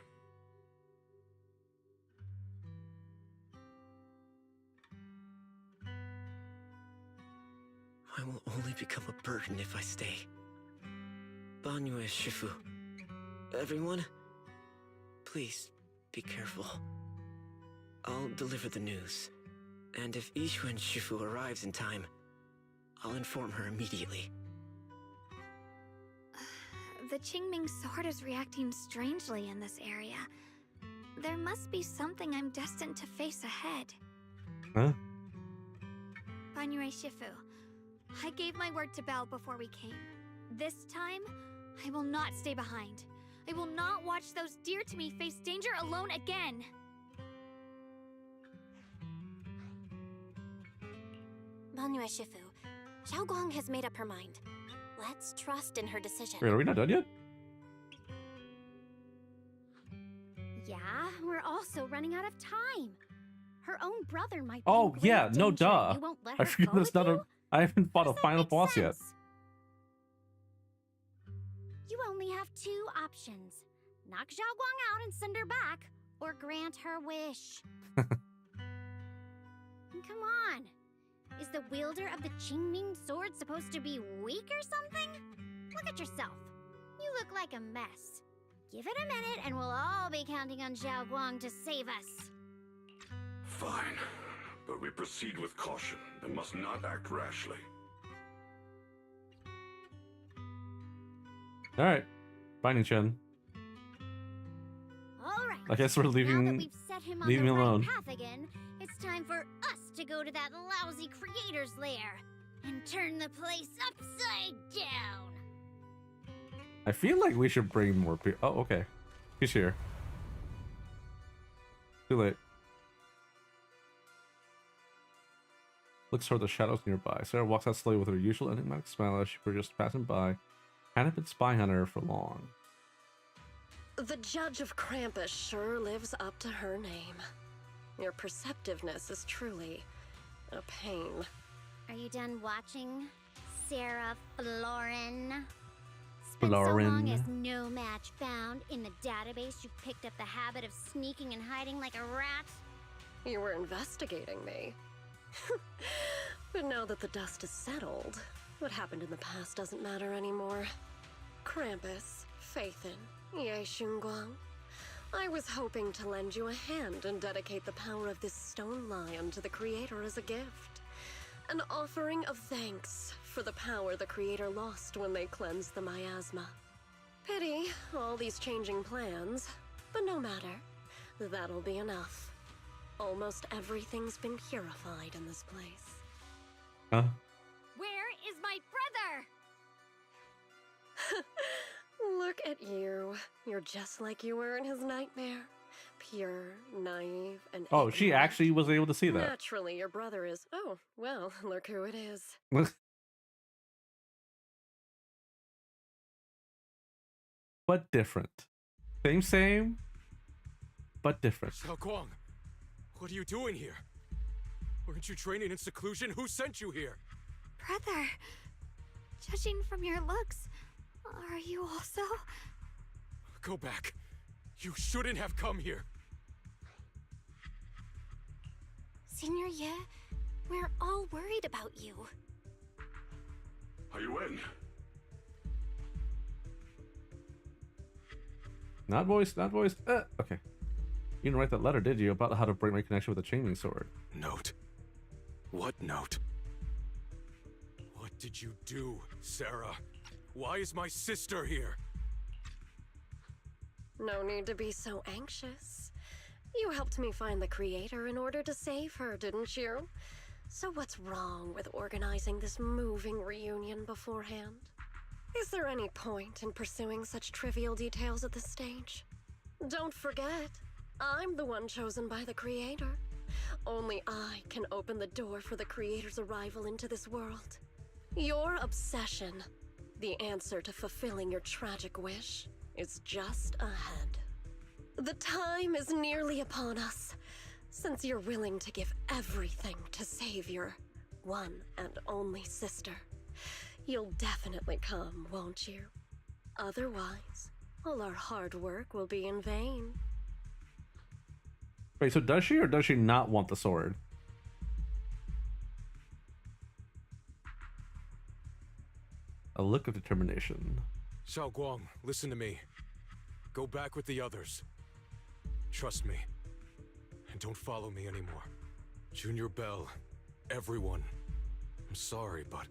I will only become a burden if I stay. Banyue Shifu. Everyone, please be careful. I'll deliver the news. And if Yishuan Shifu arrives in time, I'll inform her immediately. The Qingming sword is reacting strangely in this area. There must be something I'm destined to face ahead. Huh? Banyue Shifu, I gave my word to Belle before we came. This time, I will not stay behind. I will not watch those dear to me face danger alone again. Banyue Shifu, Xiaoguang has made up her mind. Let's trust in her decision. Wait, are we not done yet? Yeah, we're also running out of time. Her own brother might be Oh in grave yeah, no danger. duh. You won't let I her forget go that's with not you? I haven't fought a final boss yet. You only have two options. Knock Xiaoguang out and send her back, or grant her wish. Come on. Is the wielder of the Qingming sword supposed to be weak or something? Look at yourself. You look like a mess. Give it a minute and we'll all be counting on Xiaoguang to save us. Fine, but we proceed with caution and must not act rashly. Alright. Bye, Ning-Chen. All right. I guess we're Now that leaving we've set him on leaving the him right alone. path again, it's time for us to go to that lousy creator's lair and turn the place upside down. I feel like we should bring more people. Oh, okay. He's here. Too late. Looks toward the shadows nearby. Sarah walks out slowly with her usual enigmatic smile as she were just passing by. Hadn't been spying on her for long. The Judge of Krampus sure lives up to her name. Your perceptiveness is truly a pain. Are you done watching, Sarah Florin? Spent so Florin. long as no match found. In the database, you picked up the habit of sneaking and hiding like a rat. You were investigating me. But now that the dust is settled, what happened in the past doesn't matter anymore. Krampus, Faithin, Ye Xunguang. I was hoping to lend you a hand and dedicate the power of this stone lion to the Creator as a gift. An offering of thanks for the power the Creator lost when they cleansed the miasma. Pity, all these changing plans, but no matter. That'll be enough. Almost everything's been purified in this place. Huh? Where is my brother? Look at you. You're just like you were in his nightmare. Pure, naive, and Oh, she ignorant. actually was able to see that. Naturally, your brother is... Oh, well, look who it is. But different. Same, but different. Xiaoguang, what are you doing here? Weren't you training in seclusion? Who sent you here? Brother, judging from your looks, are you also? Go back. You shouldn't have come here. Senior Ye, we're all worried about you. Are you in? Not voiced, not voiced. Okay. You didn't write that letter, did you, about how to break my connection with the chaining sword? Note? What note? What did you do, Sarah? Why is my sister here? No need to be so anxious. You helped me find the Creator in order to save her, didn't you? So what's wrong with organizing this moving reunion beforehand? Is there any point in pursuing such trivial details at this stage? Don't forget, I'm the one chosen by the Creator. Only I can open the door for the Creator's arrival into this world. Your obsession, the answer to fulfilling your tragic wish, is just ahead. The time is nearly upon us, since you're willing to give everything to save your one and only sister. You'll definitely come, won't you? Otherwise, all our hard work will be in vain. Wait, so does she or does she not want the sword? A look of determination. Xiaoguang, listen to me. Go back with the others. Trust me. And don't follow me anymore. Junior Bell, everyone. I'm sorry, but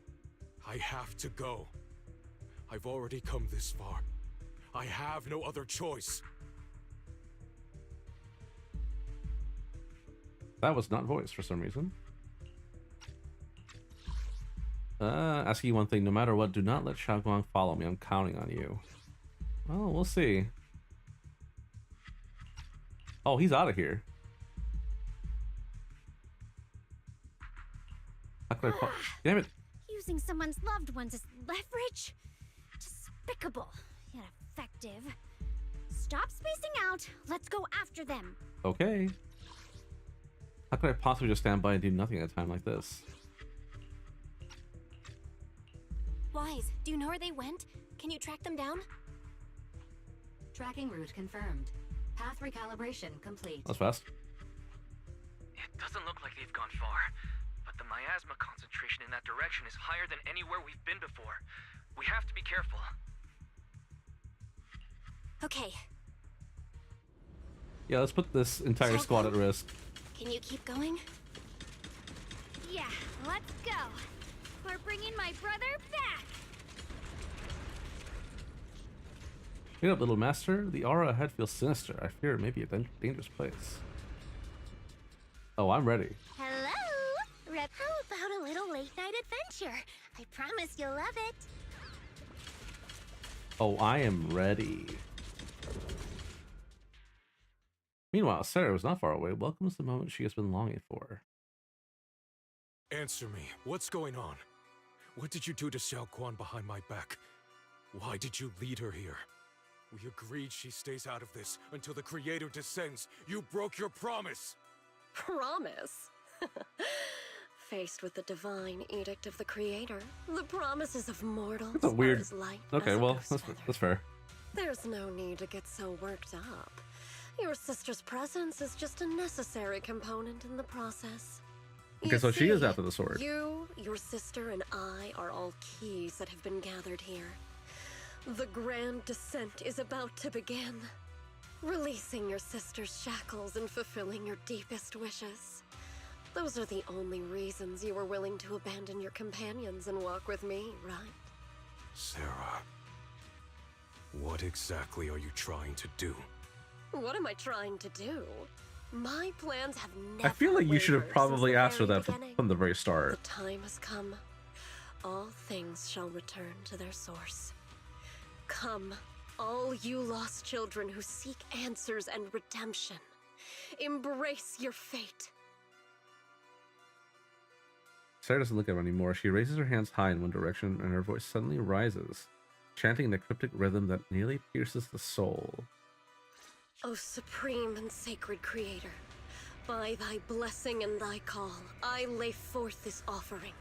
I have to go. I've already come this far. I have no other choice. That was not voiced for some reason. Asking you one thing, no matter what, do not let Xiaoguang follow me. I'm counting on you. Well, we'll see. Oh, he's out of here. How could I Damn it. Using someone's loved ones as leverage? Despicable, yet effective. Stop spacing out. Let's go after them. Okay. How could I possibly just stand by and do nothing at a time like this? Wise, do you know where they went? Can you track them down? Tracking route confirmed. Path recalibration complete. That's fast. It doesn't look like they've gone far, but the miasma concentration in that direction is higher than anywhere we've been before. We have to be careful. Okay. Yeah, let's put this entire squad at risk. Can you keep going? Yeah, let's go. We're bringing my brother back. Wait up, little master. The aura ahead feels sinister. I fear it may be a dangerous place. Oh, I'm ready. Hello! Rep, how about a little late night adventure? I promise you'll love it. Oh, I am ready. Meanwhile, Sarah was not far away. Welcomes the moment she has been longing for. Answer me. What's going on? What did you do to Xiaoguang behind my back? Why did you lead her here? We agreed she stays out of this until the Creator descends. You broke your promise! Promise? Faced with the divine edict of the Creator, the promises of mortals That's a weird... are as light Okay, as a well, goose that's fair. There's no need to get so worked up. Your sister's presence is just a necessary component in the process. Okay, so she is after the sword. You, your sister, and I are all keys that have been gathered here. The grand descent is about to begin. Releasing your sister's shackles and fulfilling your deepest wishes. Those are the only reasons you were willing to abandon your companions and walk with me, right? Sarah, what exactly are you trying to do? What am I trying to do? My plans have never I feel like you should have wavered probably since the asked her very that beginning. from the very start. The time has come. All things shall return to their source. Come, all you lost children who seek answers and redemption. Embrace your fate. Sarah doesn't look at him anymore. She raises her hands high in one direction, and her voice suddenly rises, chanting a cryptic rhythm that nearly pierces the soul. O supreme and sacred creator, by thy blessing and thy call, I lay forth this offering.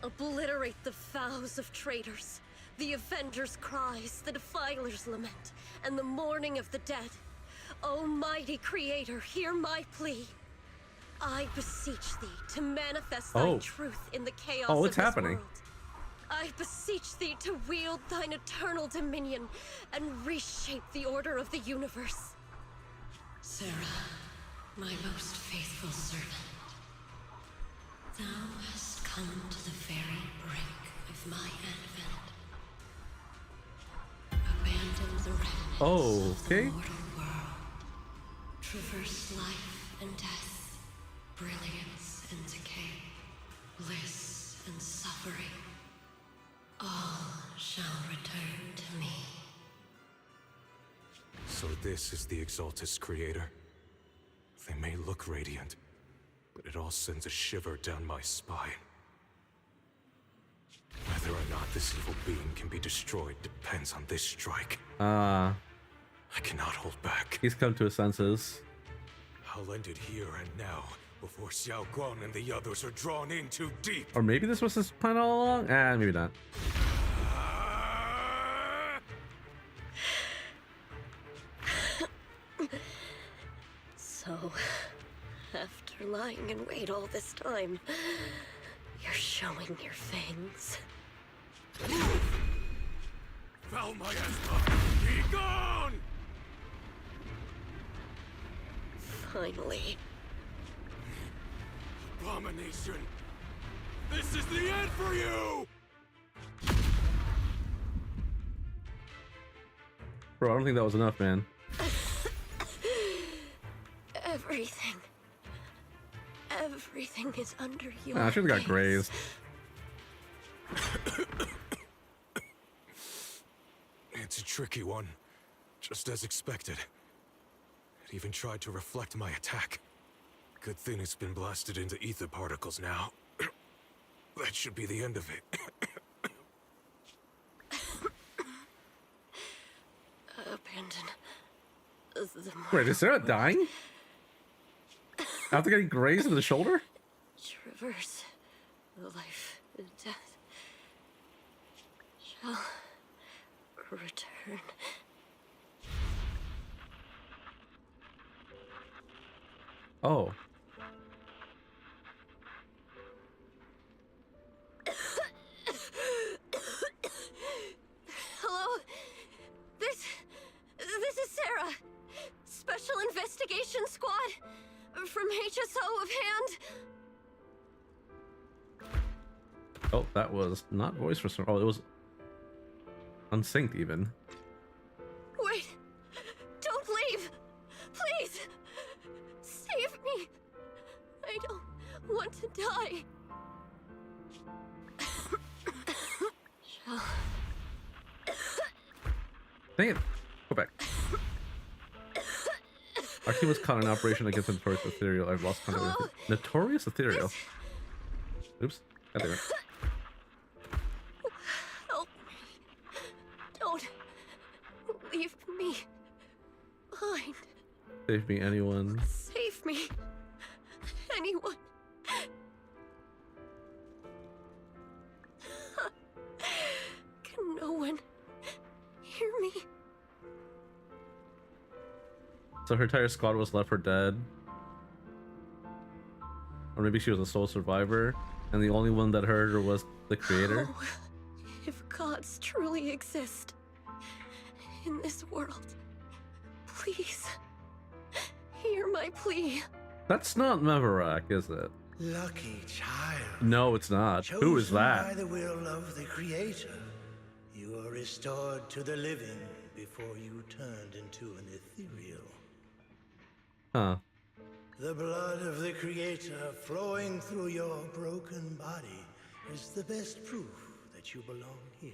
Obliterate the vows of traitors, the avengers' cries, the defiler's lament, and the mourning of the dead. O mighty creator, hear my plea. I beseech thee to manifest thy truth in the chaos of what's this happening? world. I beseech thee to wield thine eternal dominion and reshape the order of the universe. Sarah, my most faithful servant, thou hast come to the very brink of my advent. Abandon the remnants of the mortal world. Traverse life and death, brilliance and decay, bliss and suffering. All shall return to me. So this is the Exaltus creator. They may look radiant, but it all sends a shiver down my spine. Whether or not this evil being can be destroyed depends on this strike. I cannot hold back. He's come to his senses. I'll end it here and now, before Xiao Guang and the others are drawn in too deep. Or maybe this was his plan all along? Maybe not. So, after lying in wait all this time, you're showing your fangs. Foul miasma! Be gone! Finally. Abomination! This is the end for you! Bro, I don't think that was enough, man. Everything is under your I should have got gaze. grazed. It's a tricky one, just as expected. It even tried to reflect my attack. Good thing it's been blasted into ether particles now. That should be the end of it. Abandon the Wait, is Sarah dying? After getting grazed in the shoulder? traverse the life and death shall return. Oh. Hello? This is Sarah. Special Investigation Squad from HSO of Hand. Oh, that was not voice for some. Oh, it was unsynced even. Wait! Don't leave! Please! Save me! I don't want to die. Shall... Dang it. Go back. Our team was caught in an operation against Notorious Ethereal. I've lost contact with it. Notorious Ethereal? Oops. God damn it. Help me. Don't leave me behind. Save me, anyone. Save me. Anyone. Can no one hear me? So her entire squad was left for dead. Or maybe she was a sole survivor, and the only one that heard her was the creator. Oh, if gods truly exist in this world, Please. Hear my plea. That's not Mevarak, is it? Lucky child. No, it's not. Who is Chosen by that? the will of the Creator, you are restored to the living before you turned into an ethereal. Huh. The blood of the Creator flowing through your broken body is the best proof that you belong here.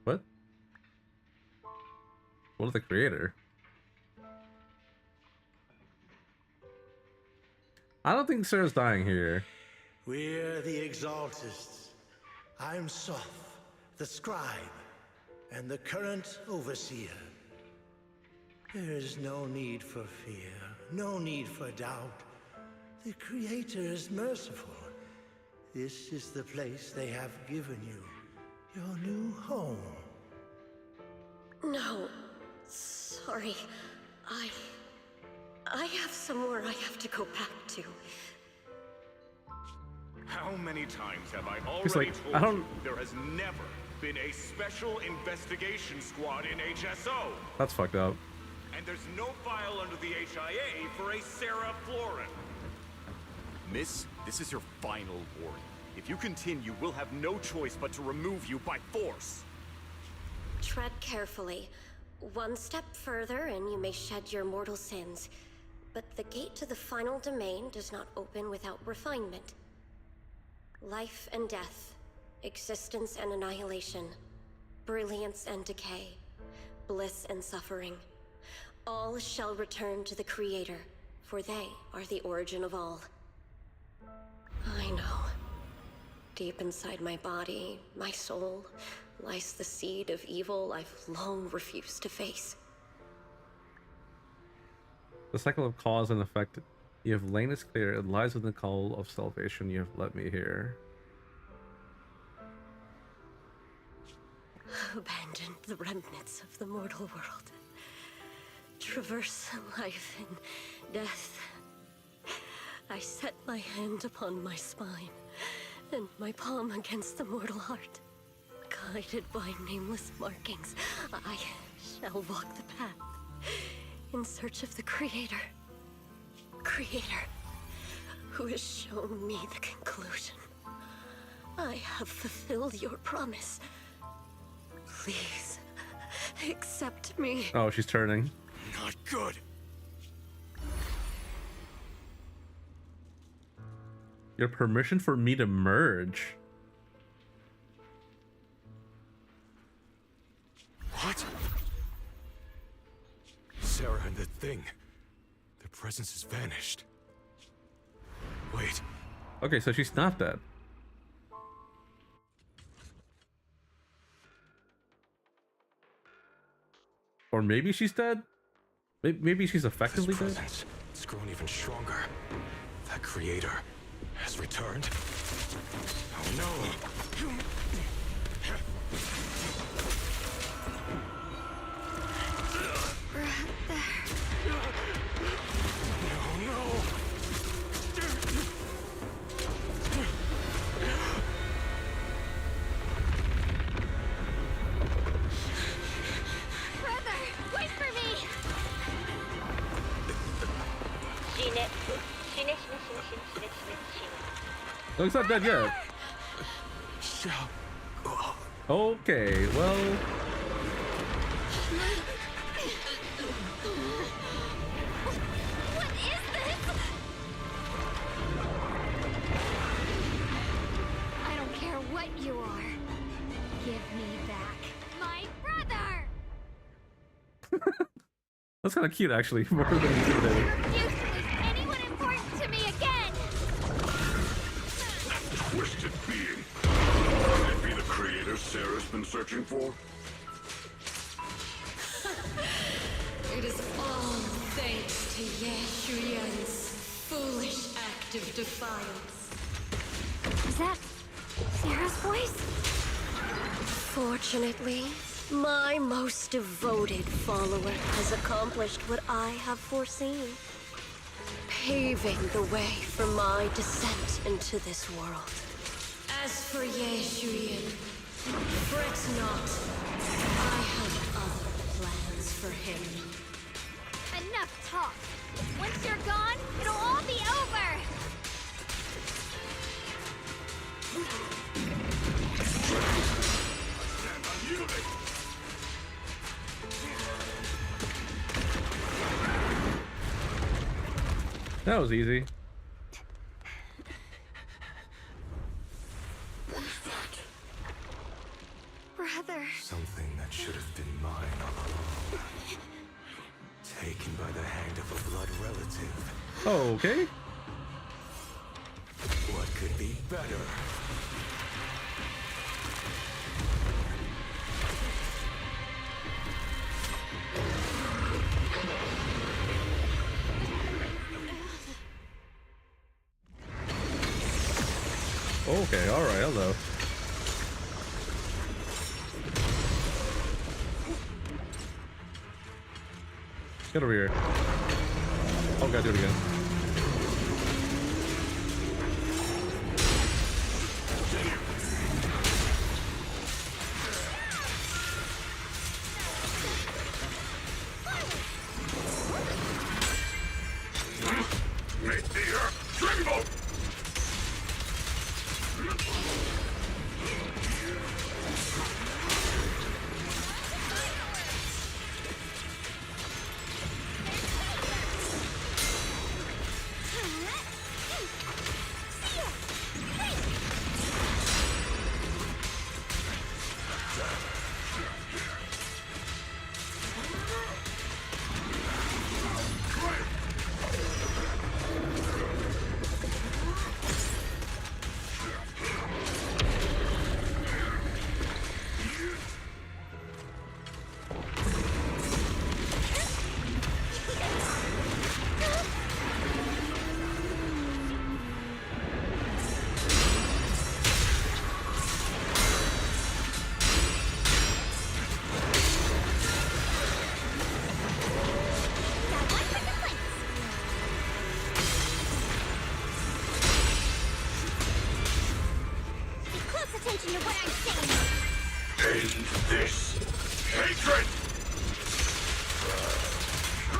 What? What is the Creator? I don't think Sarah's dying here. We're the Exaltists. I'm Soph, the Scribe, and the current Overseer. There is no need for fear, no need for doubt. The Creator is merciful. This is the place they have given you, your new home. No. Sorry. I have somewhere I have to go back to. How many times have I He's already like, told you there has never been a special investigation squad in HSO? That's fucked up. And there's no file under the HIA for a Sarah Florin. Miss, this is your final warning. If you continue, we'll have no choice but to remove you by force. Tread carefully. One step further and you may shed your mortal sins. But the gate to the final domain does not open without refinement. Life and death, existence and annihilation, brilliance and decay, bliss and suffering. All shall return to the Creator, for they are the origin of all. I know. Deep inside my body, my soul, lies the seed of evil I've long refused to face. The cycle of cause and effect you have lain is clear. It lies within the call of salvation you have let me hear. Abandon the remnants of the mortal world. Traverse life and death. I set my hand upon my spine, and my palm against the mortal heart. Guided by nameless markings, I shall walk the path, in search of the Creator. Creator, who has shown me the conclusion. I have fulfilled your promise. Please, accept me. Oh, she's turning. Not good. Your permission for me to merge. What? Sarah and the thing. Their presence has vanished. Wait. Okay, so she's not dead. Or maybe she's dead? Maybe she's effectively This dead? presence, it's grown even stronger. That Creator has returned. Oh no! Brother, wait for me! No, he's not dead yet. Okay, well... What is this? I don't care what you are. Give me back my brother! That's kind of cute, actually, more than intimidating. Refuse to lose anyone important to me again! Twisted being. Could it be the Creator Sarah's been searching for? It is all thanks to Yeshuyan's foolish act of defiance. Is that Sarah's voice? Fortunately, my most devoted follower has accomplished what I have foreseen, paving the way for my descent into this world. As for Yeshuyan, fret not. I have other plans for him. Enough talk. Once you're gone, it'll all be over. That was easy. Brother. Something that should have been mine all along. Taken by the hand of a blood relative. Okay. What could be better? Okay, alright, hello. Get over here. Oh, gotta do it again.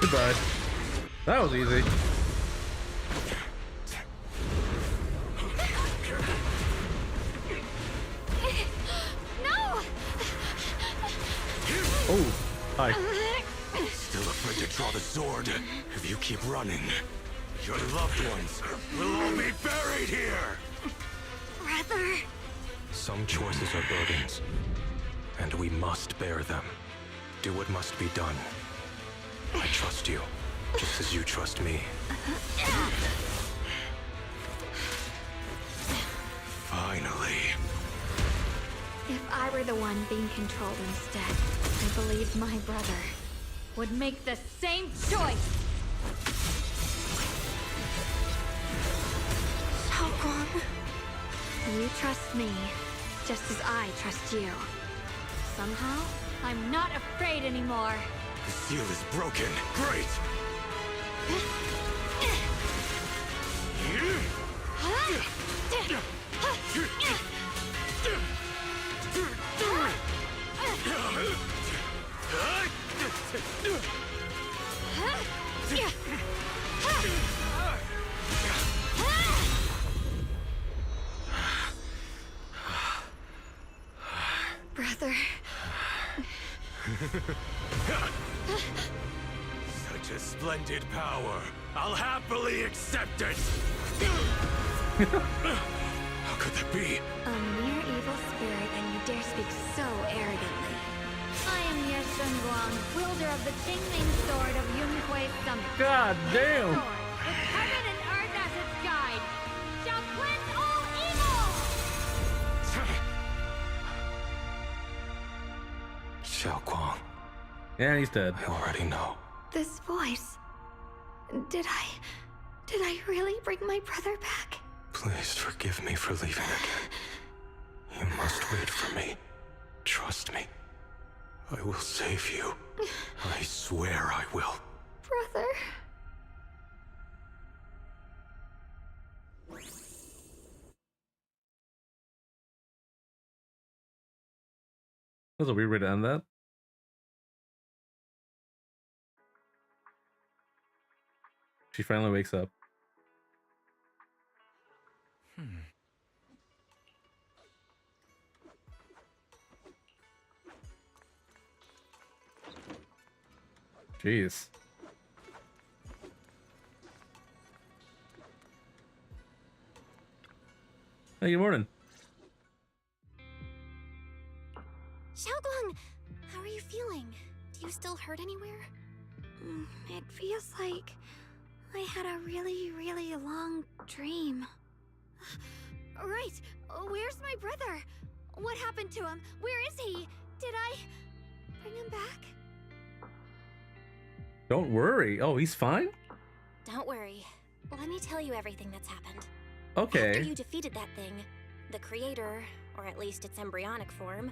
Goodbye. That was easy. No! Oh, hi. Still afraid to draw the sword. If you keep running, your loved ones will all be buried here. Brother. Some choices are burdens, and we must bear them. Do what must be done. I trust you, just as you trust me. Finally. If I were the one being controlled instead, I believe my brother would make the same choice. Xiaoguang. You trust me, just as I trust you. Somehow, I'm not afraid anymore. The seal is broken. Great! Brother. Such a splendid power. I'll happily accept it. How could that be? A mere evil spirit, and you dare speak so arrogantly. I am Ye Shenguang, wielder of the Qingming sword of Yunhui Summit. God damn! This sword, with heaven and earth as its guide, shall cleanse all evil! Xiaoguang. And he's dead. I already know. This voice. Did I really bring my brother back? Please forgive me for leaving again. You must wait for me. Trust me. I will save you. I swear I will. Brother. That was a weird way to end that. She finally wakes up. Jeez. Hey, good morning. Xiaoguang, how are you feeling? Do you still hurt anywhere? It feels like I had a really, really long dream. Right, where's my brother? What happened to him? Where is he? Did I bring him back? Don't worry. Oh, he's fine? Don't worry. Let me tell you everything that's happened. Okay. After you defeated that thing, the creator, or at least its embryonic form,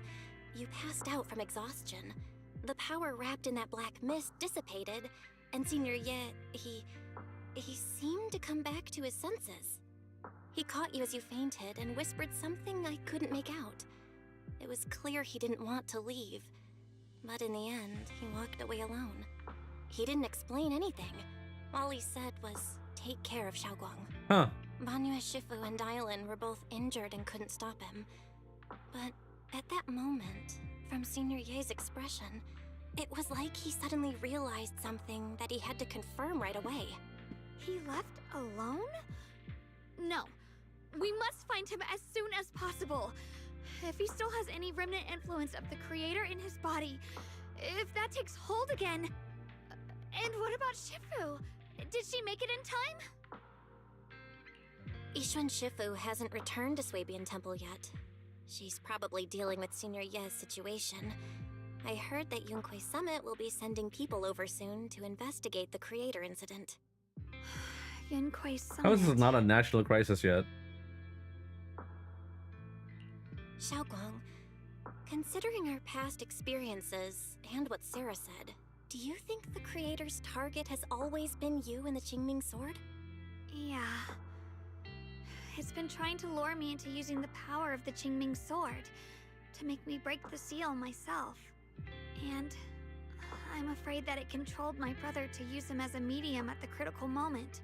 you passed out from exhaustion. The power wrapped in that black mist dissipated, and Senior Ye, he seemed to come back to his senses. He caught you as you fainted and whispered something I couldn't make out. It was clear he didn't want to leave, but in the end, he walked away alone. He didn't explain anything. All he said was, take care of Xiaoguang. Huh. Banyue Shifu and Dylan were both injured and couldn't stop him. But at that moment, from Senior Ye's expression, it was like he suddenly realized something that he had to confirm right away. He left alone? No. We must find him as soon as possible. If he still has any remnant influence of the creator in his body, if that takes hold again. And what about Shifu? Did she make it in time? Yixuan Shifu hasn't returned to Swabian Temple yet. She's probably dealing with Senior Ye's situation. I heard that Yunquei Summit will be sending people over soon to investigate the creator incident. Yunquei Summit. How is this not a national crisis yet? Xiaoguang, considering our past experiences and what Sarah said, do you think the creator's target has always been you and the Qingming sword? Yeah. It's been trying to lure me into using the power of the Qingming sword to make me break the seal myself. And I'm afraid that it controlled my brother to use him as a medium at the critical moment,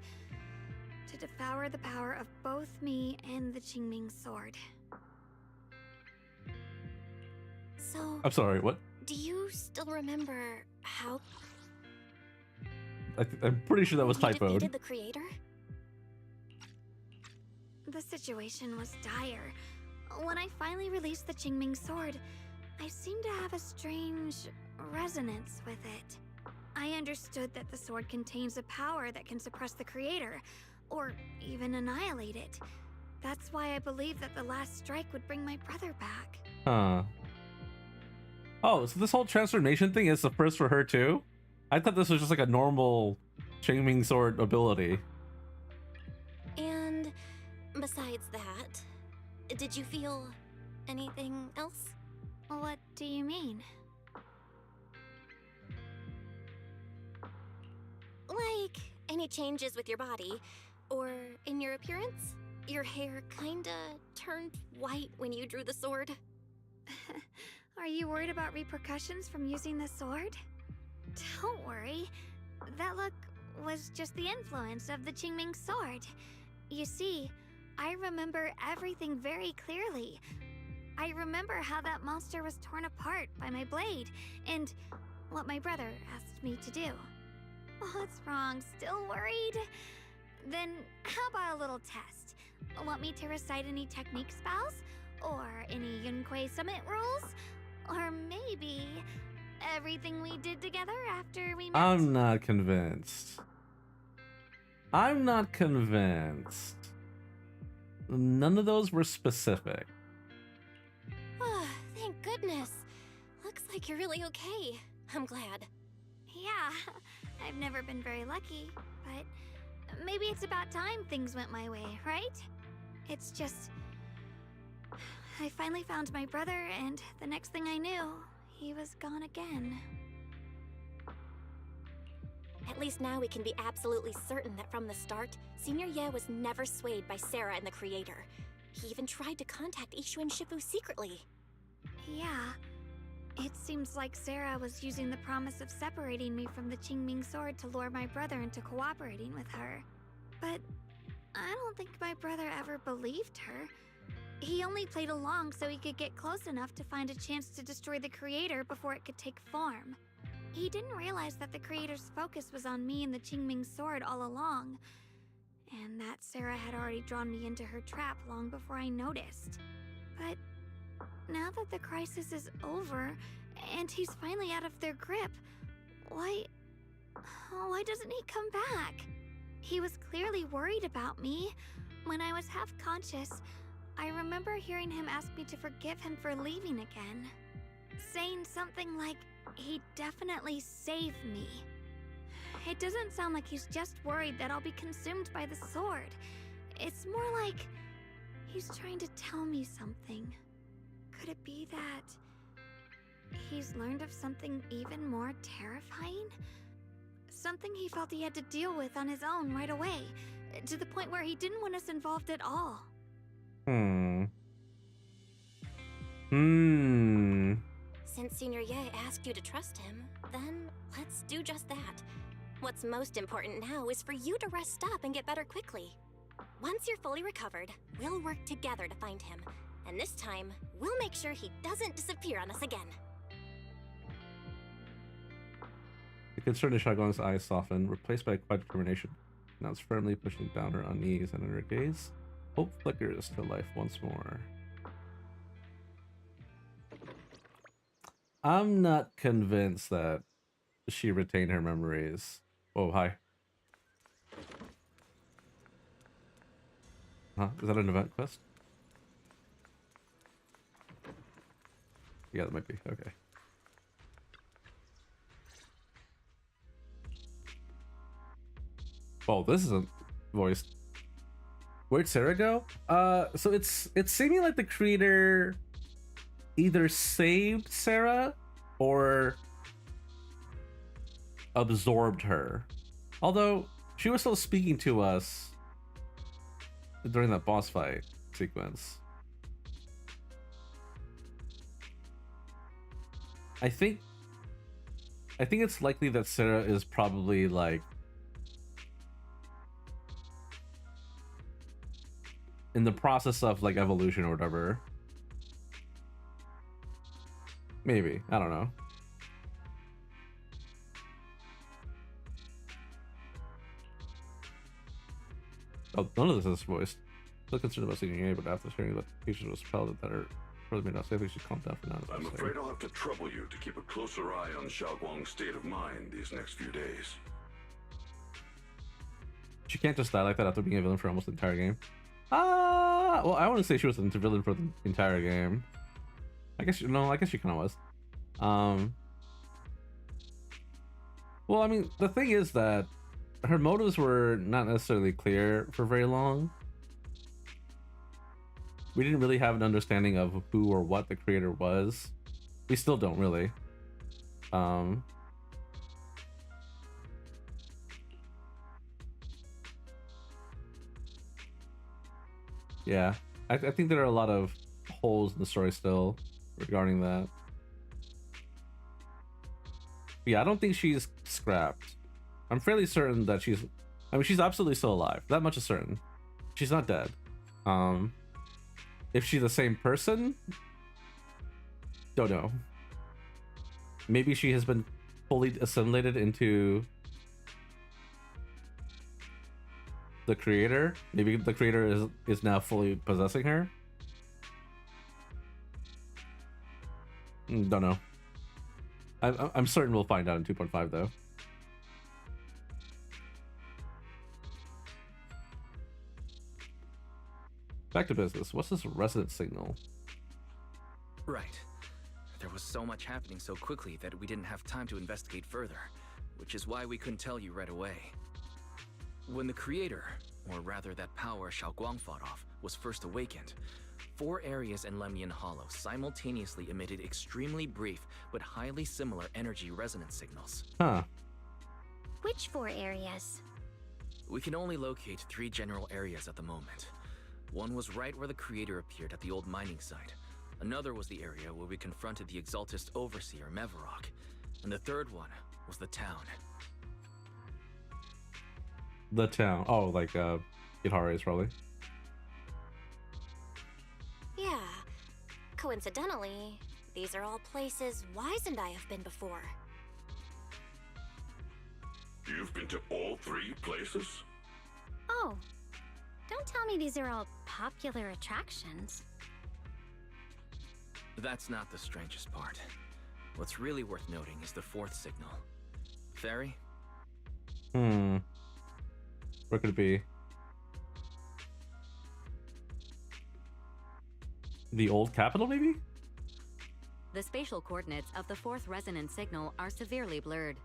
to devour the power of both me and the Qingming sword. So... I'm sorry, what? Do you still remember how... I'm pretty sure that was you typoed. defeated the creator? The situation was dire. When I finally released the Qingming sword, I seemed to have a strange resonance with it. I understood that the sword contains a power that can suppress the creator, or even annihilate it. That's why I believed that the last strike would bring my brother back. Huh. Oh, so this whole transformation thing is the first for her too? I thought this was just like a normal Qingming sword ability. And besides that, did you feel anything else? What do you mean? Like, any changes with your body, or in your appearance? Your hair kinda turned white when you drew the sword? Are you worried about repercussions from using the sword? Don't worry. That look was just the influence of the Qingming sword. You see, I remember everything very clearly. I remember how that monster was torn apart by my blade, and what my brother asked me to do. What's wrong? Still worried? Then how about a little test? Want me to recite any technique spells? Or any Yunquei Summit rules? Or maybe everything we did together after we met? I'm not convinced. I'm not convinced. None of those were specific. Oh, thank goodness. Looks like you're really okay. I'm glad. Yeah, I've never been very lucky, but maybe it's about time things went my way, right? It's just... I finally found my brother, and the next thing I knew, he was gone again. At least now we can be absolutely certain that from the start, Senior Ye was never swayed by Sarah and the Creator. He even tried to contact Yixuan Shifu secretly. Yeah, it's seems like Sarah was using the promise of separating me from the Qingming sword to lure my brother into cooperating with her. But I don't think my brother ever believed her. He only played along so he could get close enough to find a chance to destroy the creator before it could take form. He didn't realize that the creator's focus was on me and the Qingming sword all along, and that Sarah had already drawn me into her trap long before I noticed. But now that the crisis is over, and he's finally out of their grip, why doesn't he come back? He was clearly worried about me. When I was half conscious, I remember hearing him ask me to forgive him for leaving again, saying something like, he'd definitely save me. It doesn't sound like he's just worried that I'll be consumed by the sword. It's more like he's trying to tell me something. Could it be that he's learned of something even more terrifying? Something he felt he had to deal with on his own right away, to the point where he didn't want us involved at all. Since Senior Ye asked you to trust him, then let's do just that. What's most important now is for you to rest up and get better quickly. Once you're fully recovered, we'll work together to find him. And this time, we'll make sure he doesn't disappear on us again. The concern in Xiaoguang's eyes softened, replaced by quiet determination. Now it's firmly pushing down her unease, and in her gaze, hope flickers to life once more. I'm not convinced that she retained her memories. Oh, hi. Huh? Is that an event quest? Yeah, that might be. Okay. Oh, this isn't voiced. Where'd Sarah go? So it's seeming like the creator either saved Sarah or absorbed her. Although she was still speaking to us during that boss fight sequence. I think it's likely that Sarah is probably like in the process of like evolution or whatever. Maybe, I don't know. Oh, none of this is voiced. Still concerned about seeing you, but after hearing that the teachers was pelted that her brother may not safely, she calmed down for now. I'm afraid I'll have to trouble you to keep a closer eye on Xiaoguang's state of mind these next few days. She can't just die like that after being a villain for almost the entire game. Well, I wouldn't say she was a villain for the entire game. I guess she kind of was. Well, I mean, the thing is that her motives were not necessarily clear for very long. We didn't really have an understanding of who or what the creator was. We still don't really. Yeah, I think there are a lot of holes in the story still regarding that. Yeah, I don't think she's scrapped. I'm fairly certain that she's absolutely still alive. That much is certain. She's not dead. If she's the same person, don't know. Maybe she has been fully assimilated into the creator. Maybe the creator is now fully possessing her. Don't know. I'm certain we'll find out in 2.5 though. Back to business. What's this resonance signal? Right. There was so much happening so quickly that we didn't have time to investigate further, which is why we couldn't tell you right away. When the creator, or rather that power Xiaoguang fought off, was first awakened, 4 areas in Lemnian Hollow simultaneously emitted extremely brief but highly similar energy resonance signals. Huh. Which 4 areas? We can only locate 3 general areas at the moment. One was right where the creator appeared at the old mining site. Another was the area where we confronted the Exaltist Overseer, Mevarok. And the third one was the town. The town. Oh, like, Guitarres, probably. Yeah. Coincidentally, these are all places Wise and I have been before. You've been to all 3 places? Oh, don't tell me these are all popular attractions. That's not the strangest part. What's really worth noting is the 4th signal. Fairy? Where could it be? The old capital, maybe? The spatial coordinates of the 4th resonance signal are severely blurred.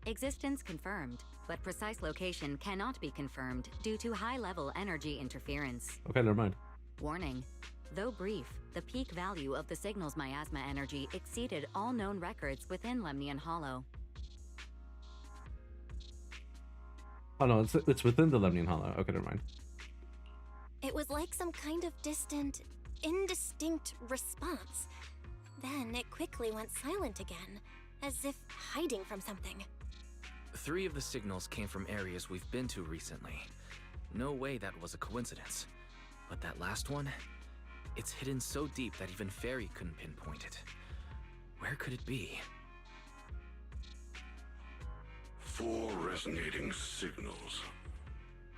Existence confirmed, but precise location cannot be confirmed due to high-level energy interference. Okay, never mind. Warning. Though brief, the peak value of the signal's miasma energy exceeded all known records within Lemnian Hollow. Oh no, it's within the Lemnian Hollow. Okay, never mind. It was like some kind of distant, indistinct response. Then it quickly went silent again, as if hiding from something. 3 of the signals came from areas we've been to recently. No way that was a coincidence. But that last one, it's hidden so deep that even Fairy couldn't pinpoint it. Where could it be? 4 resonating signals.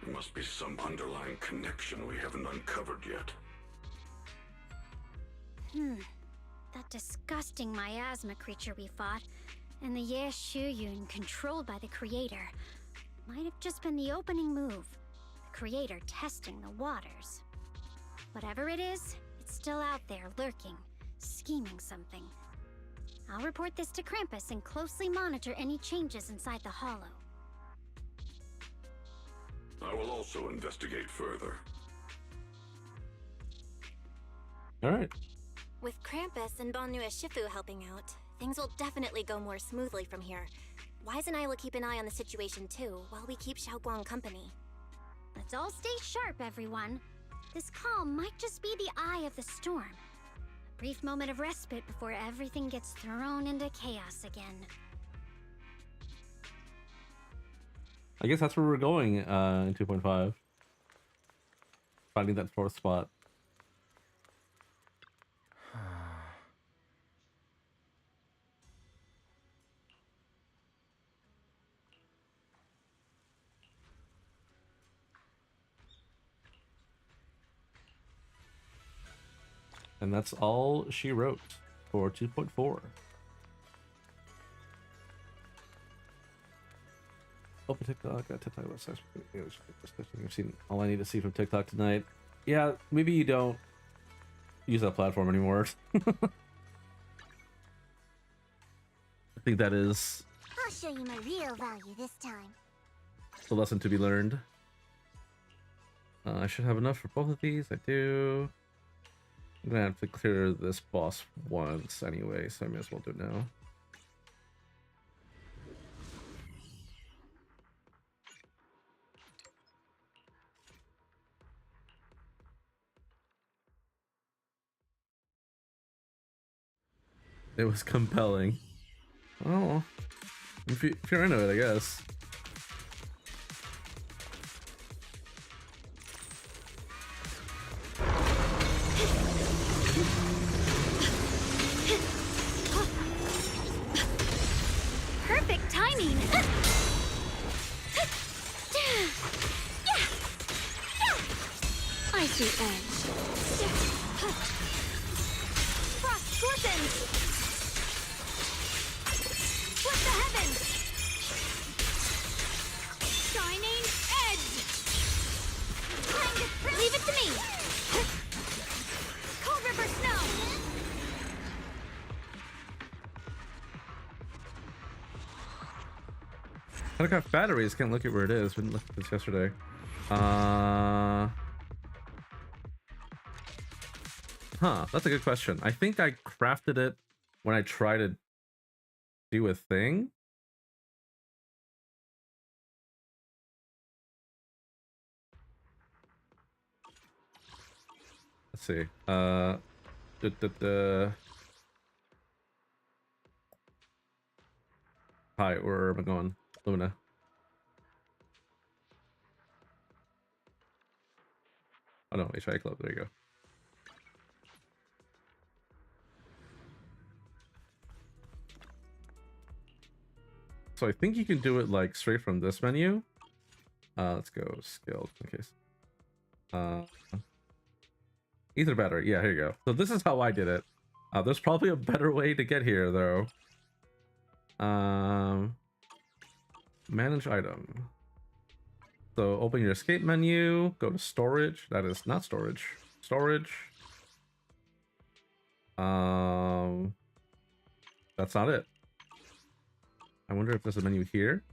There must be some underlying connection we haven't uncovered yet. That disgusting miasma creature we fought, and the Ye Shuyun controlled by the Creator, might have just been the opening move. The Creator testing the waters. Whatever it is, it's still out there, lurking, scheming something. I'll report this to Krampus and closely monitor any changes inside the Hollow. I will also investigate further. Alright. With Krampus and Banu Shifu helping out, things will definitely go more smoothly from here. Wise and I will keep an eye on the situation too, while we keep Xiaoguang company. Let's all stay sharp, everyone. This calm might just be the eye of the storm. A brief moment of respite before everything gets thrown into chaos again. I guess that's where we're going in 2.5. Finding that 4th spot. And that's all she wrote for 2.4. Open TikTok, got TikTok website. I've seen all I need to see from TikTok tonight. Yeah, maybe you don't use that platform anymore. I think that is I'll show you my real value this time. the lesson to be learned. I should have enough for both of these. I do. I'm gonna have to clear this boss once anyway, so I may as well do it now. It was compelling. Oh, if you're into it, I guess. Perfect timing! Icy edge. Frost glistens! Split the heavens! Shining edge! Leave it to me! Cold River Snow! I got batteries. Can't look at where it is. We didn't look at this yesterday. Huh, that's a good question. I think I crafted it when I tried to do a thing. Let's see. Hi, where am I going? Luna. Oh no, HI Club, there you go. So I think you can do it like straight from this menu. Let's go skilled in case. Ether battery, yeah, here you go. So this is how I did it. There's probably a better way to get here though. Manage item. So open your escape menu, go to storage. That is not storage. Storage. That's not it. I wonder if there's a menu here.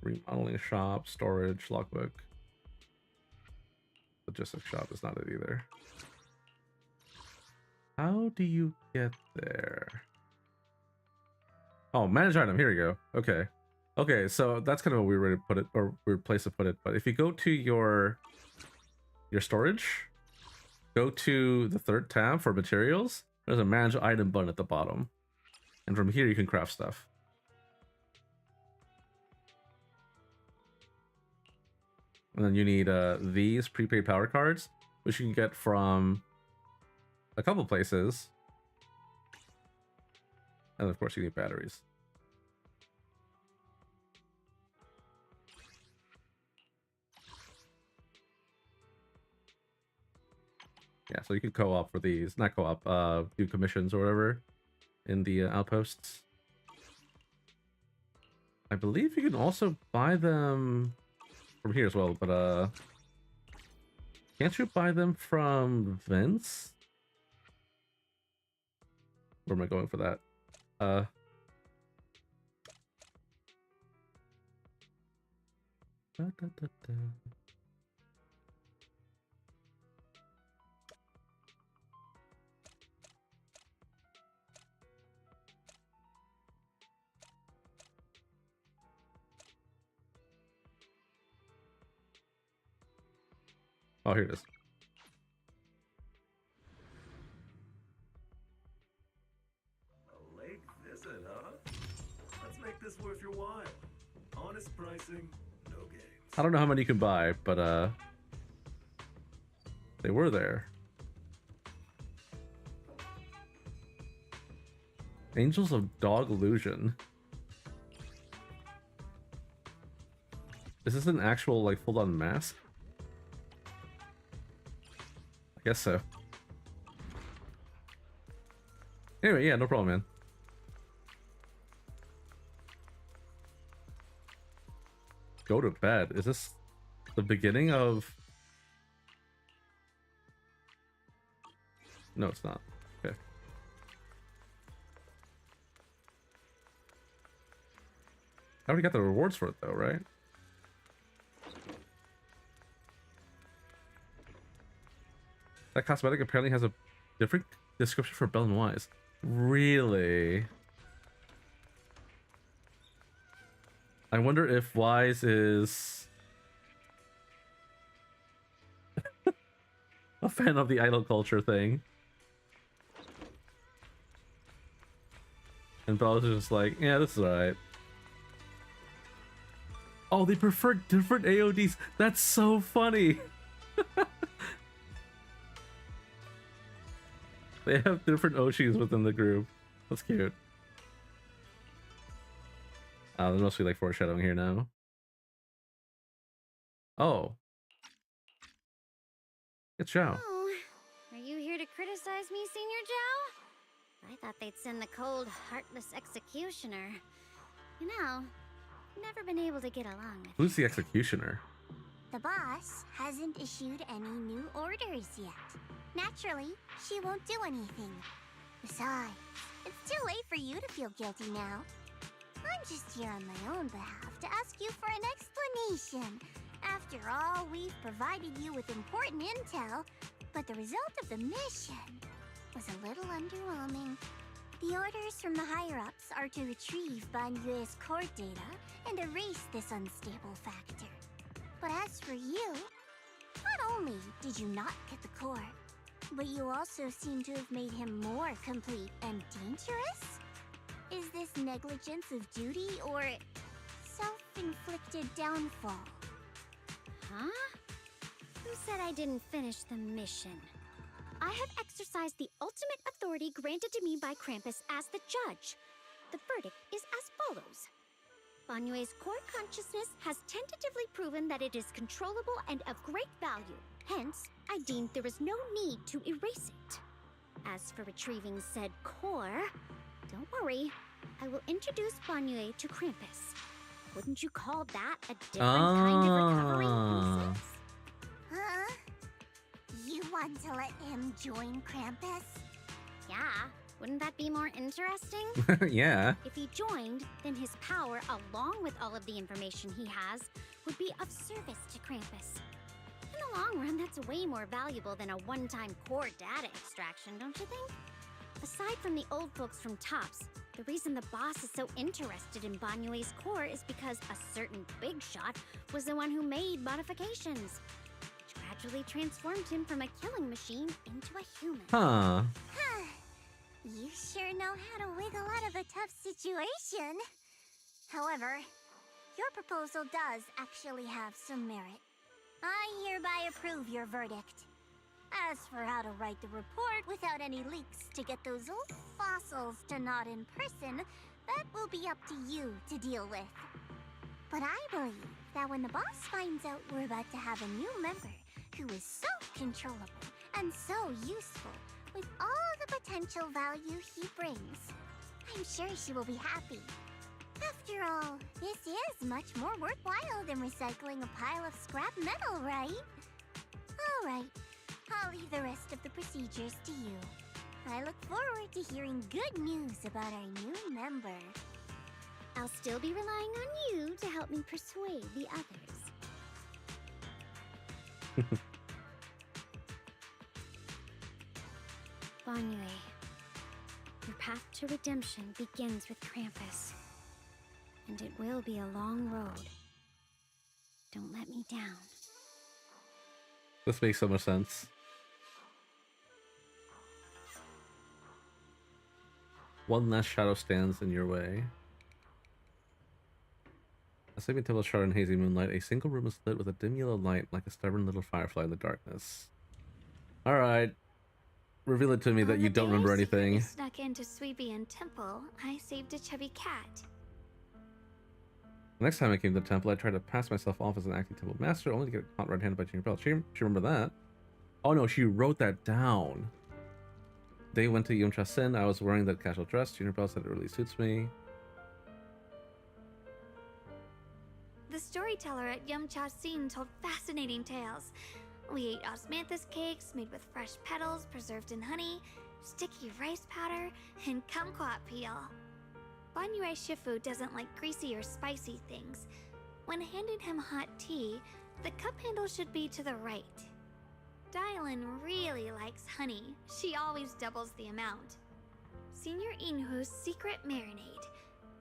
Remodeling shop, storage, logbook. Logistics shop is not it either. How do you get there? Oh, manage item. Here we go. Okay. Okay, so that's kind of a weird way to put it, or weird place to put it. But if you go to your storage, go to the third tab for materials. There's a manage item button at the bottom. And from here you can craft stuff. And then you need these prepaid power cards, which you can get from a couple places. And of course you need batteries. Yeah, so you can co-op for these. Not co-op, do commissions or whatever in the outposts. I believe you can also buy them from here as well, but can't you buy them from Vince? Where am I going for that? Da, da, da, da. Oh, here it is. A lake visit, huh? Let's make this worth your while. Honest pricing, no games. I don't know how many you can buy, but they were there. Angels of Dog Illusion. Is this an actual, like, full-on mask? I guess so. Anyway, yeah, no problem, man. Go to bed. Is this the beginning of... No, it's not. Okay. I already got the rewards for it, though, right? That cosmetic apparently has a different description for Belle and Wise. Really? I wonder if Wise is a fan of the idol culture thing. And Belle's just like, yeah, this is alright. Oh, they prefer different AODs. That's so funny. They have different Oshis within the group. That's cute. There must be like foreshadowing here now. Oh. It's Zhao. Oh, are you here to criticize me, Senior Zhao? I thought they'd send the cold, heartless executioner. You know, never been able to get along with. Who's the executioner? The boss hasn't issued any new orders yet. Naturally, she won't do anything. Besides, it's too late for you to feel guilty now. I'm just here on my own behalf to ask you for an explanation. After all, we've provided you with important intel, but the result of the mission was a little underwhelming. The orders from the higher-ups are to retrieve Banyue's court data and erase this unstable factor. But as for you, not only did you not get the core, but you also seem to have made him more complete and dangerous? Is this negligence of duty or self-inflicted downfall? Huh? Who said I didn't finish the mission? I have exercised the ultimate authority granted to me by Krampus as the judge. The verdict is as follows. Banyue's core consciousness has tentatively proven that it is controllable and of great value. Hence, I deemed there is no need to erase it. As for retrieving said core, don't worry. I will introduce Banyue to Krampus. Wouldn't you call that a different kind of recovery process? Huh? You want to let him join Krampus? Yeah. Wouldn't that be more interesting? Yeah. If he joined, then his power, along with all of the information he has, would be of service to Krampus. In the long run, that's way more valuable than a one-time core data extraction, don't you think? Aside from the old folks from TOPS, the reason the boss is so interested in Banyue's core is because a certain big shot was the one who made modifications, which gradually transformed him from a killing machine into a human. Huh. You sure know how to wiggle out of a tough situation. However, your proposal does actually have some merit. I hereby approve your verdict. As for how to write the report without any leaks to get those old fossils to nod in person, that will be up to you to deal with. But I believe that when the boss finds out we're about to have a new member who is so controllable and so useful, with all the potential value he brings, I'm sure she will be happy. After all, this is much more worthwhile than recycling a pile of scrap metal, right? Alright, I'll leave the rest of the procedures to you. I look forward to hearing good news about our new member. I'll still be relying on you to help me persuade the others. Banyue, your path to redemption begins with Krampus. And it will be a long road. Don't let me down. This makes so much sense. One less shadow stands in your way. A sleeping temple shrouded in hazy moonlight. A single room is lit with a dim yellow light like a stubborn little firefly in the darkness. Alright. Reveal it to me that you don't remember anything. I snuck into Sweebian Temple. I saved a chubby cat. The next time I came to the temple, I tried to pass myself off as an acting temple master, only to get caught red-handed by Tinkerbell. She remember that. Oh no, she wrote that down. They went to Yumcha Sin. I was wearing that casual dress. Tinkerbell said it really suits me. The storyteller at Yumcha Sin told fascinating tales. We ate osmanthus cakes made with fresh petals preserved in honey, sticky rice powder, and kumquat peel. Banyue Shifu doesn't like greasy or spicy things. When handing him hot tea, the cup handle should be to the right. Dylan really likes honey. She always doubles the amount. Senior Inhu's secret marinade.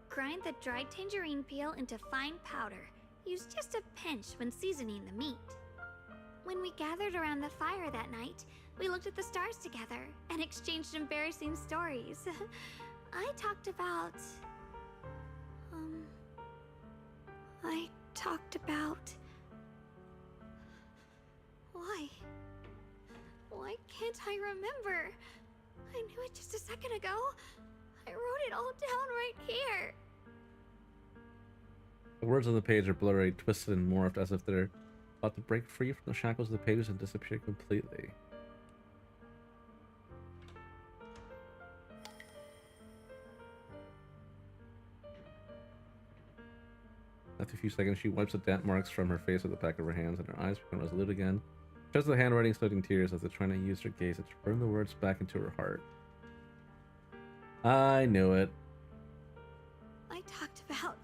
Grind the dried tangerine peel into fine powder. Use just a pinch when seasoning the meat. When we gathered around the fire that night, we looked at the stars together and exchanged embarrassing stories. I talked about... Why can't I remember? I knew it just a second ago. I wrote it all down right here. The words on the page are blurry, twisted, and morphed as if they're about to break free from the shackles of the pages and disappear completely. After a few seconds, she wipes the damp marks from her face with the back of her hands, and her eyes become resolute again. She tries the handwriting, sweating tears as they're trying to use her gaze to burn the words back into her heart. I knew it. I talked about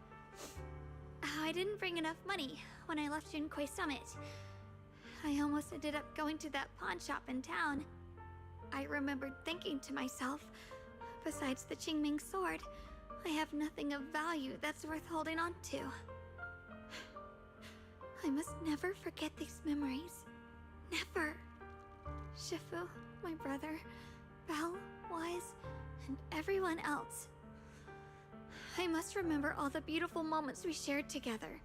how I didn't bring enough money when I left Junkoi Summit. I almost ended up going to that pawn shop in town. I remembered thinking to myself, besides the Qingming sword, I have nothing of value that's worth holding on to. I must never forget these memories. Never. Shifu, my brother, Belle, Wise, and everyone else. I must remember all the beautiful moments we shared together.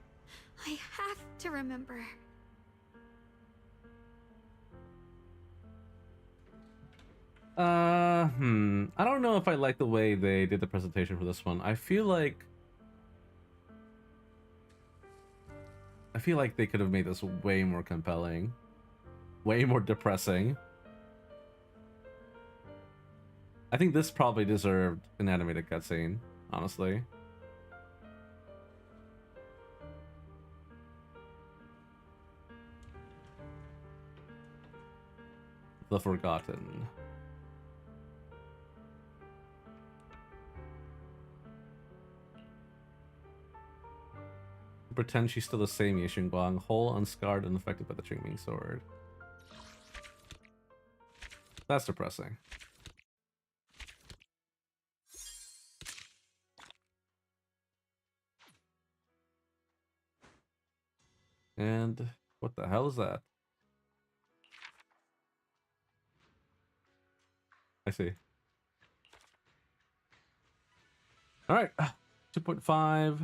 I have to remember. I don't know if I like the way they did the presentation for this one. I feel like they could have made this way more compelling, way more depressing. I think this probably deserved an animated cutscene, honestly. The Forgotten. Pretend she's still the same Ye Xingguang, whole, unscarred, and affected by the Qingming sword. That's depressing. And what the hell is that? I see. All right, 2.5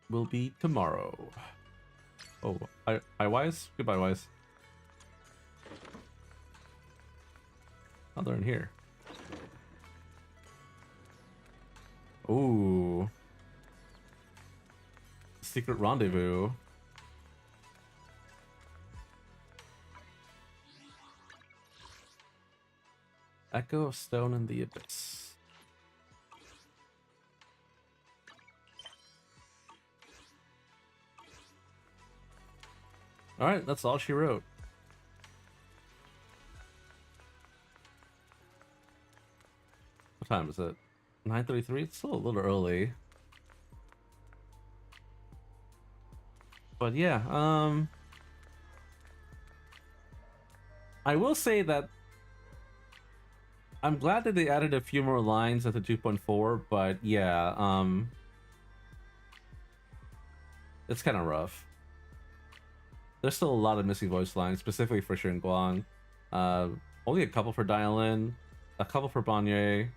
will be tomorrow. Oh, hi Wise. Goodbye, Wise. Oh, they're in here. Ooh. Secret rendezvous. Echo of Stone in the Abyss. Alright, that's all she wrote. What time is it? 9:33? It's still a little early. But yeah, I will say that I'm glad that they added a few more lines at the 2.4, but yeah, it's kind of rough. There's still a lot of missing voice lines, specifically for Xingguang. Only a couple for Dialin, a couple for Banye.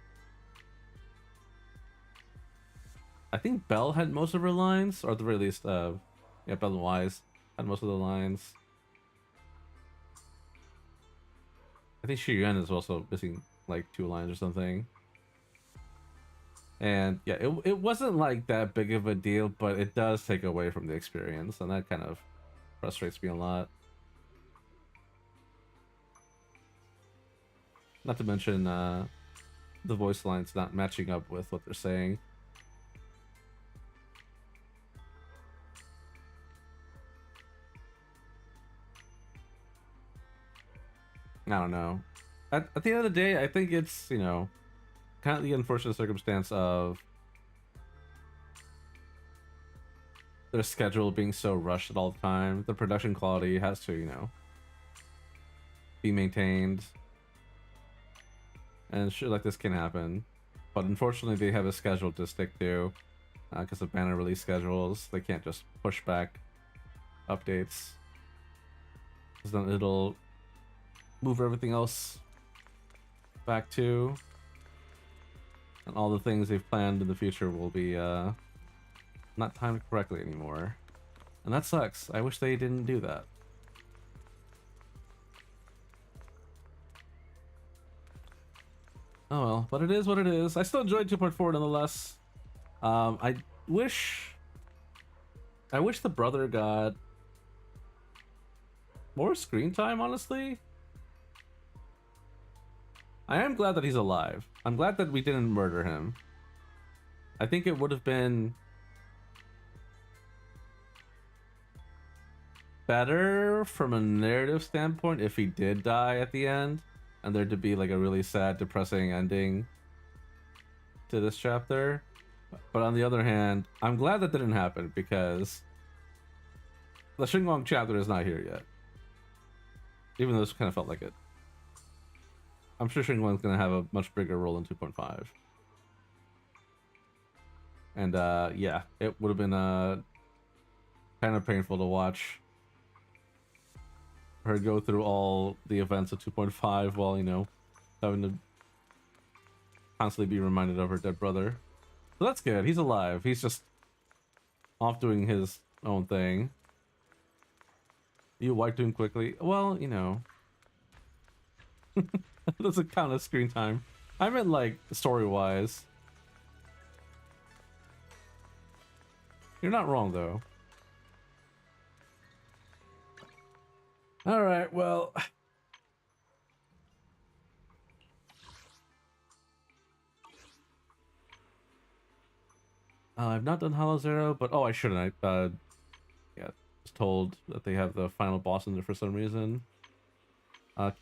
I think Belle had most of her lines, or at the very least, yeah, Belle and Wise had most of the lines. I think Shi Yuan is also missing like 2 lines or something. And yeah, it wasn't like that big of a deal, but it does take away from the experience, and that kind of frustrates me a lot. Not to mention the voice lines not matching up with what they're saying. I don't know. At the end of the day, I think it's, you know, kind of the unfortunate circumstance of their schedule being so rushed at all the time. The production quality has to, you know, be maintained. And shit like this can happen. But unfortunately, they have a schedule to stick to because of banner release schedules. They can't just push back updates, because then it'll move everything else back to, and all the things they've planned in the future will be not timed correctly anymore, and that sucks. I wish they didn't do that. Oh well, but it is what it is. I still enjoyed 2.4 nonetheless. I wish the brother got more screen time, honestly. I am glad that he's alive. I'm glad that we didn't murder him. I think it would have been better from a narrative standpoint if he did die at the end, and there to be like a really sad, depressing ending to this chapter. But on the other hand, I'm glad that didn't happen, because the Xingguang chapter is not here yet. Even though this kind of felt like it. I'm sure Xingguang's going to have a much bigger role in 2.5. And yeah, it would have been kind of painful to watch her go through all the events of 2.5 while, you know, having to constantly be reminded of her dead brother. So that's good. He's alive. He's just off doing his own thing. You wiped him quickly. Well, you know. Doesn't count as screen time. I meant like story-wise. You're not wrong though. Alright, well. I've not done Hollow Zero, but oh, I shouldn't. I yeah, was told that they have the final boss in there for some reason.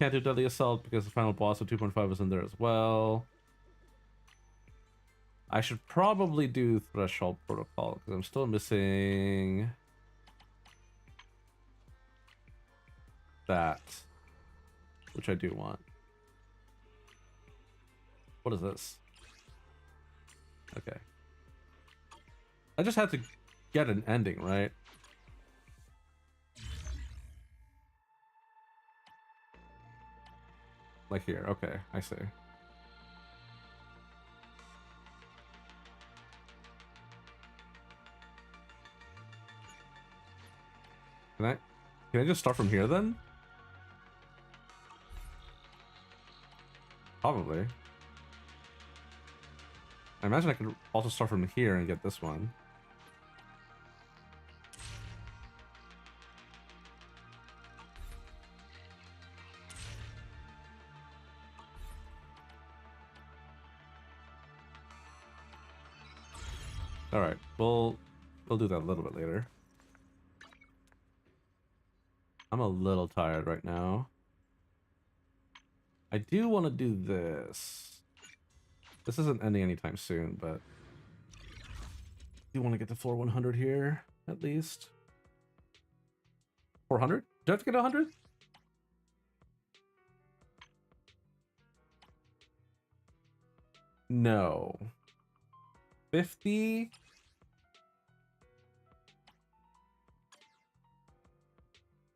Can't do Deadly Assault because the final boss of 2.5 is in there as well. I should probably do Threshold Protocol because I'm still missing that, which I do want. What is this? Okay. I just had to get an ending, right? Like here, okay, I see. Can I just start from here then? Probably. I imagine I could also start from here and get this one. All right, we'll do that a little bit later. I'm a little tired right now. I do want to do this. This isn't ending anytime soon, but I do want to get to floor 100 here, at least. 400? Do I have to get 100? No. 50?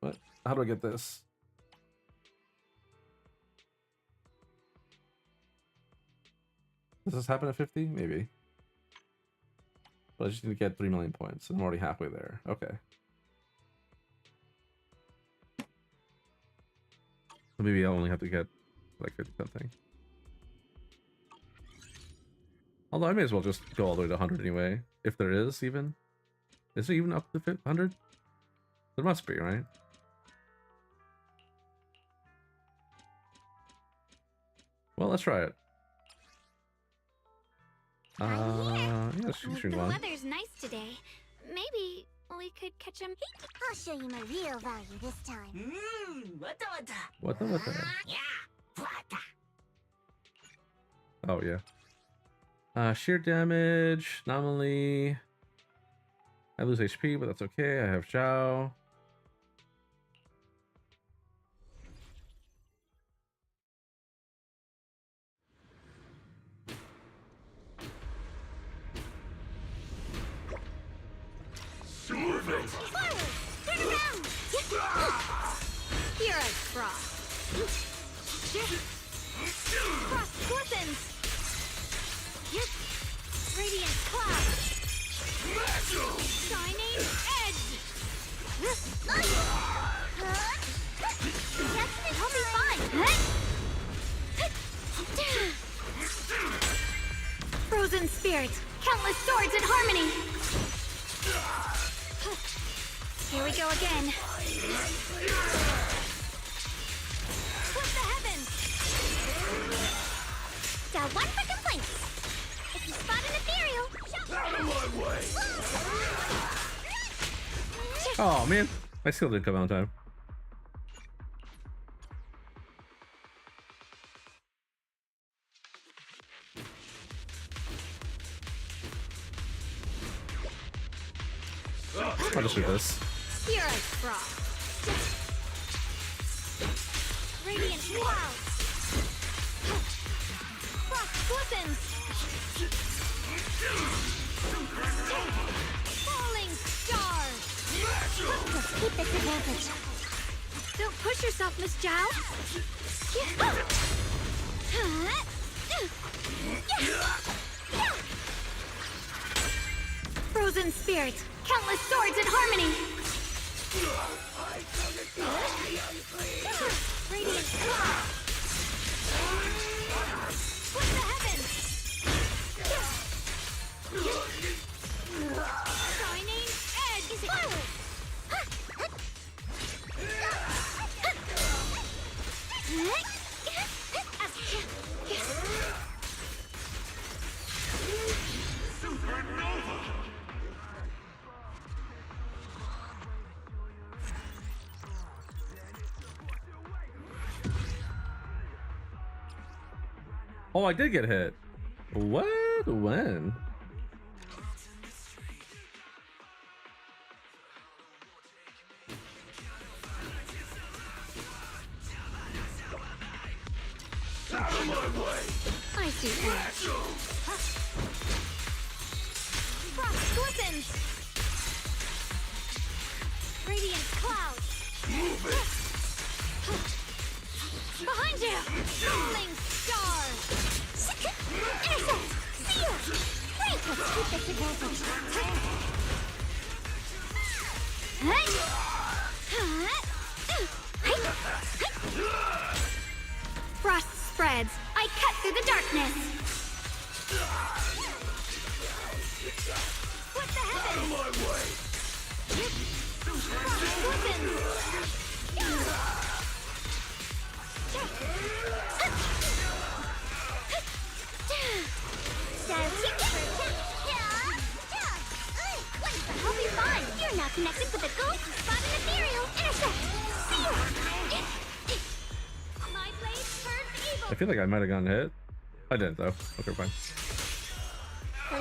What? How do I get this? Does this happen at 50? Maybe. But I just need to get 3 million points. I'm already halfway there. Okay. So maybe I'll only have to get like 50 something. Although I may as well just go all the way to 100 anyway. If there is even. Is it even up to 100? There must be, right? Well, let's try it. Yeah, shoot The Uh, one. Weather's nice today. Maybe we could catch him. I'll show you my real value this time. What the? Oh, yeah. Sheer damage, nominally. I lose HP, but that's okay. I have Zhao. Turn around! Hero's Frost. Frost glistens. Radiant cloud. Shining edge. I'll be fine. Frozen spirits. Countless swords in harmony. Here we go again. Flip the heavens. Got one for complaints. If you spot an ethereal, Out of my way! Oh, man. My skill didn't come out in time. I'll just do this. Hero's Frost. Radiant clouds. Frost glistens. Falling star. let's keep this advantage. Don't push yourself, Miss Zhao. Frozen spirits, countless swords in harmony. Radiant claw. Split the heavens. Shining edge. Forward. Oh, I did get hit. What? When? Out of my way. I see that. Frost glistens. Radiant clouds. Move it. Behind you. Falling star. Intercept. Seal. Break. Let's keep this advantage. Frost spreads. I cut through the darkness. Split the heavens. Out of my way. Frost glistens. I'll be fine. You're now connected with a ghost, spot, and ethereal. Intercept. Seal. My blade turns evil. I feel like I might have gotten hit. I didn't though. Okay, fine.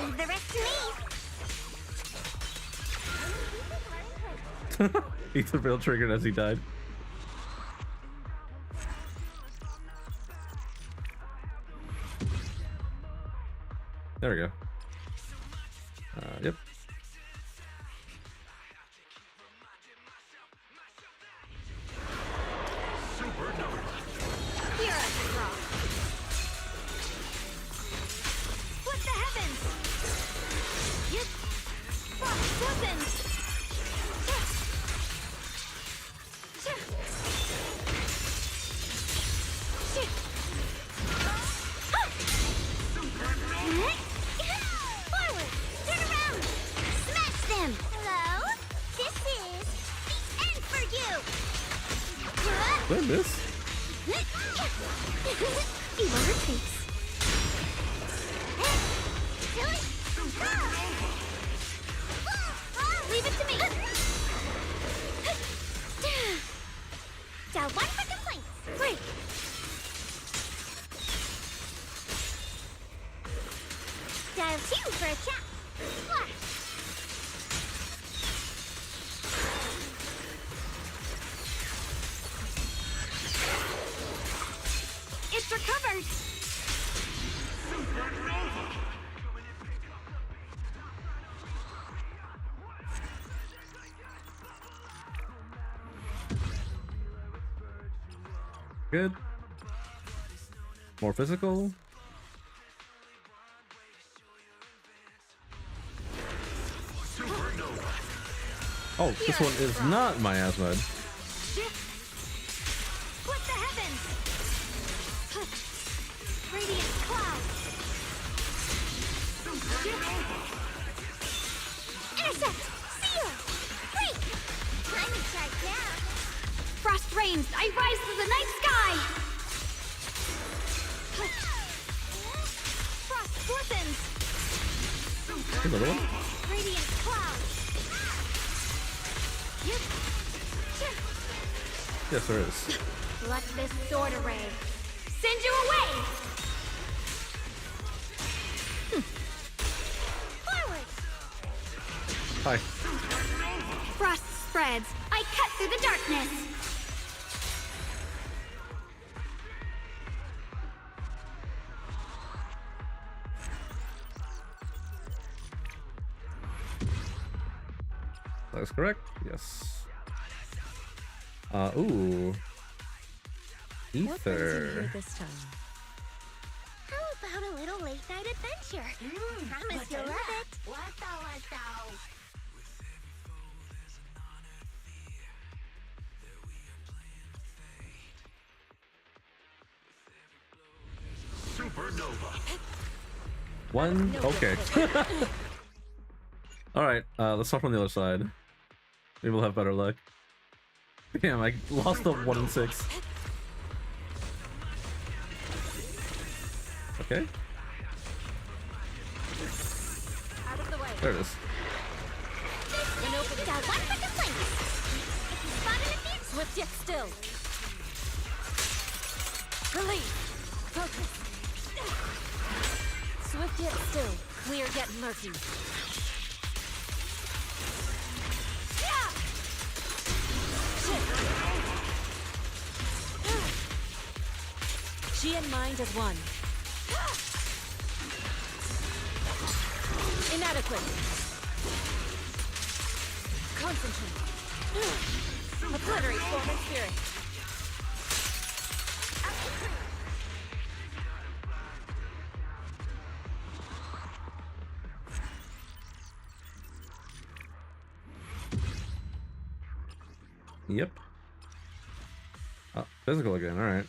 Leave the rest to me. Ethan real triggered as he died. There we go. Yep. Here I draw. Split the heavens. Yep. Frost glistens. Forward. Turn around. Smash them. Hello. This is the end for you. Did I miss? Evil retreats. Leave it to me. Dial 1 for complaints. Break. Dial 2 for a chat. Flash. It's recovered! Good. More physical. Oh, this one is not miasma. Split the heavens! Radiant cloud! Intercept! Seal! Break! Time to strike down! Frost rains! I rise to the night sky! Frost glistens! Another one? Radiant cloud! Yes, there is. Let this sword array send you away! Forward! Hi. Frost spreads. I cut through the darkness. That is correct. Yes. Ooh. What brings you Ether. here this time? How about a little late night adventure? Promise you'll love it. Supernova. One. Okay. All right. Let's start from the other side. Maybe we'll have better luck. Damn, I lost the 1 in 6. Okay. Out of the way. There it is. Got one for complaints. If you spot anything, swift yet still. Release. Focus. Swift yet still. Clear yet murky. She and mind as one. Inadequate. Concentrate. Obliterate form and spirit. Yep. Oh, physical again. All right.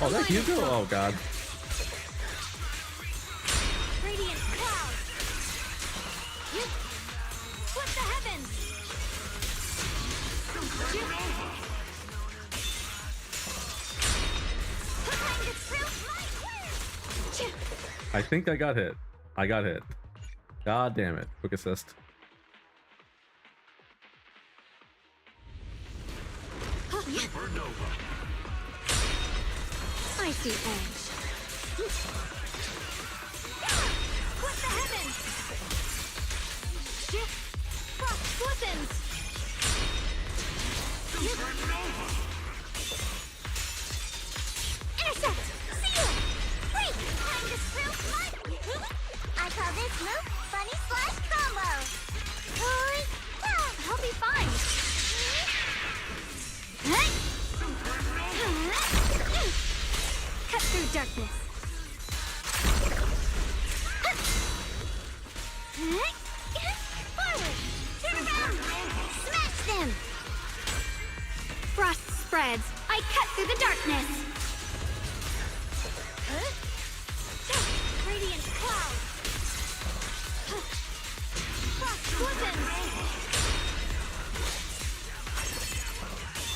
Oh, that Hugo? Oh god. Radiant cloud. What the heavens? I think I got hit. I got hit. God damn it. Quick assist. Supernova. I see edge. What the heavens? Frost weapons. Intercept. Seal. Break. Time to screw mud. I call this move Bunny Slash Combo. I'll be fine. Cut through darkness. Forward. Turn around. Smash them. Frost spreads. I cut through the darkness. Radiant cloud. Frost weapons.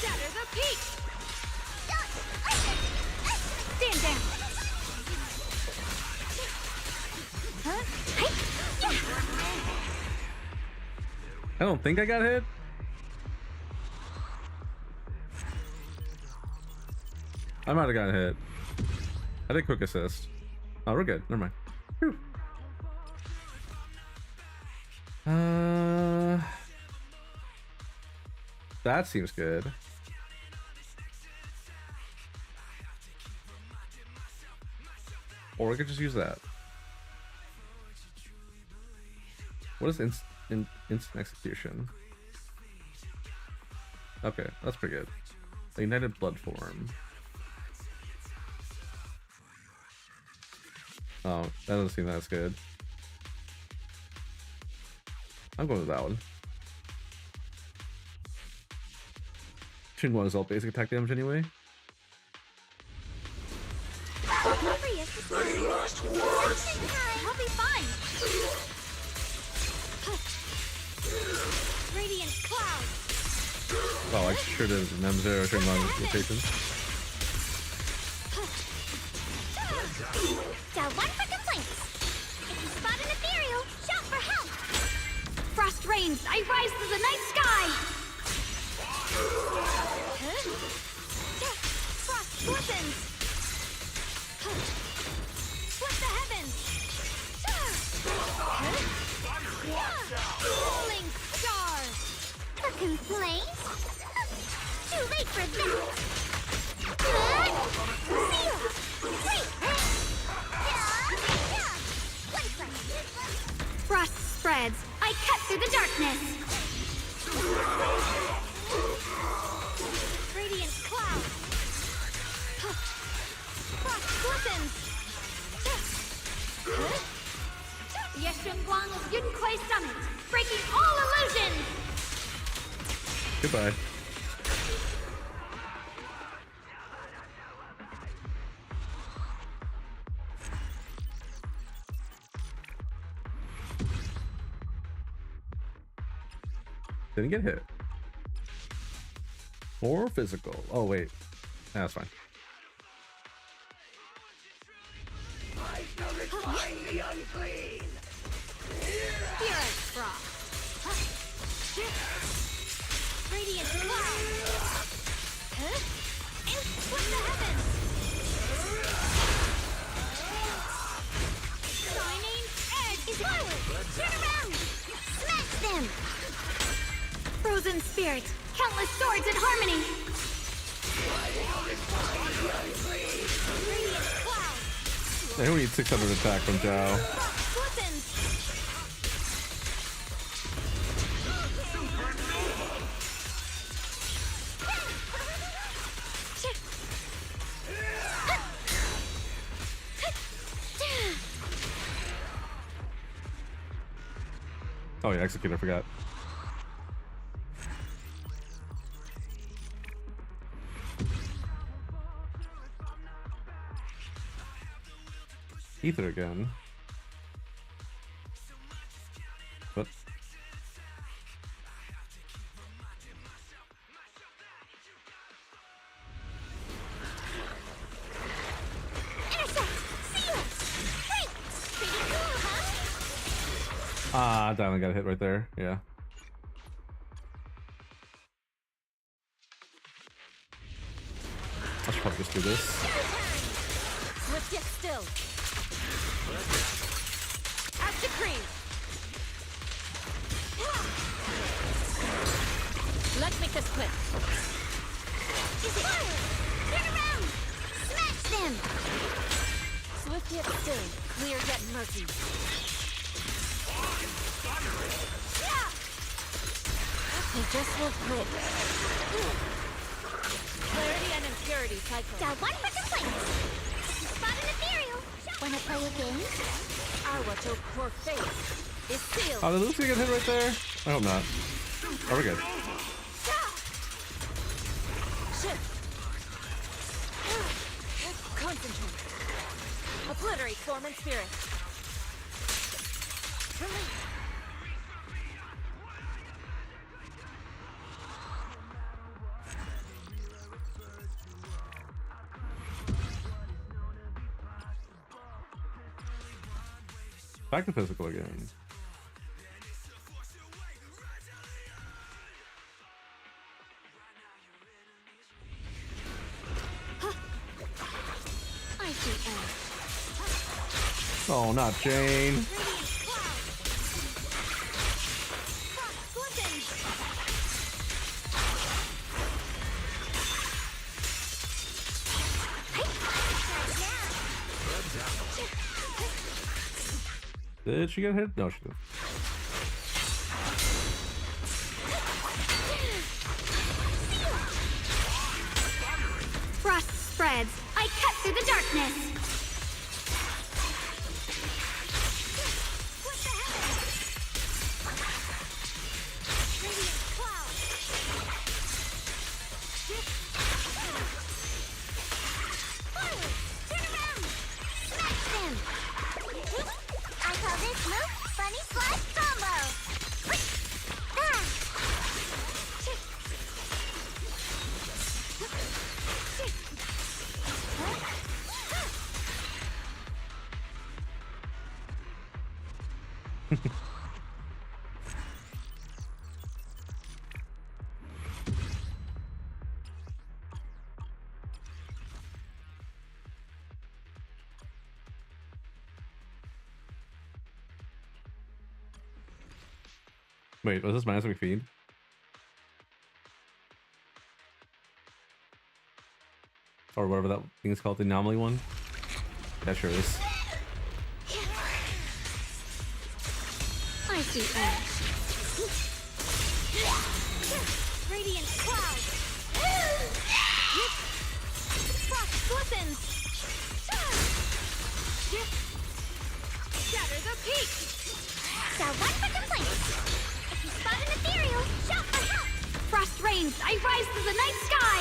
Shatter the peak. Stand down. I don't think I got hit. I might have gotten hit. I did quick assist. Oh, we're good. Never mind. Whew. That seems good. Or we could just use that. What is instant execution? Okay, that's pretty good. A united blood form. Oh, that doesn't seem that good. I'm going with that one. Shouldn't want to all basic attack damage anyway. Any last words? I'll be fine. Radiant cloud. Oh, I sure did. M0 turn on rotation. Got one for complaints. If you spot an ethereal, shout for help. Frost rains. I rise to the night sky. Frost weapons. What the heavens? Rolling star. For complaints? Too late for that. spreads. I cut through the darkness. Radiant cloud. Frost glistens. Yeshun Guang is Yun Kuei Summit, breaking all illusions. Goodbye. Didn't get hit. Or physical. Oh wait, that's fine. I shall refine the unclean. Spirit frost. Radiant cloud. And split the heavens. Shining edge is forward. Turn around. Smash them. Frozen spirit. Countless swords in harmony. Radiant cloud. I think we need 600 attack from Zhao. Glistens. Oh yeah, execute, I forgot. Ether again. What? Ah, Diamond got a hit right there. Yeah. I should probably just do this. Swift yet still. As decreed. Let's make this quick. Is it fire? Turn around. Smash them. Swift yet still. Clear yet murky. They just will quit. Clarity and impurity cycle. Got one person place. Spot an ethereal. Wanna play a game? Our to core face is sealed. Oh, did Lucy get hit right there? I hope not. Oh, we're good. Shift. Concentrate. Obliterate form and spirit. Release. Back to physical again. Oh, not Jane. Did she get hit? No, she didn't. Frost spreads. I cut through the darkness. Wait, was this minus feed? Or whatever that thing is called, the anomaly one? Yeah, sure is. I see ash. Radiant cloud. Frost glistens. Shatter the peak. So one for complaints. If you spot an ethereal, shout for help. Frost rains. I rise to the night sky.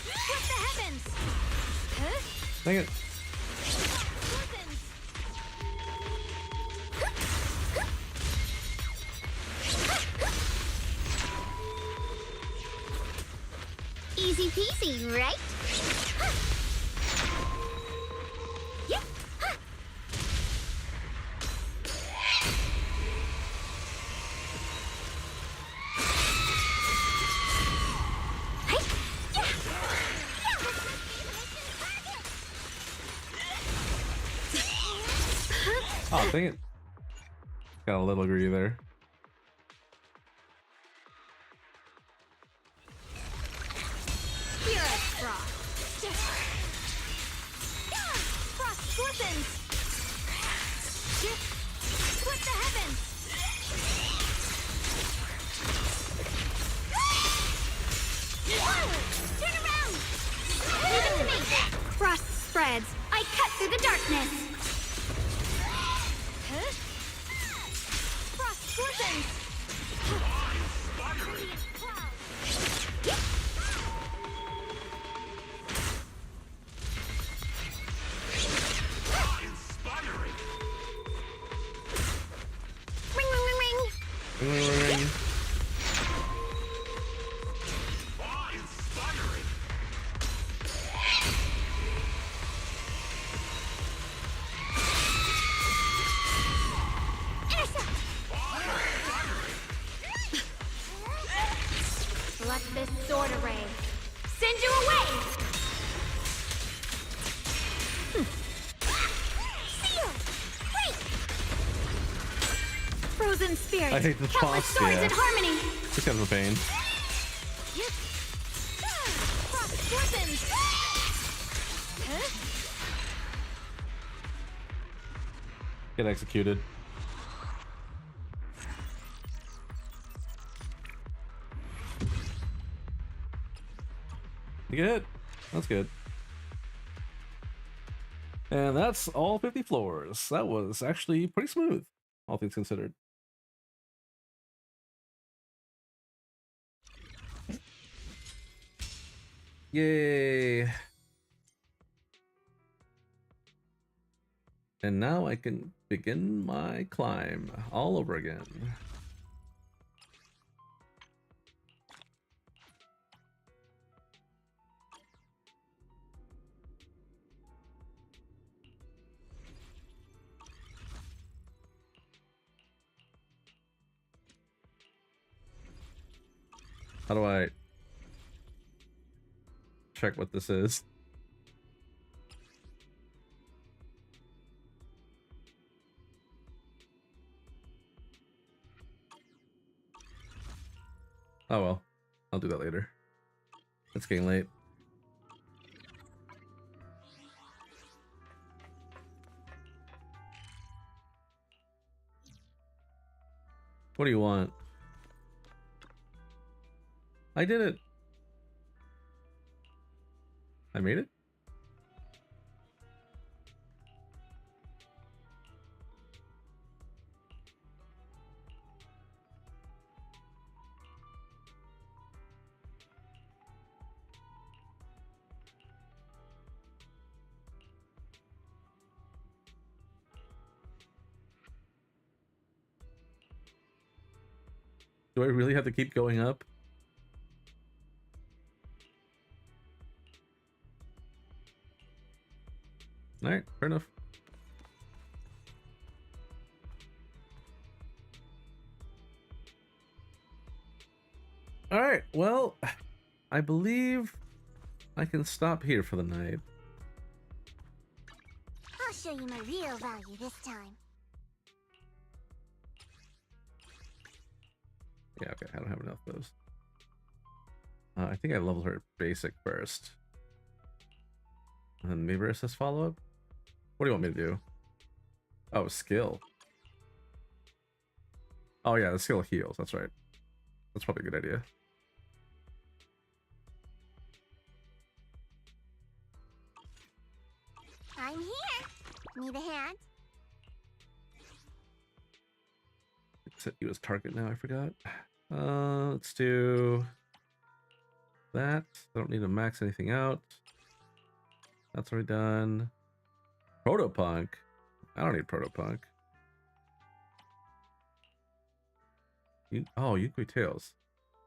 Split the heavens. Huh? Dang it. Easy peasy, right? Yep. Oh, dang it. Got a little greedy there. Purest frost. Frost glistens. Split the heavens. Turn around. Leave it to me. Frost spreads. I cut through the darkness. Frost glistens. Ring, ring, ring, ring. Ring. Let this sword array send you away! Frozen spirit. I hate this Countless boss, stories yeah. in harmony. This guy's a pain. Frost glistens. Get executed. Good. That's good. And that's all 50 floors. That was actually pretty smooth, all things considered. Yay. And now I can begin my climb all over again. How do I check what this is? Oh well, I'll do that later. It's getting late. What do you want? I did it. I made it? Do I really have to keep going up? Alright, fair enough. Alright, well, I believe I can stop here for the night. I'll show you my real value this time. Yeah, okay, I don't have enough of those. I think I leveled her basic first. And then maybe assist follow-up? What do you want me to do? Oh, skill. Oh yeah, the skill heals. That's right. That's probably a good idea. I'm here. Need a hand? Set you as target now. I forgot. Let's do that. I don't need to max anything out. That's already done. Protopunk. I don't need Protopunk. Oh, Yukui Tails.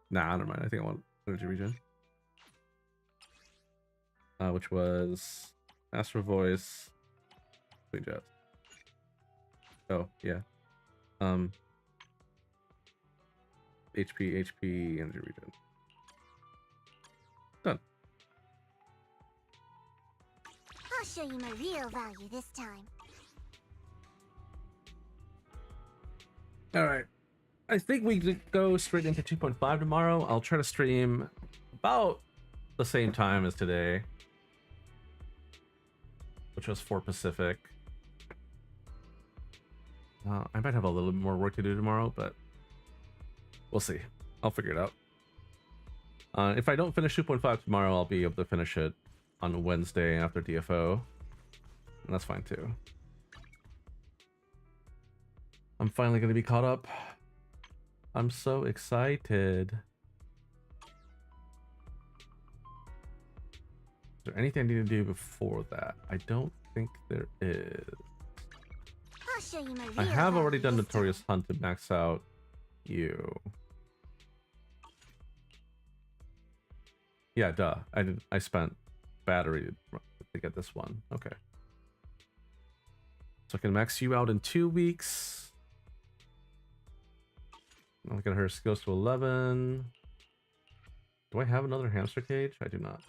Nah, never mind. I think I want Energy Regen. Which was Astro Voice. Sweet Jazz. Oh, yeah. HP, Energy Regen. Done. I'll show you my real value this time. Alright. I think we could go straight into 2.5 tomorrow. I'll try to stream about the same time as today, which was 4 Pacific. I might have a little bit more work to do tomorrow, but we'll see. I'll figure it out. If I don't finish 2.5 tomorrow, I'll be able to finish it on Wednesday after DFO. And that's fine too. I'm finally going to be caught up. I'm so excited. Is there anything I need to do before that? I don't think there is. I'll show you my real I have value already done this Notorious Hunt to max out you. Yeah, duh. I spent battery to get this one. Okay. So I can max you out in 2 weeks. Look at her skills to 11. Do I have another hamster cage? I do not.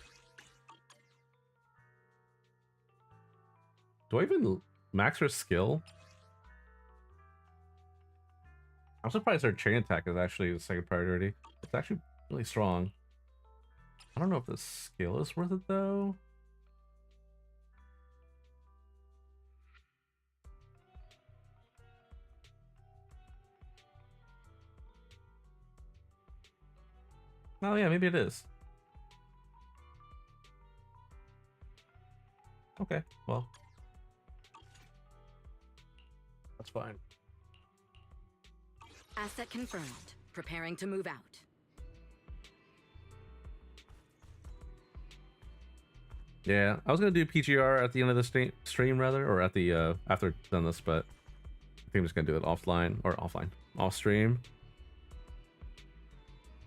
Do I even max her skill? I'm surprised her chain attack is actually the second priority. It's actually really strong. I don't know if the skill is worth it though. Oh yeah, maybe it is. Okay, well. That's fine. Asset confirmed. Preparing to move out. Yeah, I was gonna do PGR at the end of the stream rather, or at the after I've done this, but I think I'm just gonna do it offline or off stream.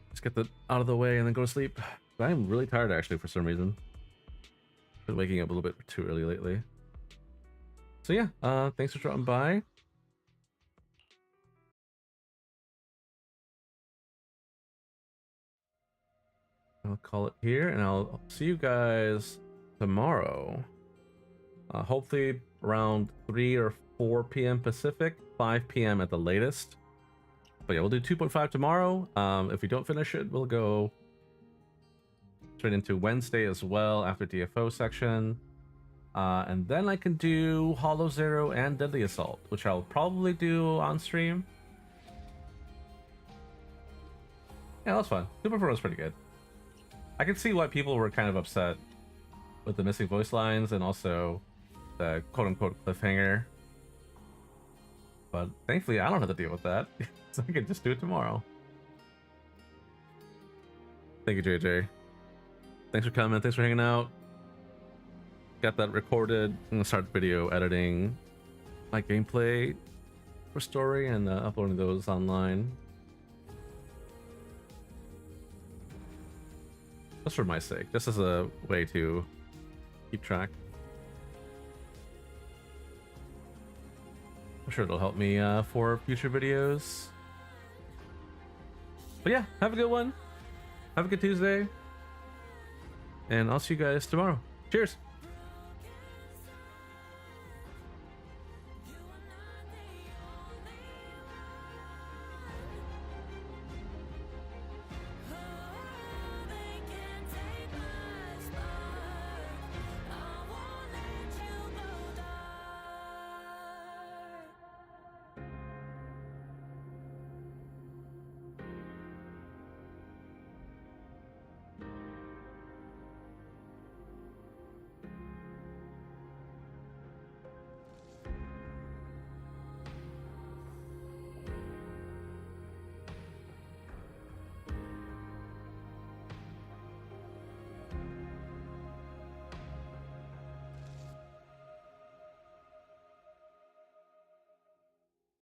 Just get that out of the way and then go to sleep. But I'm really tired actually for some reason. Been waking up a little bit too early lately. So yeah, thanks for dropping by. I'll call it here, and I'll see you guys tomorrow. Hopefully around 3 or 4 p.m. Pacific, 5 p.m. at the latest. But yeah, we'll do 2.5 tomorrow. If we don't finish it, we'll go straight into Wednesday as well after DFO section. And then I can do Hollow Zero and Deadly Assault, which I'll probably do on stream. Yeah, that's fun. 2.4 was pretty good. I can see why people were kind of upset with the missing voice lines and also the quote-unquote cliffhanger. But thankfully, I don't have to deal with that, so I can just do it tomorrow. Thank you, JJ. Thanks for coming. Thanks for hanging out. Got that recorded. I'm gonna start video editing my gameplay for story and uploading those online. Just for my sake, just as a way to keep track. I'm sure it'll help me for future videos. But yeah, have a good one. Have a good Tuesday. And I'll see you guys tomorrow. Cheers.